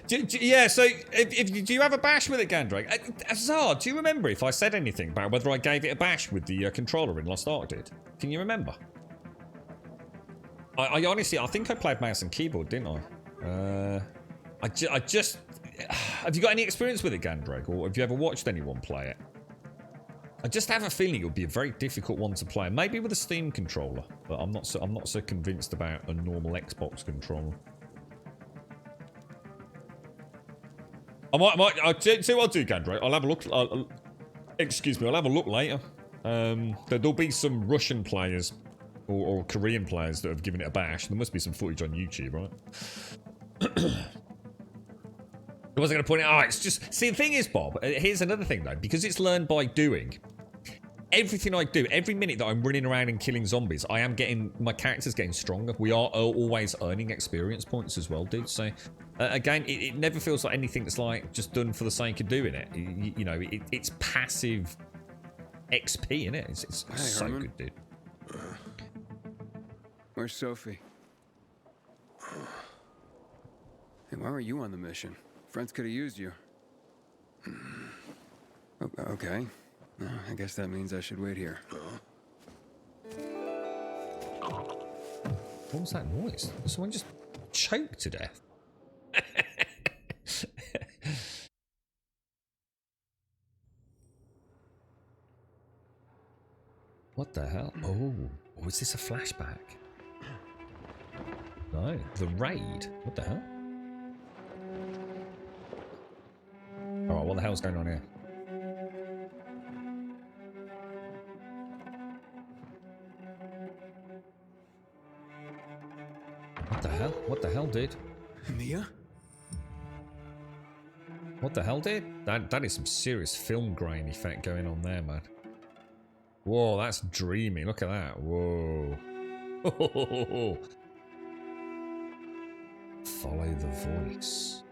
Yeah, so do you have a bash with it, Gandrake? Zar, do you remember if I said anything about whether I gave it a bash with the controller in Lost Ark did? Can you remember? I honestly, I think I played mouse and keyboard, didn't I? I just... Have you got any experience with it, Gandrake? Or have you ever watched anyone play it? I just have a feeling it would be a very difficult one to play. Maybe with a Steam controller, but I'm not so convinced about a normal Xbox controller. I'll see what I'll do, Gandrake. I'll have a look. Excuse me, I'll have a look later. There'll be some Russian players or Korean players that have given it a bash. There must be some footage on YouTube, right? I wasn't going to point it out. It's just... See, the thing is, Bob, here's another thing, though. Because it's learned by doing, everything I do, every minute that I'm running around and killing zombies, I am getting... My character's getting stronger. We are always earning experience points as well, dude. So, again, it never feels like anything that's, like, just done for the sake of doing it. You know, it's passive XP, isn't it? It's hey, so Herman. good, dude. Where's Sophie? Hey, why were you on the mission? Friends could have used you. Okay. I guess that means I should wait here. What was that noise? Someone just choked to death. What the hell? Oh, is this a flashback? No, the raid. What the hell? Alright, what the hell's going on here? What the hell? What the hell, dude? Mia? What the hell, dude? That is some serious film grain effect going on there, man. Whoa, that's dreamy. Look at that. Whoa. Follow the voice.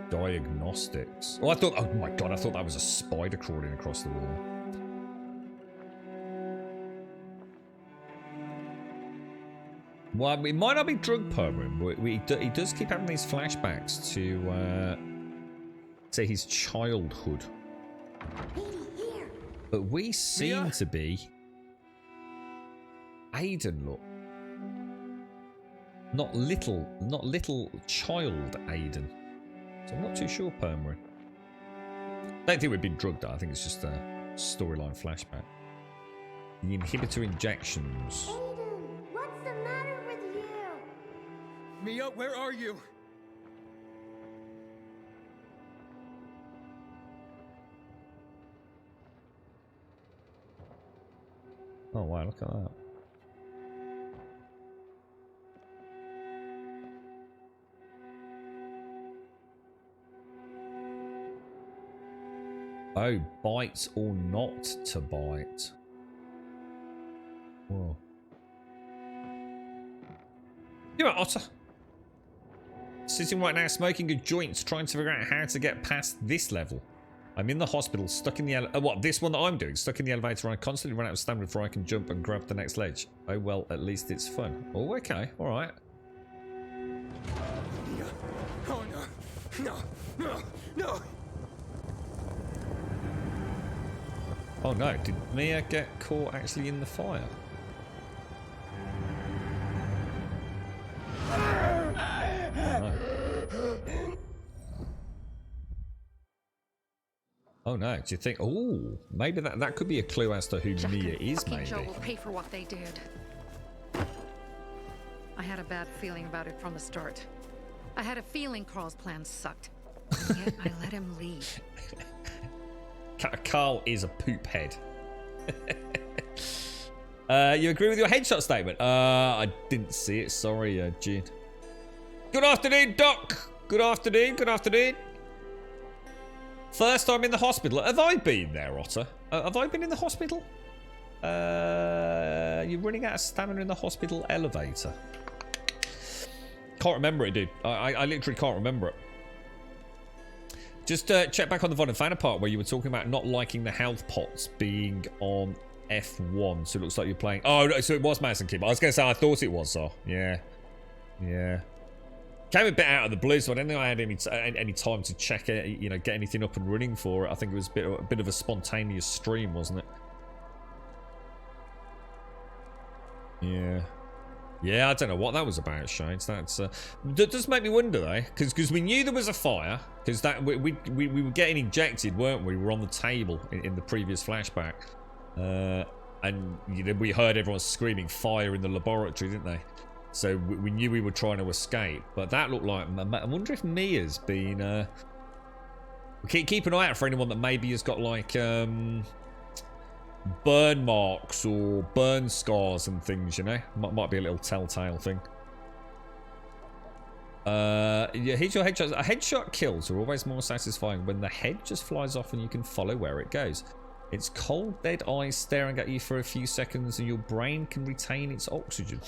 Diagnostics. Oh, oh my god, I thought that was a spider crawling across the wall. Well, it might not be drug permanent, but he does keep having these flashbacks to, say, his childhood. But we seem to be... Aiden, look. Not little child Aiden. So I'm not too sure, Permarin. Don't think we've been drugged, though. I think it's just a storyline flashback. The inhibitor injections. Aiden, what's the matter with you? Mia, where are you? Oh wow, look at that. Oh, bite or not to bite. Whoa. You're right, Otter. Sitting right now smoking a joint, trying to figure out how to get past this level. I'm in the hospital, stuck in the elevator. What, this one that I'm doing? Stuck in the elevator and I constantly run out of stamina before I can jump and grab the next ledge. Oh well, at least it's fun. Oh, okay, alright. Oh no, no, no, no. Oh no, did Mia get caught actually in the fire? Oh no, do you think... Oh, maybe that could be a clue as to who Mia is, maybe. Joe will pay for what they did. I had a bad feeling about it from the start. I had a feeling Carl's plan sucked. Yet I let him lead. Carl is a poop head. You agree with your headshot statement? I didn't see it. Sorry, Gene. Good afternoon, Doc. Good afternoon. Good afternoon. First time in the hospital. Have I been there, Otter? Have I been in the hospital? You're running out of stamina in the hospital elevator. Can't remember it, dude. I literally can't remember it. Just check back on the Von and Fana part where you were talking about not liking the health pots being on F1. So it looks like you're playing... Oh, no, so it was Madison Keep. I was going to say I thought it was, so... Yeah. Yeah. Came a bit out of the blue, so I don't think I had any time to check it, you know, get anything up and running for it. I think it was a bit of a spontaneous stream, wasn't it? Yeah. Yeah, I don't know what that was about, Shades. That does make me wonder, though, because we knew there was a fire, because that we were getting injected, weren't we? We were on the table in the previous flashback, and you know, we heard everyone screaming fire in the laboratory, didn't they? So we knew we were trying to escape, but that looked like... I wonder if Mia's been... Keep an eye out for anyone that maybe has got, like, burn marks or burn scars and things, you know? Might be a little telltale thing. Yeah, here's your headshot. Headshot kills are always more satisfying when the head just flies off and you can follow where it goes. It's cold, dead eyes staring at you for a few seconds and your brain can retain its oxygen.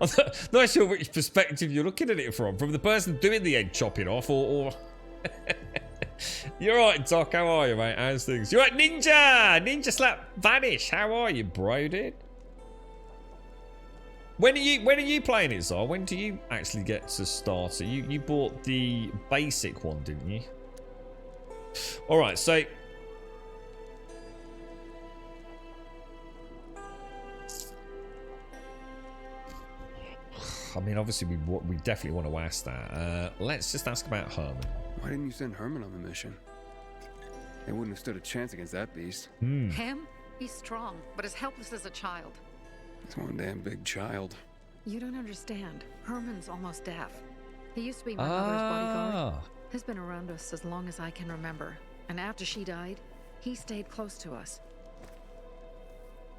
I'm not sure which perspective you're looking at it from the person doing the head chopping off or... You're right, Doc, how are you, mate? How's things? You're right, Ninja Slap Vanish, how are you, bro, dude? When are you playing it, Zar? When do you actually get to start it? You bought the basic one, didn't you? Alright, so... I mean, obviously, we definitely want to ask that. Let's just ask about Herman. Why didn't you send Herman on the mission? They wouldn't have stood a chance against that beast. Him? He's strong, but as helpless as a child. It's one damn big child. You don't understand. Herman's almost deaf. He used to be my mother's bodyguard. He's been around us as long as I can remember. And after she died, he stayed close to us.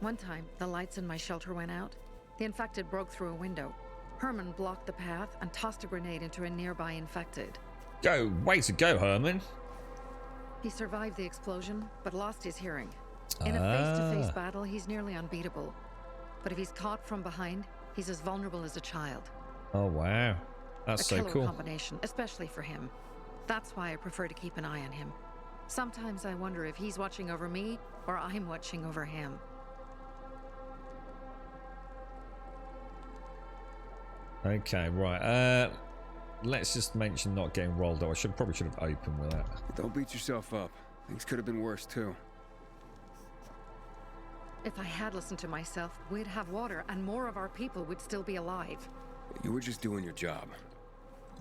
One time, the lights in my shelter went out. The infected broke through a window. Herman blocked the path and tossed a grenade into a nearby infected. Way to go, Herman. He survived the explosion, but lost his hearing. In a face-to-face battle, he's nearly unbeatable. But if he's caught from behind, he's as vulnerable as a child. Oh, wow. That's so cool. A killer combination, especially for him. That's why I prefer to keep an eye on him. Sometimes I wonder if he's watching over me or I'm watching over him. Okay, right. Let's just mention not getting rolled up. I probably should have opened with that. Don't beat yourself up. Things could have been worse too. If I had listened to myself, we'd have water and more of our people would still be alive. You were just doing your job.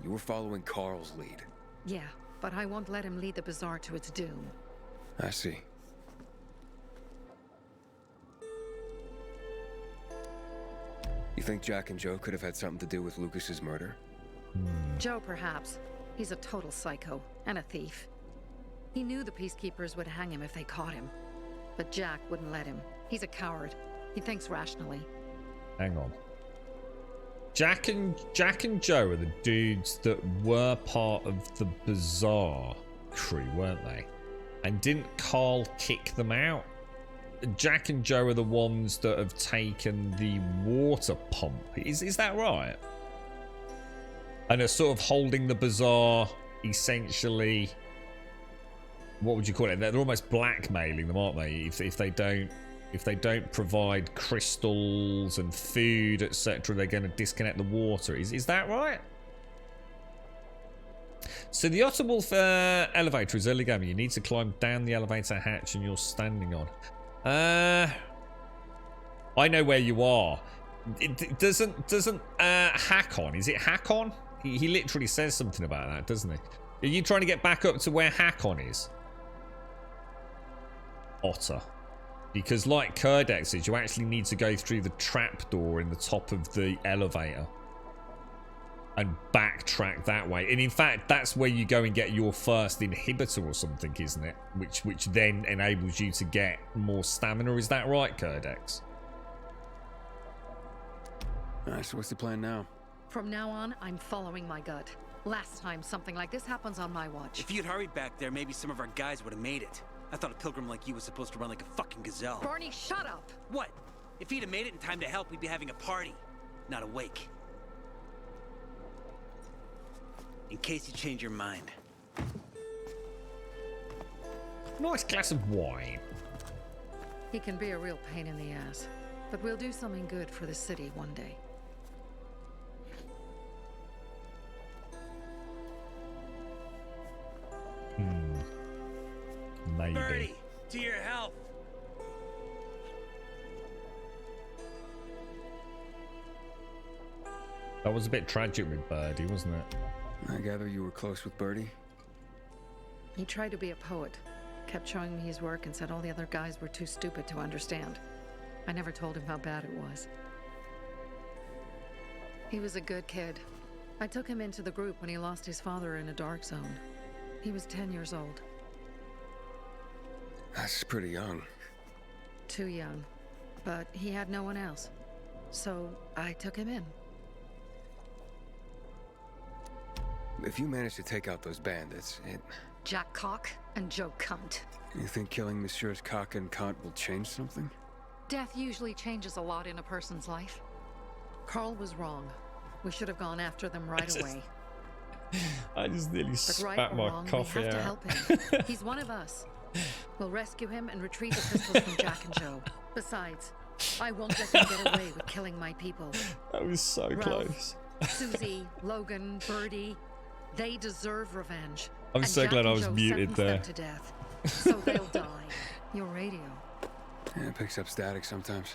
You were following Carl's lead. Yeah, but I won't let him lead the bazaar to its doom. I see. You think Jack and Joe could have had something to do with Lucas's murder? Joe, perhaps. He's a total psycho and a thief. He knew the Peacekeepers would hang him if they caught him. But Jack wouldn't let him. He's a coward. He thinks rationally. Hang on. Jack and Joe are the dudes that were part of the Bazaar crew, weren't they? And didn't Carl kick them out? Jack and Joe are the ones that have taken the water pump. Is that right? And are sort of holding the Bazaar, essentially. What would you call it? They're almost blackmailing them, aren't they? If they don't provide crystals and food, etc., they're going to disconnect the water. Is that right? So the Otterwolf elevator is early game. You need to climb down the elevator hatch and you're standing on. I know where you are. It doesn't Hakon. Is it Hakon? He literally says something about that, doesn't he? Are you trying to get back up to where Hakon is? Otter. Because like Kurdex says, you actually need to go through the trapdoor in the top of the elevator and backtrack that way. And in fact, that's where you go and get your first inhibitor or something, isn't it? Which then enables you to get more stamina. Is that right, Kurdex? Alright, so what's the plan now? From now on, I'm following my gut. Last time something like this happens on my watch. If you'd hurried back there, maybe some of our guys would have made it. I thought a pilgrim like you was supposed to run like a fucking gazelle. Barney, shut up! What? If he'd have made it in time to help, we'd be having a party, not a wake. In case you change your mind. Nice glass of wine. He can be a real pain in the ass, but we'll do something good for the city one day. Maybe. Birdie, to your health. That was a bit tragic with Birdie, wasn't it? I gather you were close with Birdie? He tried to be a poet, kept showing me his work and said all the other guys were too stupid to understand. I never told him how bad it was. He was a good kid. I took him into the group when he lost his father in a dark zone. He was 10 years old. That's pretty young. Too young. But he had no one else. So I took him in. If you manage to take out those bandits, Jack Cock and Joe Cunt. You think killing Messieurs Cock and Cunt will change something? Death usually changes a lot in a person's life. Carl was wrong. We should have gone after them right away. I just nearly spat my coffee we have out. to help him. He's one of us. We'll rescue him and retrieve the pistols from Jack and Joe. Besides, I won't let them get away with killing my people. That was so Ralph, close. Susie, Logan, Birdie, they deserve revenge. I'm And so Jack glad and I was Joe muted sentenced there. them to death. So they'll die. Your radio. Yeah, it picks up static sometimes.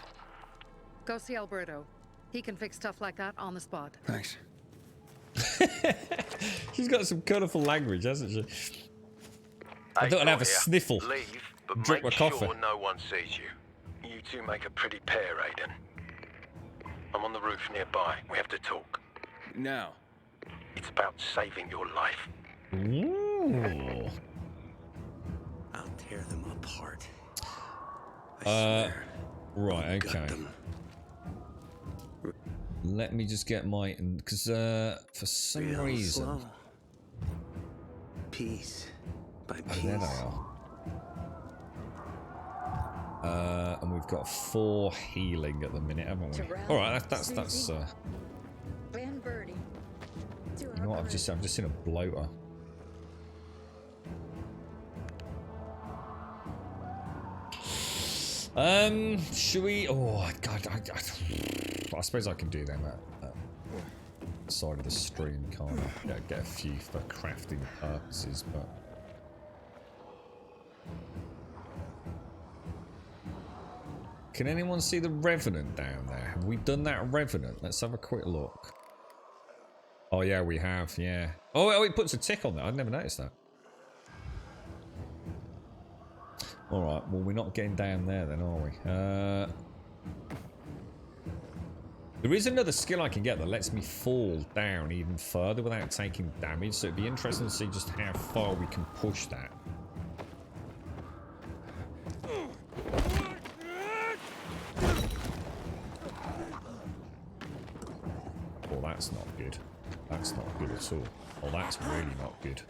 Go see Alberto. He can fix stuff like that on the spot. Thanks. She's got some colourful language, hasn't she? I thought I'd have a sniffle. Leave, but Drink make my coffee. sure no one sees you. You two make a pretty pair, Aiden. I'm on the roof nearby. We have to talk. Now. It's about saving your life. Ooh. I'll tear them apart. Right, okay. Let me just get my... Because for some Real reason... slow. Piece by piece. Oh, there they are. And we've got 4 healing at the minute, haven't we? Alright, that's And Birdie. you know what, I've just seen a bloater. Should we? Oh God, I suppose I can do them at side of the stream, can't I? Yeah, get a few for crafting purposes, but. Can anyone see the Revenant down there? Have we done that Revenant? Let's have a quick look. Oh yeah, we have. Yeah. Oh, it puts a tick on there. I'd never noticed that. All right. Well, we're not getting down there then, are we? There is another skill I can get that lets me fall down even further without taking damage. So it'd be interesting to see just how far we can push that. Oh, that's not good. That's not good at all. Oh, that's really not good.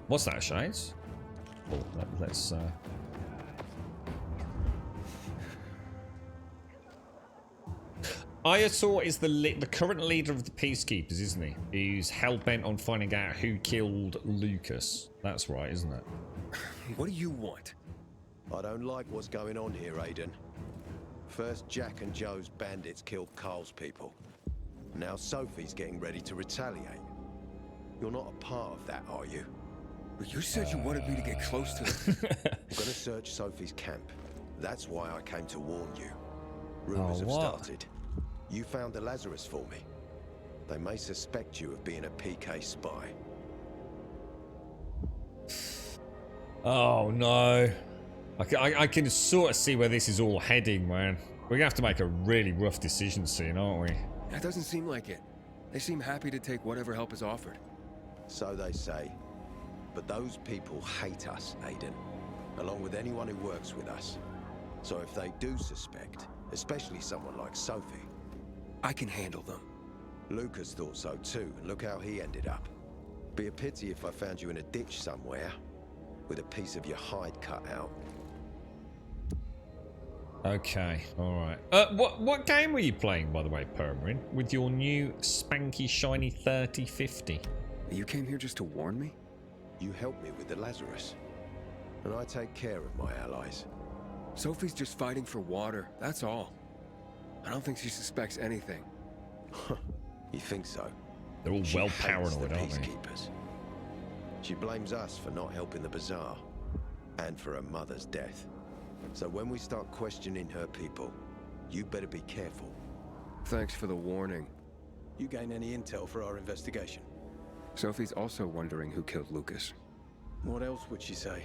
What's that, Shades? Oh, let's Ayator is the current leader of the Peacekeepers, isn't he? He's hell-bent on finding out who killed Lucas. That's right, isn't it? What do you want? I don't like what's going on here, Aiden. First, Jack and Joe's bandits killed Carl's people. Now Sophie's getting ready to retaliate. You're not a part of that, are you? But you said you wanted me to get close to them. I'm gonna search Sophie's camp. That's why I came to warn you. Rumors have started. You found the Lazarus for me. They may suspect you of being a PK spy. Oh no. I can sort of see where this is all heading, man. We're gonna have to make a really rough decision soon, aren't we? That doesn't seem like it. They seem happy to take whatever help is offered. So they say. But those people hate us, Aiden. Along with anyone who works with us. So if they do suspect, especially someone like Sophie, I can handle them. Lucas thought so too, and look how he ended up. Be a pity if I found you in a ditch somewhere, with a piece of your hide cut out. Okay, alright. What game were you playing, by the way, Permarin? With your new spanky shiny 3050? You came here just to warn me? You helped me with the Lazarus. And I take care of my allies. Sophie's just fighting for water, that's all. I don't think she suspects anything. You think so? They're all well paranoid, aren't they? Peacekeepers. She blames us for not helping the bazaar, and for her mother's death. So when we start questioning her people, you better be careful. Thanks for the warning. You gain any intel for our investigation? Sophie's also wondering who killed Lucas. What else would she say?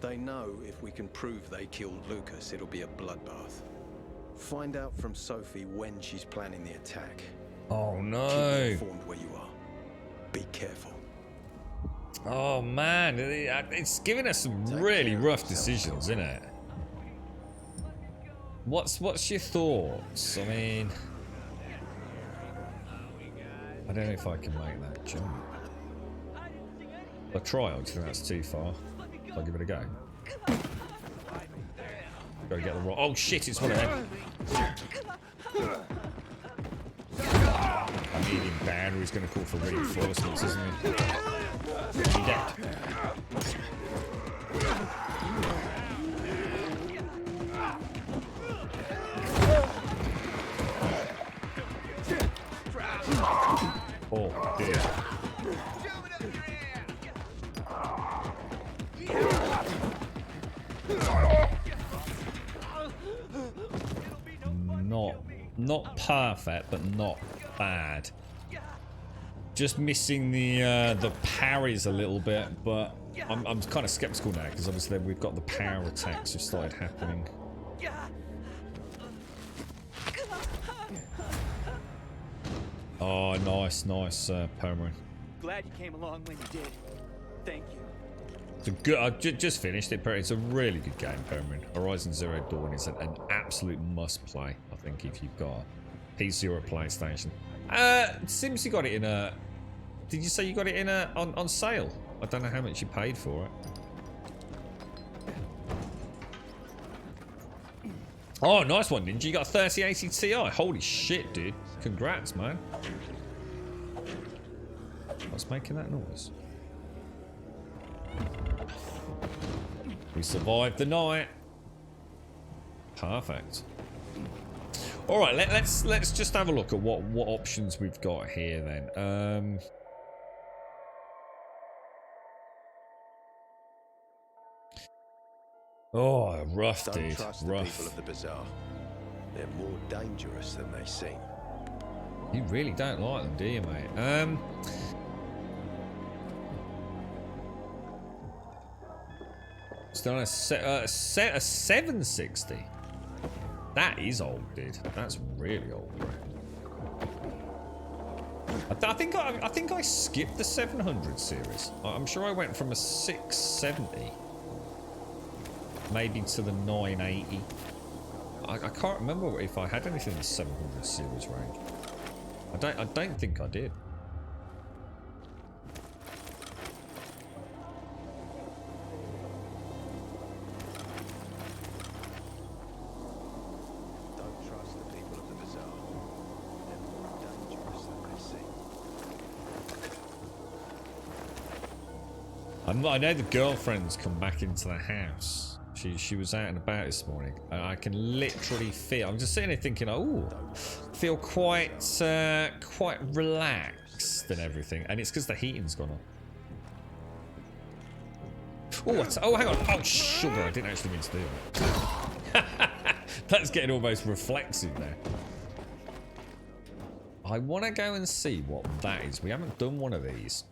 They know if we can prove they killed Lucas, it'll be a bloodbath. Find out from Sophie when she's planning the attack. Oh no. Keep me informed where you are. Be careful. Oh man, it's giving us some really rough decisions, isn't it? What's your thoughts? I mean, I don't know if I can make that jump. I'll try, I think that's too far. I'll give it a go. Go get the rock. Oh shit, it's one of them. I need him down or he's going to call for reinforcements, isn't he? Is he dead? Oh dear. Not perfect, but not bad. Just missing the parries a little bit, but I'm kind of skeptical now because obviously we've got the power attacks have started happening. Oh, nice, Permarin. Glad you came along when you did. Thank you. It's a good. I just finished it. It's a really good game, Permarin. Horizon Zero Dawn is an absolute must-play. I think if you've got a PC or a PlayStation. Sims, you got it in a. Did you say you got it in a on sale? I don't know how much you paid for it. Oh, nice one, Ninja. You got a 3080 Ti. Holy shit, dude. Congrats, man. What's making that noise? We survived the night. Perfect. All right, let's just have a look at what options we've got here then. Oh, rough, Don't dude. trust the Rough. people of the bazaar. They're more dangerous than they seem. You really don't like them, do you, mate? Still on a 760. That is old, dude. That's really old, bro. I think I skipped the 700 series. I'm sure I went from a 670 maybe to the 980. I can't remember if I had anything in the 700 series range. I don't think I did. Don't trust the people of the bazaar. They're more dangerous than they seem. I know the girlfriend's come back into the house. She was out and about this morning, and I can literally feel. I'm just sitting here thinking, oh, feel quite relaxed and everything, and it's because the heating's gone on. Oh, hang on. Oh, sugar! I didn't actually mean to do that. That's getting almost reflexive there. I want to go and see what that is. We haven't done one of these.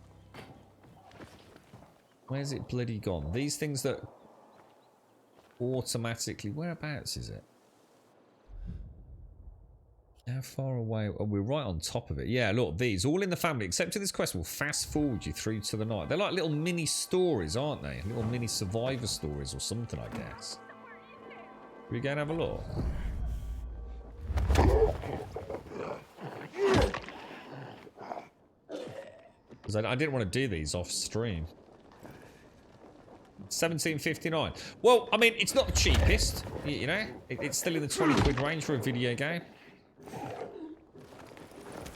Where's it bloody gone? These things that automatically... Whereabouts is it? How far away? Oh, we're right on top of it. Yeah, look, these. All in the family. Except in this quest will fast forward you through to the night. They're like little mini stories, aren't they? Little mini survivor stories or something, I guess. Can we go and have a look? Because I didn't want to do these off stream. 17.59. Well, I mean, it's not the cheapest, you know. It's still in the 20 quid range for a video game.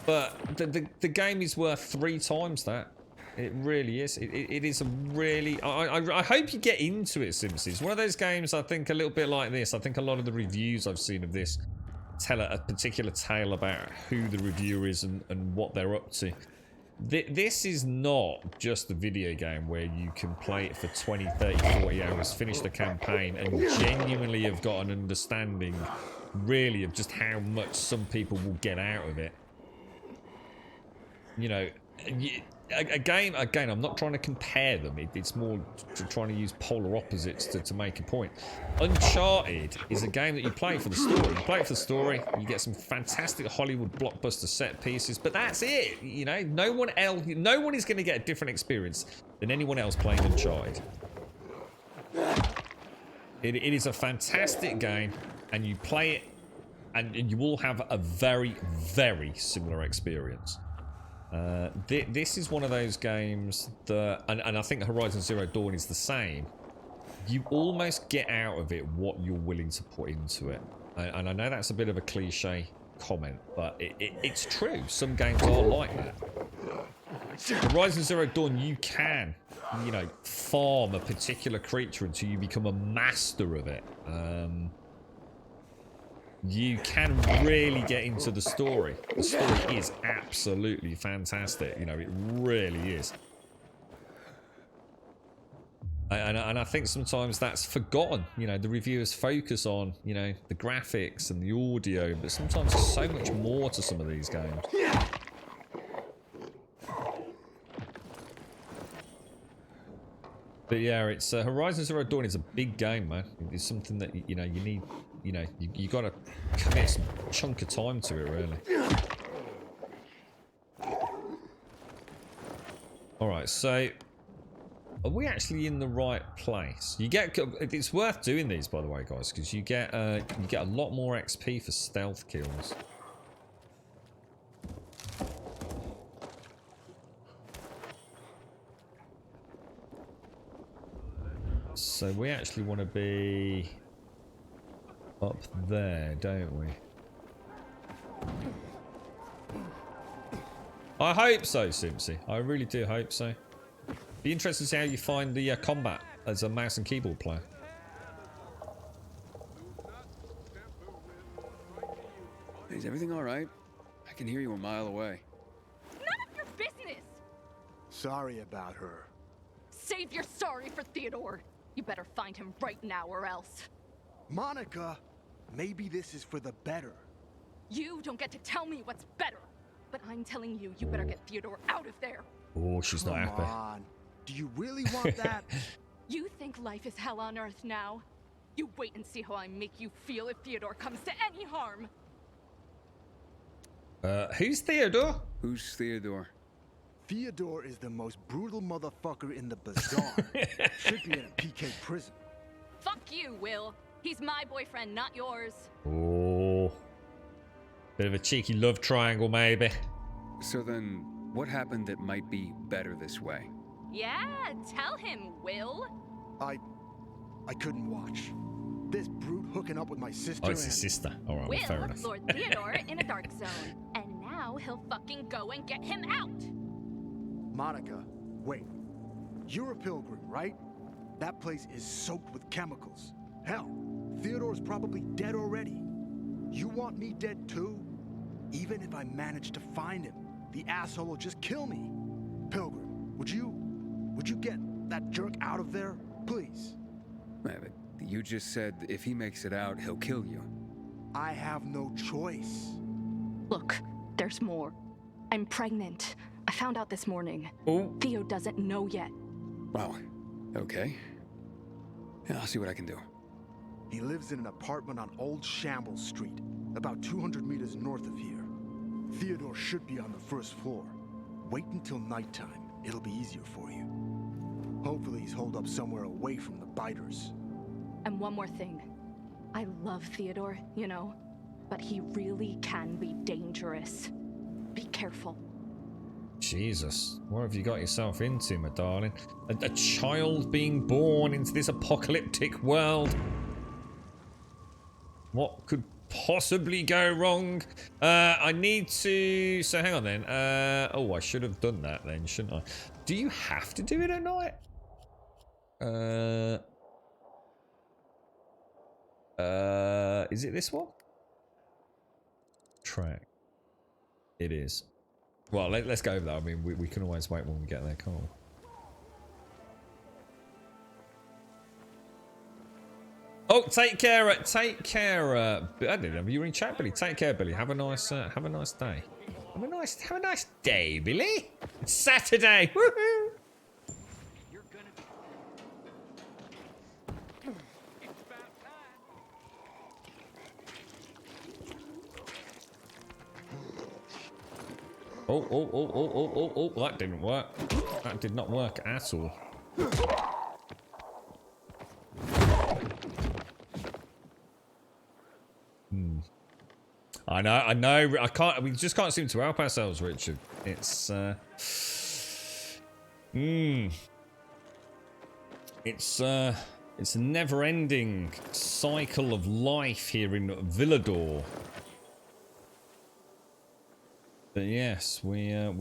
But the game is worth 3 times that. It really is. It is a really... I hope you get into it, Simpsons. It's one of those games, I think, a little bit like this. I think a lot of the reviews I've seen of this tell a particular tale about who the reviewer is and what they're up to. This is not just a video game where you can play it for 20, 30, 40 hours, finish the campaign, and genuinely have got an understanding, really, of just how much some people will get out of it. You know, again, I'm not trying to compare them. It's more trying to use polar opposites to make a point. Uncharted is a game that you play for the story. You play it for the story, you get some fantastic Hollywood blockbuster set pieces, but that's it. You know, no one is going to get a different experience than anyone else playing Uncharted. It is a fantastic game, and you play it, and you will have a very, very similar experience. This is one of those games that, and I think Horizon Zero Dawn is the same. You almost get out of it what you're willing to put into it. And I know that's a bit of a cliche comment, but it's true. Some games are like that. Horizon Zero Dawn, you can, you know, farm a particular creature until you become a master of it. You can really get into the story. The story is absolutely fantastic. You know, it really is. And I think sometimes that's forgotten. You know, the reviewers focus on, you know, the graphics and the audio, but sometimes there's so much more to some of these games. But yeah, it's Horizon Zero Dawn is a big game, man. It's something that, you know, you need, you know, you got to commit some chunk of time to it, really. All right, so are we actually in the right place? You get, it's worth doing these, by the way, guys, because you get a lot more XP for stealth kills. So we actually want to be up there, don't we? I hope so, Simpsy. I really do hope so. Be interested to see how you find the combat as a mouse and keyboard player. Is everything all right? I can hear you a mile away. None of your business! Sorry about her. Save your sorry for Theodore. You better find him right now or else. Monica, maybe this is for the better. You don't get to tell me what's better. But I'm telling you, you better get Theodore out of there. Oh, she's not happy. Come on. Do you really want that? You think life is hell on earth now? You wait and see how I make you feel if Theodore comes to any harm. Who's Theodore? Who's Theodore? Theodore is the most brutal motherfucker in the bazaar. Should be in a PK prison. Fuck you, Will. He's my boyfriend, not yours. Oh. Bit of a cheeky love triangle, maybe. So then, what happened that might be better this way? Yeah, tell him, Will. I couldn't watch. This brute hooking up with my sister. Oh, it's his sister. All right, well, fair Will, enough. Lord Theodore in a dark zone. And now he'll fucking go and get him out. Monica, wait. You're a pilgrim, right? That place is soaked with chemicals. Hell, Theodore's probably dead already. You want me dead too? Even if I manage to find him, the asshole will just kill me. Pilgrim, would you get that jerk out of there, please? Yeah, but you just said if he makes it out, he'll kill you. I have no choice. Look, there's more. I'm pregnant. I found out this morning. Oh. Theo doesn't know yet. Wow. Okay. Yeah, I'll see what I can do. He lives in an apartment on Old Shambles Street, about 200 meters north of here. Theodore should be on the first floor. Wait until nighttime. It'll be easier for you. Hopefully he's holed up somewhere away from the biters. And one more thing. I love Theodore, you know, but he really can be dangerous. Be careful. Jesus, what have you got yourself into, my darling? A child being born into this apocalyptic world. What could possibly go wrong? I need to... So hang on then. Oh, I should have done that then, shouldn't I? Do you have to do it at night? Is it this one? Track. It is. Well, let's go over that. I mean, we can always wait when we get there, can't we? Oh, take care. Take care. I didn't know you were in chat, Billy. Take care, Billy. Have a nice day. Have a nice day, Billy. It's Saturday. Woohoo! Oh, that didn't work. That did not work at all. I know. We just can't seem to help ourselves, Richard. It's, It's a never-ending cycle of life here in Villador. But yes, we are.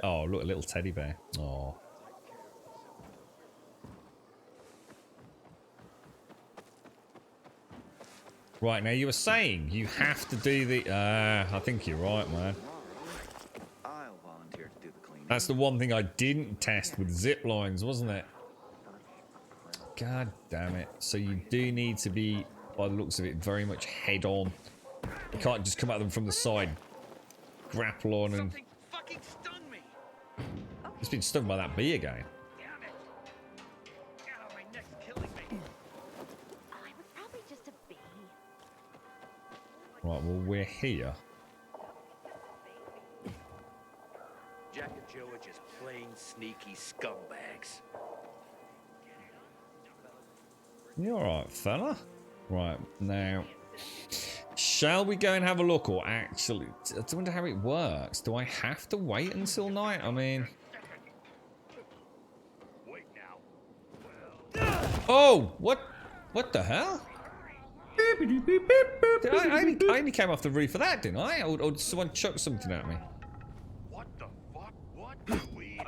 Oh, look, a little teddy bear. Oh. Right, now you were saying you have to do the... I think you're right, man. I'll volunteer to do the cleaning. That's the one thing I didn't test with zip lines, wasn't it? God damn it. So you do need to be, by the looks of it, very much head on. You can't just come at them from the side. Grapple on and... Fucking stun me. It's been stung by that bee again. Damn it. God, my neck's killing me. Oh, it was probably just a bee. Right, well, we're here. Jack and Joe are just plain sneaky scumbags. You alright, fella? Right, now... Shall we go and have a look, or actually... I wonder how it works. Do I have to wait until night? I mean... Oh! What the hell? I only came off the roof of that, didn't I? Or did someone chuck something at me? What the fuck? What do we...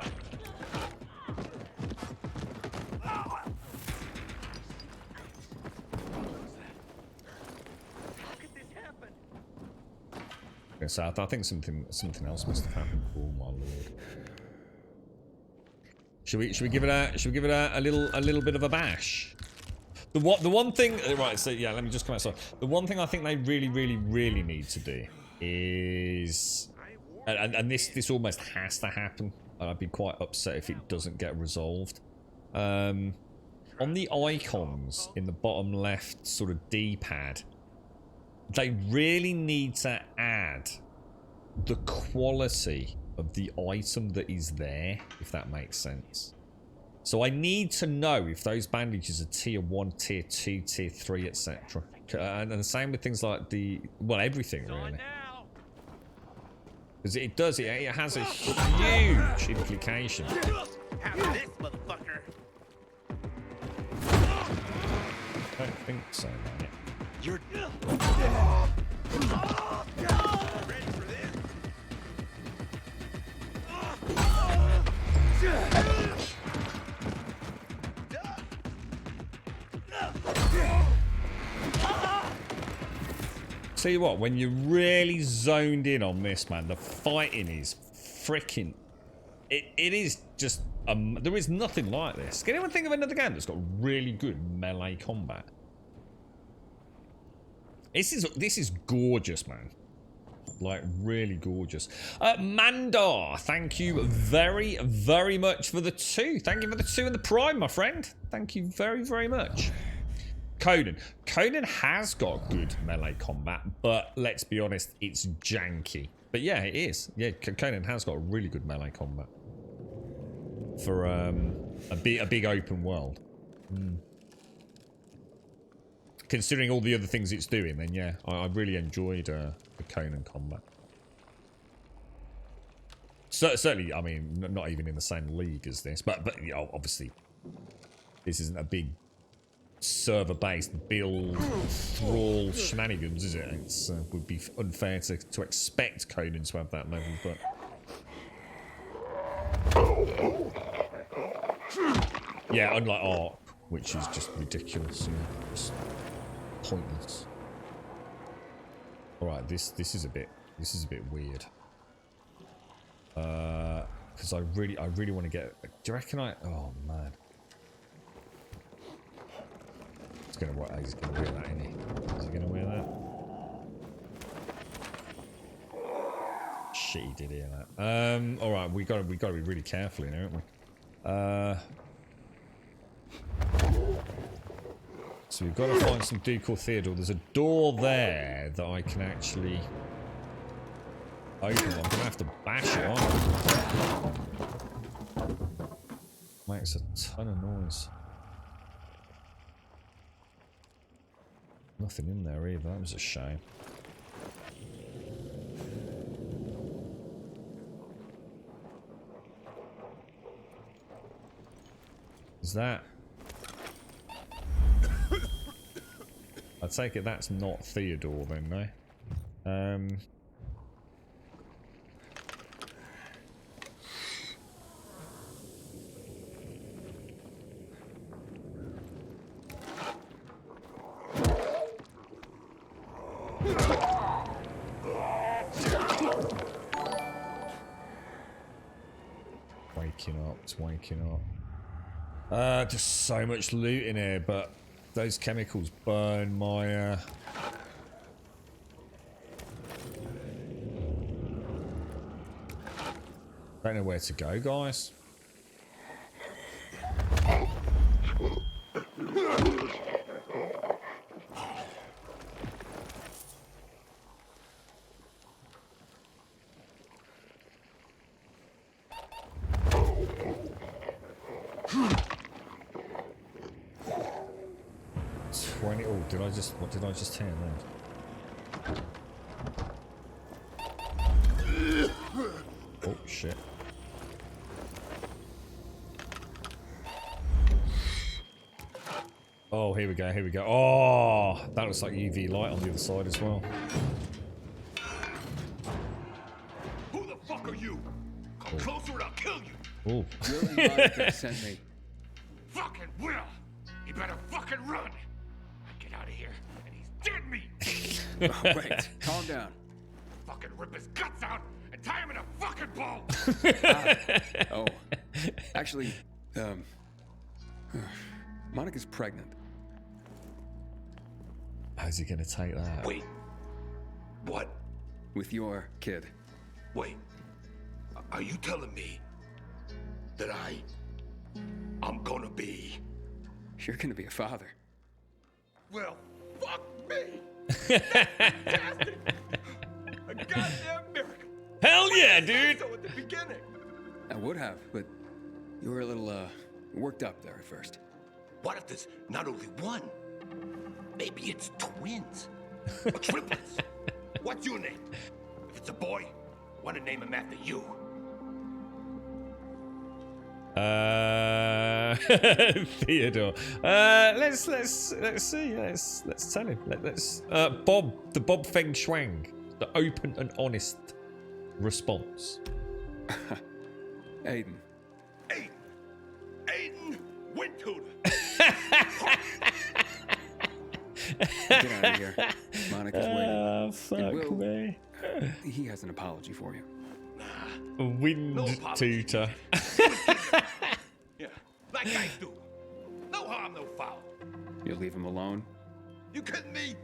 Okay, so I think something else must have happened. Oh my lord. Should we give it a little bit of a bash? The one thing, right? So yeah, let me just come outside. The one thing I think they really need to do is, and this almost has to happen. I'd be quite upset if it doesn't get resolved. On the icons in the bottom left sort of D-pad, they really need to add the quality of the item that is there, if that makes sense. So I need to know if those bandages are tier 1, tier 2, tier 3, etc. And the same with things like everything really. Because it does, it has a huge implication. Have this, motherfucker. I don't think so, man. You're ready for this? Tell you what, when you're really zoned in on this, man, the fighting is freaking... It is just... there is nothing like this. Can anyone think of another game that's got really good melee combat? This is gorgeous, man. Like, really gorgeous. Mandar, thank you very, very much for the 2. Thank you for the 2 and the Prime, my friend. Thank you very, very much. Conan. Conan has got good melee combat, but let's be honest, it's janky. But yeah, it is. Yeah, Conan has got really good melee combat. For a big open world. Considering all the other things it's doing, then yeah, I really enjoyed the Conan combat. Certainly, I mean, not even in the same league as this, but you know, obviously, this isn't a big server-based build thrall shenanigans, is it? It would be unfair to expect Conan to have that level, but. Yeah, unlike Ark, which is just ridiculous, just pointless. All right, this is a bit weird. Because I really want to get. Do you reckon Oh man, he's gonna wear that, isn't he? Is he gonna wear that? Shit, he did hear that. All right, we gotta be really careful here, haven't we? So we've got to find some Ducal Theodore. There's a door there that I can actually open. I'm gonna have to bash it on. Makes a ton of noise. Nothing in there either. That was a shame. Is that? I take it that's not Theodore then, no? It's waking up. Just so much loot in here, but those chemicals burn my don't know where to go, guys. What did I just hear then? Oh shit. Oh, here we go, here we go. Oh, that looks like UV light on the other side as well. Who the fuck are you? Come closer and I'll kill you. Oh. Really sent me. Fucking Will! You better fucking run! Get out of here, and he's dead meat! Oh, wait, calm down. Fucking rip his guts out and tie him in a fucking ball! Oh, actually, Monica's pregnant. How's he gonna take that? Wait. What? With your kid. Wait. Are you telling me that I'm gonna be... You're gonna be a father. Well, fuck me! That's fantastic! A goddamn miracle! Hell yeah, dude! So at the beginning. I would have, but you were a little, worked up there at first. What if there's not only one? Maybe it's twins. Or triplets. What's your name? If it's a boy, I want to name him after you. Theodore. Let's see. Let's tell him. Let's the Bob Feng Shuang. The open and honest response. Aiden. Aiden Windtutor. Get out of here. Monica's waiting. Fuck me. He has an apology for you. Wind tutor. Yeah, like guys do. No harm, no foul. You'll leave him alone? You kidding me?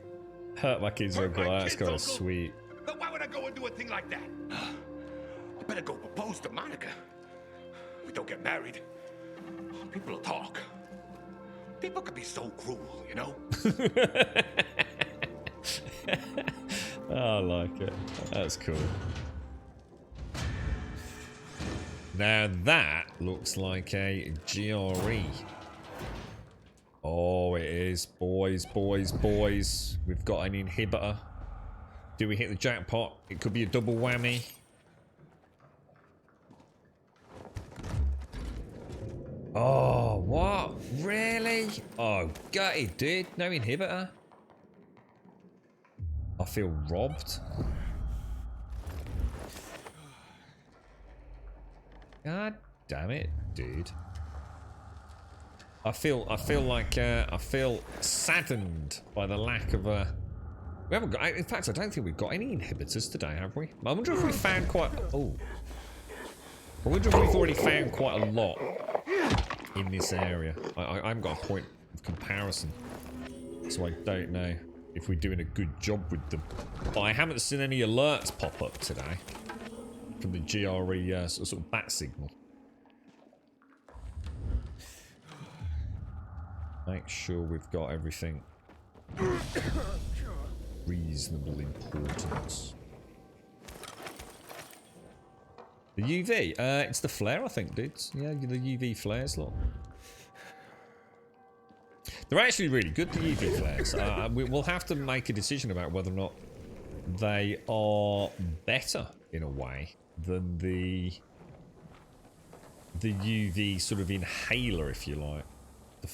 Hurt my kid's uncle. That's kind of sweet. But why would I go and do a thing like that? I better go propose to Monica. If we don't get married, people will talk. People can be so cruel, you know? I like it. That's cool. Now that looks like a GRE. Oh, it is. Boys. We've got an inhibitor. Do we hit the jackpot? It could be a double whammy. Oh, what? Really? Oh, gutted, dude. No inhibitor. I feel robbed. God damn it, dude. I feel like I feel saddened by the lack of a. We haven't got. In fact, I don't think we've got any inhibitors today, have we? I wonder if we found quite. Oh. I wonder if we've already found quite a lot in this area. I haven't got a point of comparison, so I don't know if we're doing a good job with them. But I haven't seen any alerts pop up today from the GRE sort of bat signal. Make sure we've got everything reasonable importance. The UV, it's the flare, I think, dudes. Yeah, the UV flares, look. They're actually really good, the UV flares. We'll have to make a decision about whether or not they are better, in a way, than the UV sort of inhaler, if you like.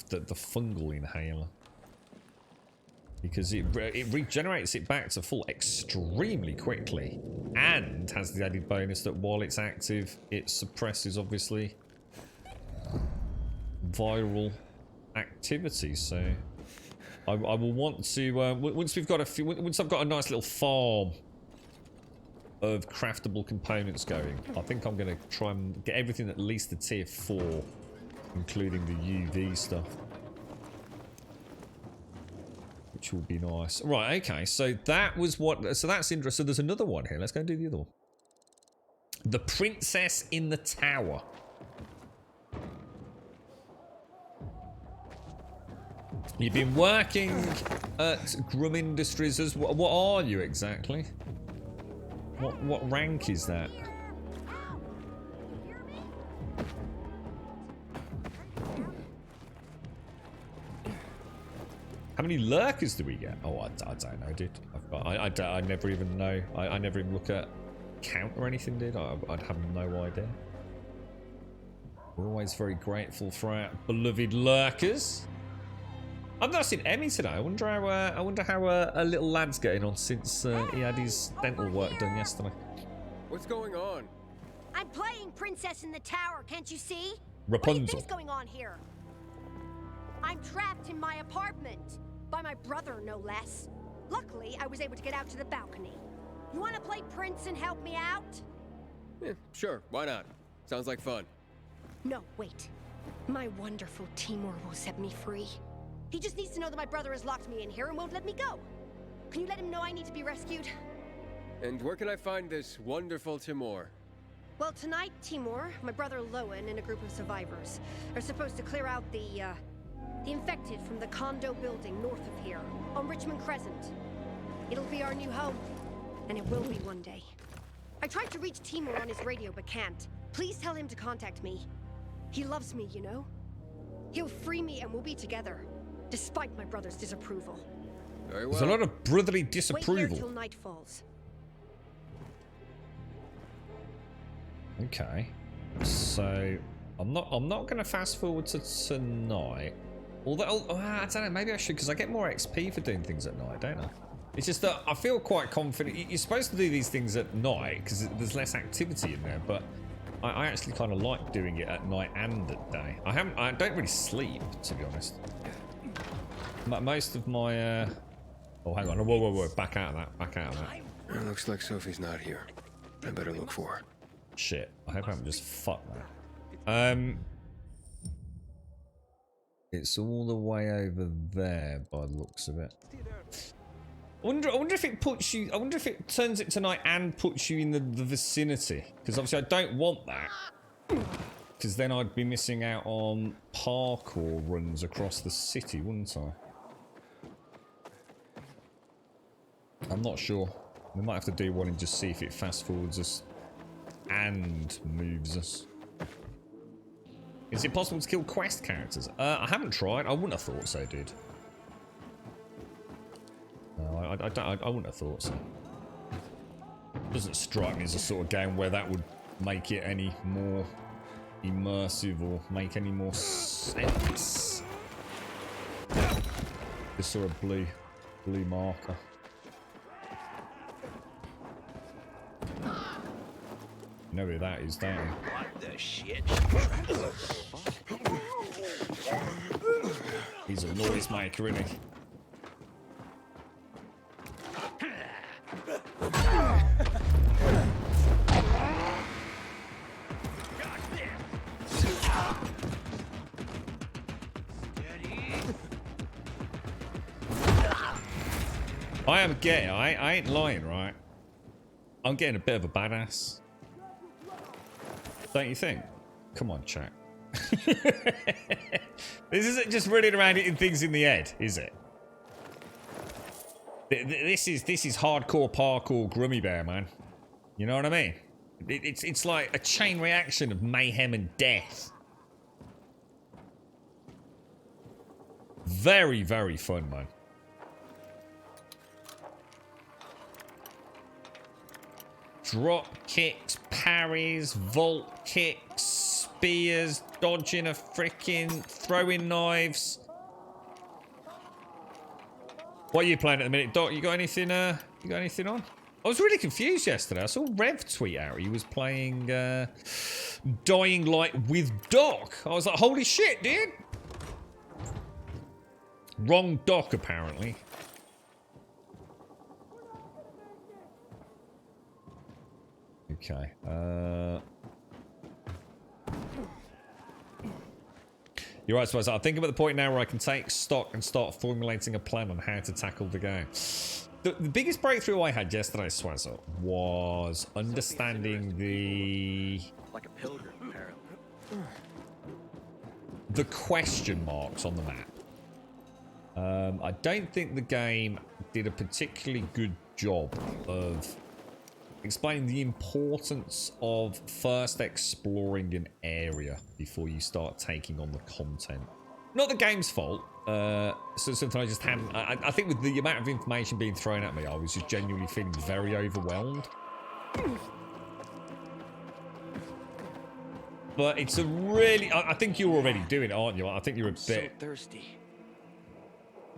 The fungal inhaler. Because it regenerates it back to full extremely quickly, and has the added bonus that while it's active, it suppresses obviously viral activity. So I will want to once I've got a nice little farm of craftable components going, I think I'm going to try and get everything at least to tier 4, including the UV stuff. Which will be nice. Right, okay, so that was what... So that's interesting. So there's another one here. Let's go and do the other one. The Princess in the Tower. You've been working at Grum Industries as... What are you exactly? What rank is that? How many lurkers do we get? Oh, I don't know, dude. I never even know. I never even look at count or anything, dude. I'd have no idea. We're always very grateful for our beloved lurkers. I've not seen Emmy today. I wonder how a little lad's getting on since he had his dental work done yesterday. What's going on? I'm playing Princess in the Tower, can't you see? Rapunzel. What do you think's going on here? I'm trapped in my apartment. By my brother, no less. Luckily, I was able to get out to the balcony. You want to play Prince and help me out? Yeah, sure, why not? Sounds like fun. No, wait. My wonderful Timur will set me free. He just needs to know that my brother has locked me in here and won't let me go. Can you let him know I need to be rescued? And where can I find this wonderful Timur? Well, tonight, Timur, my brother Lowen, and a group of survivors are supposed to clear out the infected from the condo building north of here, on Richmond Crescent. It'll be our new home, and it will be one day. I tried to reach Timur on his radio, but can't. Please tell him to contact me. He loves me, you know? He'll free me and we'll be together, despite my brother's disapproval. Very well. There's a lot of brotherly Wait disapproval. here till night falls. Okay, so I'm not going to fast forward to tonight. Although I don't know, maybe I should, because I get more XP for doing things at night, don't I? It's just that I feel quite confident. You're supposed to do these things at night because there's less activity in there, but I actually kind of like doing it at night and at day. I don't really sleep, to be honest. Most of my oh, hang on, whoa, back out of that. It looks like Sophie's not here. I better look for her. Shit, I hope I haven't just fucked that. It's all the way over there by the looks of it. I wonder if it puts you. I wonder if it turns it tonight and puts you in the vicinity. Because obviously I don't want that. Because then I'd be missing out on parkour runs across the city, wouldn't I? I'm not sure. We might have to do one and just see if it fast forwards us and moves us. Is it possible to kill quest characters? I haven't tried. I wouldn't have thought so, dude. No, I wouldn't have thought so. Doesn't strike me as a sort of game where that would make it any more immersive or make any more sense. Just saw a blue marker. You know who that is, don't you? What the shit? He's a noisemaker, isn't he? I am getting, I ain't lying, right? I'm getting a bit of a badass. Don't you think? Come on, chat. This isn't just running around hitting things in the head, is it? This is hardcore parkour Grummy Bear, man. You know what I mean? It's like a chain reaction of mayhem and death. Very, very fun, man. Drop kicks, parries, vault kicks, spears, dodging a frickin' throwing knives. What are you playing at the minute, Doc? You got anything on? I was really confused yesterday. I saw Rev tweet out he was playing Dying Light with Doc. I was like, holy shit, dude. Wrong Doc, apparently. Okay. You're right, Spice. I think I'm at the point now where I can take stock and start formulating a plan on how to tackle the game. The biggest breakthrough I had yesterday, Swazza, was understanding Like a pilgrim, apparently. the question marks on the map. I don't think the game did a particularly good job of explaining the importance of first exploring an area before you start taking on the content. Not the game's fault. So something I just hadn't. I think with the amount of information being thrown at me, I was just genuinely feeling very overwhelmed. But it's a really. I think you're already doing it, aren't you? I think you're a bit. So thirsty.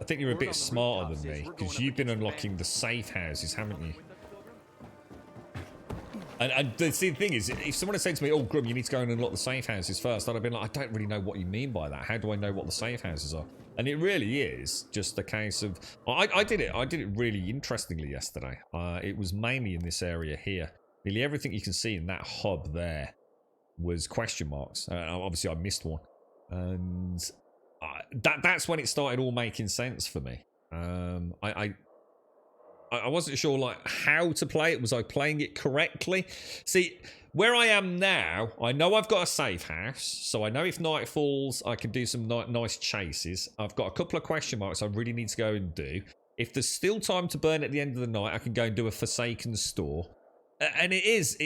I think you're a bit smarter than me because you've been unlocking the safe houses, haven't you? And the thing is, if someone had said to me, oh, Grum, you need to go and unlock the safe houses first, I'd have been like, I don't really know what you mean by that. How do I know what the safe houses are? And it really is just a case of... I did it really interestingly yesterday. It was mainly in this area here. Nearly everything you can see in that hub there was question marks. Obviously, I missed one. And that's when it started all making sense for me. I wasn't sure like how to play it. Was I playing it correctly? See, where I am now, I know I've got a safe house, so I know if night falls, I can do some nice chases. I've got a couple of question marks I really need to go and do. If there's still time to burn at the end of the night, I can go and do a Forsaken store. And it's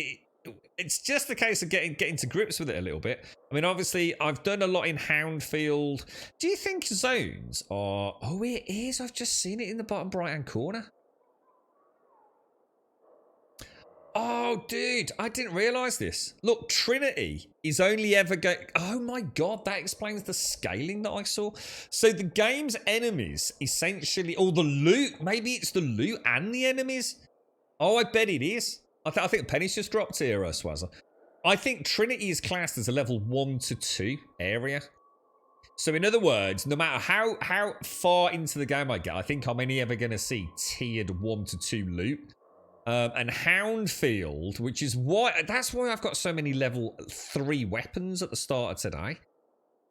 just a case of getting to grips with it a little bit. I mean, obviously, I've done a lot in Houndfield. Do you think zones are... Oh, it is. I've just seen it in the bottom right-hand corner. Oh, dude, I didn't realise this. Look, Trinity is only ever going... Oh my god, that explains the scaling that I saw. So the game's enemies, essentially... Or the loot. Maybe it's the loot and the enemies. Oh, I bet it is. I think Penny's just dropped here, Swazza. I think Trinity is classed as a level 1 to 2 area. So in other words, no matter how far into the game I get, I think I'm only ever going to see tiered 1 to 2 loot. And Houndfield, which is why... That's why I've got so many level 3 weapons at the start of today.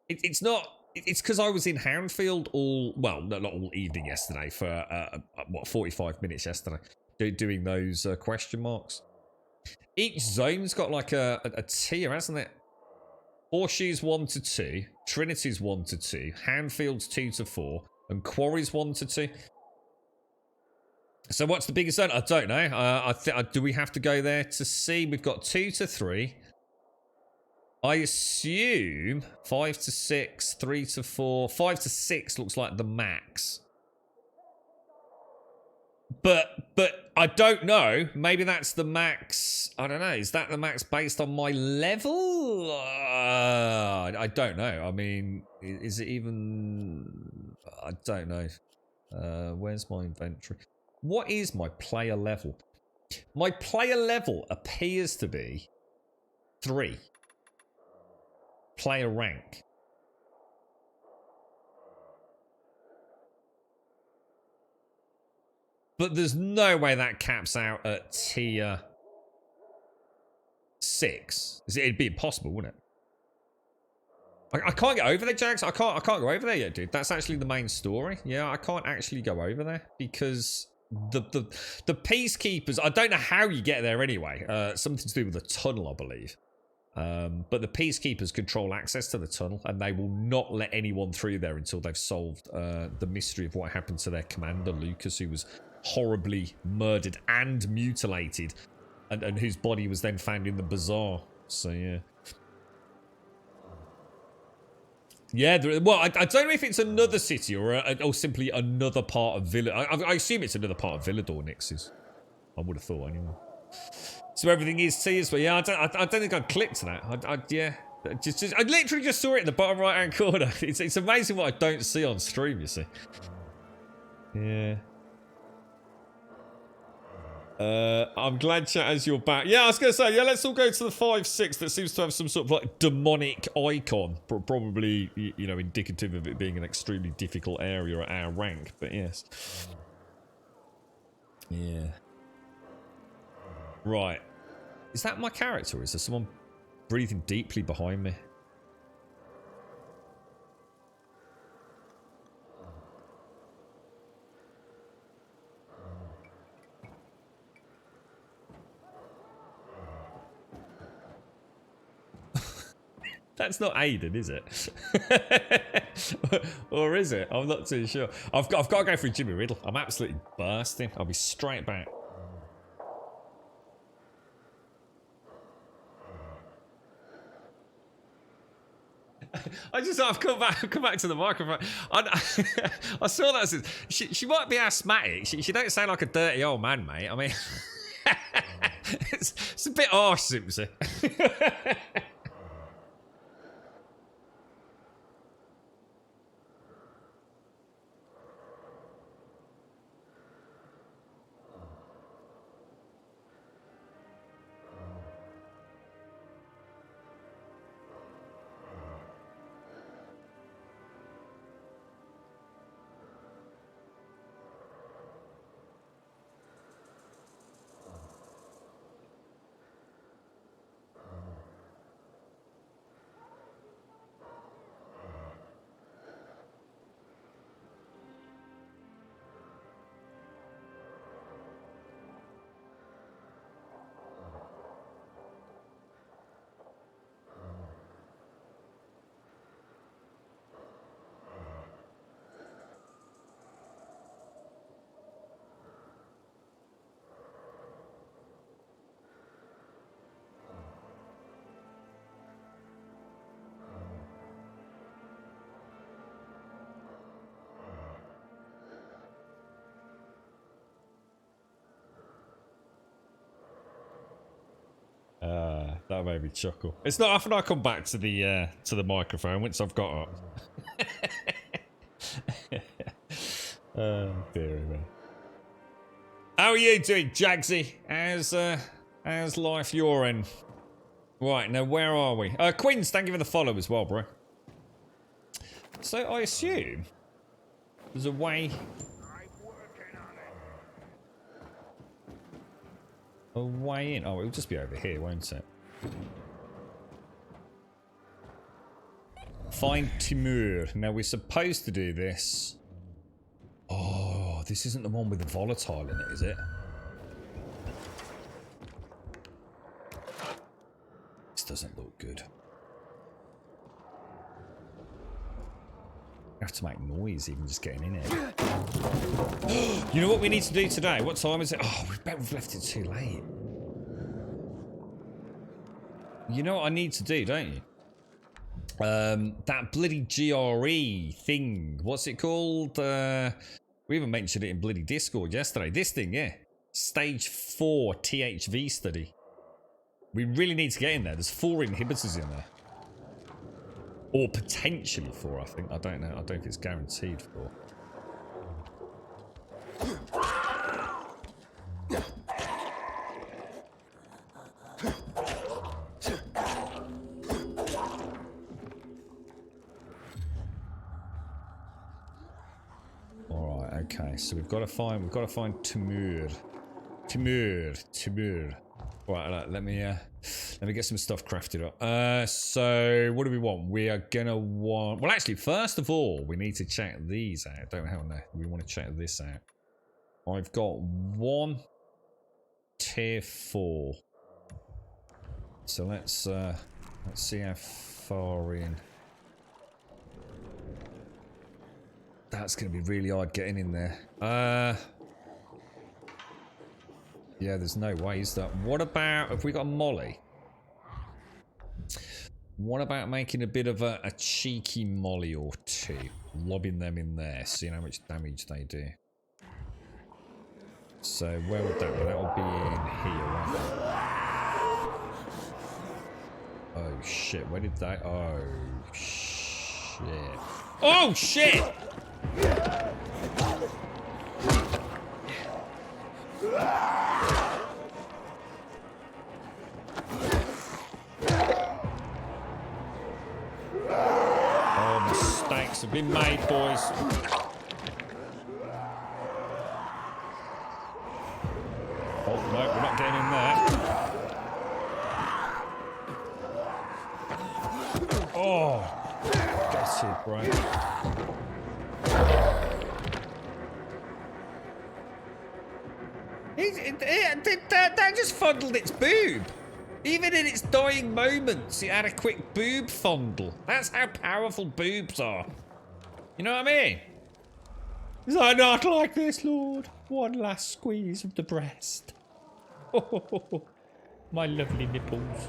It's not... It's because I was in Houndfield all... Well, not all evening yesterday for, 45 minutes yesterday. Doing those question marks. Each zone's got like a tier, hasn't it? Horseshoes 1 to 2, Trinity's 1 to 2, Houndfield's 2 to 4, and Quarry's 1 to 2. So what's the biggest zone? I don't know. Do we have to go there to see? We've got 2 to 3. I assume 5 to 6, 3 to 4, 5 to 6 looks like the max. But I don't know. Maybe that's the max. I don't know. Is that the max based on my level? I don't know. I mean, is it even... I don't know. Where's my inventory? What is my player level? My player level appears to be 3. Player rank. But there's no way that caps out at tier 6. It'd be impossible, wouldn't it? I can't get over there, Jags. I can't go over there yet, dude. That's actually the main story. Yeah, I can't actually go over there because the Peacekeepers... I don't know how you get there anyway. Something to do with the tunnel, I believe. But the Peacekeepers control access to the tunnel, and they will not let anyone through there until they've solved the mystery of what happened to their commander, Lucas, who was horribly murdered and mutilated, and whose body was then found in the bazaar. So, yeah. Yeah, well, I don't know if it's another city or simply another part of Villa. I assume it's another part of Villador, Nixes. I would have thought, anyway. So everything is tiers, but yeah, I don't think I'd click to that. Yeah, I literally just saw it in the bottom right-hand corner. It's amazing what I don't see on stream, you see. Yeah. I'm glad, chat, as you're back. Yeah, I was going to say, yeah, let's all go to the 5-6 that seems to have some sort of like demonic icon. Probably, you know, indicative of it being an extremely difficult area at our rank, but yes. Yeah. Right. Is that my character, or is there someone breathing deeply behind me? That's not Aiden, is it? Or is it? I'm not too sure. I've got to go through Jimmy Riddle. I'm absolutely bursting. I'll be straight back. I've come back to the microphone. I saw that. She might be asthmatic. She don't sound like a dirty old man, mate. I mean, it's a bit harsh, Simpson. That made me chuckle. It's not often I come back to the microphone once I've got up. Oh, dearie me. How are you doing, Jagsy? How's life your end? Right, now where are we? Queens, thank you for the follow as well, bro. So I assume there's a way... A way in. Oh, it'll just be over here, won't it? Find Timur. Now we're supposed to do this. Oh, this isn't the one with the volatile in it, is it? This doesn't look good. I have to make noise even just getting in it. You know what we need to do today? What time is it? Oh, we bet we've left it too late. You know what I need to do, don't you? That bloody GRE thing. What's it called? We even mentioned it in bloody Discord yesterday. This thing, yeah. Stage 4 THV study. We really need to get in there. There's 4 inhibitors in there. Or potentially 4, I think. I don't know. I don't know if it's guaranteed 4. Alright, okay. So we've got to find Timur. Timur. Right, let me get some stuff crafted up. So what do we want? We are gonna want... Well, actually, first of all, we need to check these out. Don't hell no. We want to check this out. I've got 1 tier 4. So let's see how far in. That's gonna be really hard getting in there. Yeah, there's no way, is that? What about, have we got a molly? What about making a bit of a cheeky molly or 2? Lobbing them in there, seeing how much damage they do. So, where would that be? That would be in here, right? Oh, shit. Where did that... Oh, shit. Oh, shit! Oh, mistakes have been made, boys. Oh, no, we're not getting in there. Oh, that's it, right. That just fondled its boob. Even in its dying moments, it had a quick boob fondle. That's how powerful boobs are. You know what I mean? Is I not like this, Lord? One last squeeze of the breast. Oh, my lovely nipples.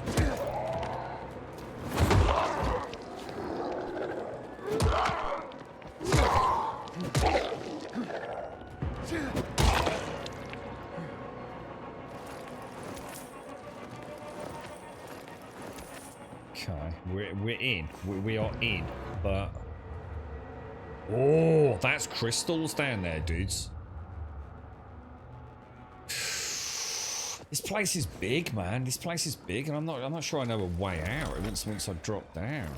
Okay, we're in. We are in, but... Oh, that's crystals down there, dudes. This place is big, man. This place is big, and I'm not sure I know a way out once I drop down.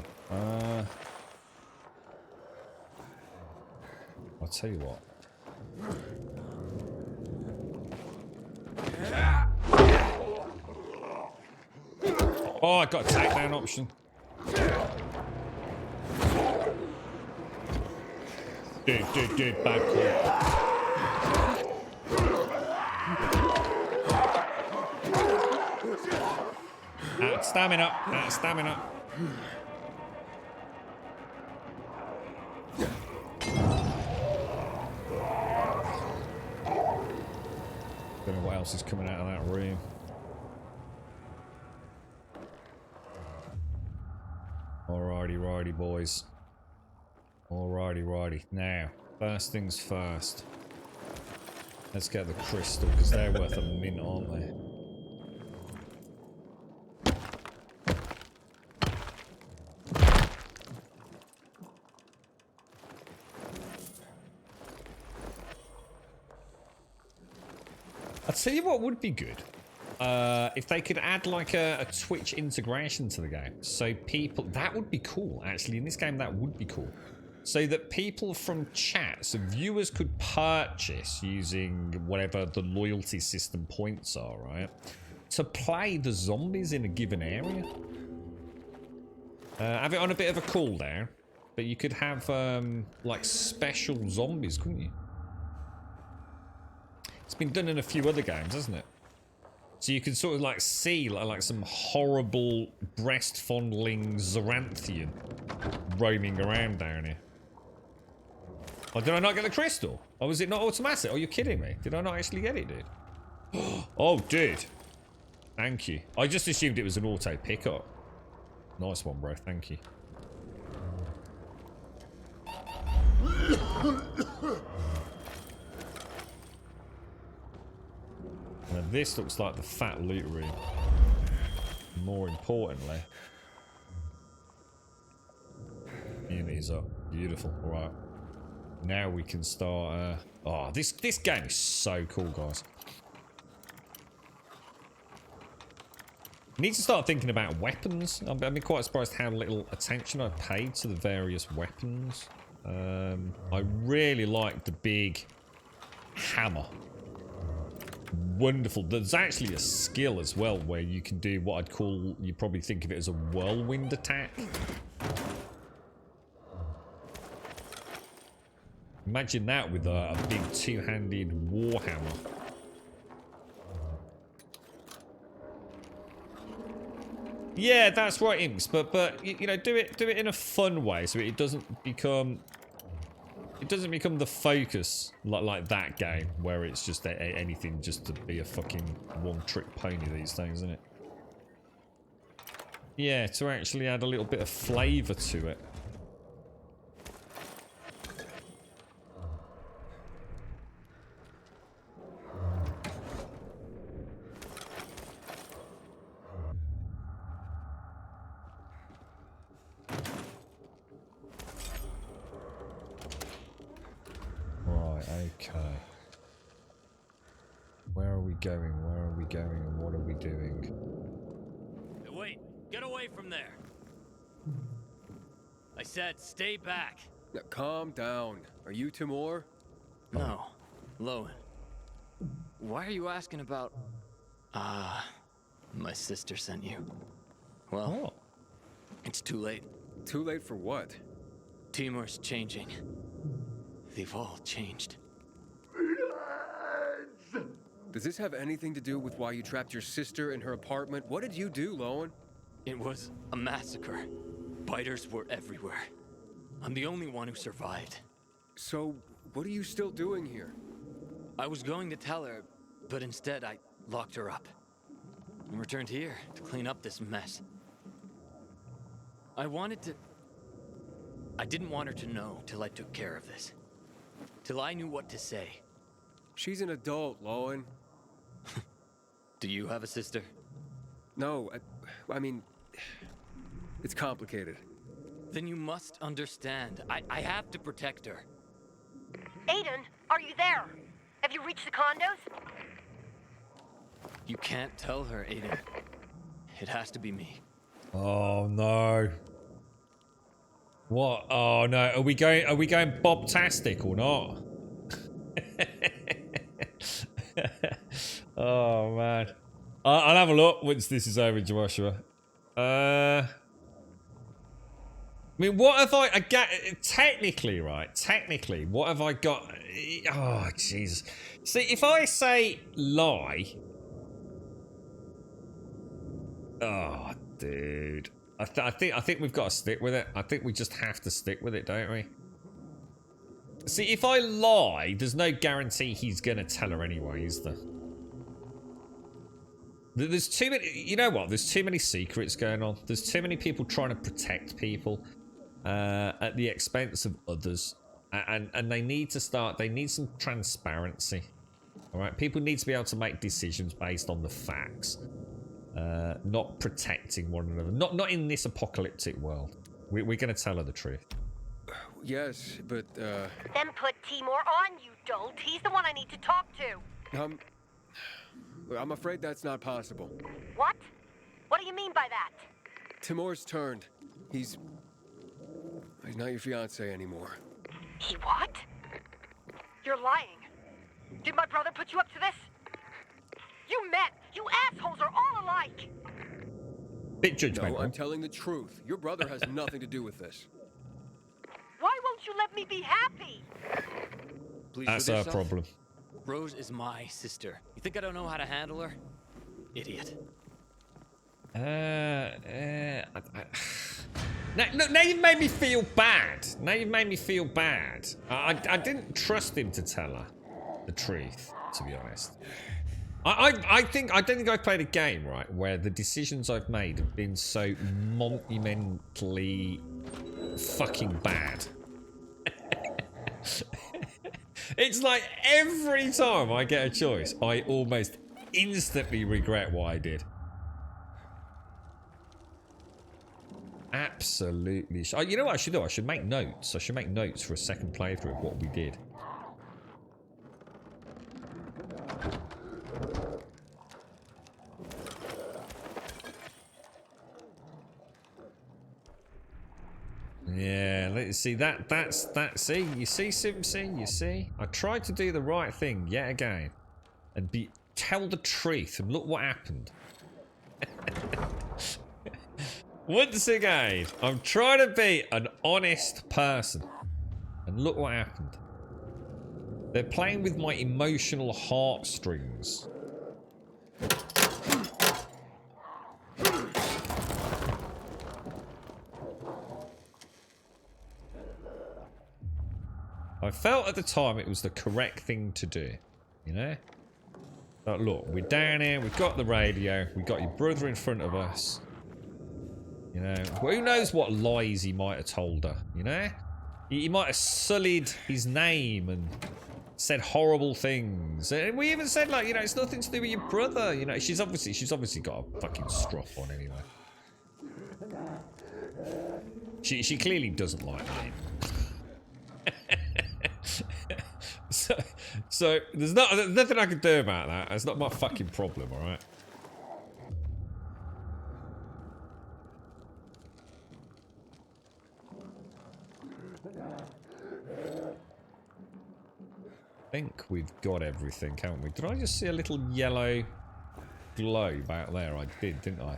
I'll tell you what. Oh, I got a takedown option. Dude, bad call. Out stamina. Don't know what else is coming out of that room. Alrighty, boys. Alrighty. Now, first things first. Let's get the crystal, because they're worth a mint, aren't they? I'll tell you what would be good. If they could add like a Twitch integration to the game. So people... That would be cool, actually. In this game, that would be cool. So that people from chat, so viewers could purchase using whatever the loyalty system points are, right? To play the zombies in a given area. Have it on a bit of a cooldown. But you could have, like, special zombies, couldn't you? It's been done in a few other games, hasn't it? So you can sort of, like, see, like some horrible, breast-fondling Zaranthian roaming around down here. Oh, did I not get the crystal? Or was it not automatic? Oh, you're kidding me. Did I not actually get it, dude? Oh, dude. Thank you. I just assumed it was an auto pickup. Nice one, bro. Thank you. Now this looks like the fat loot room. More importantly, units up. Beautiful. All right. Now we can start. Oh, this game is so cool, guys. Need to start thinking about weapons. I've been quite surprised how little attention I've paid to the various weapons. I really like the big hammer. Wonderful. There's actually a skill as well where you can do what I'd call, you probably think of it as a whirlwind attack. Imagine that with a big two-handed warhammer. Yeah, that's right, Imps. But you know, do it in a fun way so it doesn't become the focus like that game where it's just anything just to be a fucking one-trick pony these days, isn't it? Yeah, to actually add a little bit of flavour to it. Okay. Where are we going? Where are we going? And what are we doing? Hey, wait! Get away from there! I said stay back. Now, calm down. Are you Timur? No. Lowen. Why are you asking about... my sister sent you. Well, it's too late. Too late for what? Timur's changing. They've all changed. Does this have anything to do with why you trapped your sister in her apartment? What did you do, Lowen? It was a massacre. Biters were everywhere. I'm the only one who survived. So, what are you still doing here? I was going to tell her, but instead I locked her up. And returned here to clean up this mess. I didn't want her to know till I took care of this. Till I knew what to say. She's an adult, Lowen. Do you have a sister? No, I mean, it's complicated. Then you must understand. I have to protect her. Aiden, are you there? Have you reached the condos? You can't tell her, Aiden. It has to be me. Oh no. What? Oh no. Are we going Bob-tastic or not? Oh man. I'll have a look once this is over, Joshua. I mean, what have I got? Technically, right? Technically, what have I got? Oh, Jesus. See, if I say lie. Oh, dude. I think we've got to stick with it. I think we just have to stick with it, don't we? See, if I lie, there's no guarantee he's going to tell her anyway, is there? There's too many... You know what? There's too many secrets going on. There's too many people trying to protect people at the expense of others. And they need to start... They need some transparency. All right? People need to be able to make decisions based on the facts. Not protecting one another. Not in this apocalyptic world. We're going to tell her the truth. Yes, but, Then put Timur on, you dolt. He's the one I need to talk to. I'm afraid that's not possible. What? What do you mean by that? Timur's turned. He's not your fiancé anymore. He what? You're lying. Did my brother put you up to this? You men, you assholes are all alike. Bit judgmental. No, I'm telling the truth. Your brother has nothing to do with this. Why won't you let me be happy? Please That's with our yourself. problem. Rose is my sister. You think I don't know how to handle her? Idiot. Now you've made me feel bad. Now you've made me feel bad. I didn't trust him to tell her the truth, to be honest. I don't think I've played a game, right, where the decisions I've made have been so monumentally fucking bad. It's like every time I get a choice, I almost instantly regret what I did. Absolutely. You know what I should do? I should make notes. I should make notes for a second playthrough of what we did. Yeah, let's see that's see, you see, Simpson, you see? I tried to do the right thing yet again and tell the truth, and look what happened. Once again, I'm trying to be an honest person, and look what happened. They're playing with my emotional heartstrings. I felt at the time it was the correct thing to do, you know? But look, we're down here, we've got the radio, we've got your brother in front of us. You know, who knows what lies he might have told her, you know? He might have sullied his name and said horrible things. And we even said, like, you know, it's nothing to do with your brother. You know, she's obviously got a fucking strop on anyway. She clearly doesn't like me. So there's nothing I can do about that. It's not my fucking problem, alright? I think we've got everything, haven't we? Did I just see a little yellow glow back there? I did, didn't I?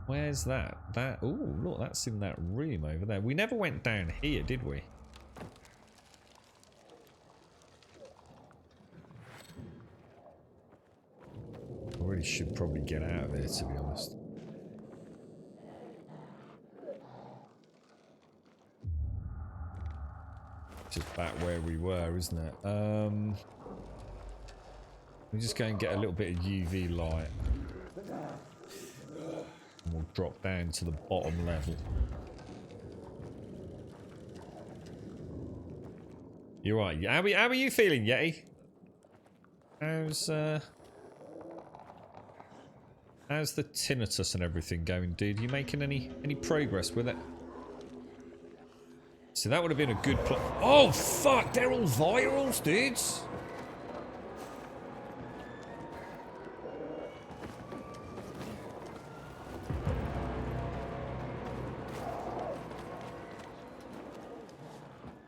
Where's that? Ooh, look, that's in that room over there. We never went down here, did we? I really should probably get out of here, to be honest. Just back where we were, isn't it? We'll just go and get a little bit of UV light. And we'll drop down to the bottom level. You're right. How are you feeling, Yeti? How's the tinnitus and everything going, dude? You making any progress with it? So that would have been a good plot. Oh fuck! They're all virals, dudes.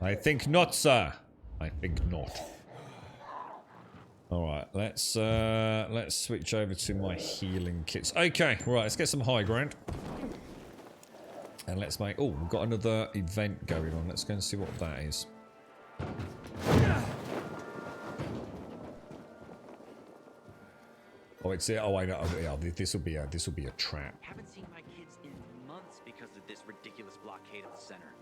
I think not, sir. I think not. All right, let's switch over to my healing kits. Okay, right, let's get some high ground. And let's make... Oh, we've got another event going on. Let's go and see what that is. Oh, it's it. Oh, I know. Oh, yeah, this will be a trap. Haven't seen my kids in months because of this ridiculous blockade of the center.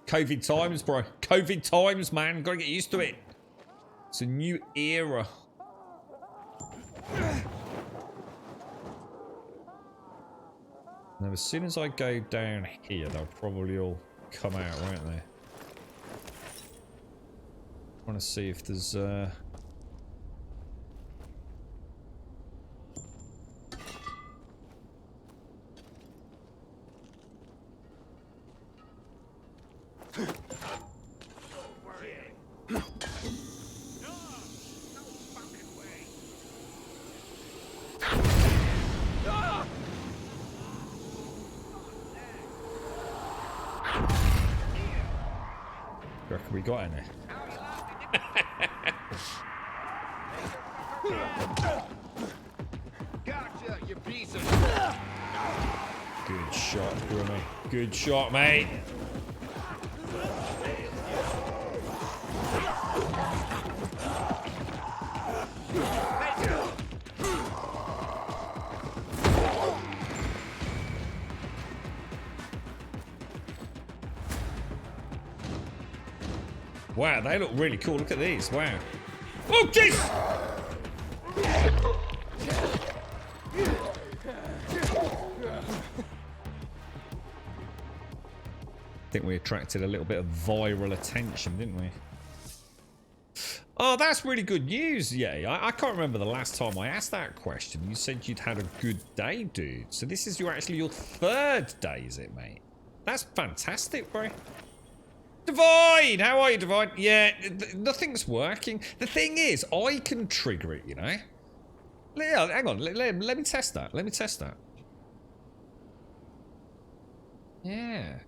COVID times, bro. COVID times, man. Gotta get used to it. It's a new era. Now, as soon as I go down here, they'll probably all come out, won't they? I want to see if there's... reckon we got any? Gotcha, you piece of... Good shot, Brummy. Good shot, mate. Wow, they look really cool. Look at these. Wow. Oh, jeez! I think we attracted a little bit of viral attention, didn't we? Oh, that's really good news, yeah. I can't remember the last time I asked that question. You said you'd had a good day, dude. So this is actually your 3rd day, is it, mate? That's fantastic, bro. Divine! How are you, Divine? Yeah, nothing's working. The thing is, I can trigger it, you know? Yeah, hang on. Let me test that. Let me test that. Yeah.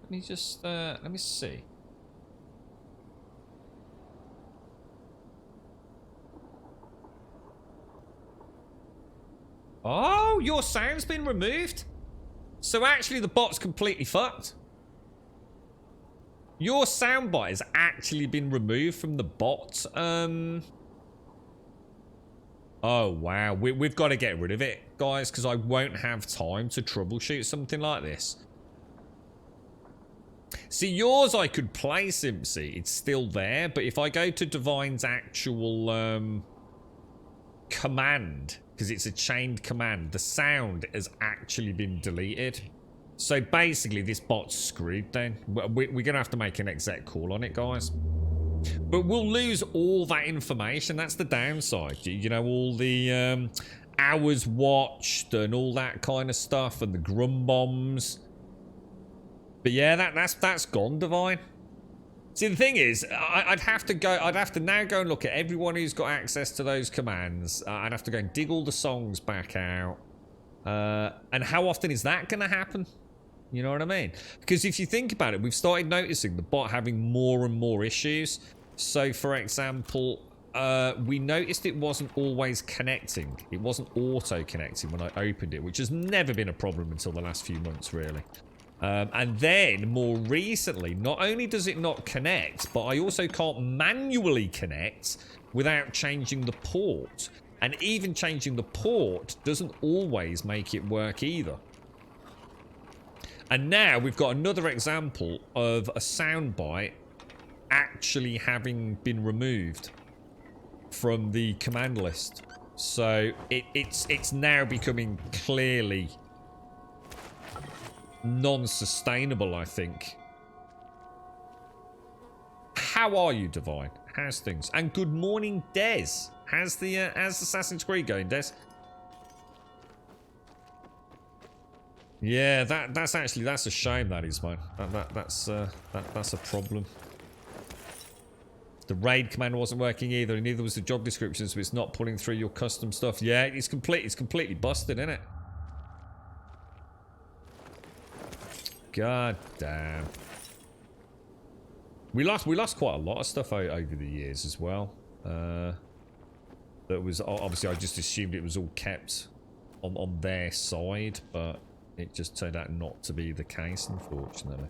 Let me just, let me see. Oh, your sound's been removed? So actually the bot's completely fucked? Your soundbite has actually been removed from the bot. Oh, wow. We've got to get rid of it, guys, because I won't have time to troubleshoot something like this. See, yours I could play, Simpsy. It's still there, but if I go to Divine's actual command, because it's a chained command, the sound has actually been deleted. So basically, this bot's screwed then. We're going to have to make an exec call on it, guys. But we'll lose all that information. That's the downside. You know, all the hours watched and all that kind of stuff and the grum bombs. But yeah, that's gone, Divine. See, the thing is, I'd have to now go and look at everyone who's got access to those commands. I'd have to go and dig all the songs back out. And how often is that going to happen? You know what I mean? Because if you think about it, we've started noticing the bot having more and more issues. So, for example, we noticed it wasn't always connecting. It wasn't auto-connecting when I opened it, which has never been a problem until the last few months, really. And then, more recently, not only does it not connect, but I also can't manually connect without changing the port. And even changing the port doesn't always make it work either. And now we've got another example of a soundbite actually having been removed from the command list. So it's now becoming clearly non-sustainable, I think. How are you, Divine? How's things? And good morning, Des. How's Assassin's Creed going, Des? Yeah, that's a shame, that is, man. That's a problem. The raid command wasn't working either, and neither was the job description, so it's not pulling through your custom stuff. Yeah, it's completely busted, isn't it? God damn. We lost quite a lot of stuff over the years as well. That was obviously, I just assumed it was all kept on their side, but it just turned out not to be the case, unfortunately.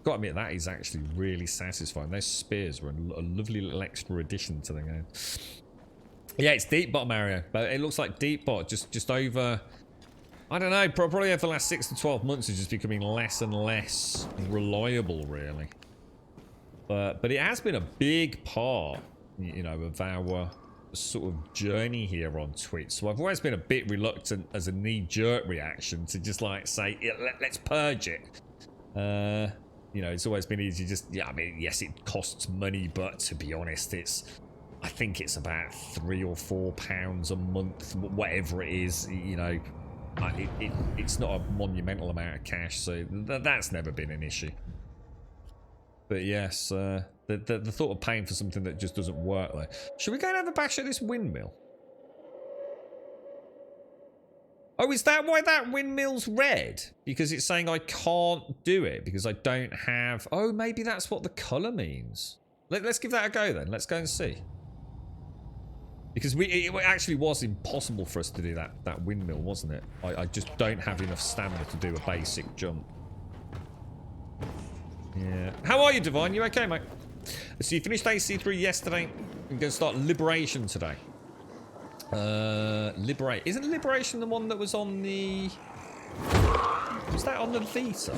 Got to admit, that is actually really satisfying. Those spears were a lovely little extra addition to the game. Yeah, it's Deepbot, Mario, but it looks like Deepbot just over, I don't know, probably over the last 6 to 12 months is just becoming less and less reliable, really. But it has been a big part, you know, of our sort of journey here on Twitch. So I've always been a bit reluctant as a knee-jerk reaction to just like say, yeah, let's purge it. You know, it's always been easy just, yeah, I mean, yes, it costs money, but to be honest, I think it's about £3 or £4 a month, whatever it is, you know. It's not a monumental amount of cash, so that's never been an issue. But yes, the thought of paying for something that just doesn't work, though. Should we go and have a bash at this windmill? Oh, is that why that windmill's red? Because it's saying I can't do it because I don't have... Oh, maybe that's what the colour means. Let's give that a go then. Let's go and see. Because it actually was impossible for us to do that windmill, wasn't it? I just don't have enough stamina to do a basic jump. Yeah. How are you, Divine? You okay, mate? So you finished AC3 yesterday. You're going to start Liberation today. Isn't Liberation the one that was on the... Was that on the Vita?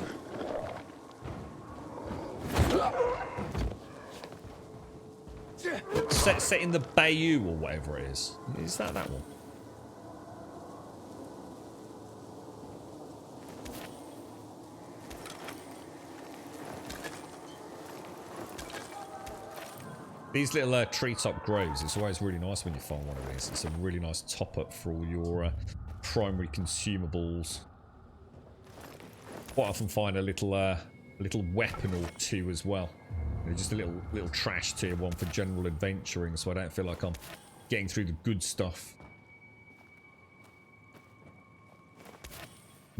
Set in the Bayou or whatever it is. Is that one? These little treetop groves, it's always really nice when you find one of these. It's a really nice top up for all your primary consumables. Quite often find a little weapon or two as well. You know, just a little trash tier one for general adventuring, so I don't feel like I'm getting through the good stuff.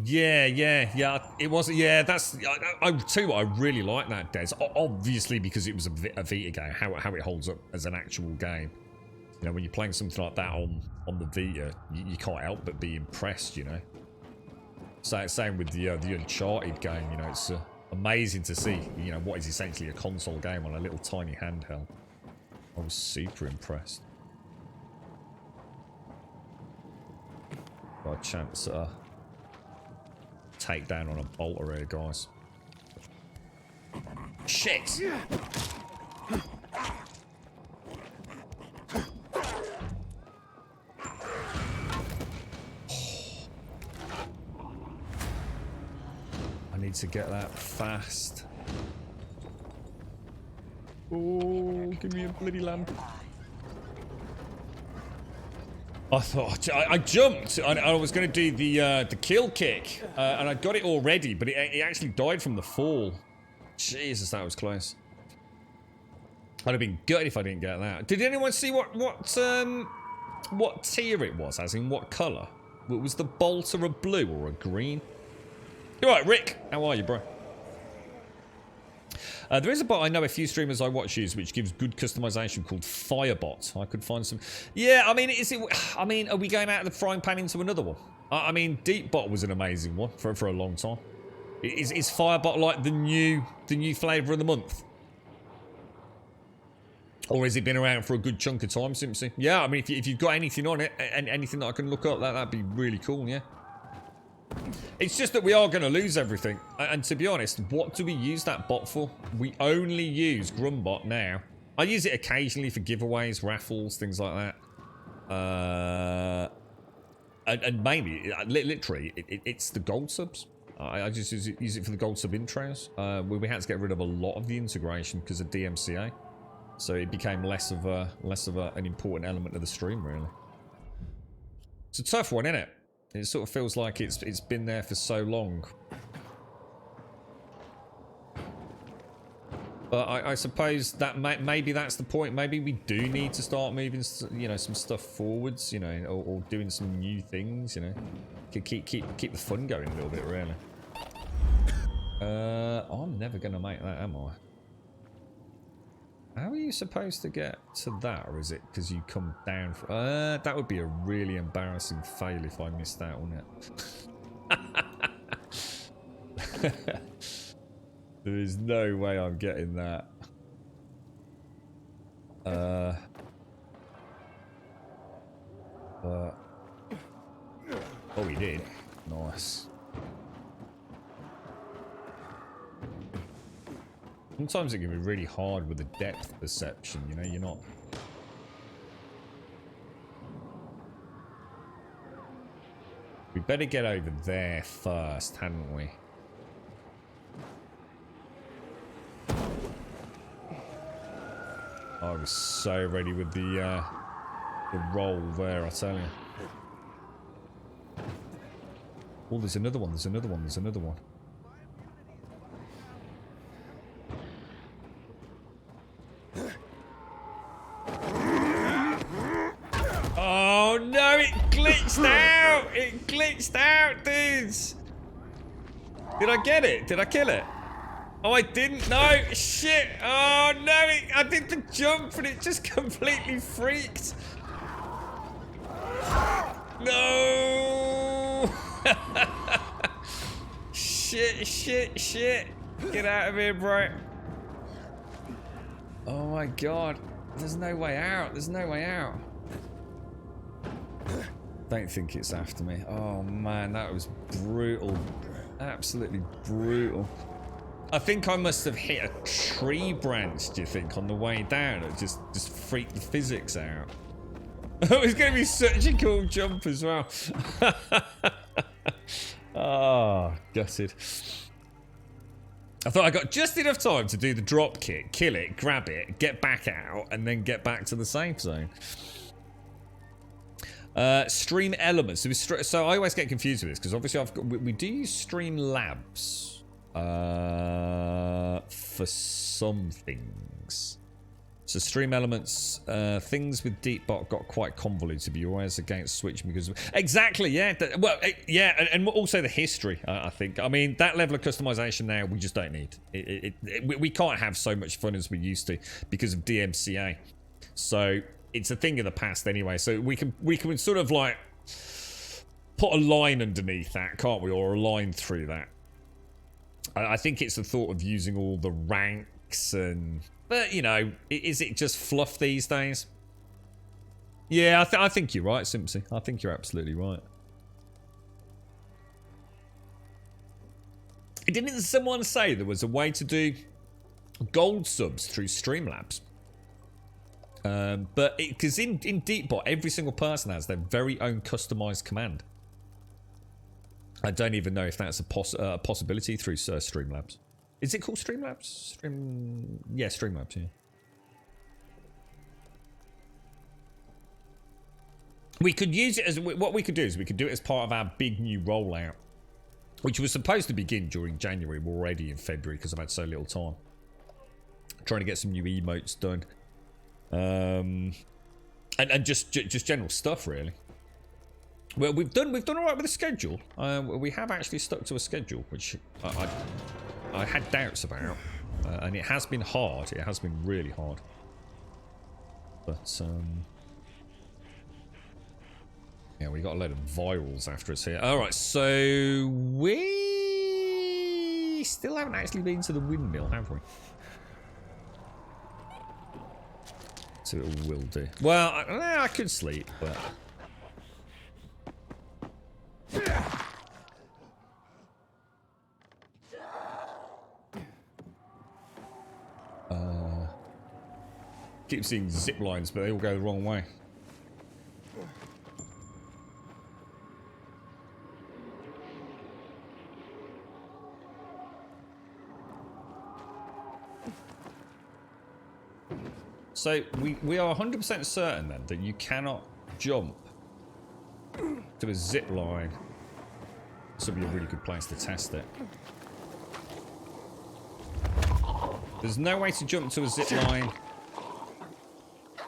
Yeah. It wasn't. Yeah, that's. I tell you what, I really like that, Des. Obviously, because it was a Vita game. How it holds up as an actual game. You know, when you're playing something like that on the Vita, you can't help but be impressed. You know. So same with the Uncharted game. You know, it's amazing to see. You know, what is essentially a console game on a little tiny handheld. I was super impressed. Got a chance. Take down on a bolter here, guys. Shit! I need to get that fast. Oh, give me a bloody lamp. I thought I jumped and I was going to do the kill kick and I got it already, but it actually died from the fall. Jesus, that was close. I'd have been good if I didn't get that. Did anyone see what tier it was? As in what colour? Was the bolter a blue or a green? You alright, Rick? How are you, bro? There is a bot I know a few streamers I watch use which gives good customization called Firebot. I could find some. Yeah, I mean, are we going out of the frying pan into another one? I mean, Deepbot was an amazing one for a long time. Is Firebot like the new flavour of the month? Or has it been around for a good chunk of time, Simpsy? Yeah, I mean, if you've got anything on it and anything that I can look up, that'd be really cool, yeah. It's just that we are going to lose everything. And to be honest, what do we use that bot for? We only use Grumbot now. I use it occasionally for giveaways, raffles, things like that. And mainly, literally, it's the gold subs. I just use it for the gold sub intros. We had to get rid of a lot of the integration because of DMCA. So it became less of an important element of the stream, really. It's a tough one, isn't it? It sort of feels like it's been there for so long. But I suppose that maybe that's the point. Maybe we do need to start moving, you know, some stuff forwards, you know, or doing some new things, you know. Keep the fun going a little bit, really. I'm never gonna make that, am I? How are you supposed to get to that, or is it because you come down? That would be a really embarrassing fail if I missed out, wouldn't it? There is no way I'm getting that. Oh, we did. Nice. Sometimes it can be really hard with the depth perception, you know, you're not... We better get over there first, hadn't we? I was so ready with the roll there, I tell you. Oh, there's another one, there's another one, there's another one. Oh no, it glitched! glitched out! It glitched out, dudes! Did I get it? Did I kill it? Oh, I didn't. No, shit. Oh, no. I did the jump and it just completely freaked. No. Shit. Get out of here, bro. Oh, my God. There's no way out. There's no way out. Don't think it's after me. Oh, man. That was brutal. Absolutely brutal. I think I must have hit a tree branch, do you think, on the way down? It just freaked the physics out. It was going to be such a cool jump as well. Oh, gutted. I thought I got just enough time to do the drop kick, kill it, grab it, get back out, and then get back to the safe zone. Stream elements. So I always get confused with this, because obviously we do use Streamlabs. For some things. So stream elements, things with Deepbot got quite convoluted, but you're always against switching because exactly, yeah. Yeah, and also the history. I think. I mean, that level of customization now we just don't need. We can't have so much fun as we used to because of DMCA. So it's a thing of the past anyway. So we can sort of like put a line underneath that, can't we, or a line through that. I think it's the thought of using all the ranks and... But, you know, is it just fluff these days? Yeah, I think you're right, Simpsy. I think you're absolutely right. Didn't someone say there was a way to do gold subs through Streamlabs? But because in Deepbot, every single person has their very own customized command. I don't even know if that's a possibility through Streamlabs. Is it called Streamlabs? Yeah, Streamlabs, yeah. We could use it as... What we could do is we could do it as part of our big new rollout, which was supposed to begin during January. We're already in February because I've had so little time. Trying to get some new emotes done. And just general stuff, really. Well, we've done all right with the schedule. We have actually stuck to a schedule, which I had doubts about, and it has been hard. It has been really hard. But yeah, we got a load of virals after us here. All right, so we still haven't actually been to the windmill, have we? So it will do. Well, I could sleep, but. Keep seeing zip lines, but they all go the wrong way. So we are 100% certain then that you cannot jump to a zip line. This would be a really good place to test it. There's no way to jump to a zip line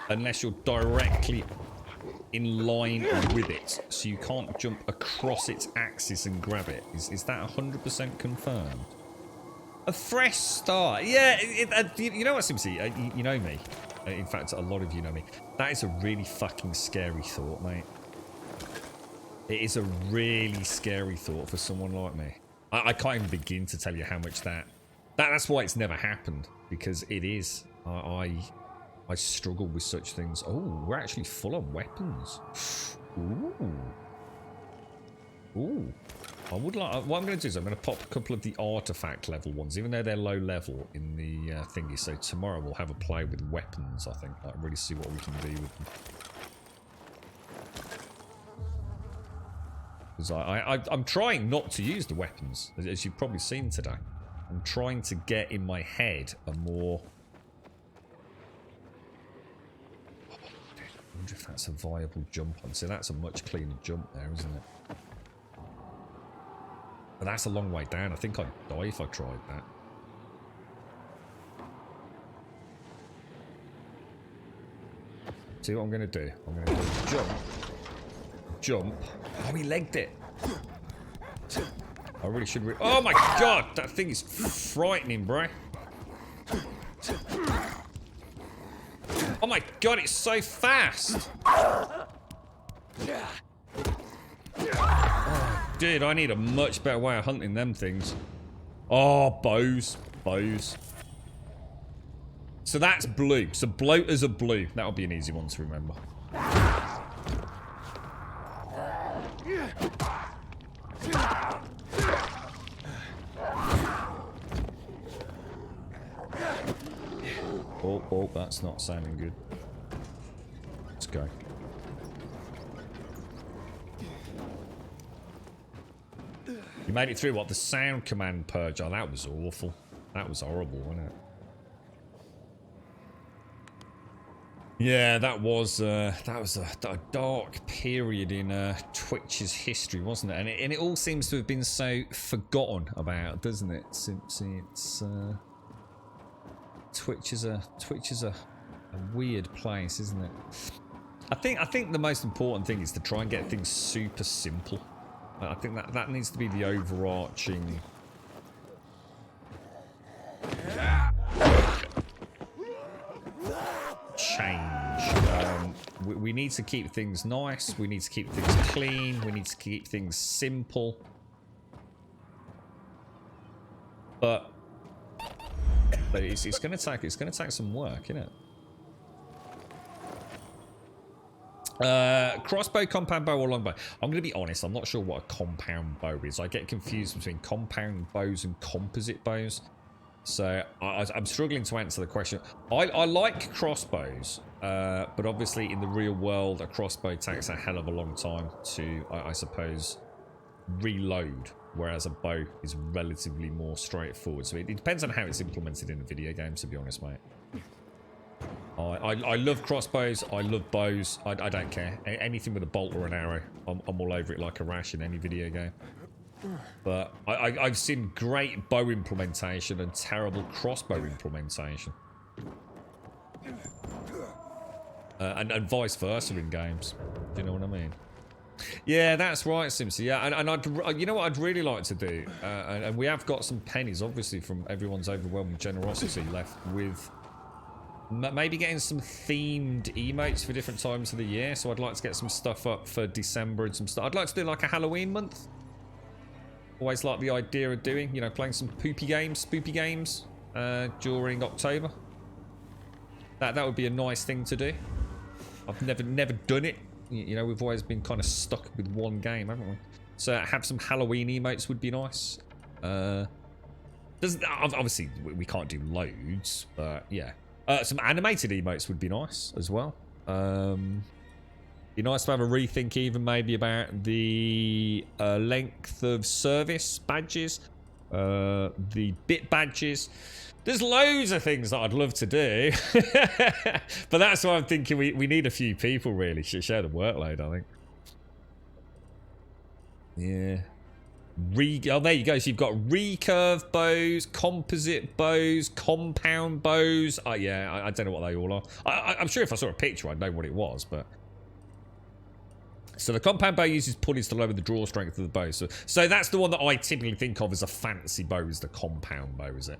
unless you're directly in line with it. So you can't jump across its axis and grab it. Is that 100% confirmed? A fresh start. Yeah, you know what, Simpsy? You know me. In fact, a lot of you know me. That is a really fucking scary thought, mate. It is a really scary thought for someone like me. I can't even begin to tell you how much that's why it's never happened, because it is. I struggle with such things. Oh, we're actually full on weapons. Ooh. Ooh. I would like. What I'm going to do is I'm going to pop a couple of the artifact level ones, even though they're low level in the thingy. So tomorrow we'll have a play with weapons, I think. Like, really see what we can do with them. Because I'm trying not to use the weapons, as you've probably seen today. I'm trying to get in my head a more... I wonder if that's a viable jump on. So that's a much cleaner jump there, isn't it? But that's a long way down. I think I'd die if I tried that. See what I'm going to do? I'm going to do a jump, jump. Oh, he legged it. I really should. Oh my god, that thing is frightening, bro. Oh my god, it's so fast. Oh, dude, I need a much better way of hunting them things. Oh, bows. Bows. So that's blue. So bloaters are blue. That'll be an easy one to remember. Oh, that's not sounding good. Let's go. You made it through what? The sound command purge. Oh, that was awful. That was horrible, wasn't it? Yeah, that was a dark period in Twitch's history, wasn't it? And it all seems to have been so forgotten about, doesn't it? Since it's Twitch is a weird place, isn't it? I think the most important thing is to try and get things super simple. I think that needs to be the overarching. Change. We need to keep things nice. We need to keep things clean. We need to keep things simple. But it's gonna take some work, isn't it? Crossbow, compound bow, or longbow. I'm gonna be honest. I'm not sure what a compound bow is. I get confused between compound bows and composite bows. So I'm struggling to answer the question. I like crossbows, but obviously in the real world, a crossbow takes a hell of a long time to, I suppose, reload, whereas a bow is relatively more straightforward. So it depends on how it's implemented in a video game, to be honest, mate. I love crossbows. I love bows. I don't care. Anything with a bolt or an arrow, I'm all over it like a rash in any video game. But I've seen great bow implementation and terrible crossbow implementation. And vice versa in games. Do you know what I mean? Yeah, that's right, Simpsy. Yeah, and you know what I'd really like to do? And we have got some pennies, obviously, from everyone's overwhelming generosity left with maybe getting some themed emotes for different times of the year. So I'd like to get some stuff up for December and some stuff. I'd like to do like a Halloween month. Always like the idea of doing, you know, playing some spoopy games during October. That would be a nice thing to do. I've never done it. You know, we've always been kind of stuck with one game, haven't we? So have some Halloween emotes would be nice. Obviously we can't do loads, but yeah. Some animated emotes would be nice as well. Be nice to have a rethink even maybe about the length of service badges, the bit badges. There's loads of things that I'd love to do. But that's why I'm thinking we need a few people really to share the workload, I think. Yeah. Oh, there you go. So you've got recurve bows, composite bows, compound bows. Yeah, I don't know what they all are. I'm sure if I saw a picture, I'd know what it was, but... So the compound bow uses pulleys to lower the draw strength of the bow. So that's the one that I typically think of as a fancy bow, is the compound bow, is it?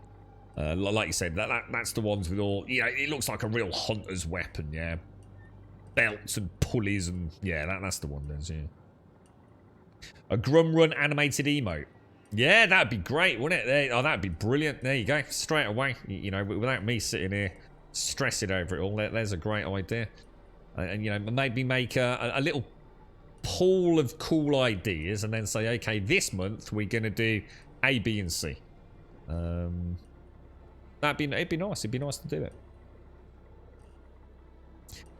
Like you said, that's the ones with all... You know, it looks like a real hunter's weapon, yeah. Belts and pulleys and... Yeah, that's the one, then, yeah. A Grum Run animated emote. Yeah, that'd be great, wouldn't it? Oh, that'd be brilliant. There you go. Straight away. You know, without me sitting here stressing over it all, there's a great idea. And, you know, maybe make a little pool of cool ideas and then say, okay, this month we're going to do A, B, and C. It'd be nice. It'd be nice to do it.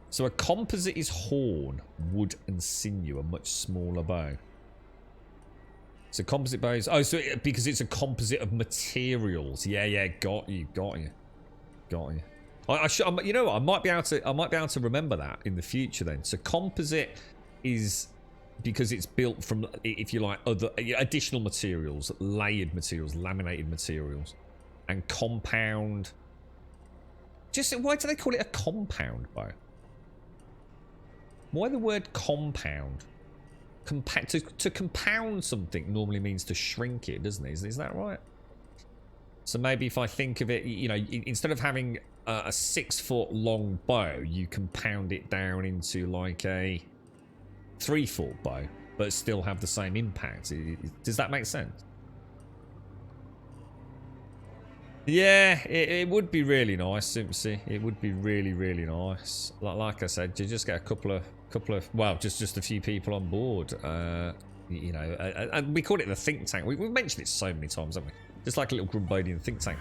So a composite is horn, wood, and sinew, a much smaller bow. So composite bows. Oh, so because it's a composite of materials. Yeah, got you. I should, you know what? I might be able to remember that in the future then. So composite is because it's built from, if you like, other additional materials, layered materials, laminated materials, and compound. Just why do they call it a compound bow? Why the word compound? to compound something normally means to shrink it, doesn't it? Is that right? So maybe if I think of it, you know, instead of having a 6-foot long bow, you compound it down into like a 3-foot bow, but still have the same impact. Does that make sense? Yeah, it would be really nice, Simpsy. It would be really, really nice. Like I said, you just get a couple of well, just a few people on board. You know, and we call it the think tank. We've mentioned it so many times, haven't we? Just like a little Grumbodian think tank.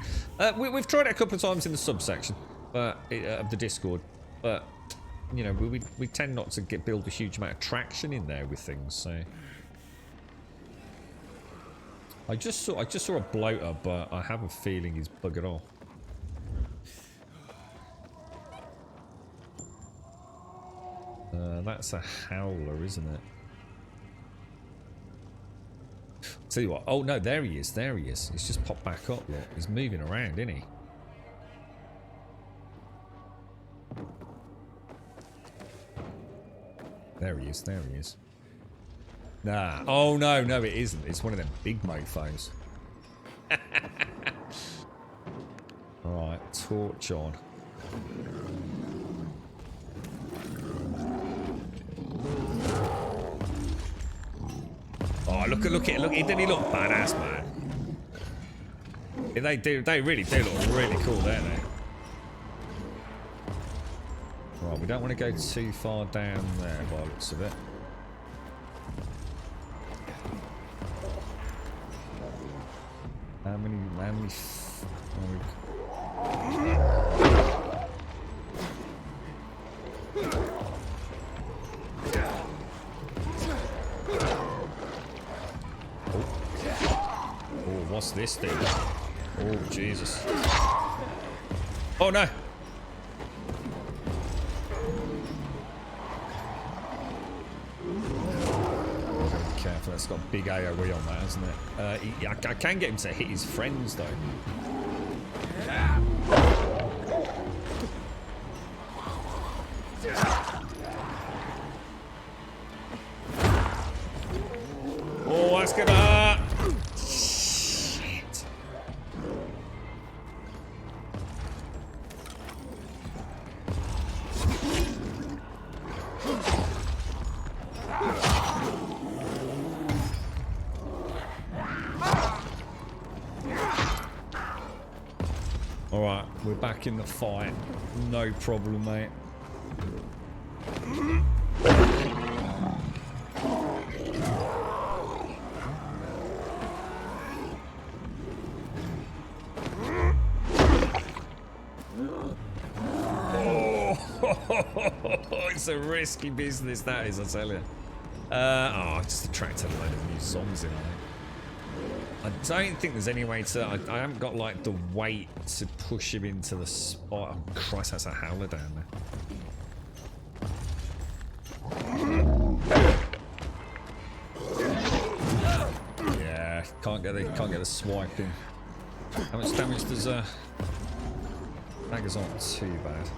We've tried it a couple of times in the subsection, but of the Discord, but you know, we tend not to build a huge amount of traction in there with things. So I just saw a bloater, but I have a feeling he's buggered off. That's a howler, isn't it? Tell you what. Oh no, there he is. There he is. He's just popped back up. Look, he's moving around, isn't he? There he is. There he is. Nah. Oh no, no, it isn't. It's one of them big mofos. All right, torch on. Oh, look! Doesn't he look badass, man? They really do look really cool, don't they? Right, we don't want to go too far down there by the looks of it. How many Oh, what's this thing? Oh, Jesus. Oh, no. Be careful, it's got a big AoE on that, hasn't it? I can get him to hit his friends, though. Oh, that's gonna hurt. Shit. All right, we're back in the fight. No problem, mate. It's a risky business, that is, I tell you. Oh, I just attracted a load of new zombies in, I don't think there's any way to... I haven't got, like, the weight to push him into the spot. Oh, Christ, that's a howler down there. Yeah, can't get the swiping. How much damage does daggers aren't too bad.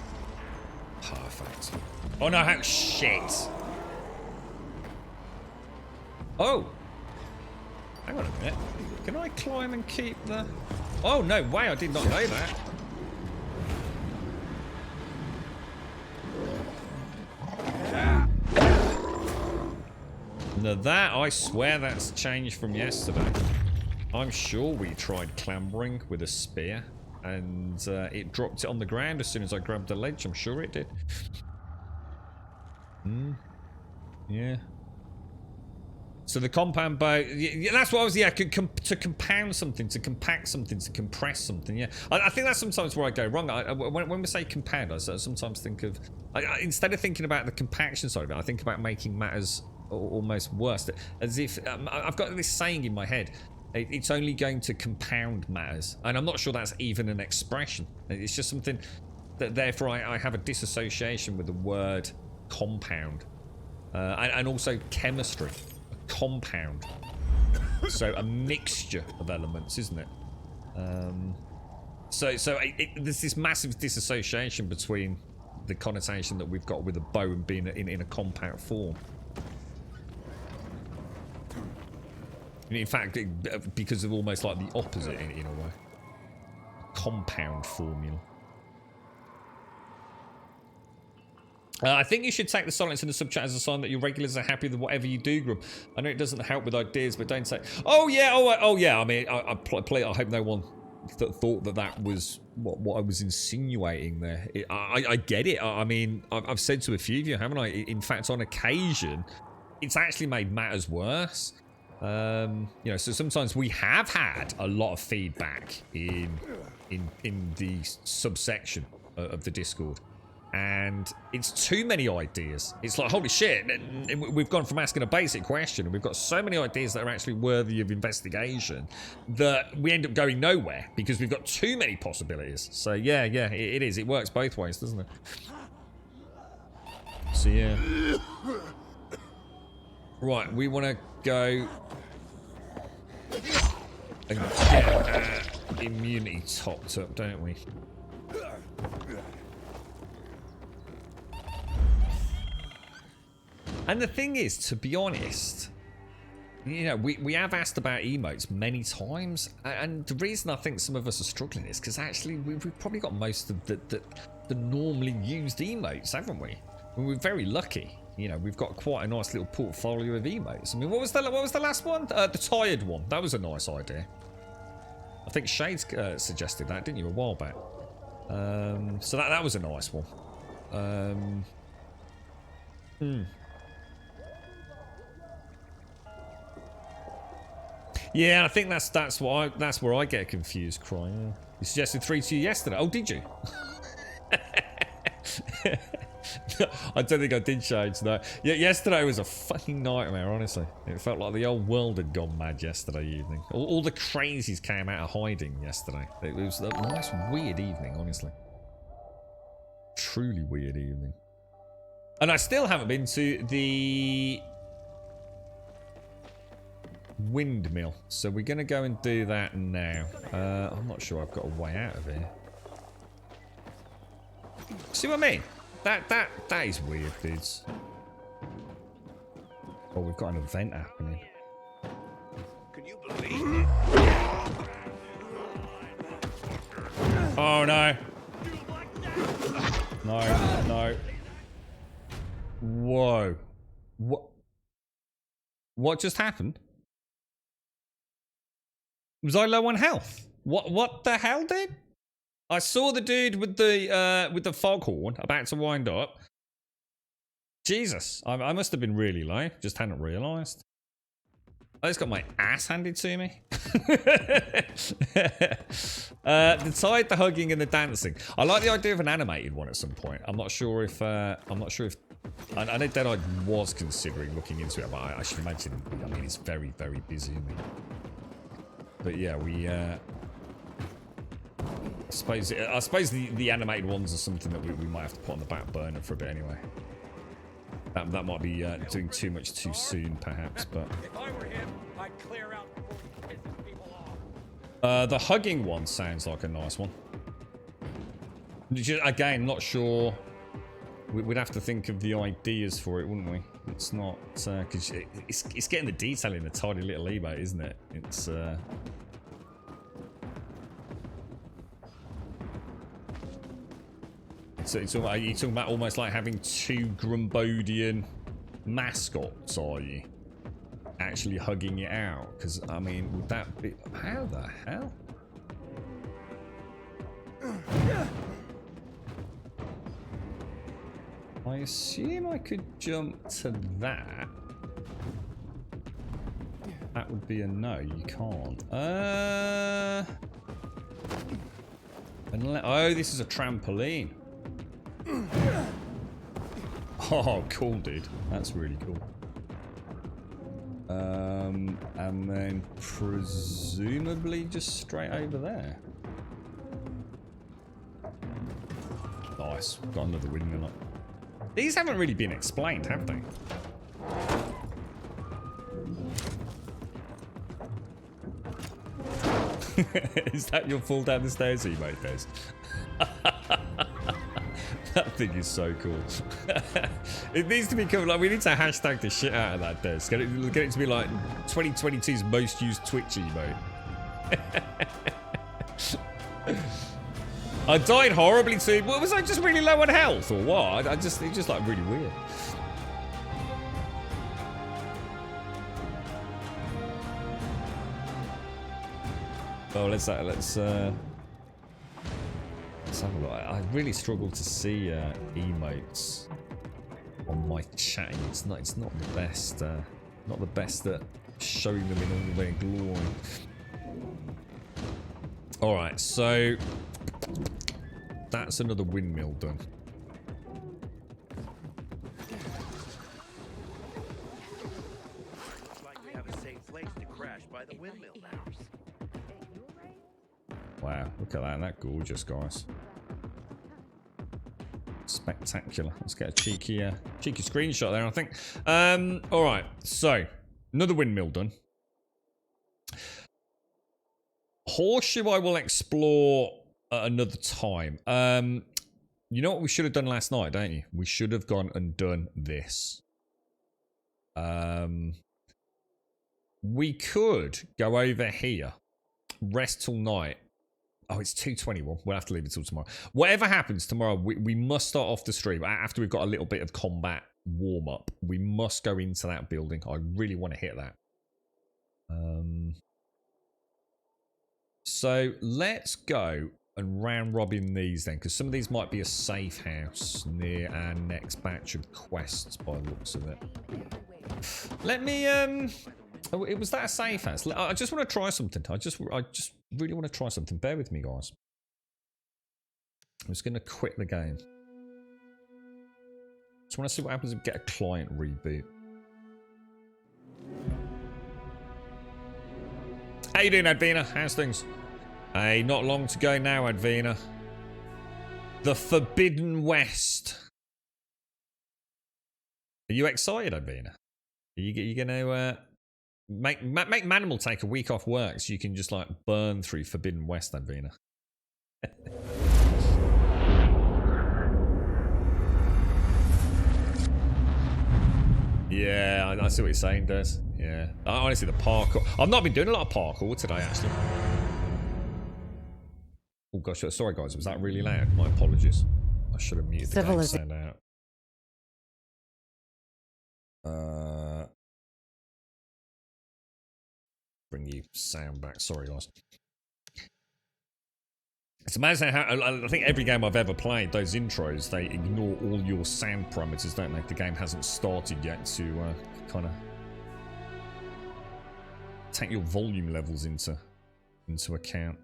Perfect. Oh no, how shit. Oh! Hang on a minute. Can I climb and keep the... Oh, no way, I did not know that. Now that, I swear that's changed from yesterday. I'm sure we tried clambering with a spear and it dropped it on the ground as soon as I grabbed the ledge. I'm sure it did. Yeah. So the compound bow, yeah, that's what I was, yeah, to compound something, to compact something, to compress something, yeah. I think that's sometimes where I go wrong. When we say compound, I sometimes think of, instead of thinking about the compaction side of it, I think about making matters almost worse. As if, I've got this saying in my head, it's only going to compound matters. And I'm not sure that's even an expression. It's just something that, therefore, I have a disassociation with the word compound. And also chemistry. Compound, so a mixture of elements, isn't it? So there's this massive disassociation between the connotation that we've got with a bow and being in a compact form. In fact, because of almost like the opposite in a way. Compound formula. I think you should take the silence in the sub-chat as a sign that your regulars are happy with whatever you do, Grub. I know it doesn't help with ideas, but don't say, oh yeah. I mean, I hope no one thought that was what I was insinuating there. I get it. I mean, I've said to a few of you, haven't I? In fact, on occasion, it's actually made matters worse. You know, so sometimes we have had a lot of feedback in the subsection of the Discord. And it's too many ideas. It's like, holy shit, we've gone from asking a basic question and we've got so many ideas that are actually worthy of investigation that we end up going nowhere because we've got too many possibilities. So yeah, it is. It works both ways, doesn't it? So yeah. Right, we want to go and get immunity topped up, don't we? And the thing is, to be honest, you know, we have asked about emotes many times, and the reason I think some of us are struggling is because actually we've probably got most of the normally used emotes, haven't we? I mean, we're very lucky. You know, we've got quite a nice little portfolio of emotes. I mean, what was the last one? The tired one. That was a nice idea. I think Shades suggested that, didn't you, a while back? So that was a nice one. Yeah, I think that's where I get confused, Cry. Yeah. You suggested 3-2 yesterday. Oh, did you? I don't think I did, Shades. No. Yeah, yesterday was a fucking nightmare, honestly. It felt like the old world had gone mad yesterday evening. All the crazies came out of hiding yesterday. It was the most weird evening, honestly. Truly weird evening. And I still haven't been to the windmill, so we're going to go and do that now. I'm not sure I've got a way out of here. See what I mean? That is weird, dudes. Oh, we've got an event happening. Can you believe? Oh no! No. Whoa! What just happened? Was I low on health? What the hell, dude? I saw the dude with the foghorn about to wind up. Jesus, I must have been really low. Just hadn't realised. I just got my ass handed to me. The tied, the hugging, and the dancing. I like the idea of an animated one at some point. I'm not sure if. I know Deadeye was considering looking into it, but I should imagine. I mean, it's very, very busy. But yeah, we. I suppose the animated ones are something that we might have to put on the back burner for a bit anyway. That might be doing too much too soon, perhaps. But If I were him, I'd clear out before he pisses people off. the hugging one sounds like a nice one. Again, not sure. We'd have to think of the ideas for it, wouldn't we? It's not because it's getting the detail in a tiny little emote, isn't it? It's. So are you talking about almost like having two Grumbodian mascots, are you? Actually hugging it out? Because, I mean, would that be... How the hell? I assume I could jump to that. That would be a no, you can't. Oh, this is a trampoline. Oh, cool, dude. That's really cool. And then presumably just straight over there. Nice. Got another windmill up. These haven't really been explained, have they? Is that your fall down the stairs emote, Des? thing is so cool. It needs to become like, we need to hashtag the shit out of that desk. Get it to be like 2022's most used Twitch emote. I died horribly too. What, was I just really low on health or what? It's just like really weird. Oh, let's have a look. I really struggle to see emotes on my chat. It's not the best. Not the best at showing them in all their glory. All right, so that's another windmill done. Looks like we have a safe place to crash by the windmill now. Wow, look at that. That gorgeous, guys. Spectacular. Let's get a cheeky screenshot there, I think. All right, so another windmill done. Horseshoe I will explore at another time. You know what we should have done last night, don't you? We should have gone and done this. We could go over here, rest till night. Oh, it's 2:21. We'll have to leave it till tomorrow. Whatever happens tomorrow, we must start off the stream after we've got a little bit of combat warm up. We must go into that building. I really want to hit that. So let's go and round robin these then, because some of these might be a safe house near our next batch of quests by the looks of it. Let me oh, was that a safe house? I just want to try something. I just really want to try something. Bear with me, guys. I'm just going to quit the game. Just want to see what happens if we get a client reboot. How you doing, Advina? How's things? Hey, not long to go now, Advina. The Forbidden West. Are you excited, Advina? Are you going to make Manimal take a week off work so you can just like burn through Forbidden West, Advina? Yeah, I see what you're saying, Des. Yeah. Honestly, the parkour. I've not been doing a lot of parkour today, actually. Oh, gosh. Sorry, guys. Was that really loud? My apologies. I should have muted the game sound out. Bring you sound back. Sorry, guys. It's amazing how I think every game I've ever played, those intros, they ignore all your sound parameters, don't they? The game hasn't started yet to kind of take your volume levels into account.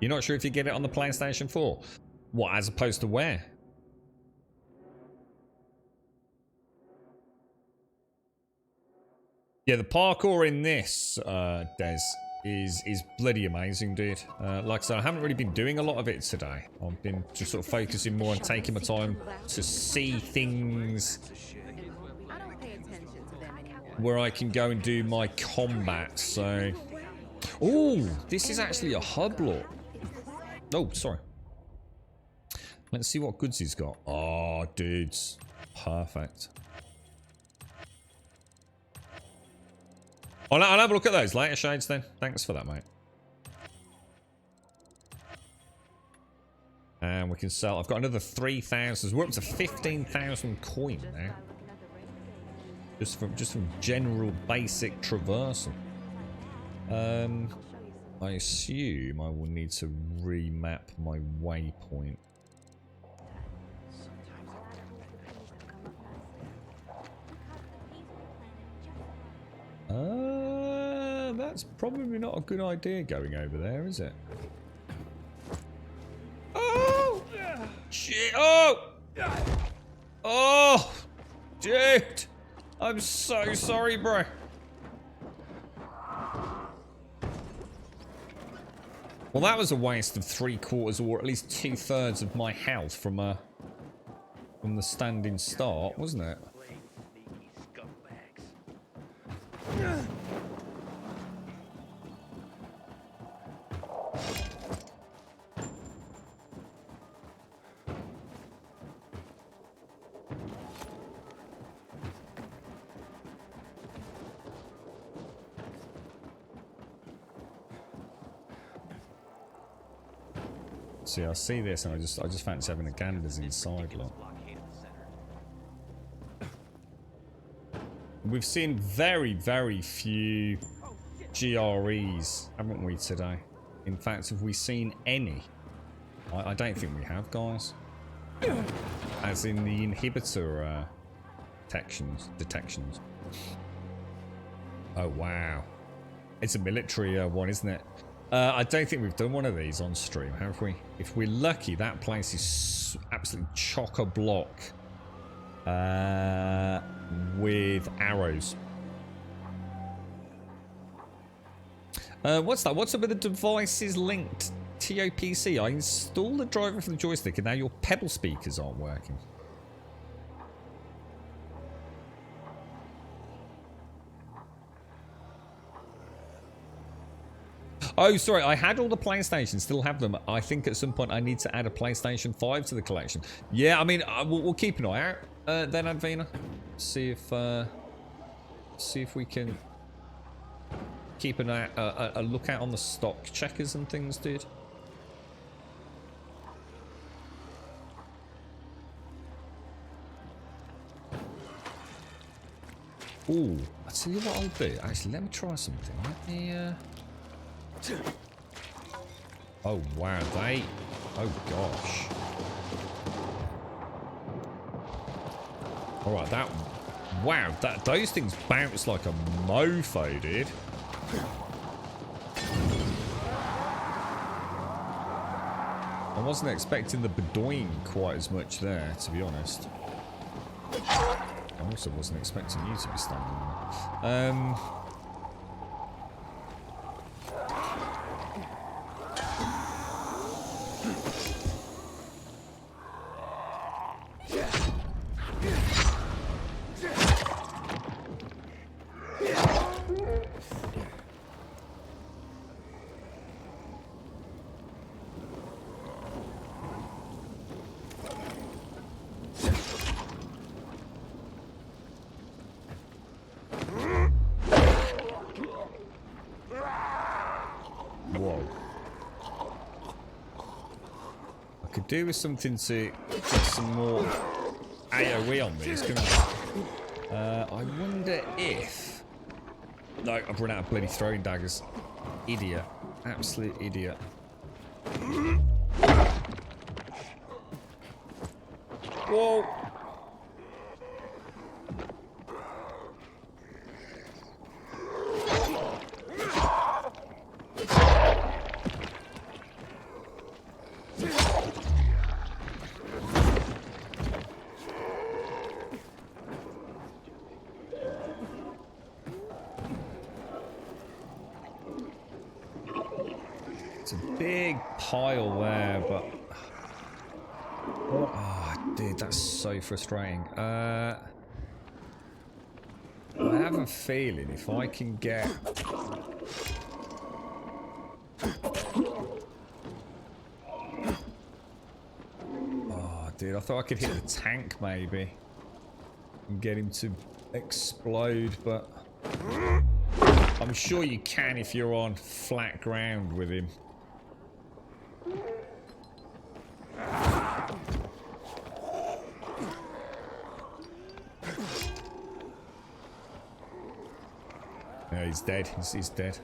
You're not sure if you get it on the PlayStation 4? What, as opposed to where? Yeah, the parkour in this, Des, is bloody amazing, dude. Like I said, I haven't really been doing a lot of it today. I've been just sort of focusing more on taking my time to see things where I can go and do my combat, so... Oh, this is actually a hub lot. Oh, sorry. Let's see what goods he's got. Oh, dudes. Perfect. I'll have a look at those later shades then. Thanks for that, mate. And we can sell. I've got another 3,000. We're up to 15,000 coin now. Just from general basic traversal. I assume I will need to remap my waypoint. That's probably not a good idea going over there, is it? Oh! Shit! Oh! Oh! Dude! I'm so sorry, bro. Well, that was a waste of 3/4 or at least 2/3 of my health from the standing start, wasn't it? See, I see this and I just fancy having a ganders inside, look. We've seen very, very few GREs, haven't we, today? In fact, have we seen any? I don't think we have, guys. As in the inhibitor detections. Oh, wow. It's a military one, isn't it? I don't think we've done one of these on stream, have we? If we're lucky, that place is absolutely chock-a-block with arrows. What's that? What's up with the devices linked TOPC? I installed the driver for the joystick and now your pedal speakers aren't working. Oh, sorry, I had all the PlayStations, still have them. I think at some point I need to add a PlayStation 5 to the collection. Yeah, I mean, we'll keep an eye out then, Advena. See if we can keep an eye, a lookout on the stock checkers and things, dude. Ooh, I'll tell you what I'll do. Actually, let me try something. Let me, oh, wow, oh, gosh. Alright, wow, those things bounce like a mofo, dude. I wasn't expecting the bedoing quite as much there, to be honest. I also wasn't expecting you to be standing there. Do with something to get some more AoE on these, couldn't I? I wonder if... No, I've run out of bloody throwing daggers. Idiot. Absolute idiot. Whoa! Pile there, but oh, dude, that's so frustrating. I have a feeling if I can get dude, I thought I could hit the tank maybe and get him to explode, but I'm sure you can if you're on flat ground with him. Yeah, he's dead. He's dead.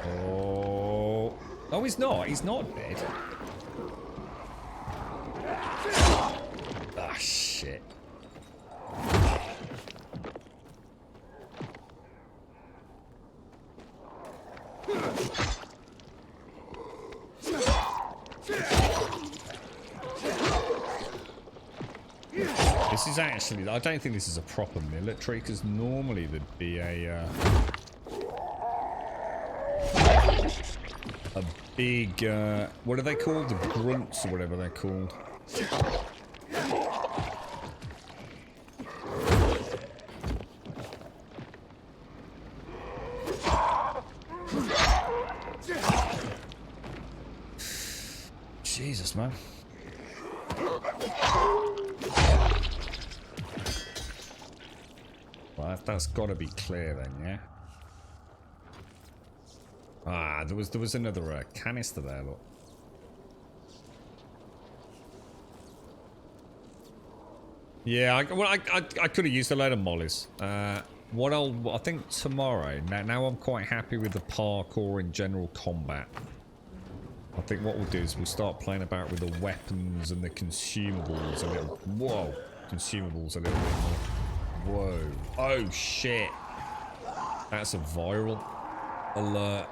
Oh. Oh, he's not. He's not dead. Ah, shit. This is actually, I don't think this is a proper military, because normally there'd be a big, what are they called? The grunts or whatever they're called. Jesus, man. Well, that's got to be clear then, yeah? Ah, there was another canister there, look. Yeah, I could have used a load of mollies. I think tomorrow. Now I'm quite happy with the parkour and general combat. I think what we'll do is we'll start playing about with the weapons and the consumables a little. Whoa, consumables a little bit more. Whoa, oh shit, that's a viral alert.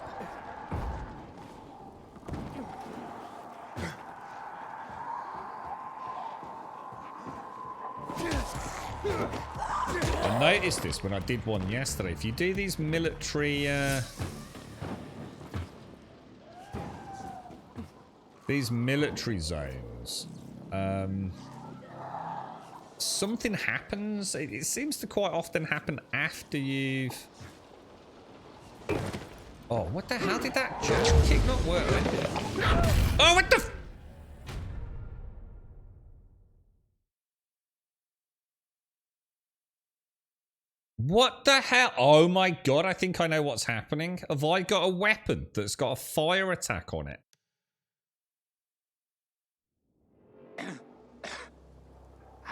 I noticed this when I did one yesterday. If you do these military zones, something happens. It seems to quite often happen after you've... Oh, what the hell did that jump kick not work? Oh, what the... What the hell? Oh my god, I think I know what's happening. Have I got a weapon that's got a fire attack on it?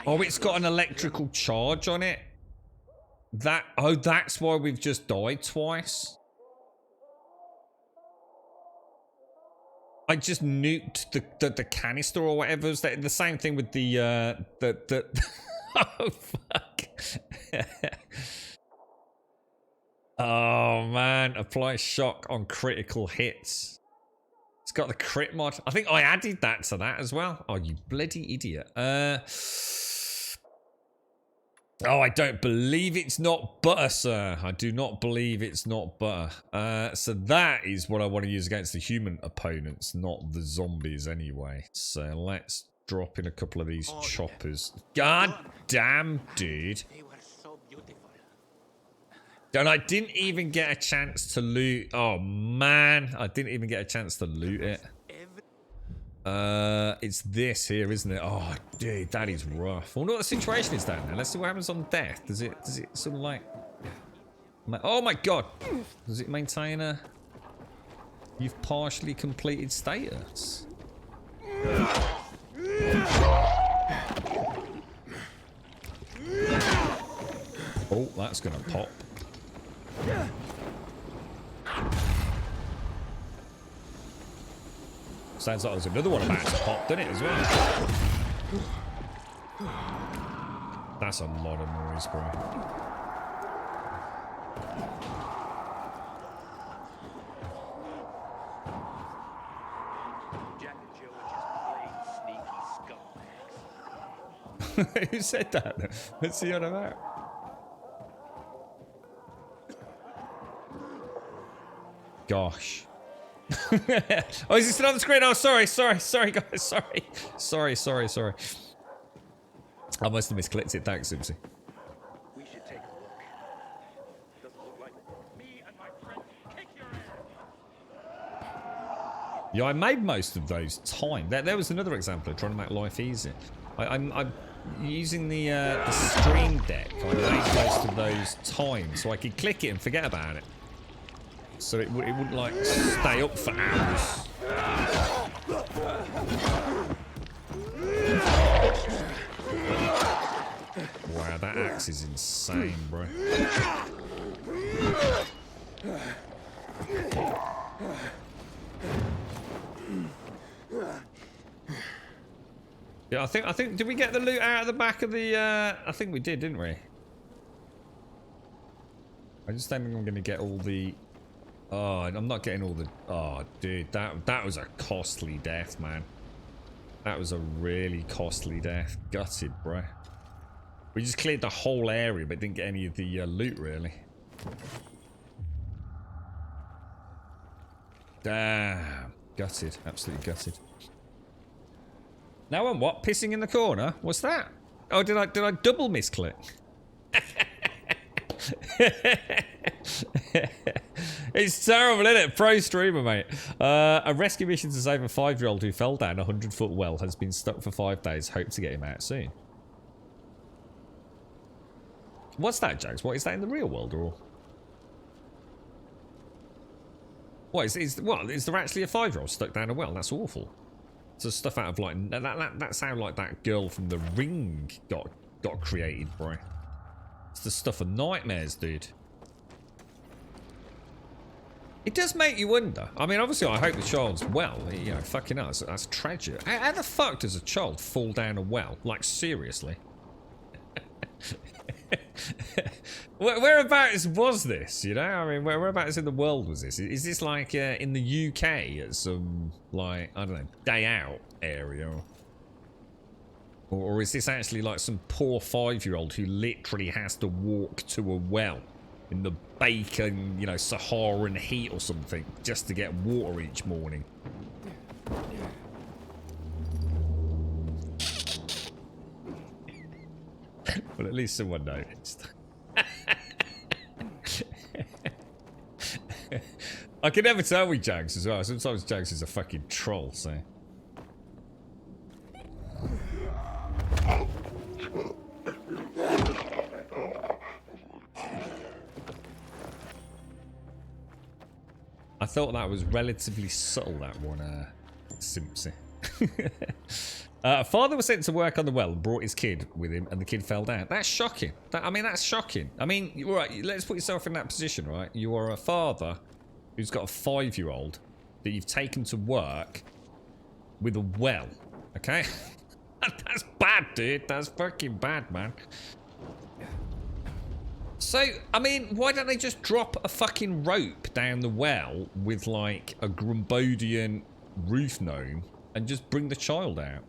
Oh, it's got an electrical charge on it? Oh, that's why we've just died twice. I just nuked the canister or whatever. It's the same thing with the oh, fuck. Oh, man. Apply shock on critical hits. It's got the crit mod. I think I added that to that as well. Oh, you bloody idiot. Oh, I don't believe it's not butter, sir. I do not believe it's not butter. So that is what I want to use against the human opponents, not the zombies anyway. So let's drop in a couple of these choppers. God damn, dude. And I didn't even get a chance to loot. Oh, man. I didn't even get a chance to loot it. It's this here, isn't it? Oh, dude, that is rough. I wonder what the situation is down there. Let's see what happens on death. Does it sort of like... Oh, my God. Does it maintain a... You've partially completed status? Oh, that's going to pop. Sounds like there's another one about to pop, doesn't it, as well? That's a lot of noise, bro. Jack and Joe are just plain sneaky scumbags. Who said that? What's he on about? Gosh. Oh, is it still on the screen? Oh, sorry, guys, sorry. I must have misclicked it. Thanks, Simpsy. We should take a look. Doesn't look like me and my friends kick your ass. Yeah, I made most of those time. There was another example of trying to make life easy. I'm using the Stream Deck. I made most of those times so I could click it and forget about it. So it wouldn't like stay up for hours. Wow, that axe is insane, bro. Yeah, I think did we get the loot out of the back of the I think we did, didn't we? I just don't think I'm gonna get all the... Oh, I'm not getting all the... Oh, dude, that was a costly death, man. That was a really costly death. Gutted, bro. We just cleared the whole area, but didn't get any of the loot, really. Damn. Gutted. Absolutely gutted. Now I'm what? Pissing in the corner? What's that? Oh, did I double misclick? It's terrible, isn't it? Pro streamer, mate. A rescue mission to save a 5-year-old who fell down a 100-foot well has been stuck for 5 days. Hope to get him out soon. What's that, Jags? What is that in the real world or? What is there actually a 5-year-old stuck down a well? That's awful. It's the stuff out of like that sound like that girl from The Ring got created, bro. It's the stuff of nightmares, dude. It does make you wonder. I mean, obviously, I hope the child's well. You know, fucking hell, that's tragic. How the fuck does a child fall down a well? Like, seriously? Whereabouts was this, you know? I mean, whereabouts in the world was this? Is this like in the UK at some, like, I don't know, day out area? Or is this actually like some poor 5-year-old who literally has to walk to a well in the baking, you know, Saharan heat or something just to get water each morning? Well, at least someone noticed. I can never tell with Jags as well. Sometimes Jags is a fucking troll, so... I thought that was relatively subtle, that one, Simpsy. Father was sent to work on the well and brought his kid with him, and the kid fell down. That's shocking. I mean, that's shocking. I mean, right, let's put yourself in that position, right? You are a father who's got a 5-year-old that you've taken to work with a well, okay? That's bad, dude. That's fucking bad, man. So, I mean, why don't they just drop a fucking rope down the well with, like, a Grumbodian roof gnome and just bring the child out?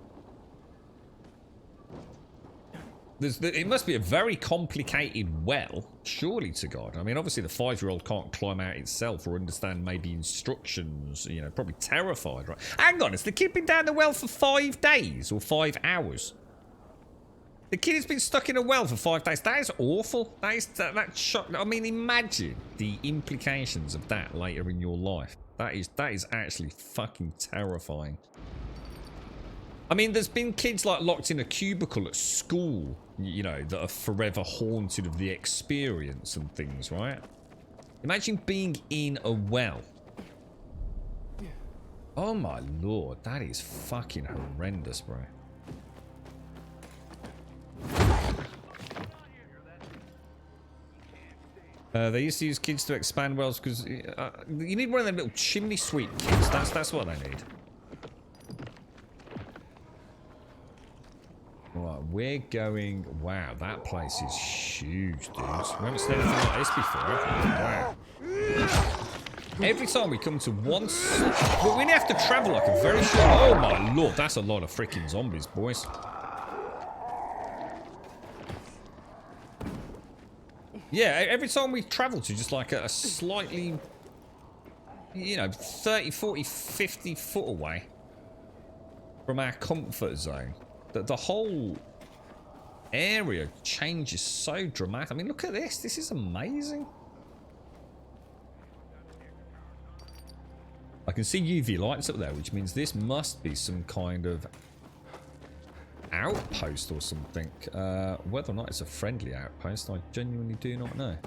It must be a very complicated well, surely to God. I mean, obviously the 5-year-old can't climb out itself or understand maybe instructions, you know, probably terrified, right? Hang on, has the kid been down the well for 5 days or 5 hours? The kid has been stuck in a well for 5 days. That is awful. That's shocking. I mean, imagine the implications of that later in your life. That is actually fucking terrifying. I mean, there's been kids like locked in a cubicle at school, you know, that are forever haunted of the experience and things, right? Imagine being in a well. Oh my lord, that is fucking horrendous, bro. They used to use kids to expand wells because you need one of them little chimney sweep kids. That's what they need. Right, we're going... Wow, that place is huge, dude. We haven't seen anything like this before, have we? Wow. Every time we come to one... Well, we have to travel like a very short... Oh my lord, that's a lot of freaking zombies, boys. Yeah, every time we travel to just like a slightly... You know, 30, 40, 50 foot away from our comfort zone. The whole area changes so dramatic. I mean, look at this. This is amazing. I can see UV lights up there, which means this must be some kind of outpost or something. Whether or not it's a friendly outpost, I genuinely do not know.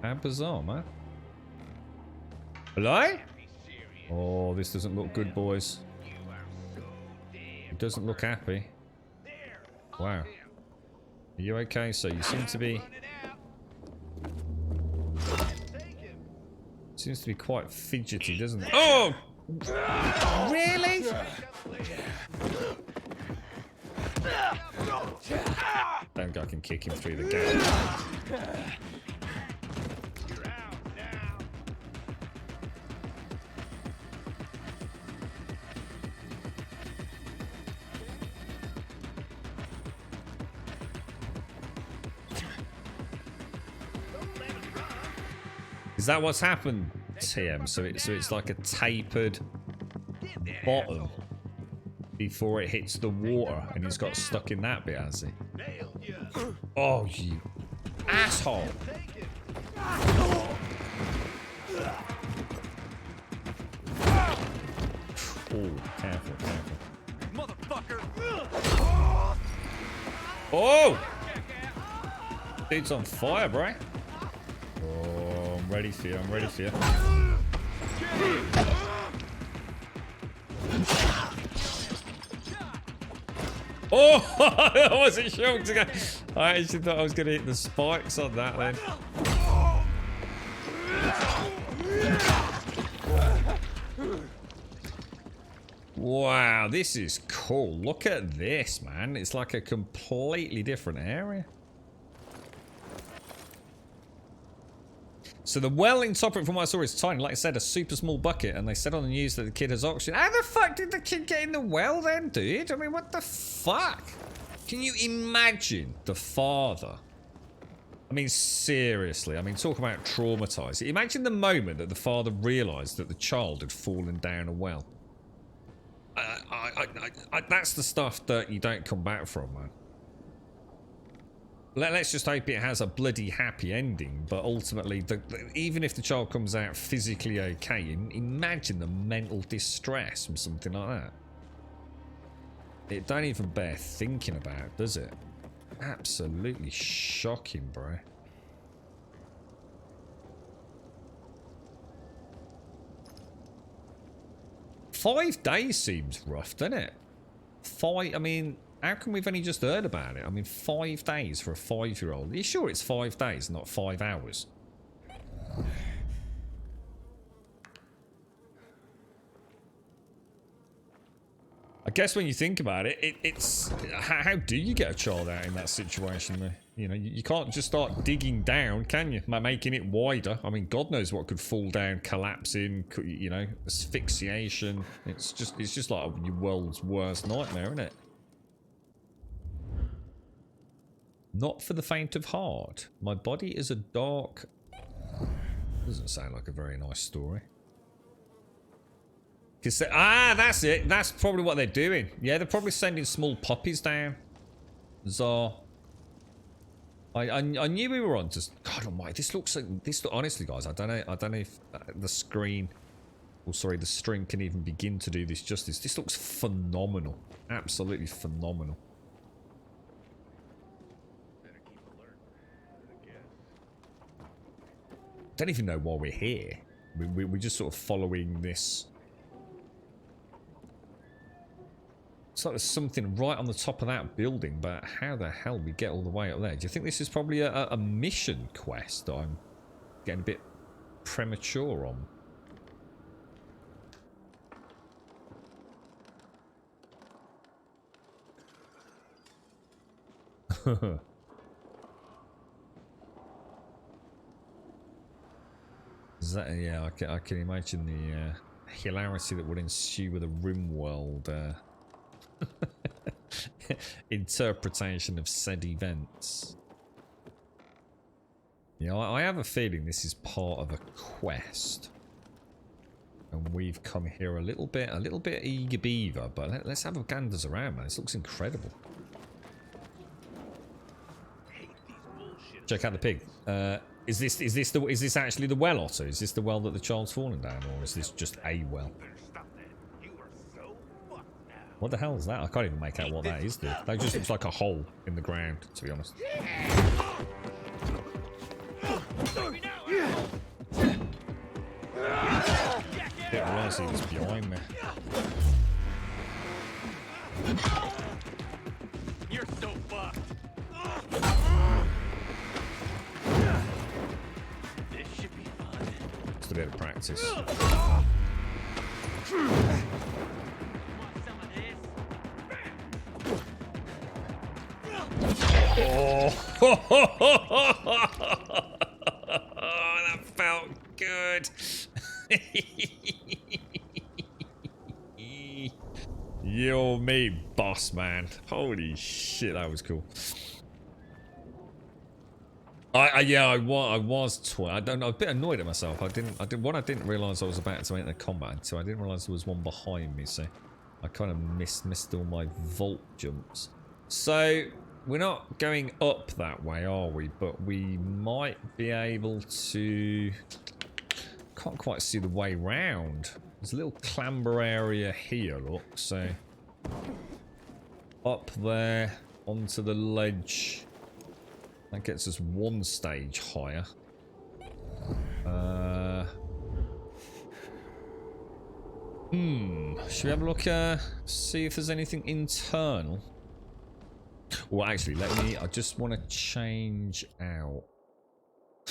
How bizarre, man. Hello? Oh, this doesn't look good, boys. It doesn't look happy. Wow. Are you okay? So you seem to be... Seems to be quite fidgety, doesn't it? Oh! Really? Don't go, I can kick him through the gate. Is that what's happened, TM? So it's like a tapered bottom before it hits the water, and he's got stuck in that bit, has he? Oh, you asshole! Oh, careful, careful. Motherfucker! Oh! Dude's on fire, bro. I'm ready for you. I'm ready for you. Oh, I wasn't sure. I actually thought I was going to hit the spikes on that then. Wow, this is cool. Look at this, man. It's like a completely different area. So the well in top of it, from what I saw, is tiny. Like I said, a super small bucket. And they said on the news that the kid has oxygen. How the fuck did the kid get in the well then, dude? I mean, what the fuck? Can you imagine the father? I mean, seriously. I mean, talk about traumatized. Imagine the moment that the father realized that the child had fallen down a well. That's the stuff that you don't come back from, man. Let's just hope it has a bloody happy ending, but ultimately, even if the child comes out physically okay, imagine the mental distress from something like that. It don't even bear thinking about, does it? Absolutely shocking, bro. $5 days seems rough, doesn't it? I mean, how come we've only just heard about it? I mean, 5 days for a 5-year-old. Are you sure it's 5 days, not 5 hours? I guess when you think about it, it's how do you get a child out in that situation? You know, you can't just start digging down, can you? Making it wider. I mean, God knows what could fall down, collapsing, you know, asphyxiation. It's just like your world's worst nightmare, isn't it? Not for the faint of heart. My body is a dark... Doesn't sound like a very nice story. That's it. That's probably what they're doing. Yeah, they're probably sending small puppies down. Bizarre. I knew we were on to... God almighty, this looks like... honestly, guys, I don't know if the screen... Oh, sorry, the stream can even begin to do this justice. This looks phenomenal. Absolutely phenomenal. Don't even know why we're here. We're just sort of following this. It's like there's something right on the top of that building, but how the hell we get all the way up there? Do you think this is probably a mission quest that I'm getting a bit premature on? Is that, yeah, I can imagine the hilarity that would ensue with a RimWorld interpretation of said events. Yeah, I have a feeling this is part of a quest, and we've come here a little bit eager beaver. But let's have a ganders around, man. This looks incredible. Check out the pig. Is this actually the well, Otto? Is this the well that the child's fallen down, or is this just a well? What the hell is that? I can't even make out what that is, dude. That just looks like a hole in the ground, to be honest. Didn't realise he was behind me. You're so fucked. This should be fun. Just a bit of practice. Oh, that felt good. You're me, boss man. Holy shit, that was cool. I was I don't know, a bit annoyed at myself. I didn't realise I was about to enter combat, so I didn't realise there was one behind me, so I kind of missed all my vault jumps. So we're not going up that way, are we? But we might be able to... Can't quite see the way round. There's a little clamber area here, look. So up there onto the ledge. That gets us one stage higher. Should we have a look, see if there's anything internal? Well, actually, I just want to change out.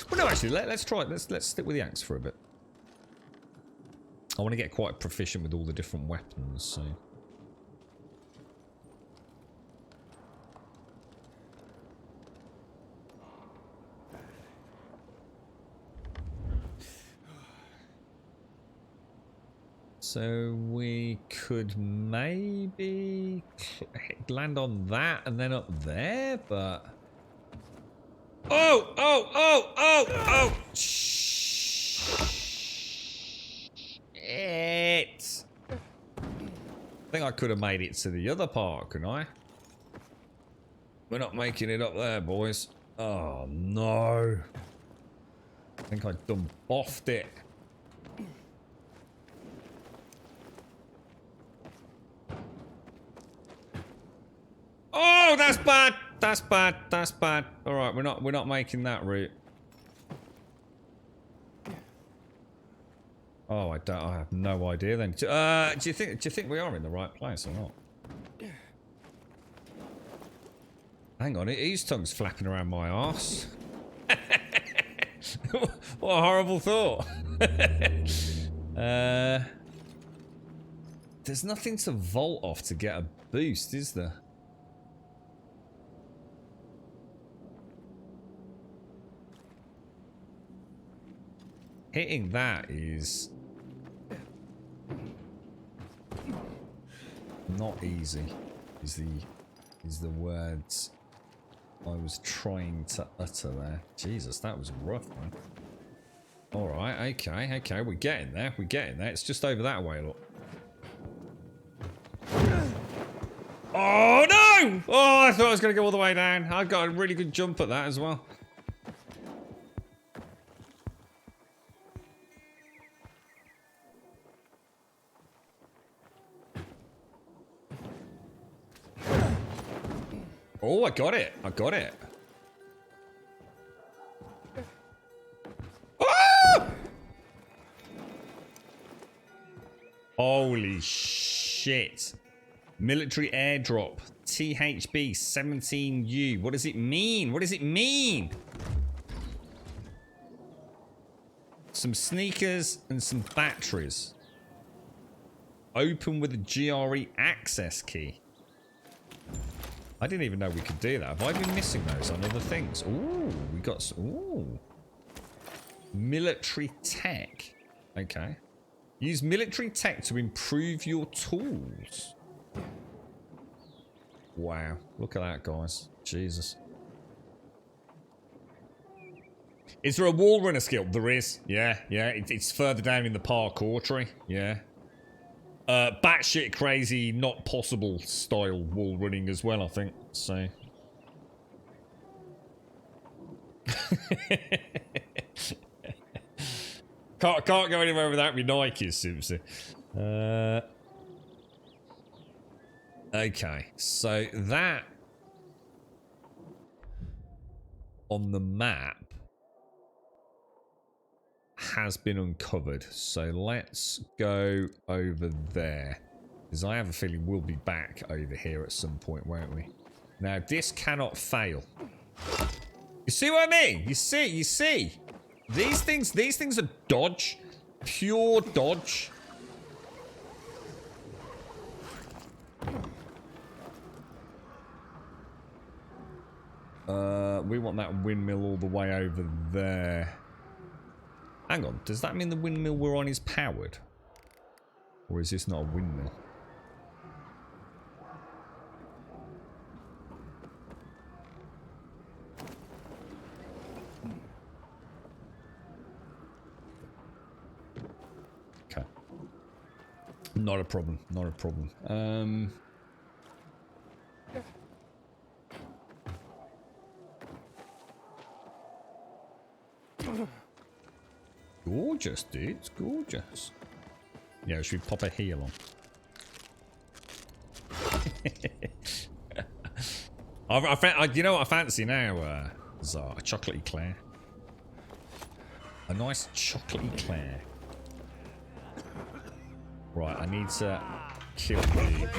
Well, no, actually, let's try it. Let's stick with the axe for a bit. I want to get quite proficient with all the different weapons, so. So we could maybe land on that and then up there, but... Oh! Shit! I think I could have made it to the other part, couldn't I? We're not making it up there, boys. Oh, no. I think I done boffed it. Oh, that's bad. That's bad. That's bad. All right, we're not making that route. Oh, I have no idea then. Do you think we are in the right place or not? Hang on, his tongue's flapping around my arse. What a horrible thought. There's nothing to vault off to get a boost, is there? Hitting that is not easy. Is the words I was trying to utter there. Jesus, that was rough, man. All right, okay, we're getting there. We're getting there. It's just over that way, look. Oh no! Oh, I thought I was going to go all the way down. I got a really good jump at that as well. Oh, I got it. I got it. Ah! Holy shit. Military airdrop. THB 17U. What does it mean? What does it mean? Some sneakers and some batteries. Open with a GRE access key. I didn't even know we could do that. Have I been missing those on other things? Ooh, we got some... Ooh. Military tech. Okay. Use military tech to improve your tools. Wow. Look at that, guys. Jesus. Is there a wall runner skill? There is. Yeah. It's further down in the parkour tree. Yeah. Batshit crazy, not possible style wall running as well, I think. So. can't go anywhere without me Nikes, Simpson. Okay, so that on the map has been uncovered, so let's go over there, because I have a feeling we'll be back over here at some point, won't we? Now this cannot fail. You see what I mean? You see these things are dodge, pure dodge. We want that windmill all the way over there. Hang on, does that mean the windmill we're on is powered? Or is this not a windmill? Okay. Not a problem, not a problem. Gorgeous, dude. It's gorgeous. Yeah, should we pop a heel on? You know what I fancy now, Zara? A chocolatey Claire. A nice chocolate eclair. Right, I need to kill you.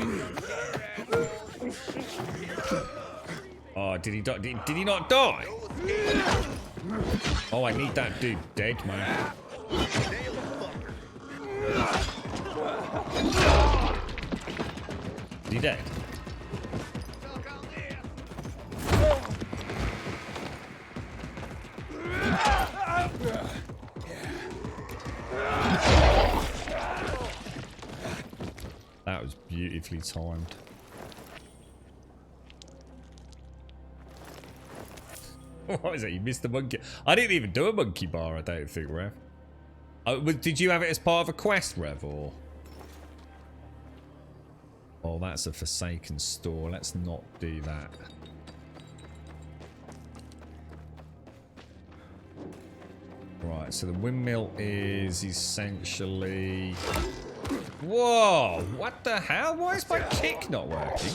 Oh, did he die? Did he not die? Oh, I need that dude dead, man. Is he dead? That was beautifully timed. What is it? You missed the monkey. I didn't even do a monkey bar, I don't think, Rev. Oh, did you have it as part of a quest, Rev, or? Oh, that's a Forsaken store. Let's not do that. Right, so the windmill is essentially... Whoa! What the hell? Why is my kick not working?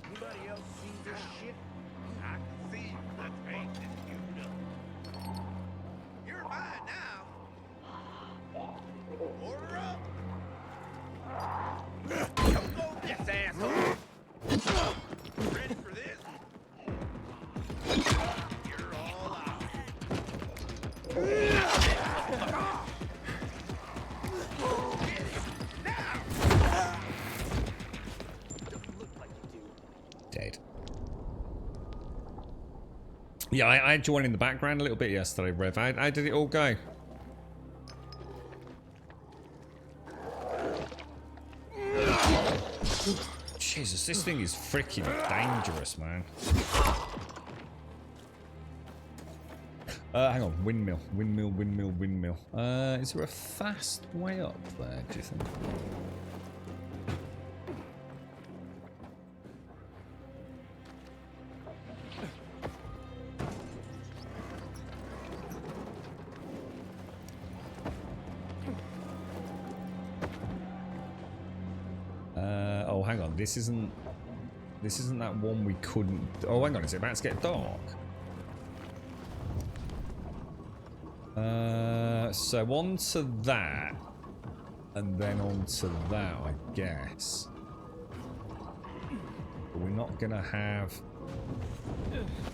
Anybody else see this shit? I can see the things that you know. You're mine now. Order up. Come on, this asshole. Ready for this? You're all out. Dead. Yeah, I joined in the background a little bit yesterday, Rev. How did it all go? Jesus, this thing is freaking dangerous, man. Hang on, windmill. Is there a fast way up there, do you think? Oh, hang on. This isn't that one we couldn't. Oh, hang on. Is it about to get dark? So onto that, and then onto that, I guess. But we're not gonna have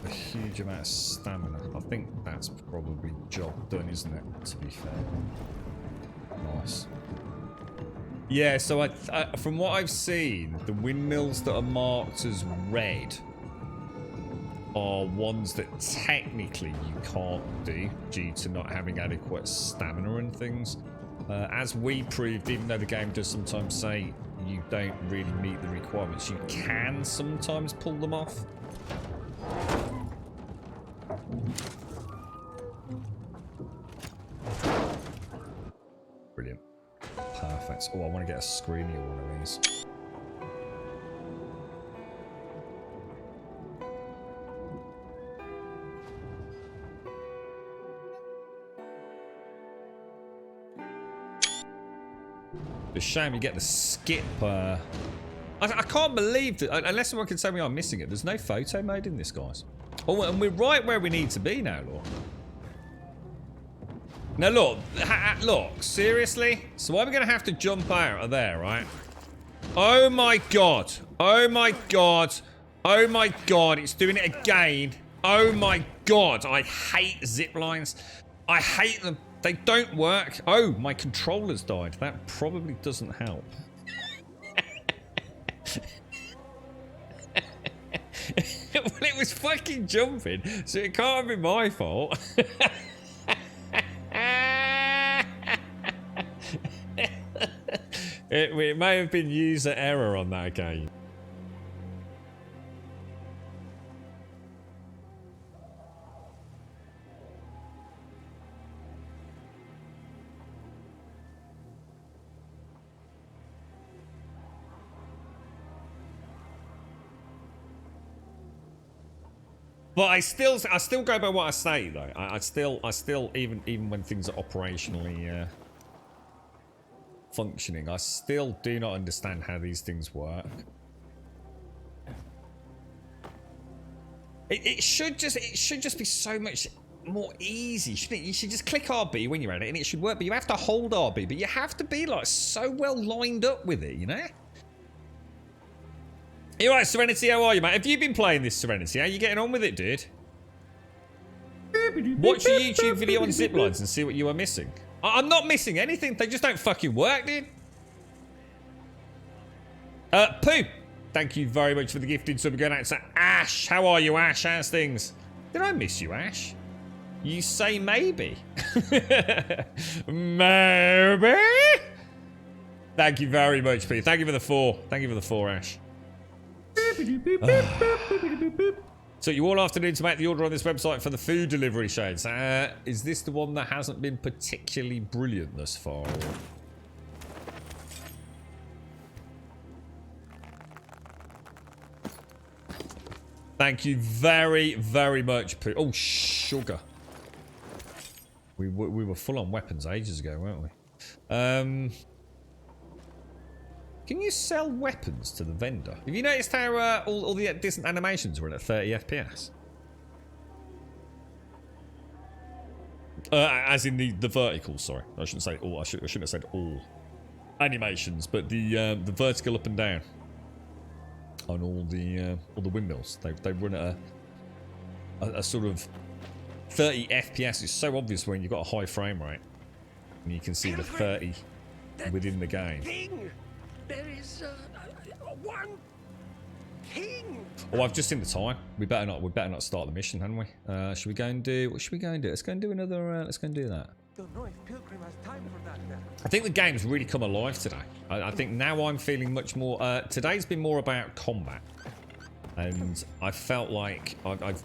a huge amount of stamina. I think that's probably job done, isn't it? To be fair. Nice. Yeah, so I from what I've seen, the windmills that are marked as red are ones that technically you can't do due to not having adequate stamina and things. As we proved, even though the game does sometimes say you don't really meet the requirements, you can sometimes pull them off. Brilliant. Perfect. Oh, I want to get a screenier one of these. It's a shame you get the skip. I can't believe that, unless someone can tell me I'm missing it. There's no photo mode in this, guys. Oh, and we're right where we need to be now, look. Now, look. Look, seriously? So I'm going to have to jump out of there, right? Oh, my God. Oh, my God. Oh, my God. It's doing it again. Oh, my God. I hate zip lines. I hate them. They don't work. Oh, my controller's died. That probably doesn't help. Well, it was fucking jumping, so it can't be my fault. It may have been user error on that game. But I still go by what I say though. I still even when things are operationally functioning, I still do not understand how these things work. It should just be so much more easy, shouldn't it? You should just click RB when you're at it and it should work, but you have to hold RB, but you have to be like so well lined up with it, you know? You right, Serenity, how are you, mate? Have you been playing this, Serenity? How you getting on with it, dude? Watch a YouTube video on ziplines and see what you are missing. I'm not missing anything, they just don't fucking work, dude. Pooh, thank you very much for the gifted sub going out to Ash. How are you, Ash? How's things? Did I miss you, Ash? You say maybe. Maybe? Thank you very much, Pete. Thank you for the 4. Thank you for the 4, Ash. So you all afternoon to make the order on this website for the food delivery, Shades. Is this the one that hasn't been particularly brilliant thus far? Thank you very, very much, Pooh. Oh, sugar. We were full on weapons ages ago, weren't we? Can you sell weapons to the vendor? Have you noticed how all the distant animations were at 30 FPS? As in the vertical, sorry. I shouldn't say all. I shouldn't have said all animations, but the vertical up and down on all the windmills. They run at a sort of 30 FPS. Is so obvious when you've got a high frame rate and you can see the 30 within the game. King! There is one king. Oh, I've just seen the time. We better not start the mission, haven't we? Should we go and do? What should we go and do? Let's go and do another. Let's go and do that. Don't know if Pilgrim has time for that now. I think the game's really come alive today. I think now I'm feeling much more. Today's been more about combat, and I felt like I've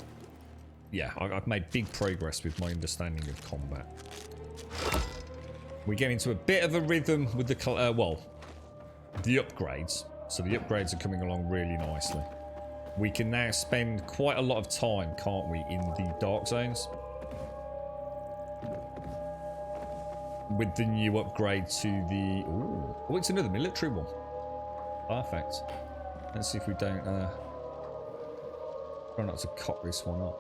made big progress with my understanding of combat. We get into a bit of a rhythm with the the upgrades. So the upgrades are coming along really nicely. We can now spend quite a lot of time, can't we, in the dark zones? With the new upgrade to the... Ooh. Oh, it's another military one. Perfect. Let's see if we don't... try not to cock this one up.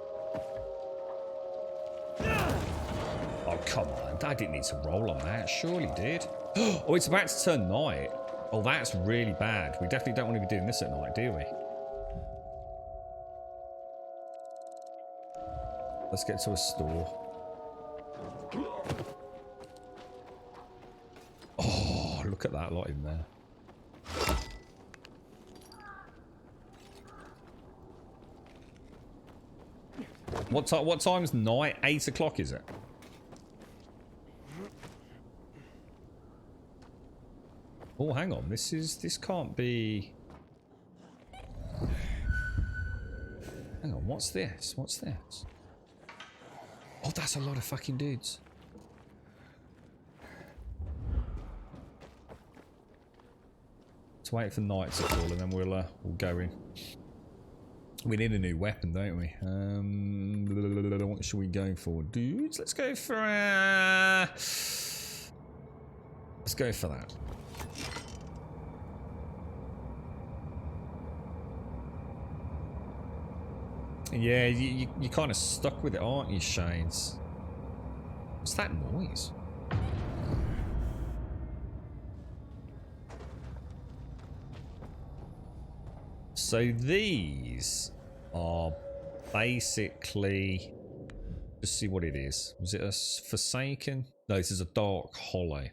Oh, come on. I didn't need to roll on that. Surely did. Oh, it's about to turn night. Oh, that's really bad. We definitely don't want to be doing this at night, do we? Let's get to a store. Oh, look at that lot in there. What time's night? 8 o'clock, is it? Oh, hang on. This can't be... Hang on, what's this? What's this? Oh, that's a lot of fucking dudes. Let's wait for night to fall and then we'll go in. We need a new weapon, don't we? What should we go for, dudes? Let's go for let's go for that. Yeah, you're kind of stuck with it, aren't you, Shades? What's that noise? So these are basically... Let's see what it is. Was it a Forsaken? No, this is a Dark Hollow.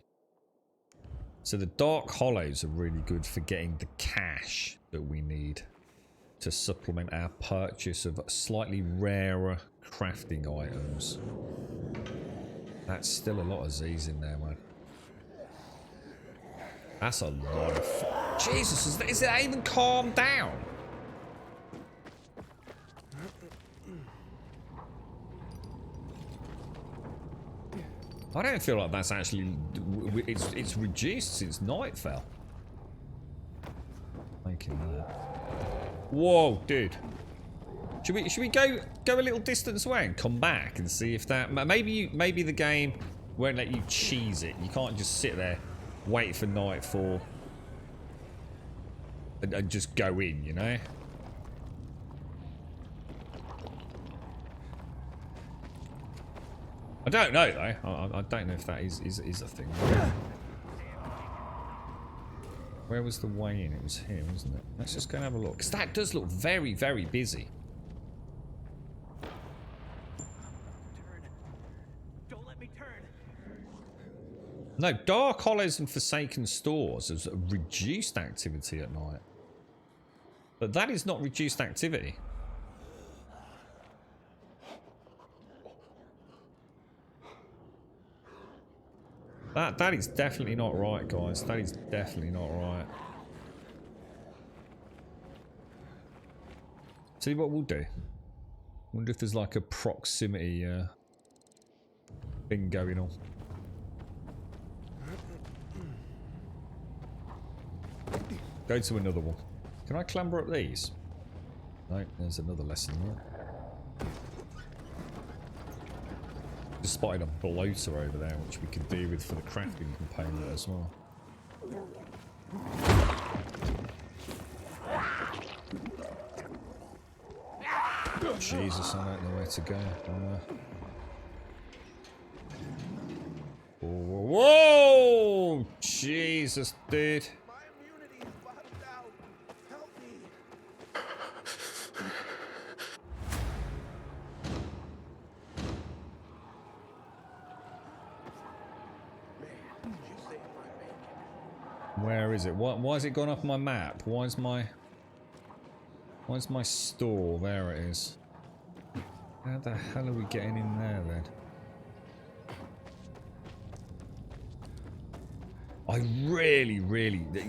So the Dark Hollows are really good for getting the cash that we need to supplement our purchase of slightly rarer crafting items. That's still a lot of Z's in there, man. That's a lot of... Jesus, is it even calmed down? I don't feel like that's actually... It's reduced since night fell. Making that. Whoa, dude. Should we go a little distance away and come back and see if that... Maybe the game won't let you cheese it. You can't just sit there, wait for nightfall, and just go in, you know? I don't know though. I don't know if that is a thing. Where was the way in? It was here, wasn't it? Let's just go and have a look. Because that does look very, very busy. Don't let me turn. No, Dark Hollows and Forsaken Stores has reduced activity at night. But that is not reduced activity. That is definitely not right, guys. That is definitely not right. See what we'll do. Wonder if there's like a proximity thing going on. Go to another one. Can I clamber up these? No, there's another lesson there. Just spotted a bloater over there, which we could do with for the crafting component as well. Jesus, I don't know where to go. Whoa! Jesus, dude. Where is it? Why has it gone off my map? Why's my store? There it is. How the hell are we getting in there then? I really,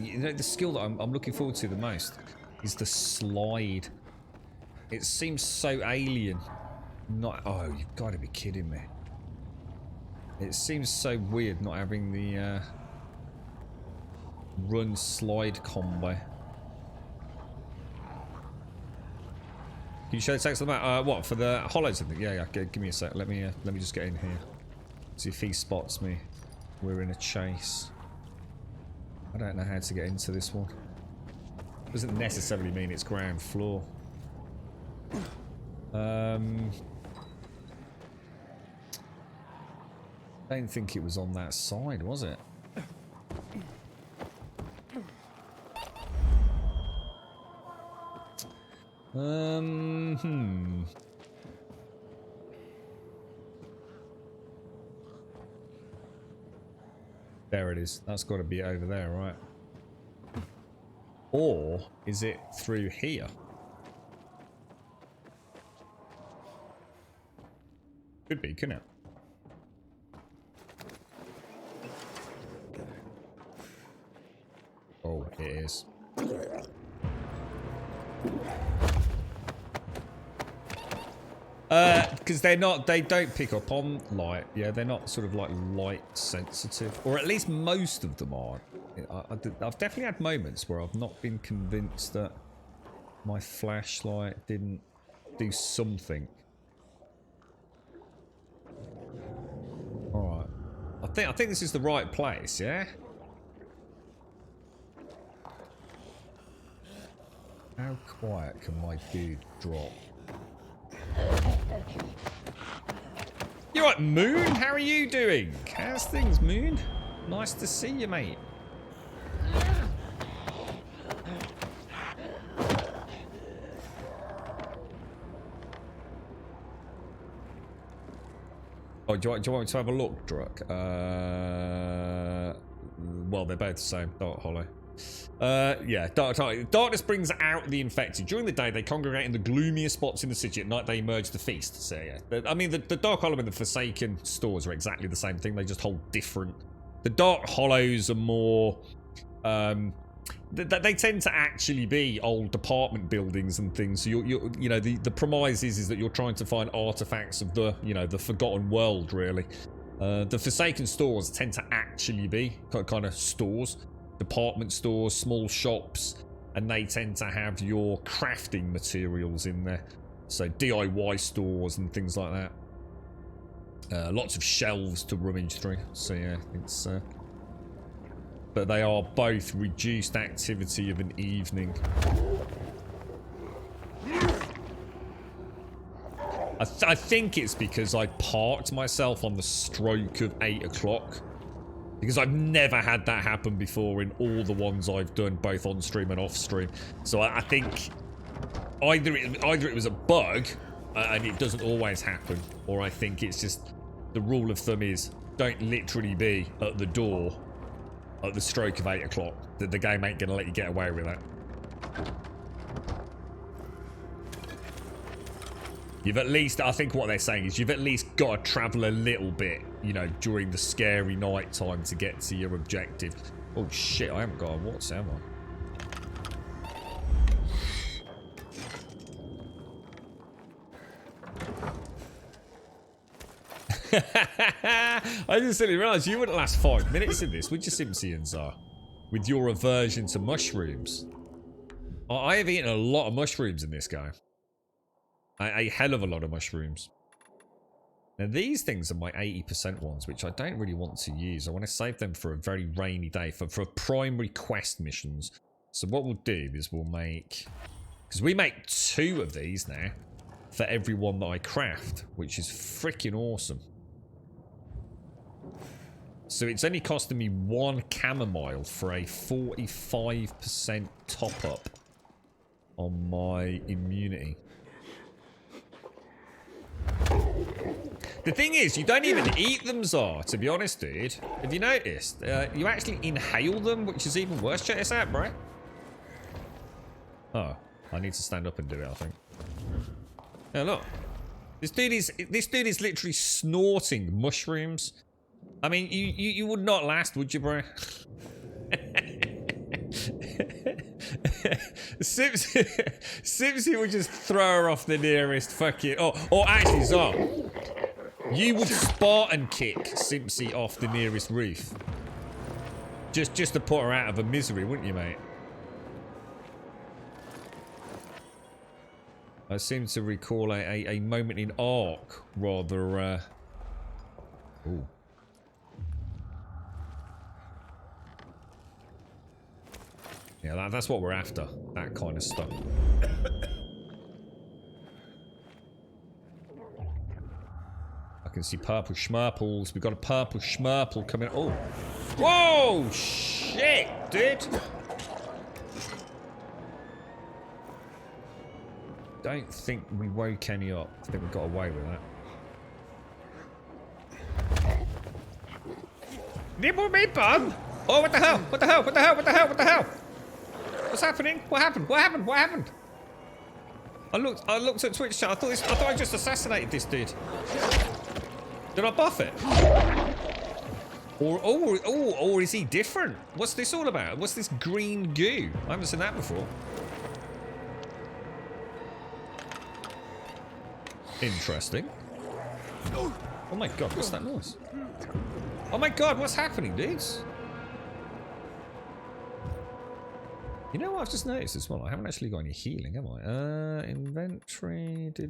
you know, the skill that I'm looking forward to the most is the slide. It seems so alien. Not, oh, you've got to be kidding me. It seems so weird not having the run slide combo. Can you show the text on the map? What, for the hollows? Yeah, give me a sec. Let me just get in here. See if he spots me. We're in a chase. I don't know how to get into this one. Doesn't necessarily mean it's ground floor. Don't think it was on that side, was it? There it is. That's got to be over there, right? Or is it through here? Could be, couldn't it? Oh, it is. Because they don't pick up on light. Yeah, they're not sort of like light sensitive, or at least most of them are. I've definitely had moments where I've not been convinced that my flashlight didn't do something. All right, I think this is the right place. Yeah. How quiet can my dude drop? You right, Moon? How are you doing? How's things, Moon? Nice to see you, mate. Oh, do you want me to have a look, Druck? Well, they're both the same. Dark Hollow. Yeah, darkness brings out the infected. During the day, they congregate in the gloomiest spots in the city. At night, they emerge to feast. So, yeah. I mean, the Dark Hollow and the Forsaken Stores are exactly the same thing. They just hold different. The Dark Hollows are more... they tend to actually be old apartment buildings and things. So, you know, the premise is that you're trying to find artifacts of the, you know, the Forgotten World, really. The Forsaken Stores tend to actually be kind of stores. Department stores, small shops, and they tend to have your crafting materials in there. So DIY stores and things like that. Lots of shelves to rummage through. So yeah, it's... but they are both reduced activity of an evening. I think it's because I parked myself on the stroke of 8 o'clock. Because I've never had that happen before in all the ones I've done, both on stream and off stream. So I think either it was a bug, and it doesn't always happen, or I think it's just the rule of thumb is don't literally be at the door at the stroke of 8 o'clock. The game ain't gonna let you get away with that. You've at least, I think what they're saying is you've at least got to travel a little bit, you know, during the scary night time to get to your objective. Oh shit, I haven't got a what's, am I? I just didn't realise you wouldn't last 5 minutes in this, would you, Simpsons are? With your aversion to mushrooms. I have eaten a lot of mushrooms in this game. A hell of a lot of mushrooms. Now these things are my 80% ones, which I don't really want to use. I want to save them for a very rainy day, for primary quest missions. So what we'll do is we'll make... Because we make 2 of these now for every one that I craft, which is freaking awesome. So it's only costing me 1 chamomile for a 45% top up on my immunity. The thing is, you don't even eat them, Zar, to be honest, dude. Have you noticed? You actually inhale them, which is even worse. Check this out, bro. Oh, I need to stand up and do it, I think. Yeah, look. This dude is literally snorting mushrooms. I mean, you would not last, would you, bro? Simpsy would just throw her off the nearest fucking... or actually, Zar, you would Spartan kick Simpsy off the nearest roof. Just to put her out of her misery, wouldn't you, mate? I seem to recall a moment in Ark, rather... Ooh. Yeah, that's what we're after. That kind of stuff. I can see purple schmurples. We've got a purple schmurple coming. Oh. Whoa! Shit, dude! Don't think we woke any up. I think we got away with that. Nibble me, bum! Oh, what the hell? What the hell? What the hell? What the hell? What the hell? What's happening? What happened? What happened? What happened? I looked at Twitch chat. I thought I just assassinated this dude. Did I buff it? Or is he different? What's this all about? What's this green goo? I haven't seen that before. Interesting. Oh my god, what's that noise? Oh my god, what's happening, dudes? You know what? I've just noticed as well. I haven't actually got any healing, have I? Inventory. Is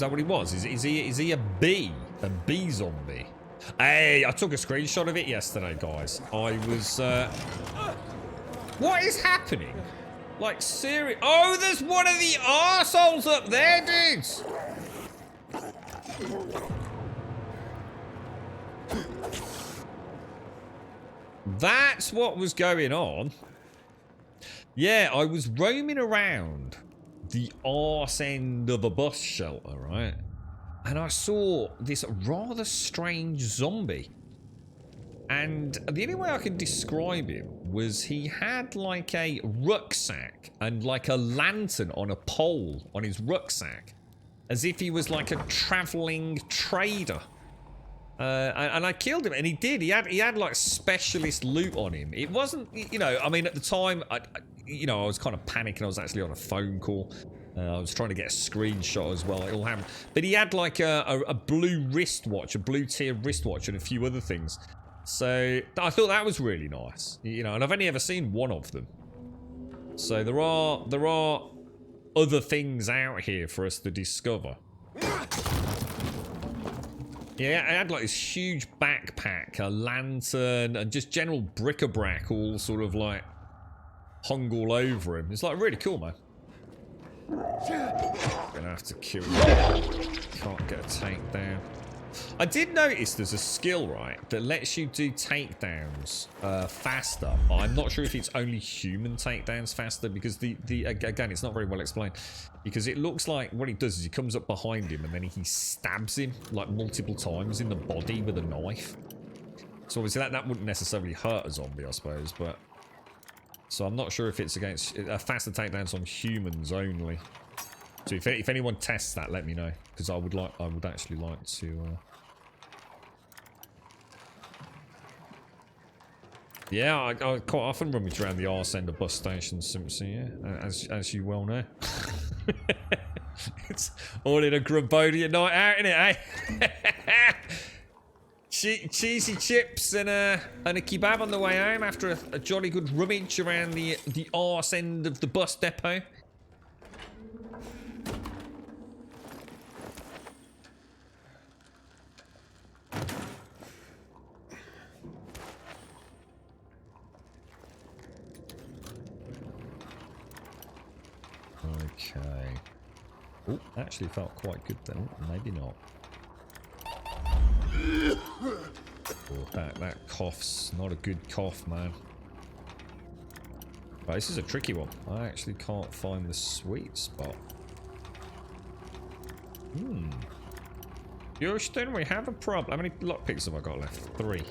that what he was? Is he a bee? A bee zombie? Hey, I took a screenshot of it yesterday, guys. I was, what is happening? Like, serious? Oh, there's one of the arseholes up there, dudes! That's what was going on. Yeah, I was roaming around the arse end of a bus shelter, right? And I saw this rather strange zombie. And the only way I could describe him was he had like a rucksack and like a lantern on a pole on his rucksack. As if he was like a traveling trader. And I killed him, and he did. He had like specialist loot on him. It wasn't, you know, I mean, at the time, I was kind of panicking. I was actually on a phone call. I was trying to get a screenshot as well. It all happened. But he had like a blue wristwatch, a blue tier wristwatch, and a few other things. So I thought that was really nice, you know. And I've only ever seen one of them. So there are other things out here for us to discover. Yeah, I had like this huge backpack, a lantern, and just general bric-a-brac all sort of like hung all over him. It's like really cool, man. Gonna have to kill you. Can't get a takedown. I did notice there's a skill, right, that lets you do takedowns faster. I'm not sure if it's only human takedowns faster, because again, it's not very well explained. Because it looks like what he does is he comes up behind him and then he stabs him like multiple times in the body with a knife. So obviously that wouldn't necessarily hurt a zombie, I suppose, but so I'm not sure if it's against faster takedowns on humans only. So if anyone tests that, let me know, because I would actually like to. Yeah, I quite often rummage around the arse end of bus stations, Simpson. Yeah, as you well know. It's all in a Grabodian night out, innit, eh? Cheesy chips and a kebab on the way home after a jolly good rummage around the arse end of the bus depot. Okay. Oh, actually felt quite good then. Maybe not. Oh, that cough's not a good cough, man. But this is a tricky one. I actually can't find the sweet spot. Houston, we have a problem. How many lockpicks have I got left? 3.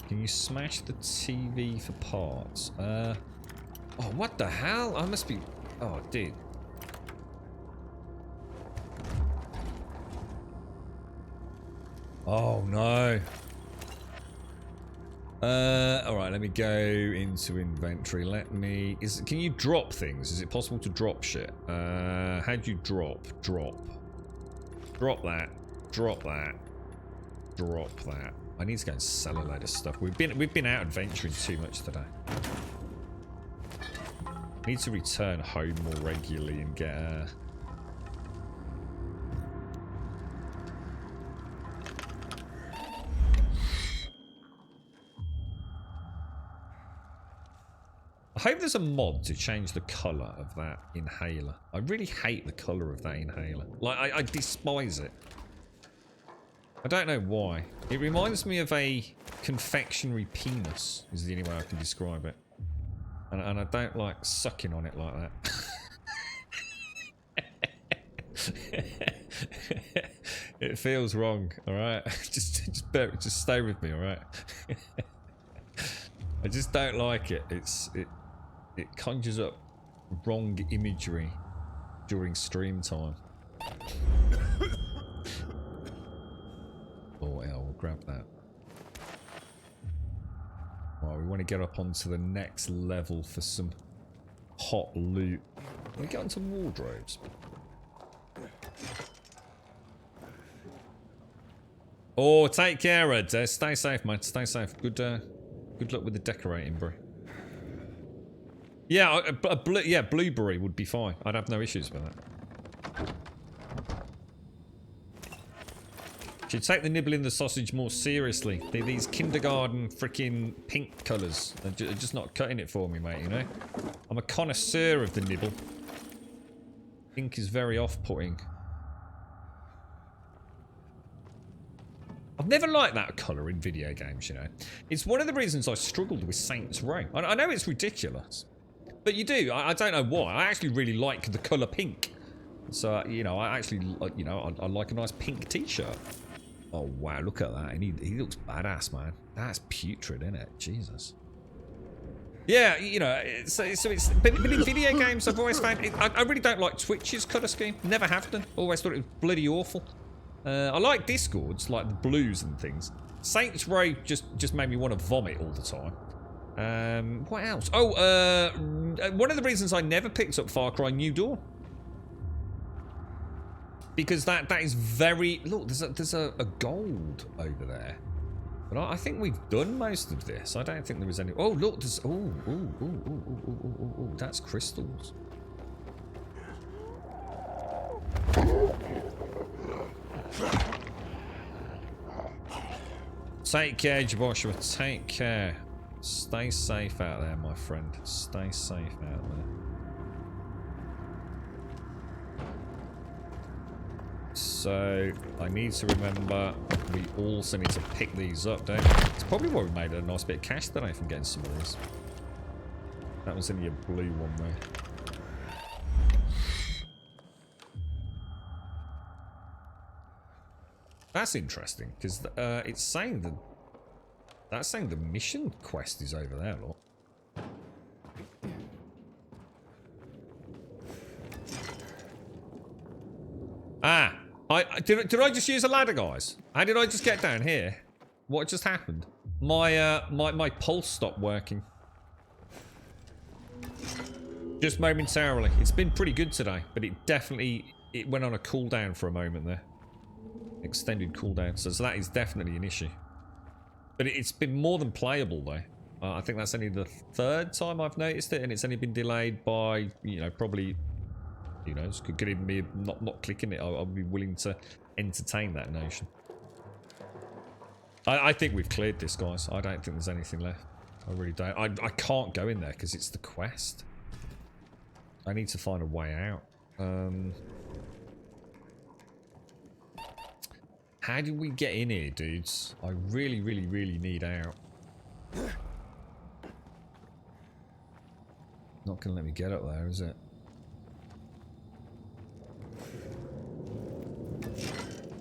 Can you smash the TV for parts? Oh, what the hell? I must be... Oh, dude. Oh, no. Alright, let me go into inventory. Can you drop things? Is it possible to drop shit? How do you drop? Drop that. Drop that. Drop that. I need to go and sell a load of stuff. We've been out adventuring too much today. I need to return home more regularly and get I hope there's a mod to change the colour of that inhaler. I really hate the colour of that inhaler. Like, I despise it. I don't know why. It reminds me of a confectionery penis, is the only way I can describe it. And I don't like sucking on it like that. It feels wrong, alright? Just stay with me, alright? I just don't like it. It conjures up wrong imagery during stream time. Oh, yeah, we'll grab that. Right, we want to get up onto the next level for some hot loot. Can we get onto wardrobes? Oh, take care, Ed. Stay safe, mate. Stay safe. Good luck with the decorating, bro. Yeah, yeah, blueberry would be fine. I'd have no issues with that. Should take the nibbling the sausage more seriously. These kindergarten freaking pink colours are just not cutting it for me, mate, you know? I'm a connoisseur of the nibble. Pink is very off-putting. I've never liked that colour in video games, you know? It's one of the reasons I struggled with Saints Row. I know it's ridiculous, but you do. I don't know why. I actually really like the colour pink. So, you know, I actually, you know, I like a nice pink t-shirt. Oh, wow, look at that. And he looks badass, man. That's putrid, isn't it? Jesus. Yeah, you know, but in video games, I've always found, I really don't like Twitch's colour scheme. Never have done. Always thought it was bloody awful. I like Discords, like the blues and things. Saints Row just made me want to vomit all the time. What else? Oh, one of the reasons I never picked up Far Cry New Dawn. Because that is very... Look, there's a gold over there. But I think we've done most of this. I don't think there is any... Oh, look, there's... Oh, that's crystals. Take care, Joshua. Take care. Stay safe out there, my friend. Stay safe out there. So, I need to remember we also need to pick these up, don't we? It's probably why we made a nice bit of cash today from getting some of these. That was only a blue one there. That's interesting, because it's saying that... That's saying the mission quest is over there, look. Ah! Did I just use a ladder, guys? How did I just get down here? What just happened? My pulse stopped working. Just momentarily. It's been pretty good today, but it went on a cooldown for a moment there. Extended cooldown. So that is definitely an issue. But it's been more than playable though. I think that's only the 3rd time I've noticed it, and it's only been delayed by, you know, probably, you know, could even be not clicking it. I'll be willing to entertain that notion. I think we've cleared this, guys. I don't think there's anything left. I really don't. I can't go in there because it's the quest. I need to find a way out. How do we get in here, dudes? I really, really, really need out. Not gonna let me get up there, is it?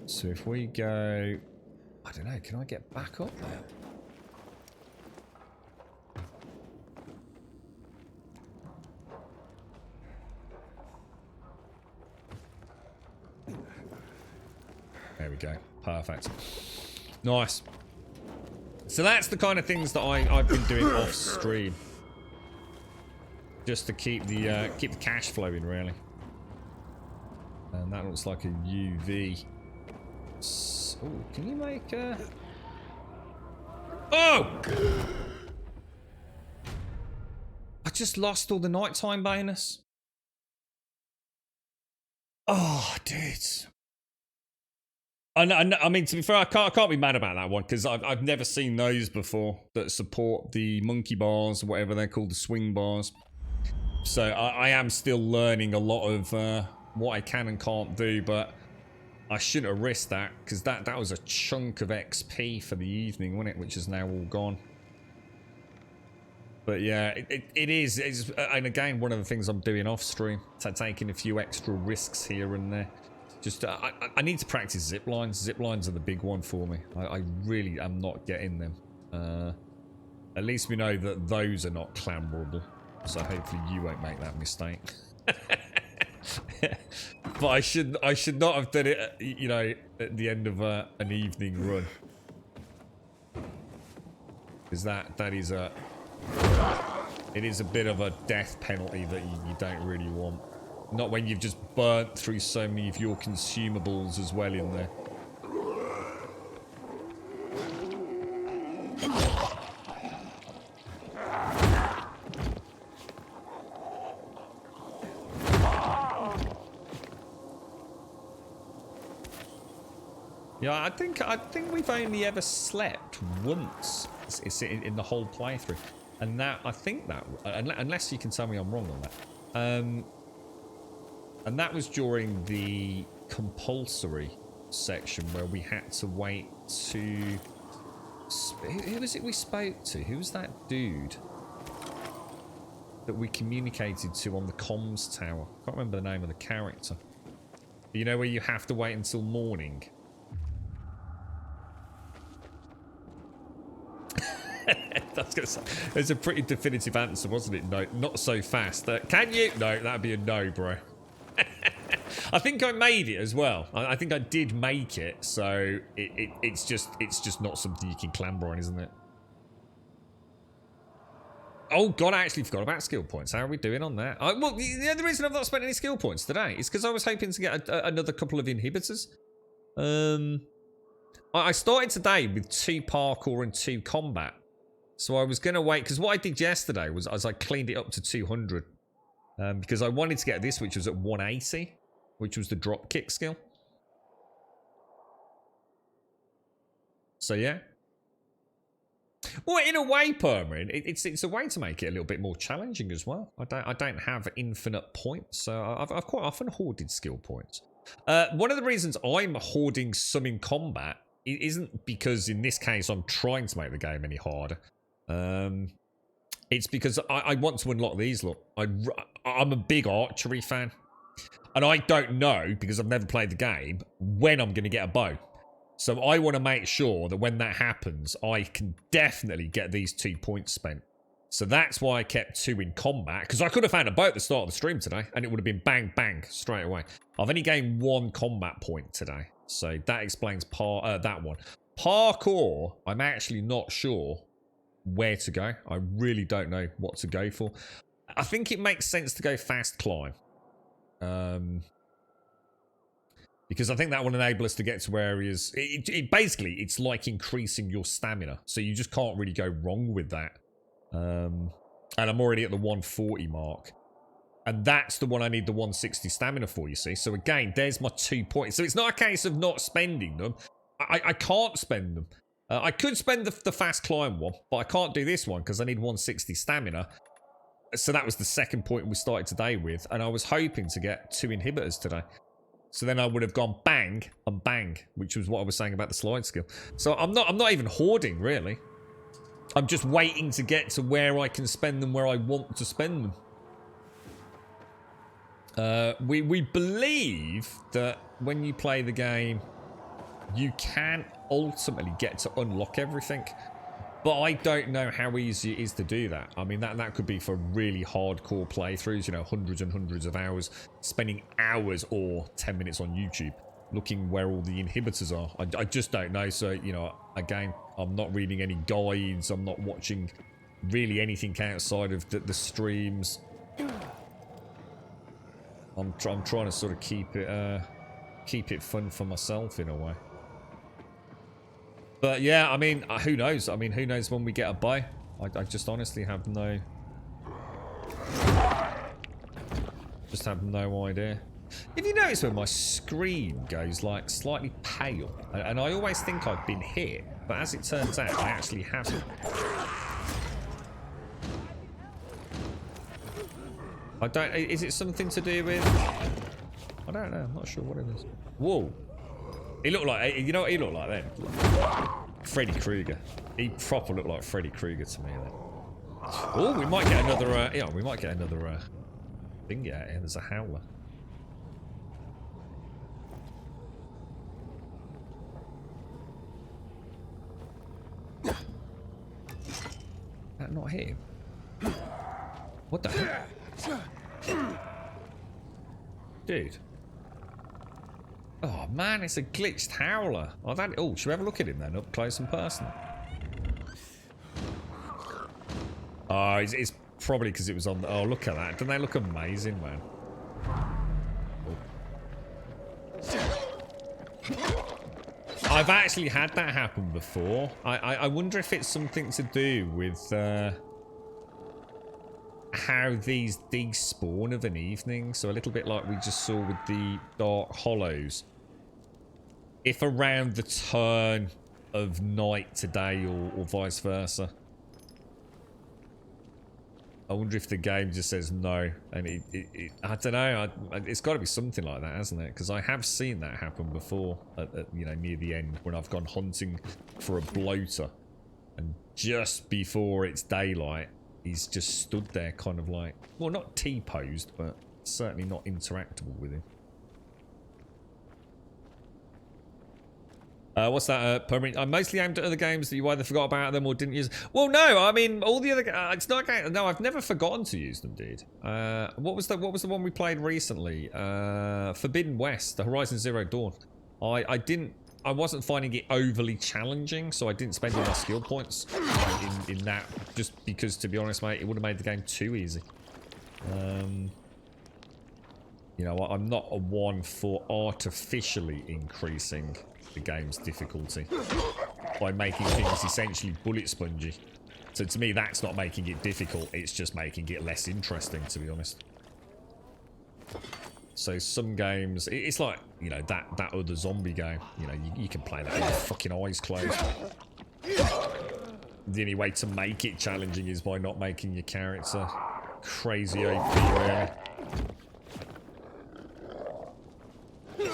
So if we go... I don't know, can I get back up there? There we go. Perfect. Nice. So that's the kind of things that I've been doing off stream, just to keep the cash flowing, really. And that looks like a UV. Oh, can you make a... Oh! I just lost all the nighttime bonus. Oh, dude. I mean, to be fair, I can't be mad about that one, because I've never seen those before that support the monkey bars, whatever they're called, the swing bars. So I am still learning a lot of what I can and can't do, but I shouldn't have risked that, because that was a chunk of XP for the evening, wasn't it? Which is now all gone. But yeah, it is. And again, one of the things I'm doing off stream, so taking a few extra risks here and there. Just, I need to practice zip lines. Zip lines are the big one for me. I really am not getting them. At least we know that those are not clamberable. So hopefully you won't make that mistake. But I should not have done it, you know, at the end of an evening run. Because that is it is a bit of a death penalty that you don't really want. Not when you've just burnt through so many of your consumables as well in there. Yeah, I think we've only ever slept once in the whole playthrough, and that I think that unless you can tell me I'm wrong on that. And that was during the compulsory section where we had to wait to... Who was it we spoke to? Who was that dude that we communicated to on the comms tower? I can't remember the name of the character. You know, where you have to wait until morning. That's gonna say, it's a pretty definitive answer, wasn't it? No, not so fast. Can you? No, that'd be a no, bro. I think I made it as well. I think I did make it, so it's just not something you can clamber on, isn't it? Oh god, I actually forgot about skill points. How are we doing on that? Well, the other reason I've not spent any skill points today is because I was hoping to get another couple of inhibitors. I started today with 2 parkour and 2 combat. So I was going to wait, because what I did yesterday was I cleaned it up to 200. Because I wanted to get this, which was at 180. which was the drop kick skill. So yeah. Well, in a way, Permanent, it's a way to make it a little bit more challenging as well. I don't have infinite points, so I've quite often hoarded skill points. One of the reasons I'm hoarding some in combat isn't because in this case I'm trying to make the game any harder. It's because I want to unlock these. Look, I'm a big archery fan, and I don't know, because I've never played the game, when I'm going to get a bow. So I want to make sure that when that happens, I can definitely get these 2 points spent. So that's why I kept 2 in combat, because I could have found a bow at the start of the stream today, and it would have been bang, bang, straight away. I've only gained 1 combat point today, so that explains that one. Parkour, I'm actually not sure where to go. I really don't know what to go for. I think it makes sense to go fast climb. Because I think that will enable us to get to areas. Basically, it's like increasing your stamina. So you just can't really go wrong with that. And I'm already at the 140 mark. And that's the one I need the 160 stamina for, you see. So again, there's my 2 points. So it's not a case of not spending them. I can't spend them. I could spend the fast climb one, but I can't do this one because I need 160 stamina. So that was the second point we started today with. And I was hoping to get 2 inhibitors today. So then I would have gone bang and bang, which was what I was saying about the slide skill. So I'm not even hoarding, really. I'm just waiting to get to where I can spend them where I want to spend them. We believe that when you play the game, you can ultimately get to unlock everything. But I don't know how easy it is to do that. I mean, that could be for really hardcore playthroughs, you know, hundreds and hundreds of hours, spending hours or 10 minutes on YouTube looking where all the inhibitors are. I just don't know. So, you know, again, I'm not reading any guides. I'm not watching really anything outside of the streams. I'm trying to sort of keep it fun for myself in a way. But yeah, I mean, who knows? I mean, who knows when we get a buy? I just honestly have no... Just have no idea. If you notice when my screen goes like slightly pale, and I always think I've been hit, but as it turns out, I actually haven't. I don't... Is it something to do with... I don't know. I'm not sure what it is. Whoa. He looked like... You know what he looked like then? Freddy Krueger. He proper looked like Freddy Krueger to me then. Oh, we might get another... yeah, we might get another thing out here. There's a howler. That not hit him? What the hell? Dude. Oh man, it's a glitched howler. Oh, should we have a look at him then, up close and personal? Oh, it's probably because it was on... Oh, look at that. Don't they look amazing, man? I've actually had that happen before. I wonder if it's something to do with how these despawn of an evening. So a little bit like we just saw with the Dark Hollows. If around the turn of night today or vice versa. I wonder if the game just says no, and I don't know. It's got to be something like that, hasn't it? Because I have seen that happen before, you know, near the end when I've gone hunting for a bloater, and just before it's daylight, he's just stood there, kind of like, well, not T-posed, but certainly not interactable with him. What's that? Permanent? I mostly aimed at other games that you either forgot about them or didn't use. Well, no, I mean all the other. It's not. No, I've never forgotten to use them, dude. What was the one we played recently? Forbidden West, the Horizon Zero Dawn. I wasn't finding it overly challenging, so I didn't spend all my skill points in that. Just because, to be honest, mate, it would have made the game too easy. You know, I'm not a one for artificially increasing the game's difficulty by making things essentially bullet spongy. So to me, that's not making it difficult, it's just making it less interesting, to be honest. So some games, it's like, you know, that other zombie game. You know, you can play that with your fucking eyes closed. The only way to make it challenging is by not making your character crazy OP, really.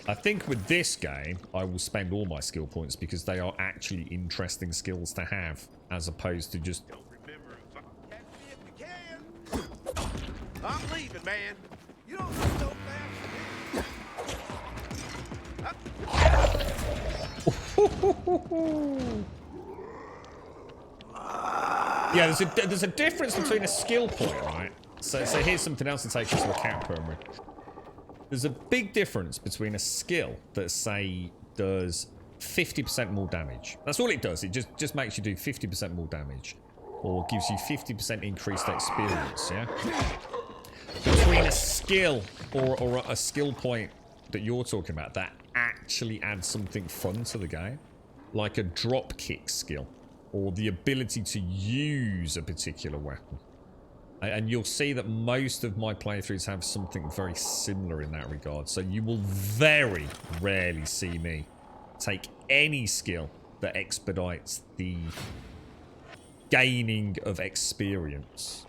I think with this game, I will spend all my skill points because they are actually interesting skills to have, as opposed to just... I'm leaving, man. You don't look so Yeah, there's a difference between a skill point, right? So here's something else to take into account, Permanent. There's a big difference between a skill that, say, does 50% more damage. That's all it does. It just makes you do 50% more damage. Or gives you 50% increased experience, yeah? Between a skill or a skill point that you're talking about that actually adds something fun to the game. Like a drop kick skill. Or the ability to use a particular weapon. And you'll see that most of my playthroughs have something very similar in that regard. So you will very rarely see me take any skill that expedites the gaining of experience.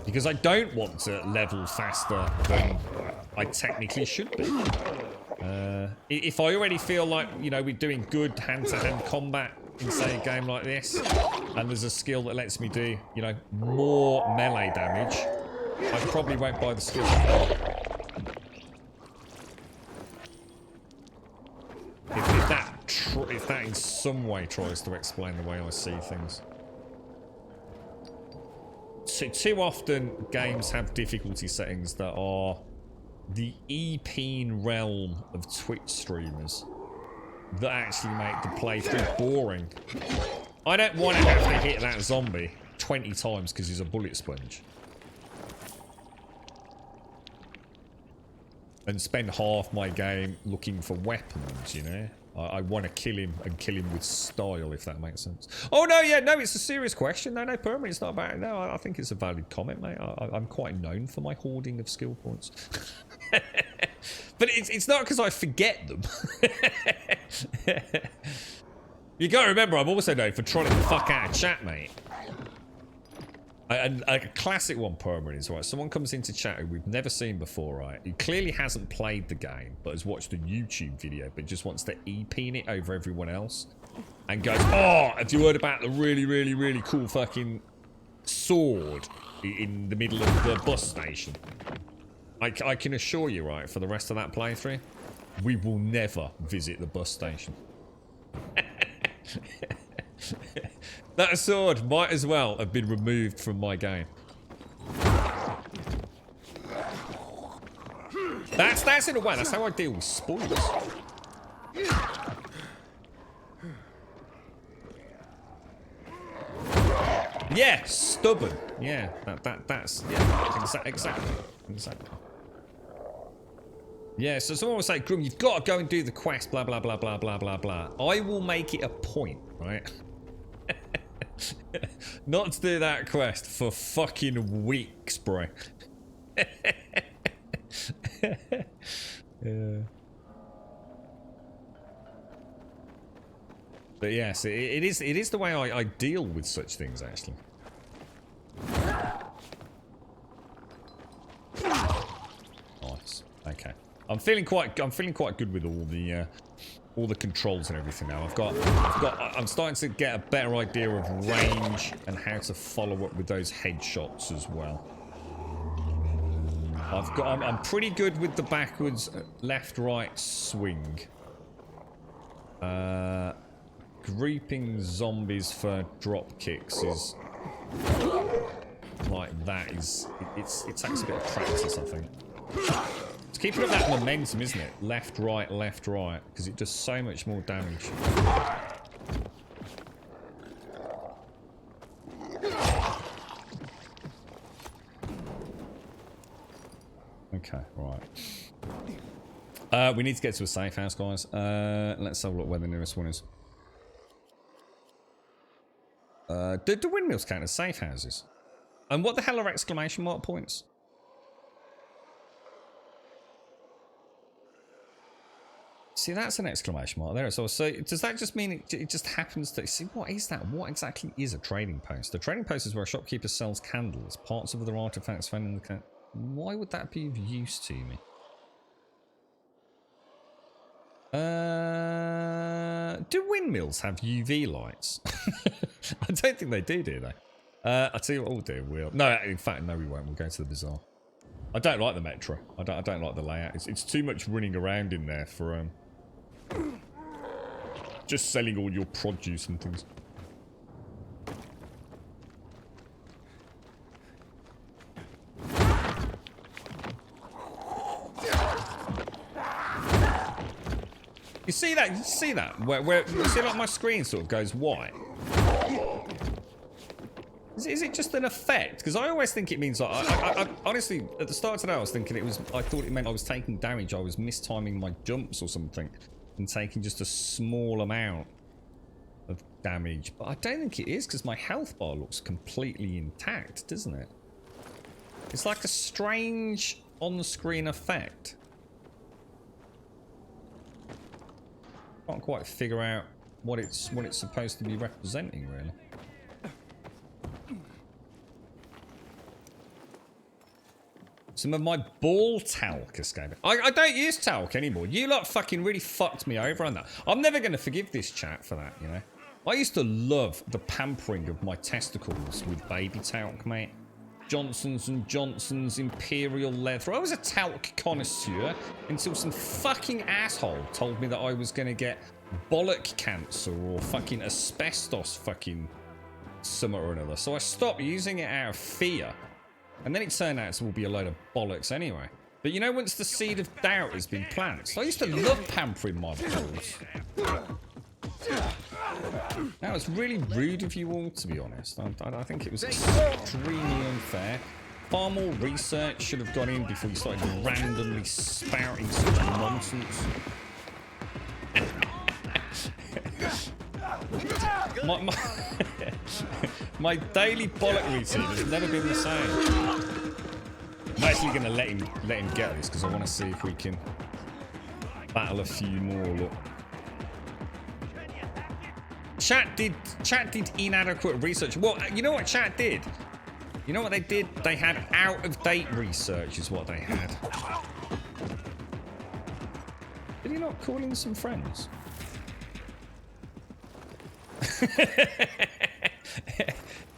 Because I don't want to level faster than I technically should be. If I already feel like, you know, we're doing good hand-to-hand combat in, say, a game like this, and there's a skill that lets me do, you know, more melee damage, I probably won't buy the skill. If that in some way tries to explain the way I see things. Too often games have difficulty settings that are the Epeen realm of Twitch streamers that actually make the playthrough boring. I don't want to have to hit that zombie 20 times because he's a bullet sponge. And spend half my game looking for weapons, you know? I want to kill him and kill him with style, if that makes sense. Oh, no, yeah, no, it's a serious question. No, Permanent, it's not about it. No, I think it's a valid comment, mate. I'm quite known for my hoarding of skill points. But it's not because I forget them. You gotta remember, I'm also known for trolling the fuck out of chat, mate. And a classic one, Permanent, is right. Someone comes into chat who we've never seen before, right? Who clearly hasn't played the game, but has watched a YouTube video, but just wants to Epeen it over everyone else. And goes, oh, have you heard about the really, really, really cool fucking sword in the middle of the bus station? I can assure you, right, for the rest of that playthrough, we will never visit the bus station. That sword might as well have been removed from my game. That's in a way, that's how I deal with spoilers. Yeah, stubborn. Yeah, that's yeah, exactly. Yeah, so someone will say, Grum, you've got to go and do the quest, blah, blah, blah, blah, blah, blah, blah. I will make it a point, right? Not to do that quest for fucking weeks, bro. Yeah. But yes, it is the way I deal with such things, actually. Nice. Okay. I'm feeling quite good with all the controls and everything now. I'm starting to get a better idea of range and how to follow up with those headshots as well. I'm pretty good with the backwards left-right swing. Grouping zombies for drop kicks is like that it takes a bit of practice, I think. It's keeping up that momentum, isn't it? Left, right, because it does so much more damage. Okay, right. We need to get to a safe house, guys. Let's have a look where the nearest one is. Do windmills count as safe houses? And what the hell are exclamation mark points? See, that's an exclamation mark there. So does that just mean it just happens to... See, what is that? What exactly is a trading post? The trading post is where a shopkeeper sells candles, parts of other artifacts found in the... Why would that be of use to me? Do windmills have UV lights? I don't think they do they? I'll tell you what we'll do. No, in fact, no, we won't. We'll go to the bazaar. I don't like the metro. I don't like the layout. It's too much running around in there for just selling all your produce and things. You see that? You see that? Where you see like my screen sort of goes white. Is it just an effect? Because I always think it means like I honestly at the start of today I was thinking I thought it meant I was taking damage. I was mistiming my jumps or something and taking just a small amount of damage. But I don't think it is because my health bar looks completely intact, doesn't it? It's like a strange on-screen effect. Can't quite figure out what it's supposed to be representing, really. Some of my ball talc escaping. I don't use talc anymore. You lot fucking really fucked me over on that. I'm never going to forgive this chat for that, you know. I used to love the pampering of my testicles with baby talc, mate. Johnson's & Johnson's Imperial Leather. I was a talc connoisseur until some fucking asshole told me that I was going to get bollock cancer or fucking asbestos fucking something or another. So I stopped using it out of fear. And then it turned out to all be a load of bollocks anyway. But you know, once the seed of doubt has been planted, so I used to love pampering my balls. That was really rude of you all, to be honest. I think it was extremely unfair. Far more research should have gone in before you started randomly spouting such nonsense. My daily bollock routine has never been the same. I'm actually going to let him get this because I want to see if we can battle a few more. Look. Chat did inadequate research. Well, you know what chat did? You know what they did? They had out-of-date research is what they had. Did he not call in some friends?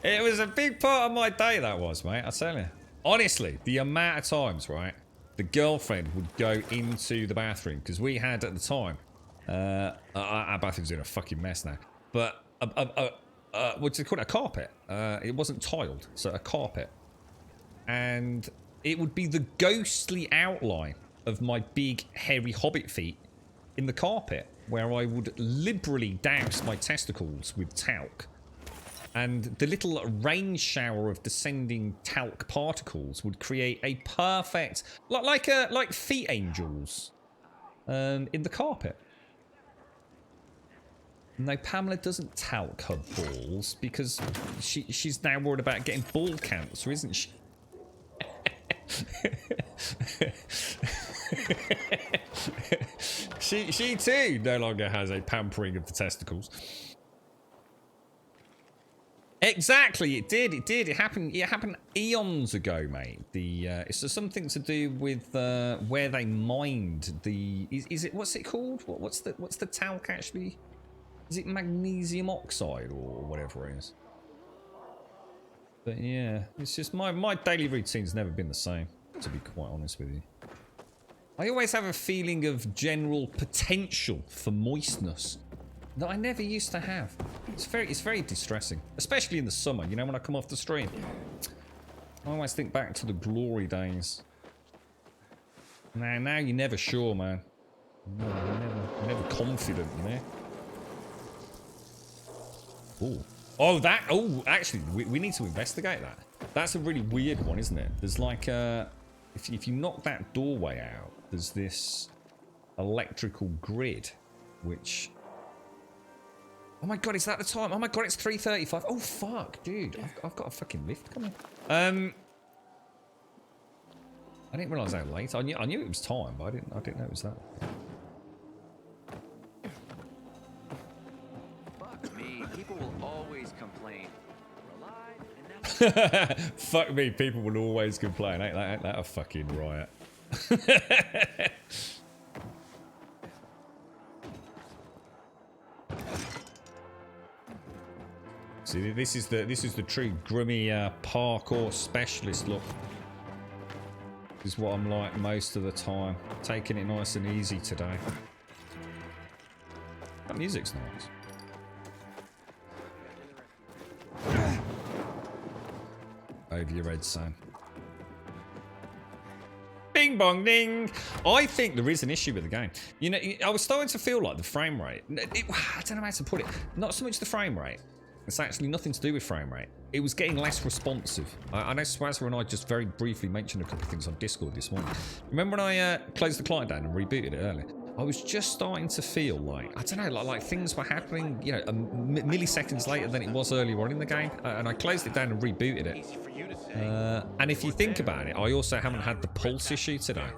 It was a big part of my day, that was, mate. I tell you. Honestly, the amount of times, right, the girlfriend would go into the bathroom because we had at the time, our bathroom's in a fucking mess now. But what's it called? A carpet. It wasn't tiled, so a carpet, and it would be the ghostly outline of my big hairy hobbit feet in the carpet, where I would liberally douse my testicles with talc. And the little rain shower of descending talc particles would create a perfect, like feet angels, in the carpet. No, Pamela doesn't talc her balls because she's now worried about getting ball cancer, isn't she? She too no longer has a pampering of the testicles. Exactly, it did. It happened eons ago, mate. It's something to do with where they mined the. Is it what's it called? What's the talc actually? Is it magnesium oxide or whatever it is? But yeah, it's just my daily routine's never been the same, to be quite honest with you. I always have a feeling of general potential for moistness that I never used to have. It's very distressing, especially in the summer. You know, when I come off the stream, I always think back to the glory days. Now you're never sure, man. No, you're never confident, you know. Ooh. Oh, that. Oh, actually, we need to investigate that. That's a really weird one, isn't it? There's like if you knock that doorway out, there's this electrical grid, which. Oh my god, is that the time? Oh my god, it's 3:35. Oh fuck, dude, I've got a fucking lift coming. I didn't realise how late. I knew it was time, but I didn't know it was that. People will always complain. We're alive and now. Fuck me, people will always complain. Ain't that a fucking riot? See, this is the true grummy parkour specialist look. This is what I'm like most of the time. Taking it nice and easy today. That music's nice. Over your head, son. Bing bong ding. I think there is an issue with the game. You know, I was starting to feel like the frame rate. I don't know how to put it. Not so much the frame rate. It's actually nothing to do with frame rate. It was getting less responsive. I know Swazza and I just very briefly mentioned a couple of things on Discord this morning. Remember when I closed the client down and rebooted it earlier? I was just starting to feel like, I don't know, like things were happening, you know, milliseconds later than it was earlier on in the game. And I closed it down and rebooted it. And if you think about it, I also haven't had the pulse issue today,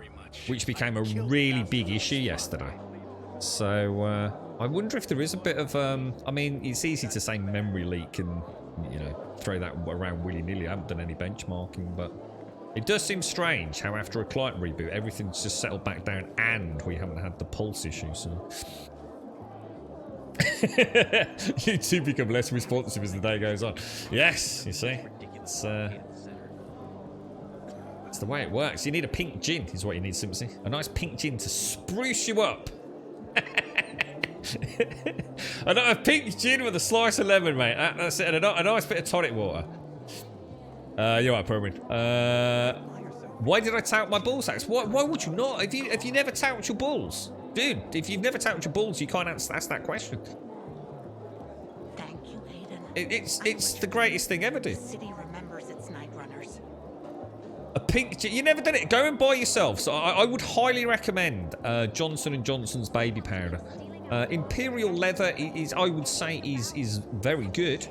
which became a really big issue yesterday. So I wonder if there is a bit of, I mean, it's easy to say memory leak and, you know, throw that around willy-nilly. I haven't done any benchmarking, but it does seem strange how after a client reboot, everything's just settled back down and we haven't had the pulse issue, so. You two become less responsive as the day goes on. Yes, you see. It's the way it works. You need a pink gin is what you need, Simpsy. A nice pink gin to spruce you up. A pink gin with a slice of lemon, mate. That's it. And a nice bit of tonic water. You're right, Perwin. Why did I tout my ball sacks? Why would you not? If you never tout your balls, dude. If you've never touted your balls, you can't ask that question. Thank you, Aiden. It's the greatest thing ever, dude. The city remembers its night runners. A pink gin. You never done it. Go and buy yourself. So I would highly recommend Johnson & Johnson's baby powder. Imperial leather is, I would say, is very good.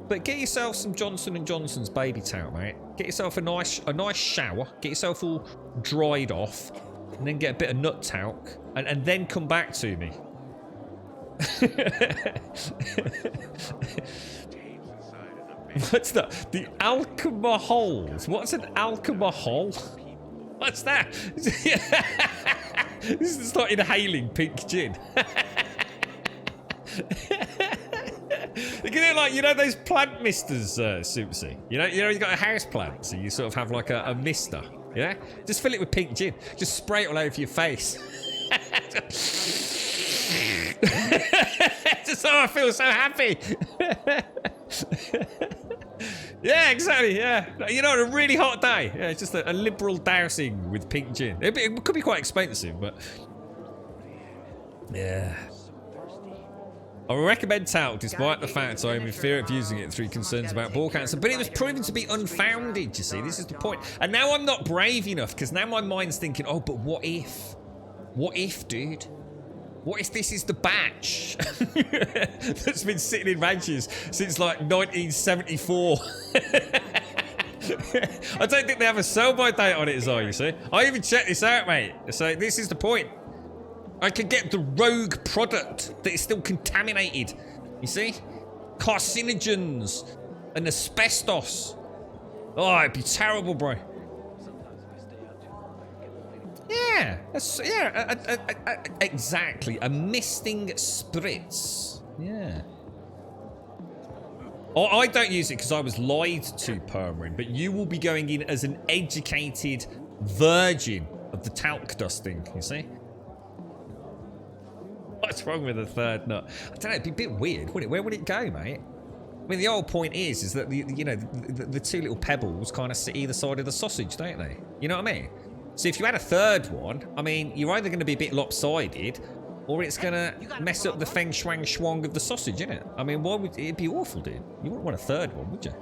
But get yourself some Johnson & Johnson's baby towel, mate. Get yourself a nice shower. Get yourself all dried off, and then get a bit of nut talc, and then come back to me. What's that? The alcohols. What's an alcohol? What's that? This is not inhaling pink gin. You can do like, you know those plant misters, Soupsy? You know you got a house plant, so you sort of have like a mister, yeah? Just fill it with pink gin. Just spray it all over your face. Just I feel so happy. Yeah, exactly, yeah. You know, on a really hot day. Yeah, it's just a liberal dousing with pink gin. It could be quite expensive, but... Yeah. I recommend talc despite the fact I am in fear of using it through concerns about ball cancer, but it was proven to be unfounded, you see. This is the point. And now I'm not brave enough, because now my mind's thinking, oh, but what if? What if, dude? What if this is the batch that's been sitting in ranches since like 1974? I don't think they have a sell-by date on it as well, you see. I even checked this out, mate. So this is the point. I could get the rogue product that is still contaminated. You see? Carcinogens and asbestos. Oh, it'd be terrible, bro. Yeah, exactly. A misting spritz. Yeah. Oh, I don't use it because I was lied to, Permarin, but you will be going in as an educated virgin of the talc dusting, you see? What's wrong with the third nut? I don't know, it'd be a bit weird, wouldn't it? Where would it go, mate? I mean, the whole point is that, the two little pebbles kind of sit either side of the sausage, don't they? You know what I mean? So if you had a third one, I mean, you're either going to be a bit lopsided, or it's going to mess up the feng shuang schwang of the sausage, isn't it? I mean, why would it'd be awful, dude? You wouldn't want a third one, would you?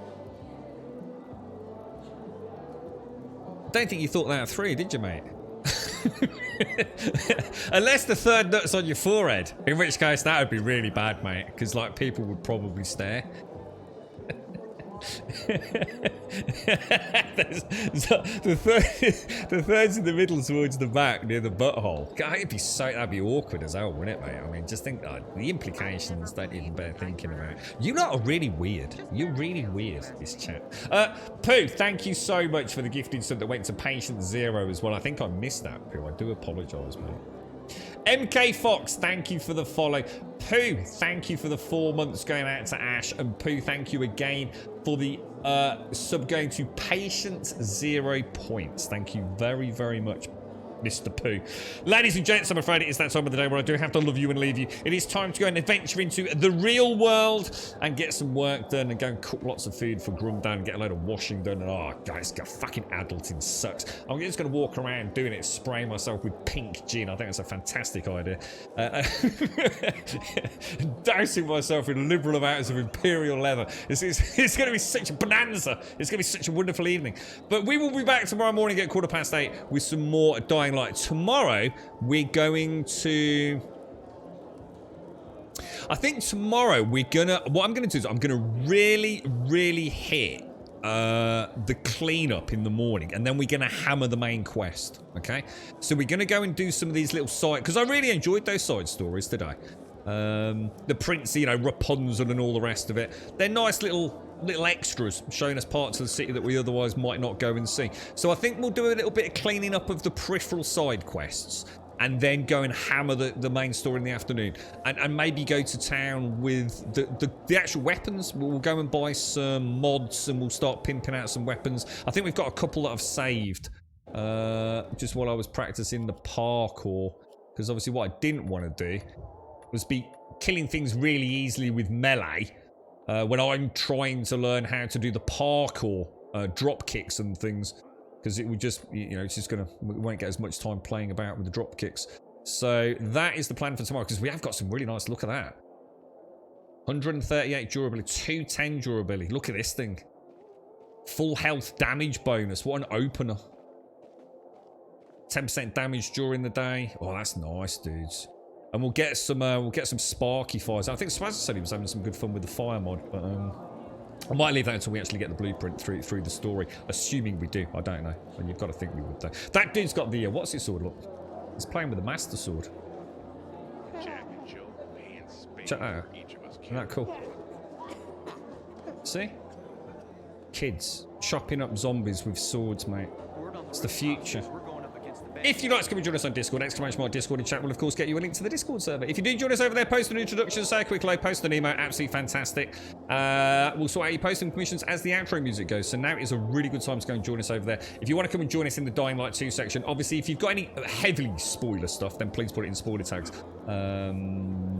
I don't think you thought that through, did you, mate? Unless the third nut's on your forehead, in which case that would be really bad, mate, because like people would probably stare. the third's in the middle towards the back near the butthole. God, that'd be awkward as hell, wouldn't it, mate? I mean, just think the implications don't even bear thinking about. You lot are really weird. You're really weird, this chat. Pooh, thank you so much for the gifting sub that went to Patient Zero as well. I think I missed that, Pooh. I do apologise, mate. MK Fox, thank you for the follow. Pooh, thank you for the 4 months going out to Ash. And Pooh, thank you again for the sub going to Patient 0 points. Thank you very, very much, Mr. Pooh. Ladies and gents, I'm afraid it is that time of the day where I do have to love you and leave you. It is time to go and adventure into the real world and get some work done and go and cook lots of food for Grumdan and get a load of washing done. And oh, guys, fucking adulting sucks. I'm just going to walk around doing it, spraying myself with pink gin. I think that's a fantastic idea. Dousing myself with liberal amounts of imperial leather. It's going to be such a bonanza. It's going to be such a wonderful evening. But we will be back tomorrow morning at 8:15 with some more Dying Light. Tomorrow we're going to, I think tomorrow what I'm gonna do is I'm gonna really hit the cleanup in the morning, and then we're gonna hammer the main quest. Okay, so we're gonna go and do some of these little side, because I really enjoyed those side stories today. The prince, you know, Rapunzel and all the rest of it. They're nice little extras showing us parts of the city that we otherwise might not go and see. So I think we'll do a little bit of cleaning up of the peripheral side quests and then go and hammer the main story in the afternoon, and maybe go to town with the actual weapons. We'll go and buy some mods and we'll start pimping out some weapons. I think we've got a couple that I've saved just while I was practicing the parkour, because obviously what I didn't want to do was be killing things really easily with melee when I'm trying to learn how to do the parkour drop kicks and things, because it would just, you know, it's just gonna, we won't get as much time playing about with the drop kicks. So that is the plan for tomorrow, because we have got some really nice, look at that, 138 durability, 210 durability. Look at this thing, full health damage bonus. What an opener. 10% damage during the day. Oh, that's nice, dudes. And we'll get some sparky fires. I think Spazza said he was having some good fun with the fire mod, but I might leave that until we actually get the blueprint through the story. Assuming we do, I don't know. And you've got to think we would though. That dude's got the what's his sword? Look, he's playing with the master sword. Check that out. Isn't that cool? See, kids chopping up zombies with swords, mate. It's the future. If you'd like to come and join us on Discord, !Discord, and chat will of course get you a link to the Discord server. If you do join us over there, post an introduction, say a quick hello, post an email, absolutely fantastic. We'll sort out your posting permissions as the outro music goes. So now is a really good time to go and join us over there. If you want to come and join us in the Dying Light 2 section, obviously if you've got any heavily spoiler stuff, then please put it in spoiler tags.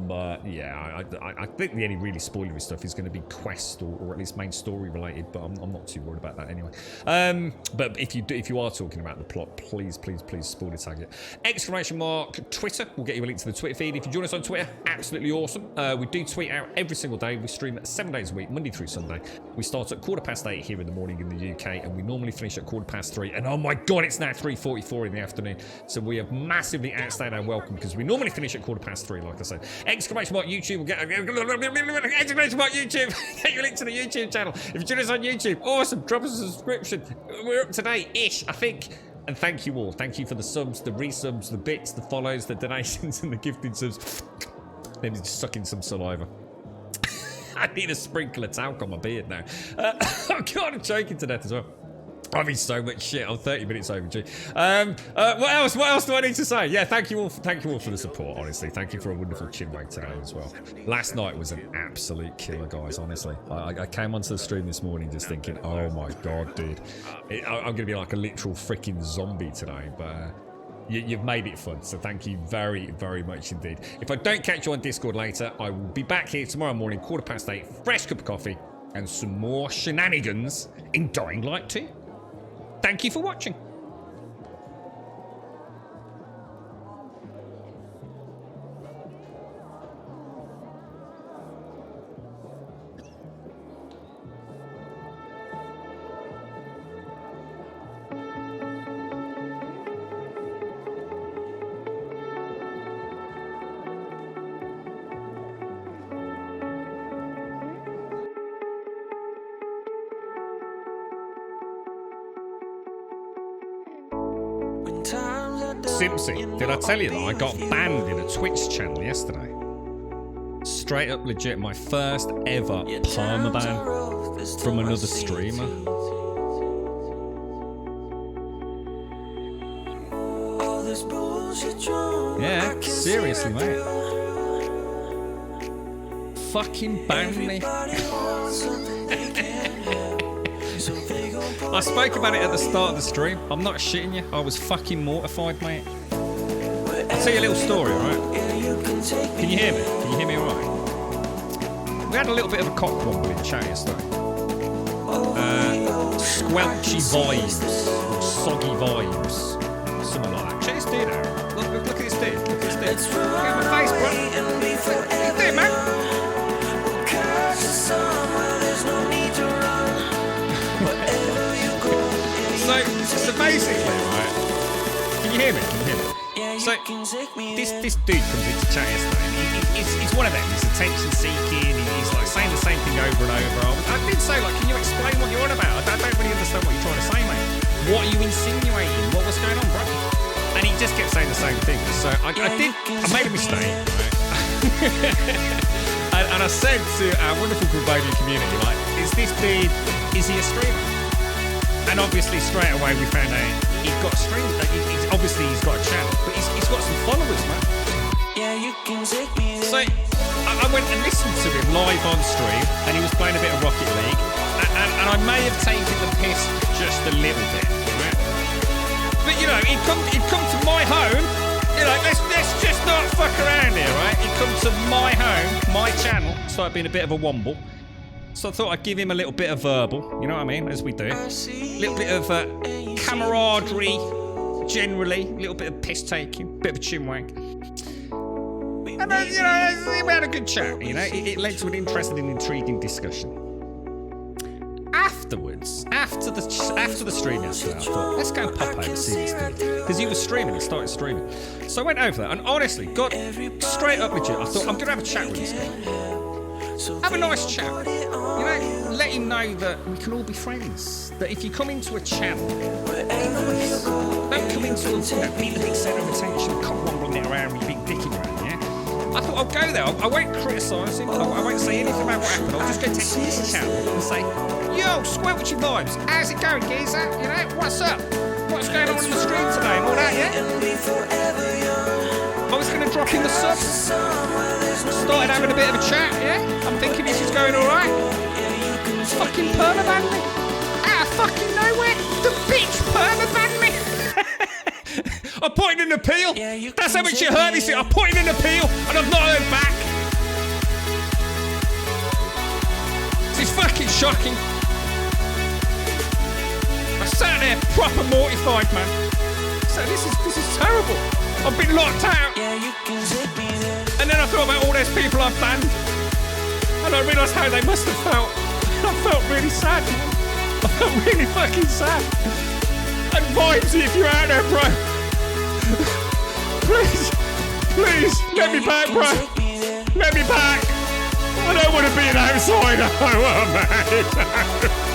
But yeah, I think the only really spoilery stuff is going to be quest or at least main story related, but I'm not too worried about that anyway. But if you are talking about the plot, please spoiler tag it. ! Twitter, we'll get you a link to the Twitter feed. If you join us on Twitter, absolutely awesome. We do tweet out every single day. We stream 7 days a week, Monday through Sunday. We start at 8:15 here in the morning in the UK, and we normally finish at 3:15. And oh my god, it's now 3:44 in the afternoon. So we have massively outstayed our welcome, because we normally finish at 3:15, like I said. ! YouTube, we'll get YouTube. Get your link to the YouTube channel. If you join us on YouTube, awesome. Drop us a subscription. We're up to date-ish, I think. And thank you all. Thank you for the subs, the resubs, the bits, the follows, the donations, and the gifted subs. Maybe just sucking some saliva. I need a sprinkle of talc on my beard now. Oh god, I'm choking to death as well. I mean, so much shit. I'm 30 minutes overdue. What else do I need to say? Yeah, thank you all for the support, honestly. Thank you for a wonderful chinwag today as well. Last night was an absolute killer, guys, honestly. I came onto the stream this morning just thinking, oh my god, dude. I'm going to be like a literal freaking zombie today, but you've made it fun, so thank you very, very much indeed. If I don't catch you on Discord later, I will be back here tomorrow morning, 8:15, fresh cup of coffee, and some more shenanigans in Dying Light 2. Thank you for watching. Simpsy, did I tell you that I got banned in a Twitch channel yesterday? Straight up legit, my first ever permaban from another streamer. Yeah, seriously, mate. Fucking banned me. I spoke about it at the start of the stream. I'm not shitting you. I was fucking mortified, mate. I'll tell you a little story, alright? Can you hear me? Can you hear me alright? We had a little bit of a cockwomble in chat yesterday. Squelchy vibes. Or soggy vibes. Something like that. Check this dude out. Look at this dude. Look at this dude. Look at my face, bro. Look at this dude, man. So basically, right? Can you hear me? Can you hear me? So this dude comes into chat yesterday. He's one of them. He's attention seeking. He's like saying the same thing over and over. I did say, like, can you explain what you're on about? I don't really understand what you're trying to say, mate. What are you insinuating? What's going on, bro? And he just kept saying the same thing. So I made a mistake, right? and I said to our wonderful Gravodian community, like, is this dude, is he a streamer? And obviously straight away we found out he's got a stream. Obviously he's got a channel, but he's got some followers, man. So I went and listened to him live on stream, and he was playing a bit of Rocket League, and I may have taken the piss just a little bit, right? But you know, he'd come to my home. You know, let's just not fuck around here, right? He'd come to my home, my channel, start being a bit of a womble. So I thought I'd give him a little bit of verbal, you know what I mean, as we do. A little bit of camaraderie, generally. A little bit of piss-taking, bit of a chinwag. And then, you know, we had a good chat, you know. It led to an interesting and intriguing discussion. Afterwards, after the stream yesterday, I thought, let's go and pop over and see this dude. Because he was streaming, he started streaming. So I went over there, and honestly, got straight up legit. I thought, I'm going to have a chat with this guy. Have a nice chat. You know, let him know that we can all be friends. That if you come into a channel, don't come into a be the big centre of attention, cock wobbling it around with your big dick around, yeah? I thought I'll go there. I won't criticise him. I won't say anything about what happened. I'll just go to his channel and say, yo, Squelchy Vibes, how's it going, geezer? You know, what's up? What's going on the stream today and all that, yeah? I was going to drop in the subs. Started having a bit of a chat, yeah? I'm thinking this is going alright. Fucking permabanned me. Out of fucking nowhere. The bitch permabanned me. I put in an appeal. That's how much it hurt me. I put in an appeal and I've not heard back. This is fucking shocking. I sat there proper mortified, man. So this is terrible. I've been locked out. And then I thought about all those people I've banned. And I realised how they must have felt. I felt really sad. I felt really fucking sad. And Vibesy, if you're out there, bro. Please, let me back, bro. Let me back. I don't want to be an outsider. Oh, man.